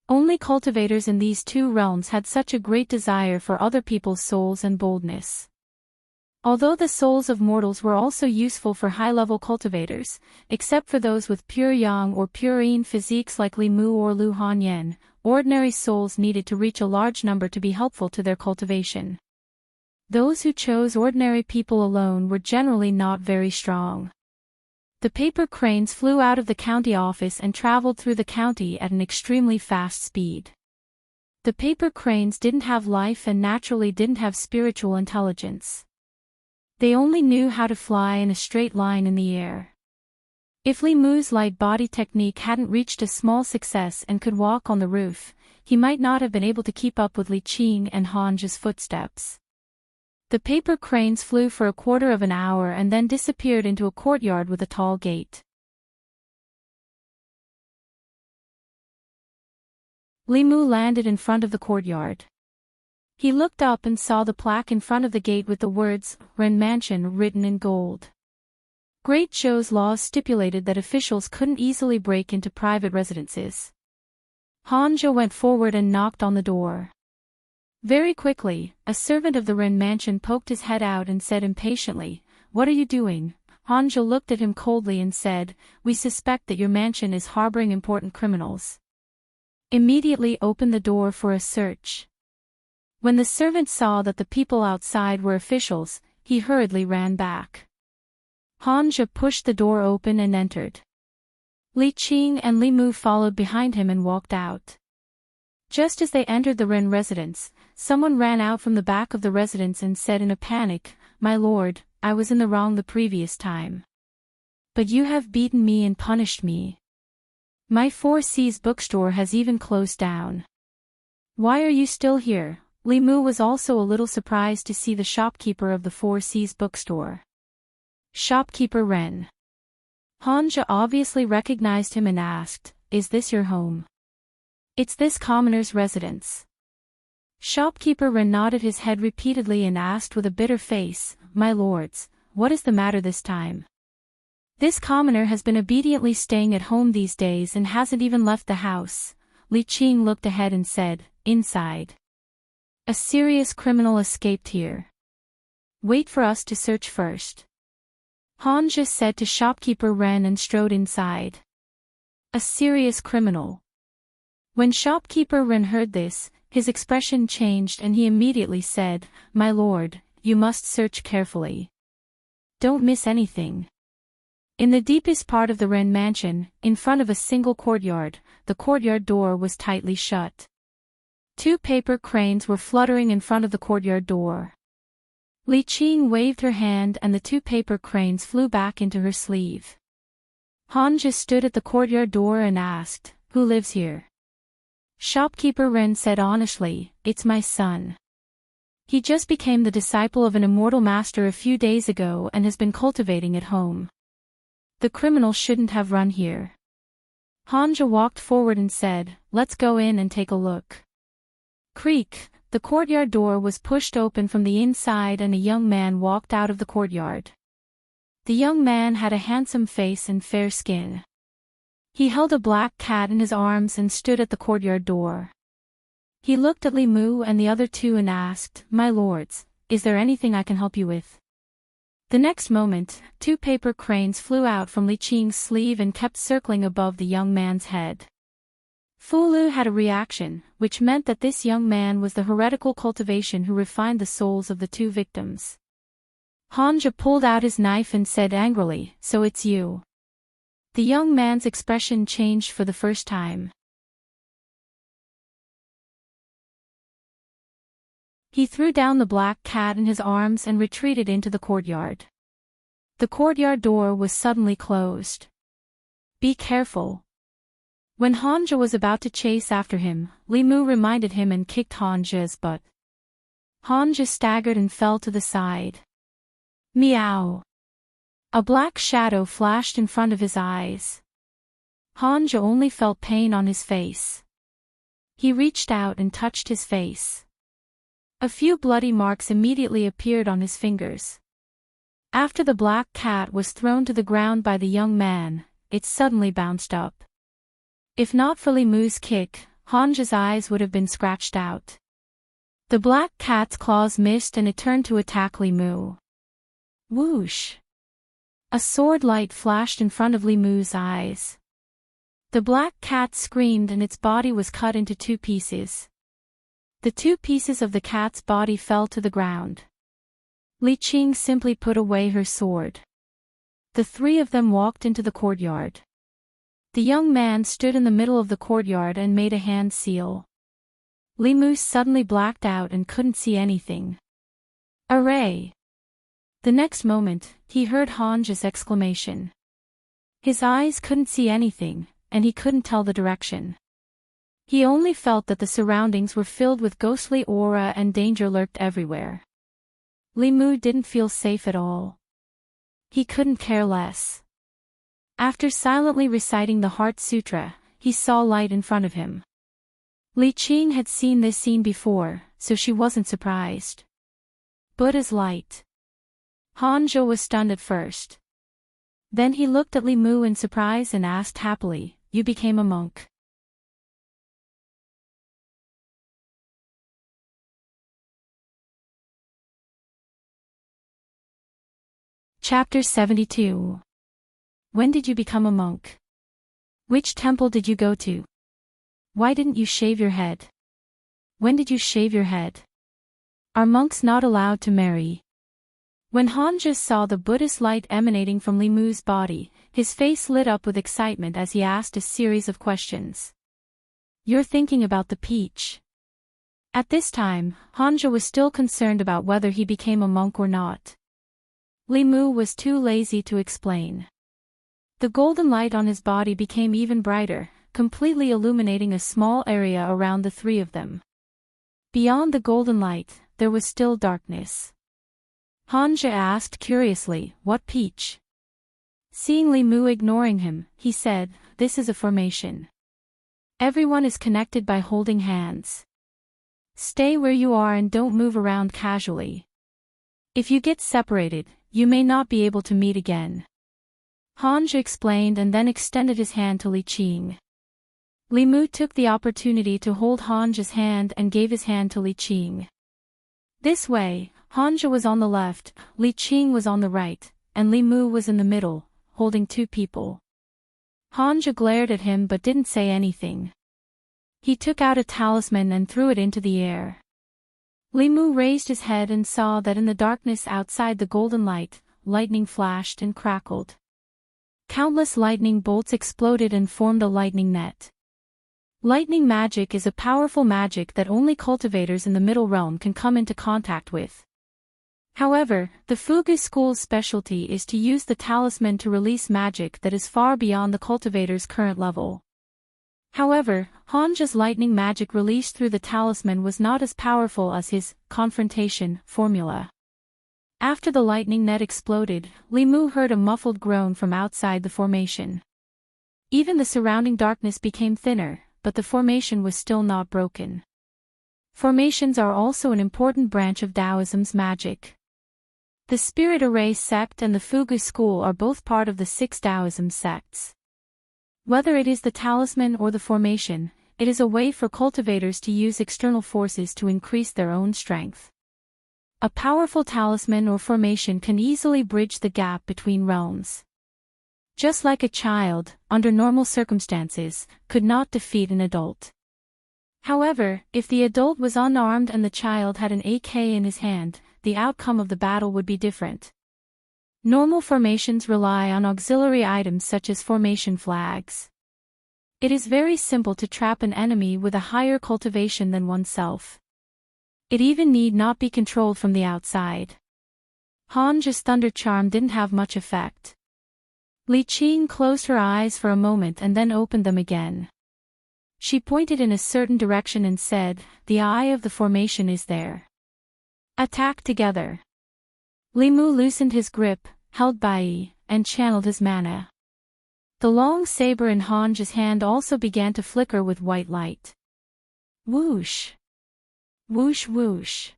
Only cultivators in these two realms had such a great desire for other people's souls and boldness. Although the souls of mortals were also useful for high-level cultivators, except for those with pure yang or pure yin physiques like Li Mu or Lu Hanyan, ordinary souls needed to reach a large number to be helpful to their cultivation. Those who chose ordinary people alone were generally not very strong. The paper cranes flew out of the county office and traveled through the county at an extremely fast speed. The paper cranes didn't have life and naturally didn't have spiritual intelligence. They only knew how to fly in a straight line in the air. If Li Mu's light body technique hadn't reached a small success and could walk on the roof, he might not have been able to keep up with Li Qing and Han Zhe's footsteps. The paper cranes flew for a quarter of an hour and then disappeared into a courtyard with a tall gate. Li Mu landed in front of the courtyard. He looked up and saw the plaque in front of the gate with the words, "Ren Mansion" written in gold. Great Zhou's laws stipulated that officials couldn't easily break into private residences. Han Zhe went forward and knocked on the door. Very quickly, a servant of the Ren Mansion poked his head out and said impatiently, "What are you doing?" Han Zhe looked at him coldly and said, "We suspect that your mansion is harboring important criminals. Immediately open the door for a search." When the servant saw that the people outside were officials, he hurriedly ran back. Han Zhe pushed the door open and entered. Li Qing and Li Mu followed behind him and walked out. Just as they entered the Ren residence, someone ran out from the back of the residence and said in a panic, "My lord, I was in the wrong the previous time. But you have beaten me and punished me. My 4C's bookstore has even closed down. Why are you still here?" Li Mu was also a little surprised to see the shopkeeper of the 4C's bookstore. "Shopkeeper Ren." Han Zhe obviously recognized him and asked, "Is this your home?" "It's this commoner's residence." Shopkeeper Ren nodded his head repeatedly and asked with a bitter face, "My lords, what is the matter this time? This commoner has been obediently staying at home these days and hasn't even left the house." Li Qing looked ahead and said, "Inside. A serious criminal escaped here. Wait for us to search first." Han Zhe said to shopkeeper Ren and strode inside. A serious criminal. When shopkeeper Ren heard this, his expression changed and he immediately said, "My lord, you must search carefully. Don't miss anything. In the deepest part of the Wren mansion, in front of a single courtyard, the courtyard door was tightly shut. 2 paper cranes were fluttering in front of the courtyard door. Li Qing waved her hand and the 2 paper cranes flew back into her sleeve. Hanja stood at the courtyard door and asked, "Who lives here?" Shopkeeper Wren said honestly, "It's my son. He just became the disciple of an immortal master a few days ago and has been cultivating at home. The criminal shouldn't have run here." Hanja walked forward and said, "Let's go in and take a look." Creak, the courtyard door was pushed open from the inside and a young man walked out of the courtyard. The young man had a handsome face and fair skin. He held a black cat in his arms and stood at the courtyard door. He looked at Li Mu and the other 2 and asked, "My lords, is there anything I can help you with?" The next moment, 2 paper cranes flew out from Li Qing's sleeve and kept circling above the young man's head. Fu Lu had a reaction, which meant that this young man was the heretical cultivation who refined the souls of the 2 victims. Hanja pulled out his knife and said angrily, "So it's you." The young man's expression changed for the first time. He threw down the black cat in his arms and retreated into the courtyard. The courtyard door was suddenly closed. "Be careful." When Hanja was about to chase after him, Li Mu reminded him and kicked Hanja's butt. Hanja staggered and fell to the side. Meow. A black shadow flashed in front of his eyes. Hanja only felt pain on his face. He reached out and touched his face. A few bloody marks immediately appeared on his fingers. After the black cat was thrown to the ground by the young man, it suddenly bounced up. If not for Li Mu's kick, Hanja's eyes would have been scratched out. The black cat's claws missed and it turned to attack Li Mu. Whoosh! A sword light flashed in front of Li Mu's eyes. The black cat screamed and its body was cut into 2 pieces. The 2 pieces of the cat's body fell to the ground. Li Qing simply put away her sword. The 3 of them walked into the courtyard. The young man stood in the middle of the courtyard and made a hand seal. Li Mu suddenly blacked out and couldn't see anything. Array! The next moment, he heard Hanja's exclamation. His eyes couldn't see anything, and he couldn't tell the direction. He only felt that the surroundings were filled with ghostly aura and danger lurked everywhere. Li Mu didn't feel safe at all. He couldn't care less. After silently reciting the Heart Sutra, he saw light in front of him. Li Qing had seen this scene before, so she wasn't surprised. Buddha's light. Hanja was stunned at first. Then he looked at Li Mu in surprise and asked happily, "You became a monk?" Chapter 72. When did you become a monk? Which temple did you go to? Why didn't you shave your head? When did you shave your head? Are monks not allowed to marry? When Hanja saw the Buddhist light emanating from Li Mu's body, his face lit up with excitement as he asked a series of questions. "You're thinking about the peach." At this time, Hanja was still concerned about whether he became a monk or not. Li Mu was too lazy to explain. The golden light on his body became even brighter, completely illuminating a small area around the 3 of them. Beyond the golden light, there was still darkness. Hanja asked curiously, "What peach?" Seeing Li Mu ignoring him, he said, "This is a formation. Everyone is connected by holding hands. Stay where you are and don't move around casually. If you get separated, you may not be able to meet again." Hanja explained and then extended his hand to Li Qing. Li Mu took the opportunity to hold Hanja's hand and gave his hand to Li Qing. This way, Hanja was on the left, Li Qing was on the right, and Li Mu was in the middle, holding 2 people. Hanja glared at him but didn't say anything. He took out a talisman and threw it into the air. Li Mu raised his head and saw that in the darkness outside the golden light, lightning flashed and crackled. Countless lightning bolts exploded and formed a lightning net. Lightning magic is a powerful magic that only cultivators in the Middle Realm can come into contact with. However, the Fugu school's specialty is to use the talisman to release magic that is far beyond the cultivator's current level. However, Hanja's lightning magic released through the talisman was not as powerful as his confrontation formula. After the lightning net exploded, Li Mu heard a muffled groan from outside the formation. Even the surrounding darkness became thinner, but the formation was still not broken. Formations are also an important branch of Taoism's magic. The Spirit Array sect and the Fugu school are both part of the 6 Taoism sects. Whether it is the talisman or the formation, it is a way for cultivators to use external forces to increase their own strength. A powerful talisman or formation can easily bridge the gap between realms. Just like a child, under normal circumstances, could not defeat an adult. However, if the adult was unarmed and the child had an AK in his hand, the outcome of the battle would be different. Normal formations rely on auxiliary items such as formation flags. It is very simple to trap an enemy with a higher cultivation than oneself. It even need not be controlled from the outside. Hanja's thunder charm didn't have much effect. Li Qing closed her eyes for a moment and then opened them again. She pointed in a certain direction and said, "The eye of the formation is there. Attack together." Li Mu loosened his grip, held Bai, and channeled his mana. The long saber in Hanja's hand also began to flicker with white light. Whoosh! Whoosh whoosh!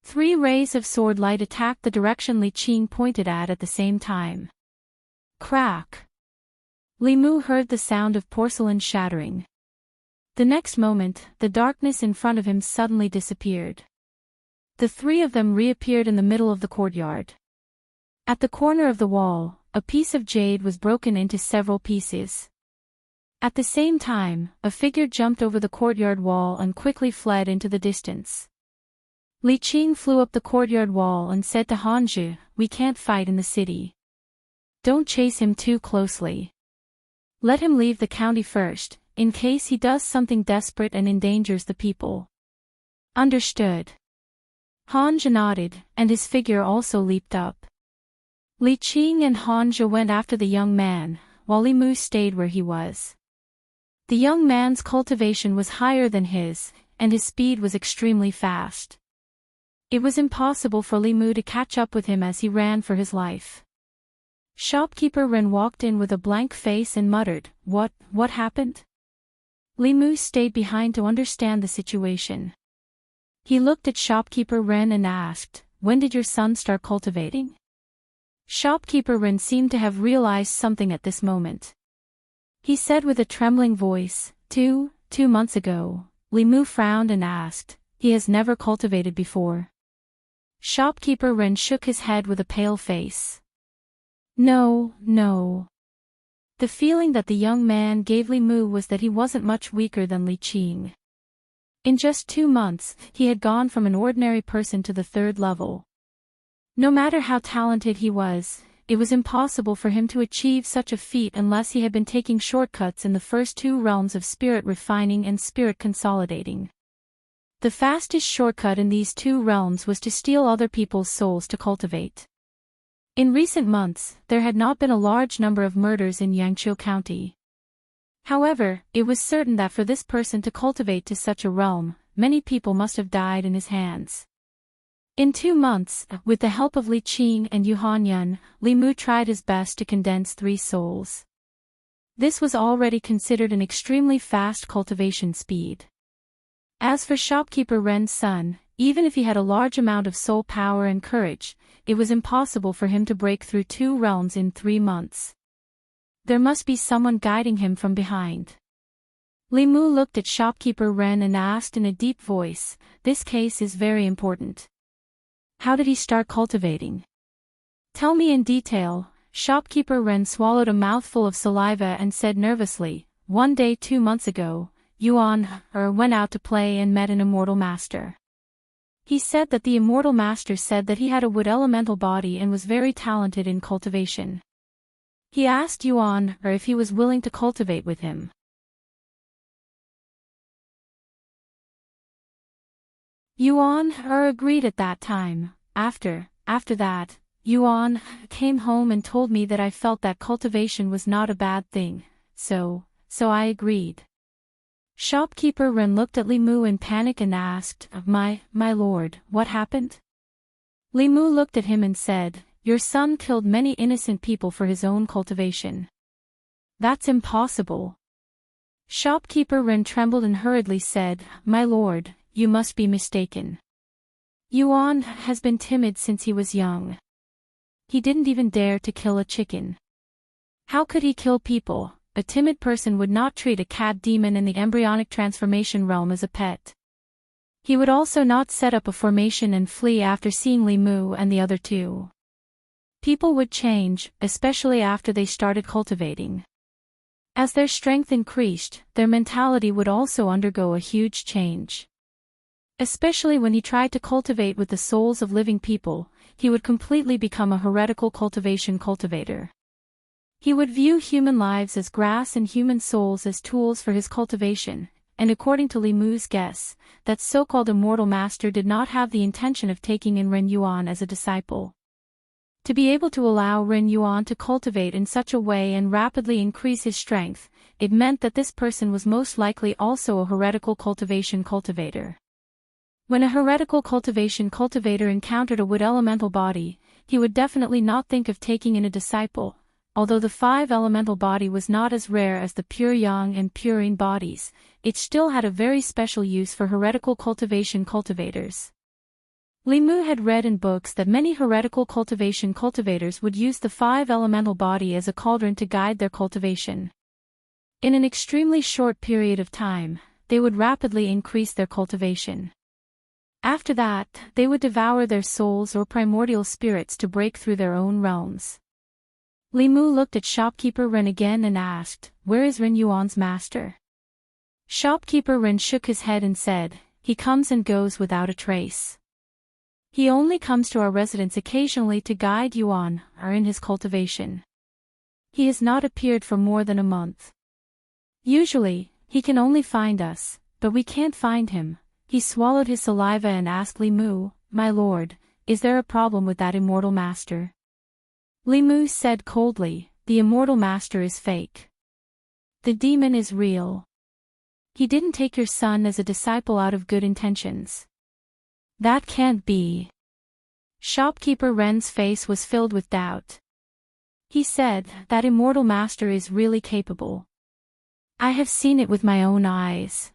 Three rays of sword light attacked the direction Li Qing pointed at the same time. Crack! Li Mu heard the sound of porcelain shattering. The next moment, the darkness in front of him suddenly disappeared. The three of them reappeared in the middle of the courtyard. At the corner of the wall, a piece of jade was broken into several pieces. At the same time, a figure jumped over the courtyard wall and quickly fled into the distance. Li Qing flew up the courtyard wall and said to Hanja, "We can't fight in the city. Don't chase him too closely. Let him leave the county first, in case he does something desperate and endangers the people." Understood. Hanja nodded, and his figure also leaped up. Li Qing and Hanja went after the young man, while Li Mu stayed where he was. The young man's cultivation was higher than his, and his speed was extremely fast. It was impossible for Li Mu to catch up with him as he ran for his life. Shopkeeper Ren walked in with a blank face and muttered, What happened?" Li Mu stayed behind to understand the situation. He looked at Shopkeeper Ren and asked, "When did your son start cultivating?" Shopkeeper Ren seemed to have realized something at this moment. He said with a trembling voice, Two months ago." Li Mu frowned and asked, "He has never cultivated before?" Shopkeeper Ren shook his head with a pale face. No. The feeling that the young man gave Li Mu was that he wasn't much weaker than Li Qing. In just 2 months, he had gone from an ordinary person to the 3rd level. No matter how talented he was, it was impossible for him to achieve such a feat unless he had been taking shortcuts in the first 2 realms of spirit refining and spirit consolidating. The fastest shortcut in these 2 realms was to steal other people's souls to cultivate. In recent months, there had not been a large number of murders in Yangqiu County. However, it was certain that for this person to cultivate to such a realm, many people must have died in his hands. In 2 months, with the help of Li Qing and Yu Hanyun, Li Mu tried his best to condense 3 souls. This was already considered an extremely fast cultivation speed. As for Shopkeeper Ren's son, even if he had a large amount of soul power and courage, it was impossible for him to break through 2 realms in 3 months. There must be someone guiding him from behind. Li Mu looked at Shopkeeper Ren and asked in a deep voice, "This case is very important. How did he start cultivating?" "Tell me in detail." Shopkeeper Ren swallowed a mouthful of saliva and said nervously, "One day 2 months ago, Yuan went out to play and met an immortal master. He said that the immortal master said that he had a wood elemental body and was very talented in cultivation. He asked Yuan if he was willing to cultivate with him. Yuan agreed at that time. After that, Yuan came home and told me that I felt that cultivation was not a bad thing, so I agreed. Shopkeeper Ren looked at Li Mu in panic and asked, My lord, what happened? Li Mu looked at him and said, Your son killed many innocent people for his own cultivation. That's impossible. Shopkeeper Ren trembled and hurriedly said, My lord, you must be mistaken. Yuan has been timid since he was young. He didn't even dare to kill a chicken. How could he kill people? A timid person would not treat a cat demon in the embryonic transformation realm as a pet. He would also not set up a formation and flee after seeing Li Mu and the other two. People would change, especially after they started cultivating. As their strength increased, their mentality would also undergo a huge change. Especially when he tried to cultivate with the souls of living people, he would completely become a heretical cultivation cultivator. He would view human lives as grass and human souls as tools for his cultivation, and according to Li Mu's guess, that so-called immortal master did not have the intention of taking in Ren Yuan as a disciple. To be able to allow Ren Yuan to cultivate in such a way and rapidly increase his strength, it meant that this person was most likely also a heretical cultivation cultivator. When a heretical cultivation cultivator encountered a wood elemental body, he would definitely not think of taking in a disciple. Although the 5 elemental body was not as rare as the pure yang and pure yin bodies, it still had a very special use for heretical cultivation cultivators. Li Mu had read in books that many heretical cultivation cultivators would use the 5 elemental body as a cauldron to guide their cultivation. In an extremely short period of time, they would rapidly increase their cultivation. After that, they would devour their souls or primordial spirits to break through their own realms. Li Mu looked at Shopkeeper Ren again and asked, Where is Ren Yuan's master? Shopkeeper Ren shook his head and said, He comes and goes without a trace. He only comes to our residence occasionally to guide Yuan in his cultivation. He has not appeared for more than a month. Usually, he can only find us, but we can't find him. He swallowed his saliva and asked Li Mu, My lord, is there a problem with that immortal master? Li Mu said coldly, The immortal master is fake. The demon is real. He didn't take your son as a disciple out of good intentions. That can't be. Shopkeeper Ren's face was filled with doubt. He said, That immortal master is really capable. I have seen it with my own eyes.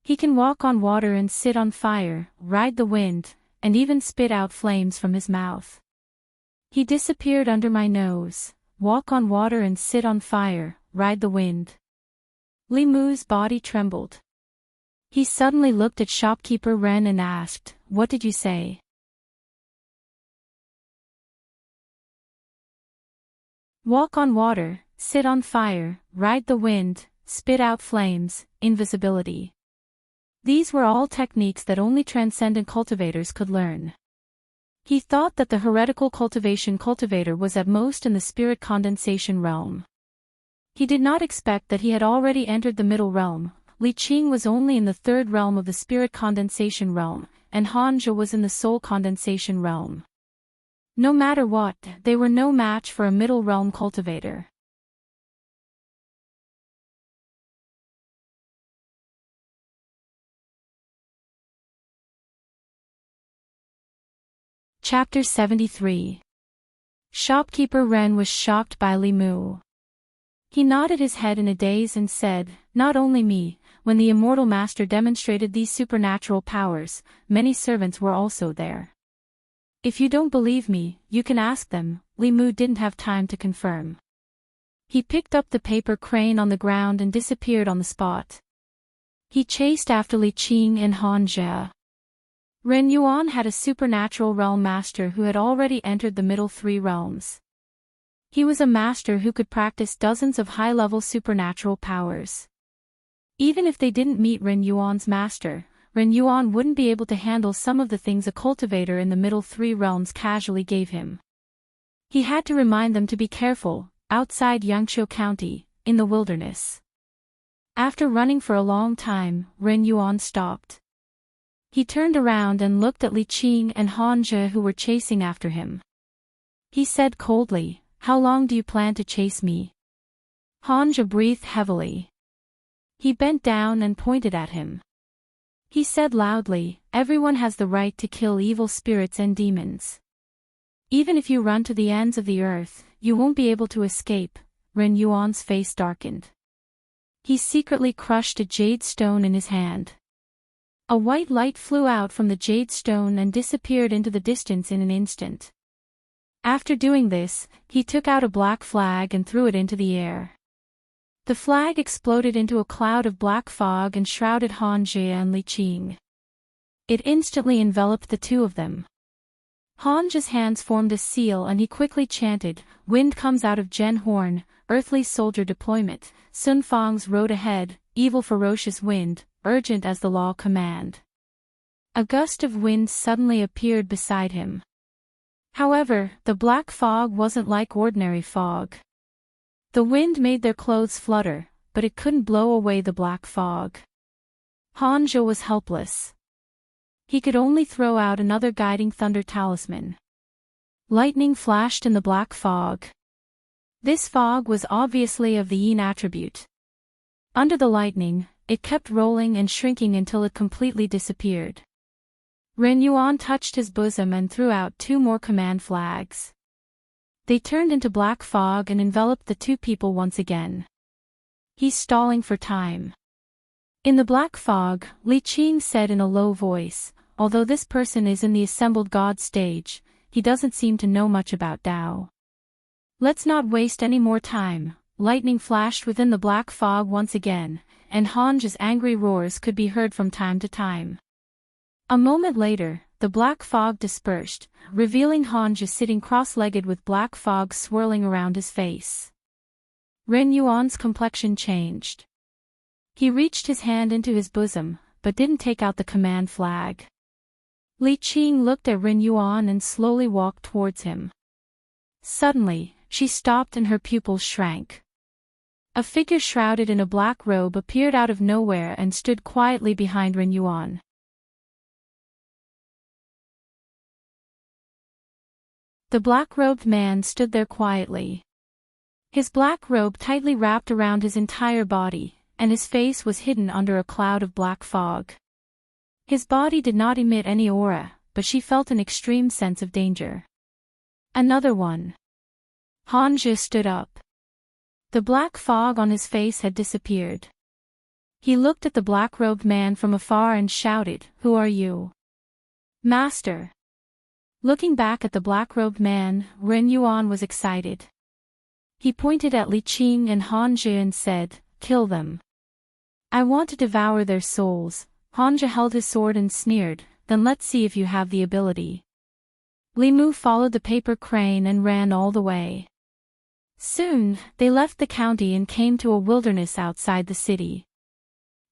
He can walk on water and sit on fire, ride the wind, and even spit out flames from his mouth. He disappeared under my nose, walk on water and sit on fire, ride the wind. Li Mu's body trembled. He suddenly looked at Shopkeeper Ren and asked, What did you say? Walk on water, sit on fire, ride the wind, spit out flames, invisibility. These were all techniques that only transcendent cultivators could learn. He thought that the heretical cultivation cultivator was at most in the spirit condensation realm. He did not expect that he had already entered the middle realm. Li Qing was only in the 3rd realm of the spirit condensation realm, and Hanja was in the soul condensation realm. No matter what, they were no match for a middle realm cultivator. Chapter 73. Shopkeeper Ren was shocked by Li Mu. He nodded his head in a daze and said, Not only me, when the immortal master demonstrated these supernatural powers, many servants were also there. If you don't believe me, you can ask them. Li Mu didn't have time to confirm. He picked up the paper crane on the ground and disappeared on the spot. He chased after Li Qing and Han Jie. Ren Yuan had a supernatural realm master who had already entered the middle 3 realms. He was a master who could practice dozens of high-level supernatural powers. Even if they didn't meet Ren Yuan's master, Ren Yuan wouldn't be able to handle some of the things a cultivator in the middle three realms casually gave him. He had to remind them to be careful, outside Yangqiu County, in the wilderness. After running for a long time, Ren Yuan stopped. He turned around and looked at Li Qing and Han Zhe who were chasing after him. He said coldly, "How long do you plan to chase me?" Han Zhe breathed heavily. He bent down and pointed at him. He said loudly, "Everyone has the right to kill evil spirits and demons. Even if you run to the ends of the earth, you won't be able to escape." Ren Yuan's face darkened. He secretly crushed a jade stone in his hand. A white light flew out from the jade stone and disappeared into the distance in an instant. After doing this, he took out a black flag and threw it into the air. The flag exploded into a cloud of black fog and shrouded Han Zhe and Li Qing. It instantly enveloped the two of them. Han Zhe's hands formed a seal and he quickly chanted, "Wind comes out of Gen Horn, earthly soldier deployment, Sun Fang's road ahead, evil ferocious wind, urgent as the law command." A gust of wind suddenly appeared beside him. However, the black fog wasn't like ordinary fog. The wind made their clothes flutter, but it couldn't blow away the black fog. Han Zhe was helpless. He could only throw out another guiding thunder talisman. Lightning flashed in the black fog. This fog was obviously of the yin attribute. Under the lightning, it kept rolling and shrinking until it completely disappeared. Ren Yuan touched his bosom and threw out two more command flags. They turned into black fog and enveloped the two people once again. "He's stalling for time." In the black fog, Li Qing said in a low voice, "Although this person is in the assembled god stage, he doesn't seem to know much about Tao. Let's not waste any more time." Lightning flashed within the black fog once again, and Han Zhe's angry roars could be heard from time to time. A moment later, the black fog dispersed, revealing Han Zhe sitting cross-legged with black fog swirling around his face. Ren Yuan's complexion changed. He reached his hand into his bosom, but didn't take out the command flag. Li Qing looked at Ren Yuan and slowly walked towards him. Suddenly, she stopped and her pupils shrank. A figure shrouded in a black robe appeared out of nowhere and stood quietly behind Ren Yuan. The black-robed man stood there quietly. His black robe tightly wrapped around his entire body, and his face was hidden under a cloud of black fog. His body did not emit any aura, but she felt an extreme sense of danger. "Another one." Han Zhe stood up. The black fog on his face had disappeared. He looked at the black-robed man from afar and shouted, "Who are you?" "Master." Looking back at the black-robed man, Ren Yuan was excited. He pointed at Li Qing and Han Zhe and said, "Kill them. I want to devour their souls." Han Zhe held his sword and sneered, "Then let's see if you have the ability." Li Mu followed the paper crane and ran all the way. Soon, they left the county and came to a wilderness outside the city.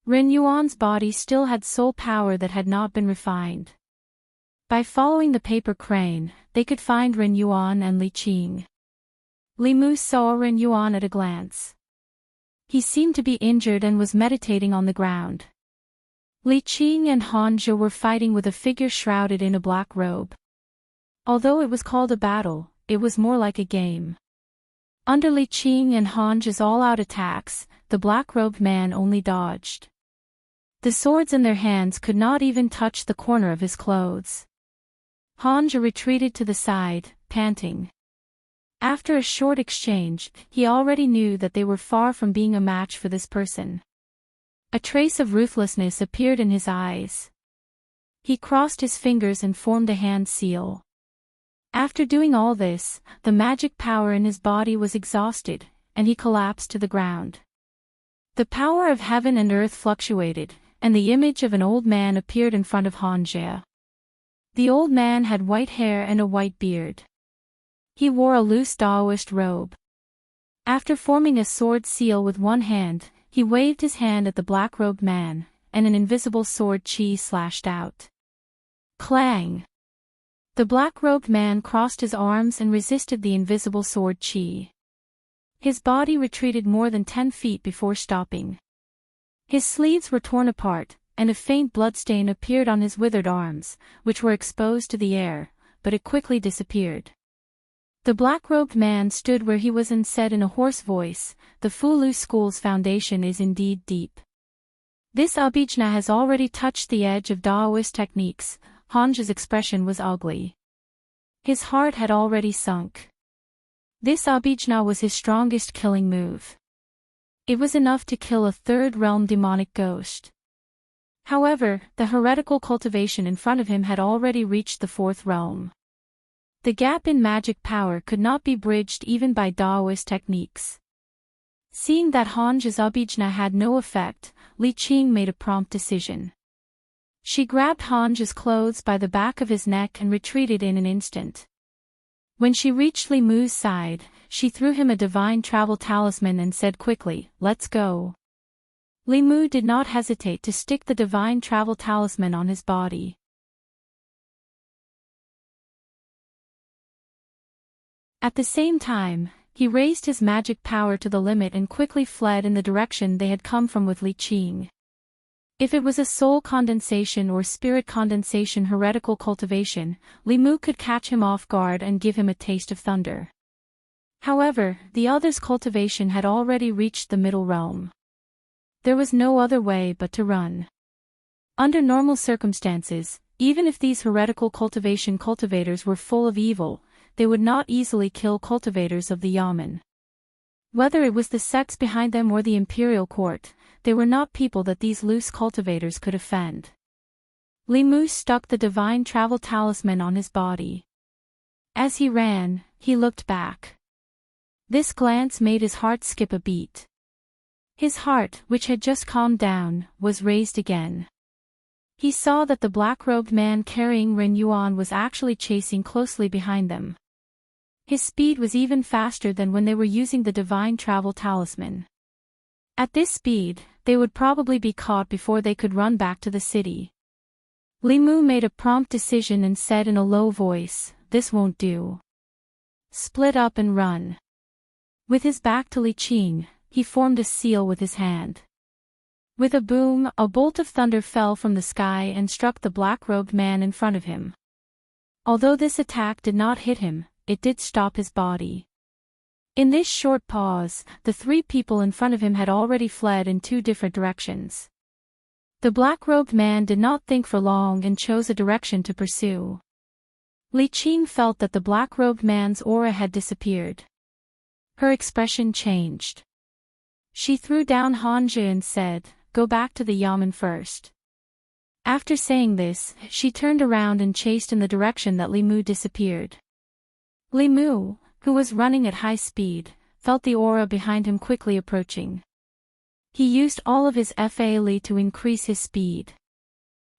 Ren Yuan's body still had soul power that had not been refined. By following the paper crane, they could find Ren Yuan and Li Qing. Li Mu saw Ren Yuan at a glance. He seemed to be injured and was meditating on the ground. Li Qing and Han Zhe were fighting with a figure shrouded in a black robe. Although it was called a battle, it was more like a game. Under Li Qing and Han Zhe's all-out attacks, the black-robed man only dodged. The swords in their hands could not even touch the corner of his clothes. Han Zhe retreated to the side, panting. After a short exchange, he already knew that they were far from being a match for this person. A trace of ruthlessness appeared in his eyes. He crossed his fingers and formed a hand seal. After doing all this, the magic power in his body was exhausted, and he collapsed to the ground. The power of heaven and earth fluctuated, and the image of an old man appeared in front of Han Zhe. The old man had white hair and a white beard. He wore a loose Taoist robe. After forming a sword seal with one hand, he waved his hand at the black-robed man, and an invisible sword chi slashed out. Clang! The black-robed man crossed his arms and resisted the invisible sword chi. His body retreated more than 10 feet before stopping. His sleeves were torn apart, and a faint bloodstain appeared on his withered arms, which were exposed to the air, but it quickly disappeared. The black-robed man stood where he was and said in a hoarse voice, "The Fulu School's foundation is indeed deep. This abhijna has already touched the edge of Daoist techniques." Hanja's expression was ugly. His heart had already sunk. This abhijna was his strongest killing move. It was enough to kill a third-realm demonic ghost. However, the heretical cultivation in front of him had already reached the fourth realm. The gap in magic power could not be bridged even by Daoist techniques. Seeing that Hanja's abhijna had no effect, Li Qing made a prompt decision. She grabbed Hanja's clothes by the back of his neck and retreated in an instant. When she reached Li Mu's side, she threw him a divine travel talisman and said quickly, "Let's go." Li Mu did not hesitate to stick the divine travel talisman on his body. At the same time, he raised his magic power to the limit and quickly fled in the direction they had come from with Li Qing. If it was a soul condensation or spirit condensation heretical cultivation, Li Mu could catch him off guard and give him a taste of thunder. However, the other's cultivation had already reached the middle realm. There was no other way but to run. Under normal circumstances, even if these heretical cultivation cultivators were full of evil, they would not easily kill cultivators of the Yamen. Whether it was the sects behind them or the imperial court, they were not people that these loose cultivators could offend. Li Mu stuck the divine travel talisman on his body. As he ran, he looked back. This glance made his heart skip a beat. His heart, which had just calmed down, was raised again. He saw that the black-robed man carrying Ren Yuan was actually chasing closely behind them. His speed was even faster than when they were using the divine travel talisman. At this speed, they would probably be caught before they could run back to the city. Li Mu made a prompt decision and said in a low voice, "This won't do. Split up and run." With his back to Li Qing, he formed a seal with his hand. With a boom, a bolt of thunder fell from the sky and struck the black-robed man in front of him. Although this attack did not hit him, it did stop his body. In this short pause, the three people in front of him had already fled in two different directions. The black-robed man did not think for long and chose a direction to pursue. Li Qing felt that the black-robed man's aura had disappeared. Her expression changed. She threw down Hanja and said, "Go back to the Yamen first." After saying this, she turned around and chased in the direction that Li Mu disappeared. Li Mu, who was running at high speed, felt the aura behind him quickly approaching. He used all of his Fa to increase his speed.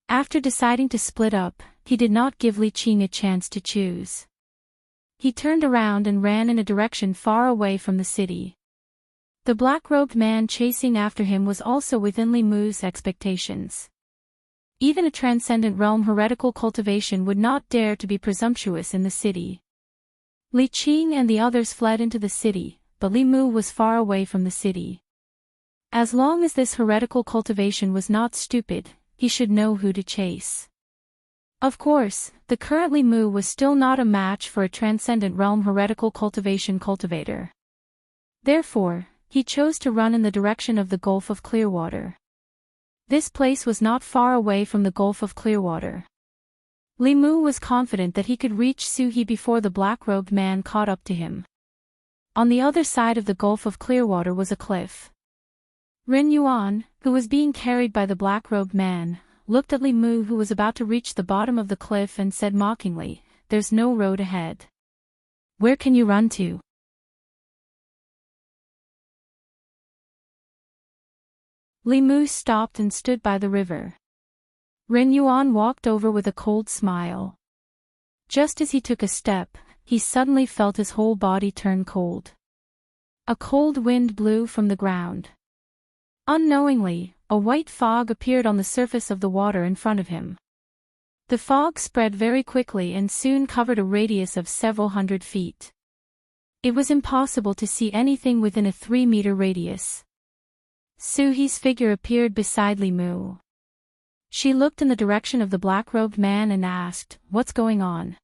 After deciding to split up, he did not give Li Qing a chance to choose. He turned around and ran in a direction far away from the city. The black-robed man chasing after him was also within Li Mu's expectations. Even a transcendent realm heretical cultivation would not dare to be presumptuous in the city. Li Qing and the others fled into the city, but Li Mu was far away from the city. As long as this heretical cultivation was not stupid, he should know who to chase. Of course, the current Li Mu was still not a match for a transcendent realm heretical cultivation cultivator. Therefore, he chose to run in the direction of the Gulf of Clearwater. This place was not far away from the Gulf of Clearwater. Li Mu was confident that he could reach Suhi before the black-robed man caught up to him. On the other side of the Gulf of Clearwater was a cliff. Ren Yuan, who was being carried by the black-robed man, looked at Li Mu who was about to reach the bottom of the cliff and said mockingly, "There's no road ahead. Where can you run to?" Li Mu stopped and stood by the river. Ren Yuan walked over with a cold smile. Just as he took a step, he suddenly felt his whole body turn cold. A cold wind blew from the ground. Unknowingly, a white fog appeared on the surface of the water in front of him. The fog spread very quickly and soon covered a radius of several hundred feet. It was impossible to see anything within a 3-meter radius. Suhi's figure appeared beside Li Mu. She looked in the direction of the black-robed man and asked, "What's going on?"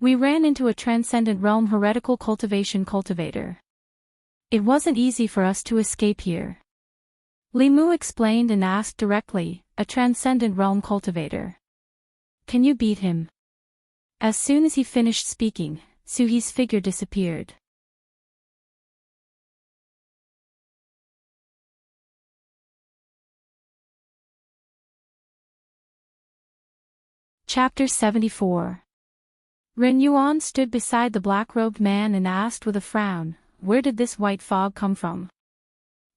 "We ran into a transcendent realm heretical cultivation cultivator. It wasn't easy for us to escape here." Li Mu explained and asked directly, "A transcendent realm cultivator. Can you beat him?" As soon as he finished speaking, Suhi's figure disappeared. Chapter 74. Ren Yuan stood beside the black-robed man and asked with a frown, "Where did this white fog come from?"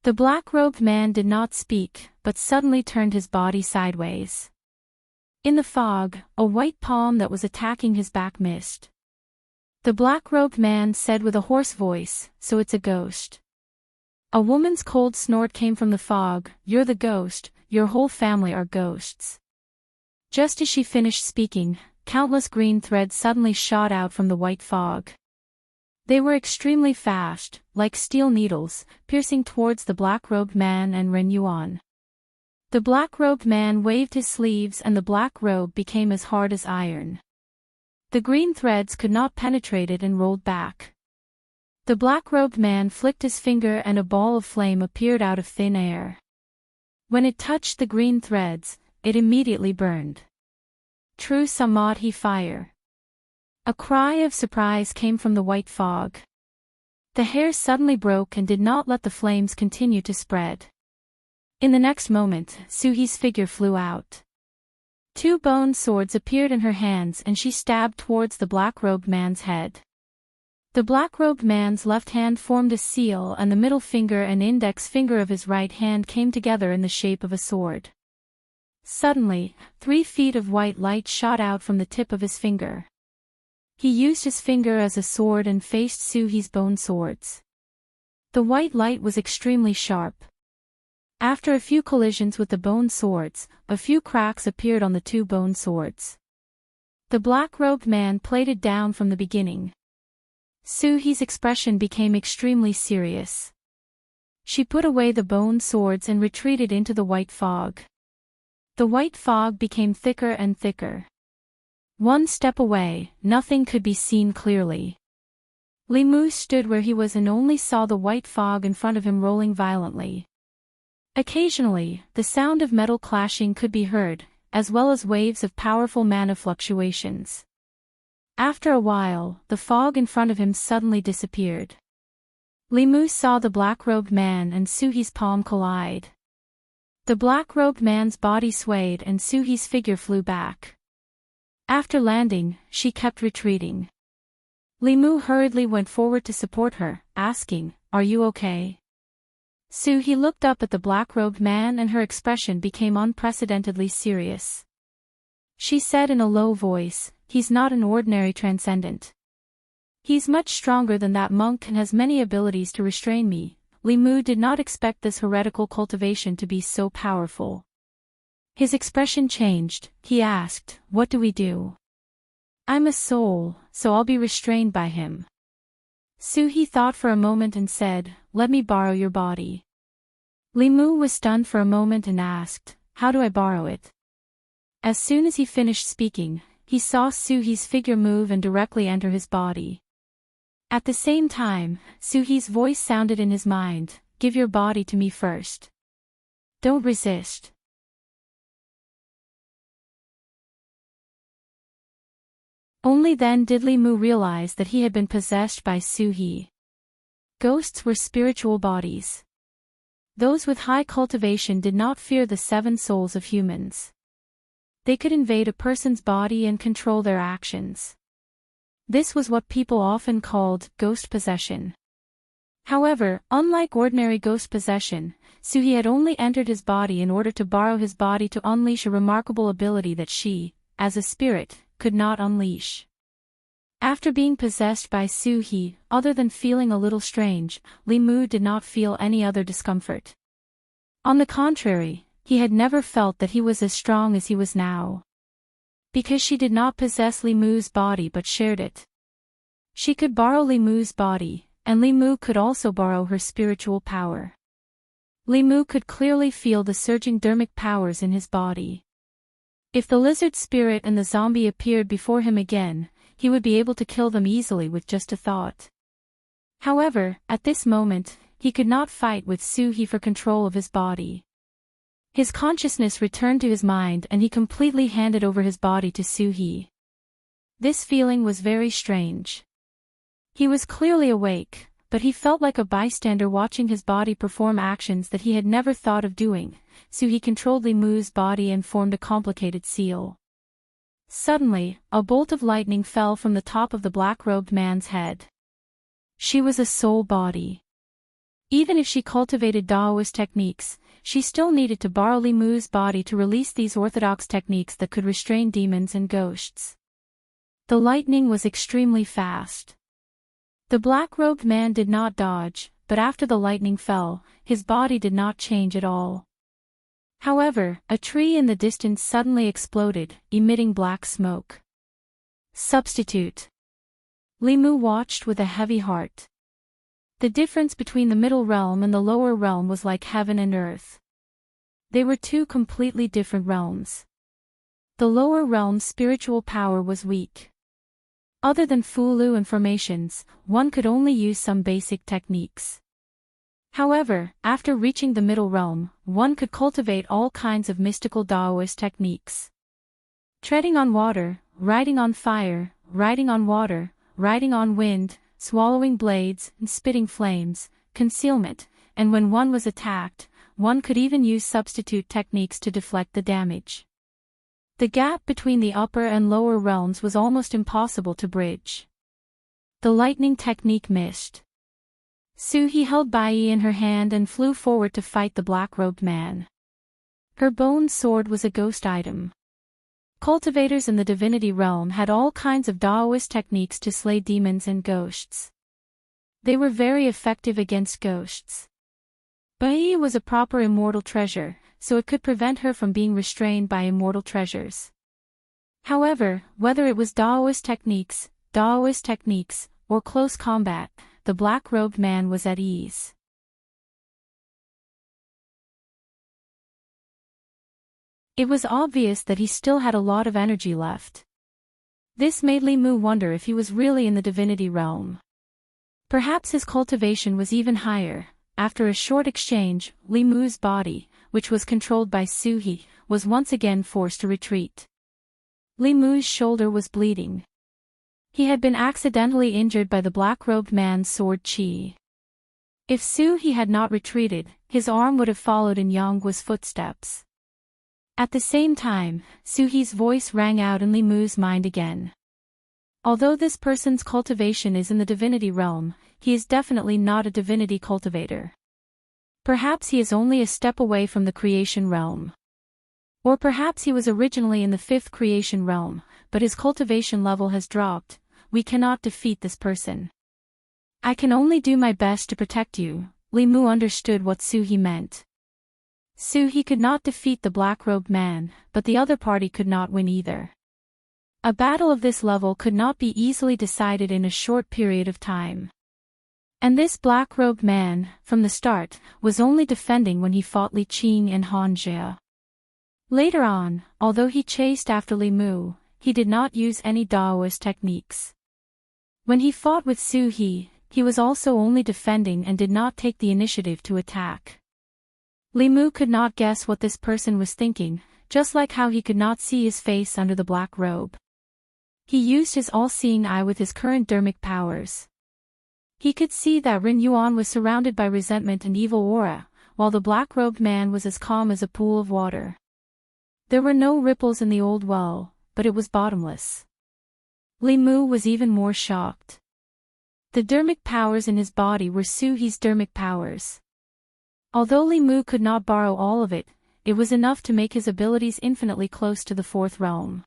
The black-robed man did not speak, but suddenly turned his body sideways. In the fog, a white palm that was attacking his back missed. The black-robed man said with a hoarse voice, "So it's a ghost." A woman's cold snort came from the fog, "You're the ghost, your whole family are ghosts." Just as she finished speaking, countless green threads suddenly shot out from the white fog. They were extremely fast, like steel needles, piercing towards the black-robed man and Ren Yuan. The black-robed man waved his sleeves and the black robe became as hard as iron. The green threads could not penetrate it and rolled back. The black-robed man flicked his finger and a ball of flame appeared out of thin air. When it touched the green threads, it immediately burned. True Samadhi fire. A cry of surprise came from the white fog. The hair suddenly broke and did not let the flames continue to spread. In the next moment, Suhi's figure flew out. 2 bone swords appeared in her hands and she stabbed towards the black-robed man's head. The black-robed man's left hand formed a seal and the middle finger and index finger of his right hand came together in the shape of a sword. Suddenly, 3 feet of white light shot out from the tip of his finger. He used his finger as a sword and faced Suhi's bone swords. The white light was extremely sharp. After a few collisions with the bone swords, a few cracks appeared on the 2 bone swords. The black-robed man played it down from the beginning. Suhi's expression became extremely serious. She put away the bone swords and retreated into the white fog. The white fog became thicker and thicker. 1 step away, nothing could be seen clearly. Li Mu stood where he was and only saw the white fog in front of him rolling violently. Occasionally, the sound of metal clashing could be heard, as well as waves of powerful mana fluctuations. After a while, the fog in front of him suddenly disappeared. Li Mu saw the black-robed man and Suhi's palm collide. The black-robed man's body swayed and Suhi's figure flew back. After landing, she kept retreating. Li Mu hurriedly went forward to support her, asking, "Are you okay?" Suhi looked up at the black-robed man and her expression became unprecedentedly serious. She said in a low voice, "He's not an ordinary transcendent. He's much stronger than that monk and has many abilities to restrain me." Li Mu did not expect this heretical cultivation to be so powerful. His expression changed. He asked, "What do we do?" "I'm a soul, so I'll be restrained by him." Suhi thought for a moment and said, "Let me borrow your body." Li Mu was stunned for a moment and asked, "How do I borrow it?" As soon as he finished speaking, he saw Suhi's figure move and directly enter his body. At the same time, Suhi's voice sounded in his mind, "Give your body to me first. Don't resist." Only then did Li Mu realize that he had been possessed by Suhi. Ghosts were spiritual bodies. Those with high cultivation did not fear the 7 souls of humans. They could invade a person's body and control their actions. This was what people often called ghost possession. However, unlike ordinary ghost possession, Suhi had only entered his body in order to borrow his body to unleash a remarkable ability that she, as a spirit, could not unleash. After being possessed by Suhi, other than feeling a little strange, Li Mu did not feel any other discomfort. On the contrary, he had never felt that he was as strong as he was now. Because she did not possess Li Mu's body but shared it. She could borrow Li Mu's body, and Li Mu could also borrow her spiritual power. Li Mu could clearly feel the surging dermic powers in his body. If the lizard spirit and the zombie appeared before him again, he would be able to kill them easily with just a thought. However, at this moment, he could not fight with Su-He for control of his body. His consciousness returned to his mind and he completely handed over his body to Su-He. This feeling was very strange. He was clearly awake, but he felt like a bystander watching his body perform actions that he had never thought of doing. Su-He controlled Li Mu's body and formed a complicated seal. Suddenly, a bolt of lightning fell from the top of the black-robed man's head. She was a soul body. Even if she cultivated Daoist techniques, she still needed to borrow Li Mu's body to release these orthodox techniques that could restrain demons and ghosts. The lightning was extremely fast. The black-robed man did not dodge, but after the lightning fell, his body did not change at all. However, a tree in the distance suddenly exploded, emitting black smoke. Substitute. Li Mu watched with a heavy heart. The difference between the middle realm and the lower realm was like heaven and earth. They were two completely different realms. The lower realm's spiritual power was weak. Other than Fulu and formations, one could only use some basic techniques. However, after reaching the middle realm, one could cultivate all kinds of mystical Daoist techniques. Treading on water, riding on fire, riding on water, riding on wind, swallowing blades, and spitting flames, concealment, and when one was attacked, one could even use substitute techniques to deflect the damage. The gap between the upper and lower realms was almost impossible to bridge. The lightning technique missed. Su-He held Bai in her hand and flew forward to fight the black-robed man. Her bone sword was a ghost item. Cultivators in the divinity realm had all kinds of Daoist techniques to slay demons and ghosts. They were very effective against ghosts. Bai was a proper immortal treasure, so it could prevent her from being restrained by immortal treasures. However, whether it was Daoist techniques, or close combat, the black-robed man was at ease. It was obvious that he still had a lot of energy left. This made Li Mu wonder if he was really in the divinity realm. Perhaps his cultivation was even higher. After a short exchange, Li Mu's body, which was controlled by Su-He, was once again forced to retreat. Li Mu's shoulder was bleeding. He had been accidentally injured by the black-robed man's sword chi. If Su-He had not retreated, his arm would have followed in Yanggua's footsteps. At the same time, Su-He's voice rang out in Li Mu's mind again. Although this person's cultivation is in the divinity realm, he is definitely not a divinity cultivator. Perhaps he is only a step away from the creation realm. Or perhaps he was originally in the fifth creation realm, but his cultivation level has dropped. We cannot defeat this person. I can only do my best to protect you. Li Mu understood what Su-He meant. Su-He could not defeat the black-robed man, but the other party could not win either. A battle of this level could not be easily decided in a short period of time. And this black-robed man, from the start, was only defending when he fought Li Qing and Han Jia. Later on, although he chased after Li Mu, he did not use any Daoist techniques. When he fought with Su-He, he was also only defending and did not take the initiative to attack. Li Mu could not guess what this person was thinking, just like how he could not see his face under the black robe. He used his all-seeing eye with his current dermic powers. He could see that Rin Yuan was surrounded by resentment and evil aura, while the black-robed man was as calm as a pool of water. There were no ripples in the old well, but it was bottomless. Li Mu was even more shocked. The dermic powers in his body were Su-He's dermic powers. Although Li Mu could not borrow all of it, it was enough to make his abilities infinitely close to the fourth realm.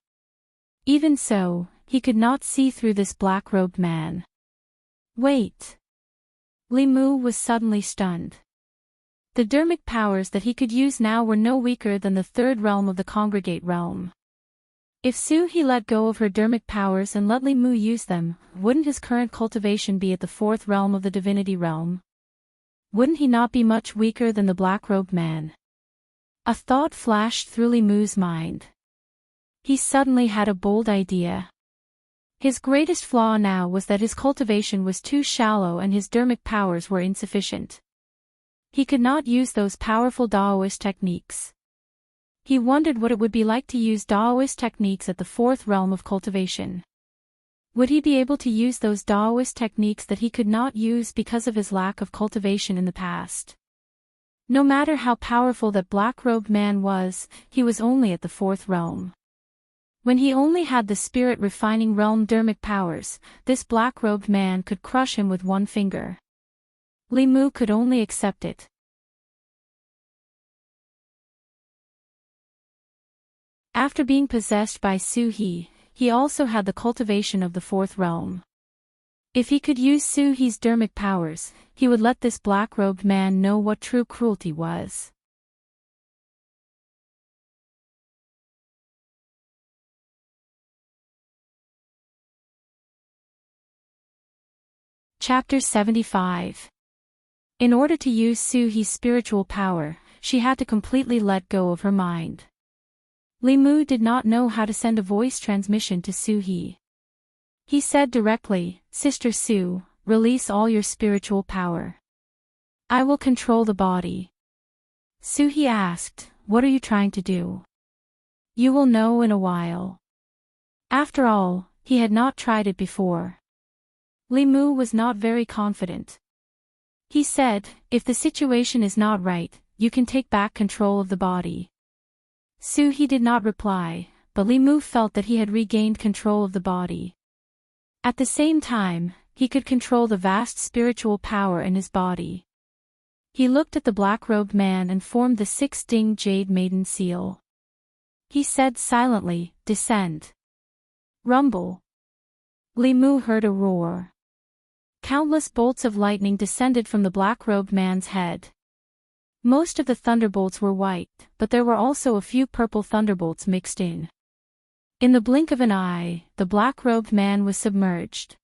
Even so, he could not see through this black-robed man. Wait. Li Mu was suddenly stunned. The dermic powers that he could use now were no weaker than the third realm of the congregate realm. If Su-He let go of her dermic powers and let Li Mu use them, wouldn't his current cultivation be at the fourth realm of the divinity realm? Wouldn't he not be much weaker than the black-robed man? A thought flashed through Li Mu's mind. He suddenly had a bold idea. His greatest flaw now was that his cultivation was too shallow and his dermic powers were insufficient. He could not use those powerful Daoist techniques. He wondered what it would be like to use Daoist techniques at the fourth realm of cultivation. Would he be able to use those Daoist techniques that he could not use because of his lack of cultivation in the past? No matter how powerful that black-robed man was, he was only at the fourth realm. When he only had the spirit-refining realm dermic powers, this black-robed man could crush him with one finger. Li Mu could only accept it. After being possessed by Su-He, he also had the cultivation of the fourth realm. If he could use Su-He's dermic powers, he would let this black-robed man know what true cruelty was. Chapter 75. In order to use Su-He's spiritual power, she had to completely let go of her mind. Li Mu did not know how to send a voice transmission to Su-He. He said directly, "Sister Su, release all your spiritual power. I will control the body." Su-He asked, "What are you trying to do?" "You will know in a while." After all, he had not tried it before. Li Mu was not very confident. He said, "If the situation is not right, you can take back control of the body." Su-He did not reply, but Li Mu felt that he had regained control of the body. At the same time, he could control the vast spiritual power in his body. He looked at the black-robed man and formed the six-dinged jade maiden seal. He said silently, "Descend." Rumble. Li Mu heard a roar. Countless bolts of lightning descended from the black-robed man's head. Most of the thunderbolts were white, but there were also a few purple thunderbolts mixed in. In the blink of an eye, the black-robed man was submerged.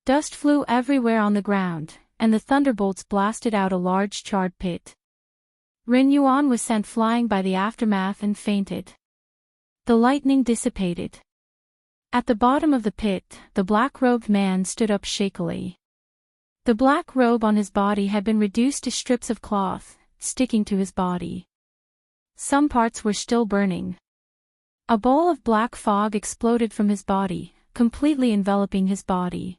Dust flew everywhere on the ground, and the thunderbolts blasted out a large charred pit. Ren Yuan was sent flying by the aftermath and fainted. The lightning dissipated. At the bottom of the pit, the black-robed man stood up shakily. The black robe on his body had been reduced to strips of cloth, sticking to his body. Some parts were still burning. A ball of black fog exploded from his body, completely enveloping his body.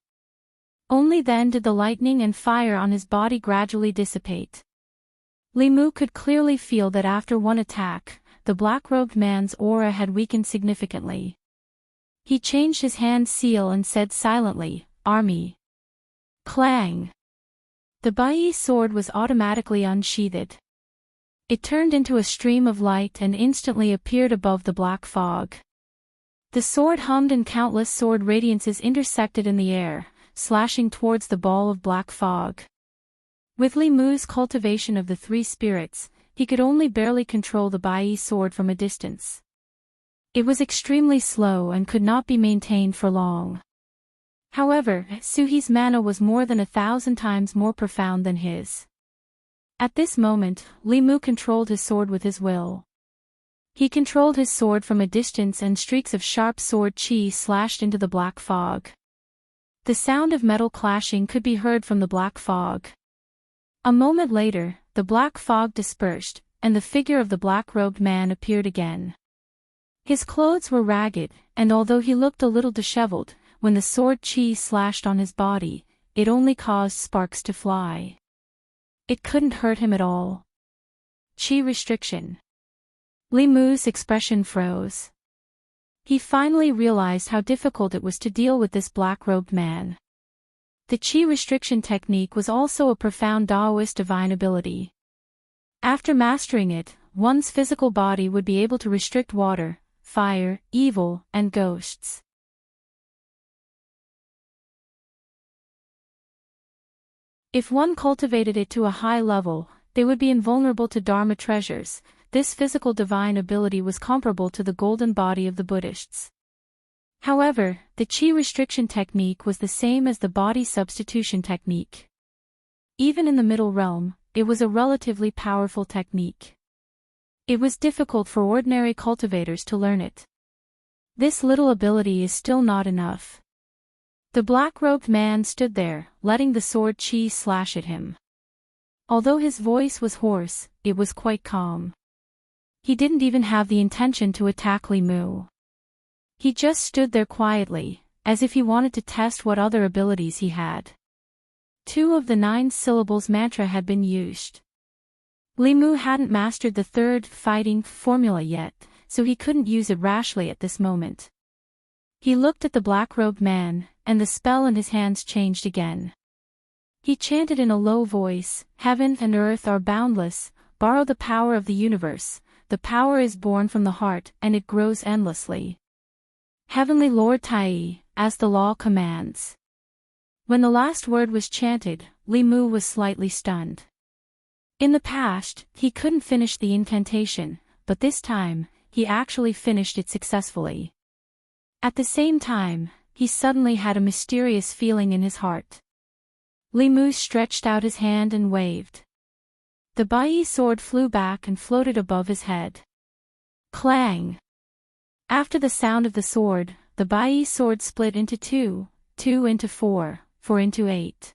Only then did the lightning and fire on his body gradually dissipate. Li Mu could clearly feel that after one attack, the black-robed man's aura had weakened significantly. He changed his hand seal and said silently, "Army." Clang! The Bai sword was automatically unsheathed. It turned into a stream of light and instantly appeared above the black fog. The sword hummed and countless sword radiances intersected in the air, slashing towards the ball of black fog. With Li Mu's cultivation of the three spirits, he could only barely control the Bai sword from a distance. It was extremely slow and could not be maintained for long. However, Su-He's mana was more than 1,000 times more profound than his. At this moment, Li Mu controlled his sword with his will. He controlled his sword from a distance and streaks of sharp sword chi slashed into the black fog. The sound of metal clashing could be heard from the black fog. A moment later, the black fog dispersed, and the figure of the black-robed man appeared again. His clothes were ragged, and although he looked a little disheveled, when the sword chi slashed on his body, it only caused sparks to fly. It couldn't hurt him at all. Chi restriction. Li Mu's expression froze. He finally realized how difficult it was to deal with this black-robed man. The chi restriction technique was also a profound Daoist divine ability. After mastering it, one's physical body would be able to restrict water, fire, evil, and ghosts. If one cultivated it to a high level, they would be invulnerable to Dharma treasures. This physical divine ability was comparable to the golden body of the Buddhists. However, the chi restriction technique was the same as the body substitution technique. Even in the middle realm, it was a relatively powerful technique. It was difficult for ordinary cultivators to learn it. This little ability is still not enough. The black-robed man stood there, letting the sword chi slash at him. Although his voice was hoarse, it was quite calm. He didn't even have the intention to attack Li Mu. He just stood there quietly, as if he wanted to test what other abilities he had. 2 of the 9 syllables mantra had been used. Li Mu hadn't mastered the 3rd fighting formula yet, so he couldn't use it rashly at this moment. He looked at the black-robed man, and the spell in his hands changed again. He chanted in a low voice, "Heaven and earth are boundless, borrow the power of the universe, the power is born from the heart and it grows endlessly. Heavenly Lord Tai, as the law commands." When the last word was chanted, Li Mu was slightly stunned. In the past, he couldn't finish the incantation, but this time, he actually finished it successfully. At the same time, he suddenly had a mysterious feeling in his heart. Li Mu stretched out his hand and waved. The Bai sword flew back and floated above his head. Clang! After the sound of the sword, the Bai sword split into 2, 2 into 4, 4 into 8.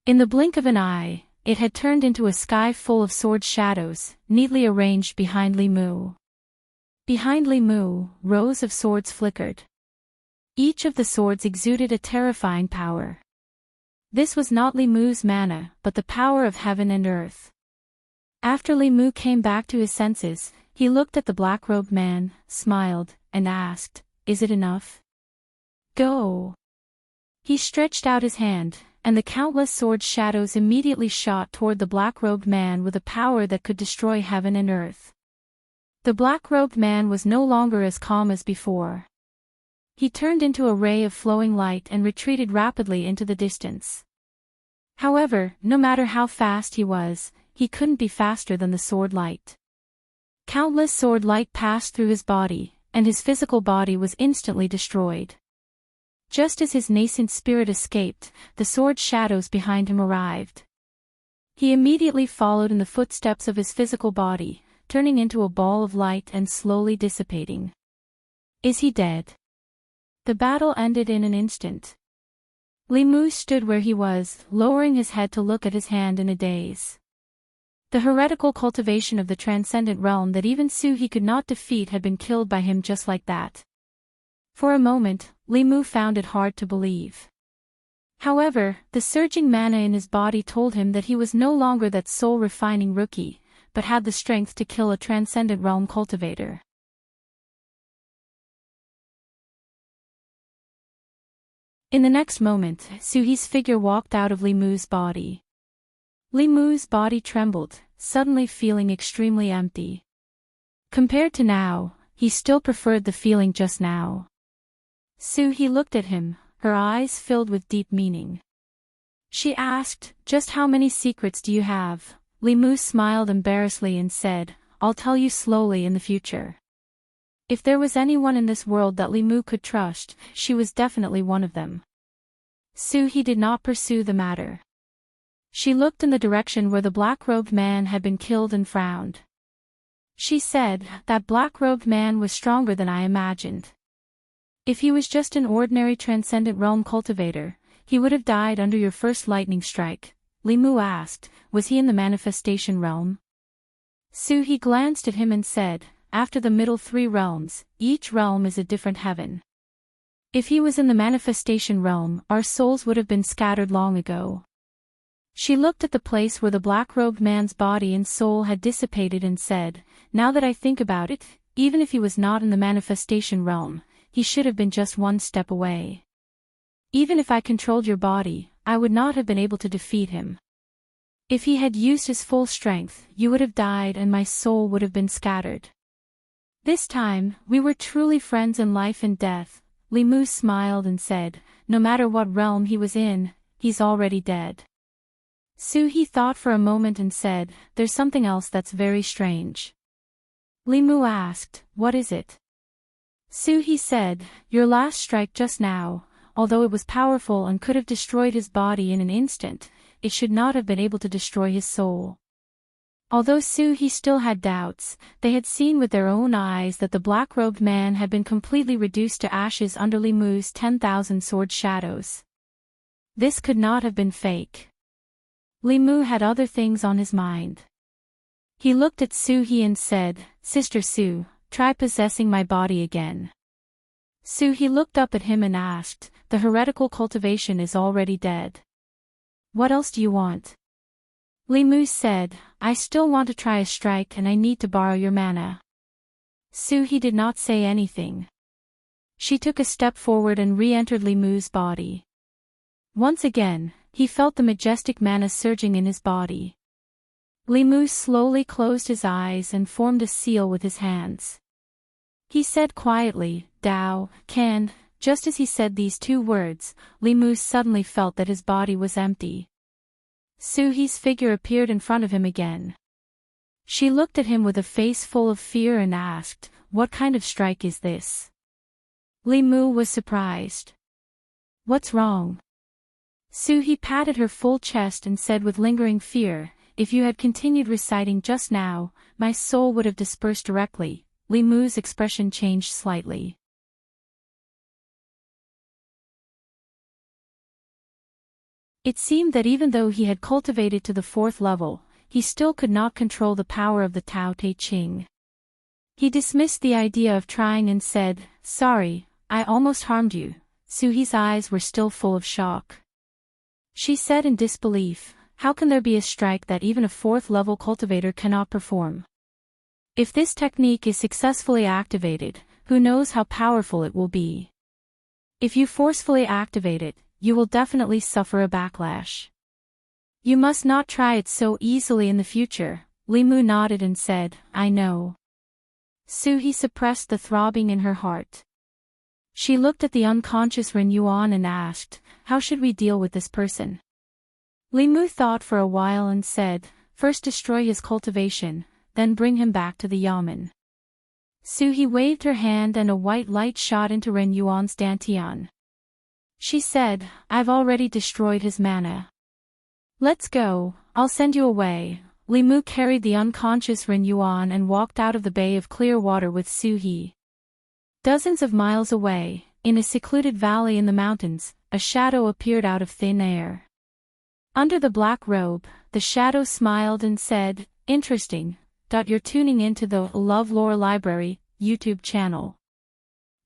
In the blink of an eye, it had turned into a sky full of sword shadows, neatly arranged behind Li Mu. Behind Li Mu, rows of swords flickered. Each of the swords exuded a terrifying power. This was not Li Mu's mana, but the power of heaven and earth. After Li Mu came back to his senses, he looked at the black-robed man, smiled, and asked, "Is it enough? Go." He stretched out his hand, and the countless sword shadows immediately shot toward the black-robed man with a power that could destroy heaven and earth. The black-robed man was no longer as calm as before. He turned into a ray of flowing light and retreated rapidly into the distance. However, no matter how fast he was, he couldn't be faster than the sword light. Countless sword light passed through his body, and his physical body was instantly destroyed. Just as his nascent spirit escaped, the sword shadows behind him arrived. He immediately followed in the footsteps of his physical body, turning into a ball of light and slowly dissipating. Is he dead? The battle ended in an instant. Li Mu stood where he was, lowering his head to look at his hand in a daze. The heretical cultivation of the transcendent realm that even Su he could not defeat had been killed by him just like that. For a moment, Li Mu found it hard to believe. However, the surging mana in his body told him that he was no longer that soul-refining rookie, but had the strength to kill a transcendent realm cultivator. In the next moment, Suhi's figure walked out of Li Mu's body. Li Mu's body trembled, suddenly feeling extremely empty. Compared to now, he still preferred the feeling just now. Suhi looked at him, her eyes filled with deep meaning. She asked, "Just how many secrets do you have?" Li Mu smiled embarrassedly and said, "I'll tell you slowly in the future." If there was anyone in this world that Li Mu could trust, she was definitely one of them. Suhi did not pursue the matter. She looked in the direction where the black-robed man had been killed and frowned. She said, "That black-robed man was stronger than I imagined. If he was just an ordinary transcendent realm cultivator, he would have died under your first lightning strike." Li Mu asked, "Was he in the manifestation realm?" Suhi glanced at him and said, "After the middle 3 realms, each realm is a different heaven. If he was in the manifestation realm, our souls would have been scattered long ago." She looked at the place where the black-robed man's body and soul had dissipated and said, "Now that I think about it, even if he was not in the manifestation realm, he should have been just one step away. Even if I controlled your body, I would not have been able to defeat him. If he had used his full strength, you would have died and my soul would have been scattered. This time, we were truly friends in life and death." Li Mu smiled and said, "No matter what realm he was in, he's already dead." Suhi thought for a moment and said, "There's something else that's very strange." Limu asked, "What is it?" Suhi said, "Your last strike just now, although it was powerful and could have destroyed his body in an instant, it should not have been able to destroy his soul." Although Suhi still had doubts, they had seen with their own eyes that the black-robed man had been completely reduced to ashes under Limu's 10,000 sword shadows. This could not have been fake. Limu had other things on his mind. He looked at Suhi and said, "Sister Su, try possessing my body again." Suhi looked up at him and asked, "The heretical cultivation is already dead. What else do you want?" Limu said, "I still want to try a strike and I need to borrow your mana." Suhi did not say anything. She took a step forward and re-entered Limu's body. Once again, he felt the majestic mana surging in his body. Limu slowly closed his eyes and formed a seal with his hands. He said quietly, "Dao, Can." Just as he said these two words, Limu suddenly felt that his body was empty. Suhi's figure appeared in front of him again. She looked at him with a face full of fear and asked, "What kind of strike is this?" Limu was surprised. "What's wrong?" Suhi patted her full chest and said with lingering fear, "If you had continued reciting just now, my soul would have dispersed directly." Limu's expression changed slightly. It seemed that even though he had cultivated to the 4th level, he still could not control the power of the Tao Te Ching. He dismissed the idea of trying and said, "Sorry, I almost harmed you." Suhi's eyes were still full of shock. She said in disbelief, "How can there be a strike that even a 4th level cultivator cannot perform? If this technique is successfully activated, who knows how powerful it will be? If you forcefully activate it, you will definitely suffer a backlash. You must not try it so easily in the future." Limu nodded and said, "I know." Suhi suppressed the throbbing in her heart. She looked at the unconscious Ren Yuan and asked, "How should we deal with this person?" Limu thought for a while and said, "First destroy his cultivation, then bring him back to the yamen." Suhi waved her hand and a white light shot into Ren Yuan's dantian. She said, "I've already destroyed his mana. Let's go, I'll send you away." Limu carried the unconscious Ren Yuan and walked out of the bay of clear water with Suhi. Dozens of miles away, in a secluded valley in the mountains, a shadow appeared out of thin air. Under the black robe, the shadow smiled and said, "Interesting. You're tuning into the LoveLore Library YouTube channel.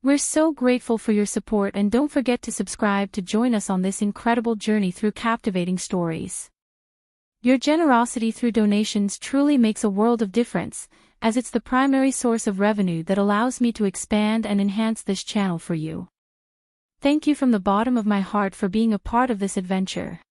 We're so grateful for your support and don't forget to subscribe to join us on this incredible journey through captivating stories. Your generosity through donations truly makes a world of difference, as it's the primary source of revenue that allows me to expand and enhance this channel for you. Thank you from the bottom of my heart for being a part of this adventure.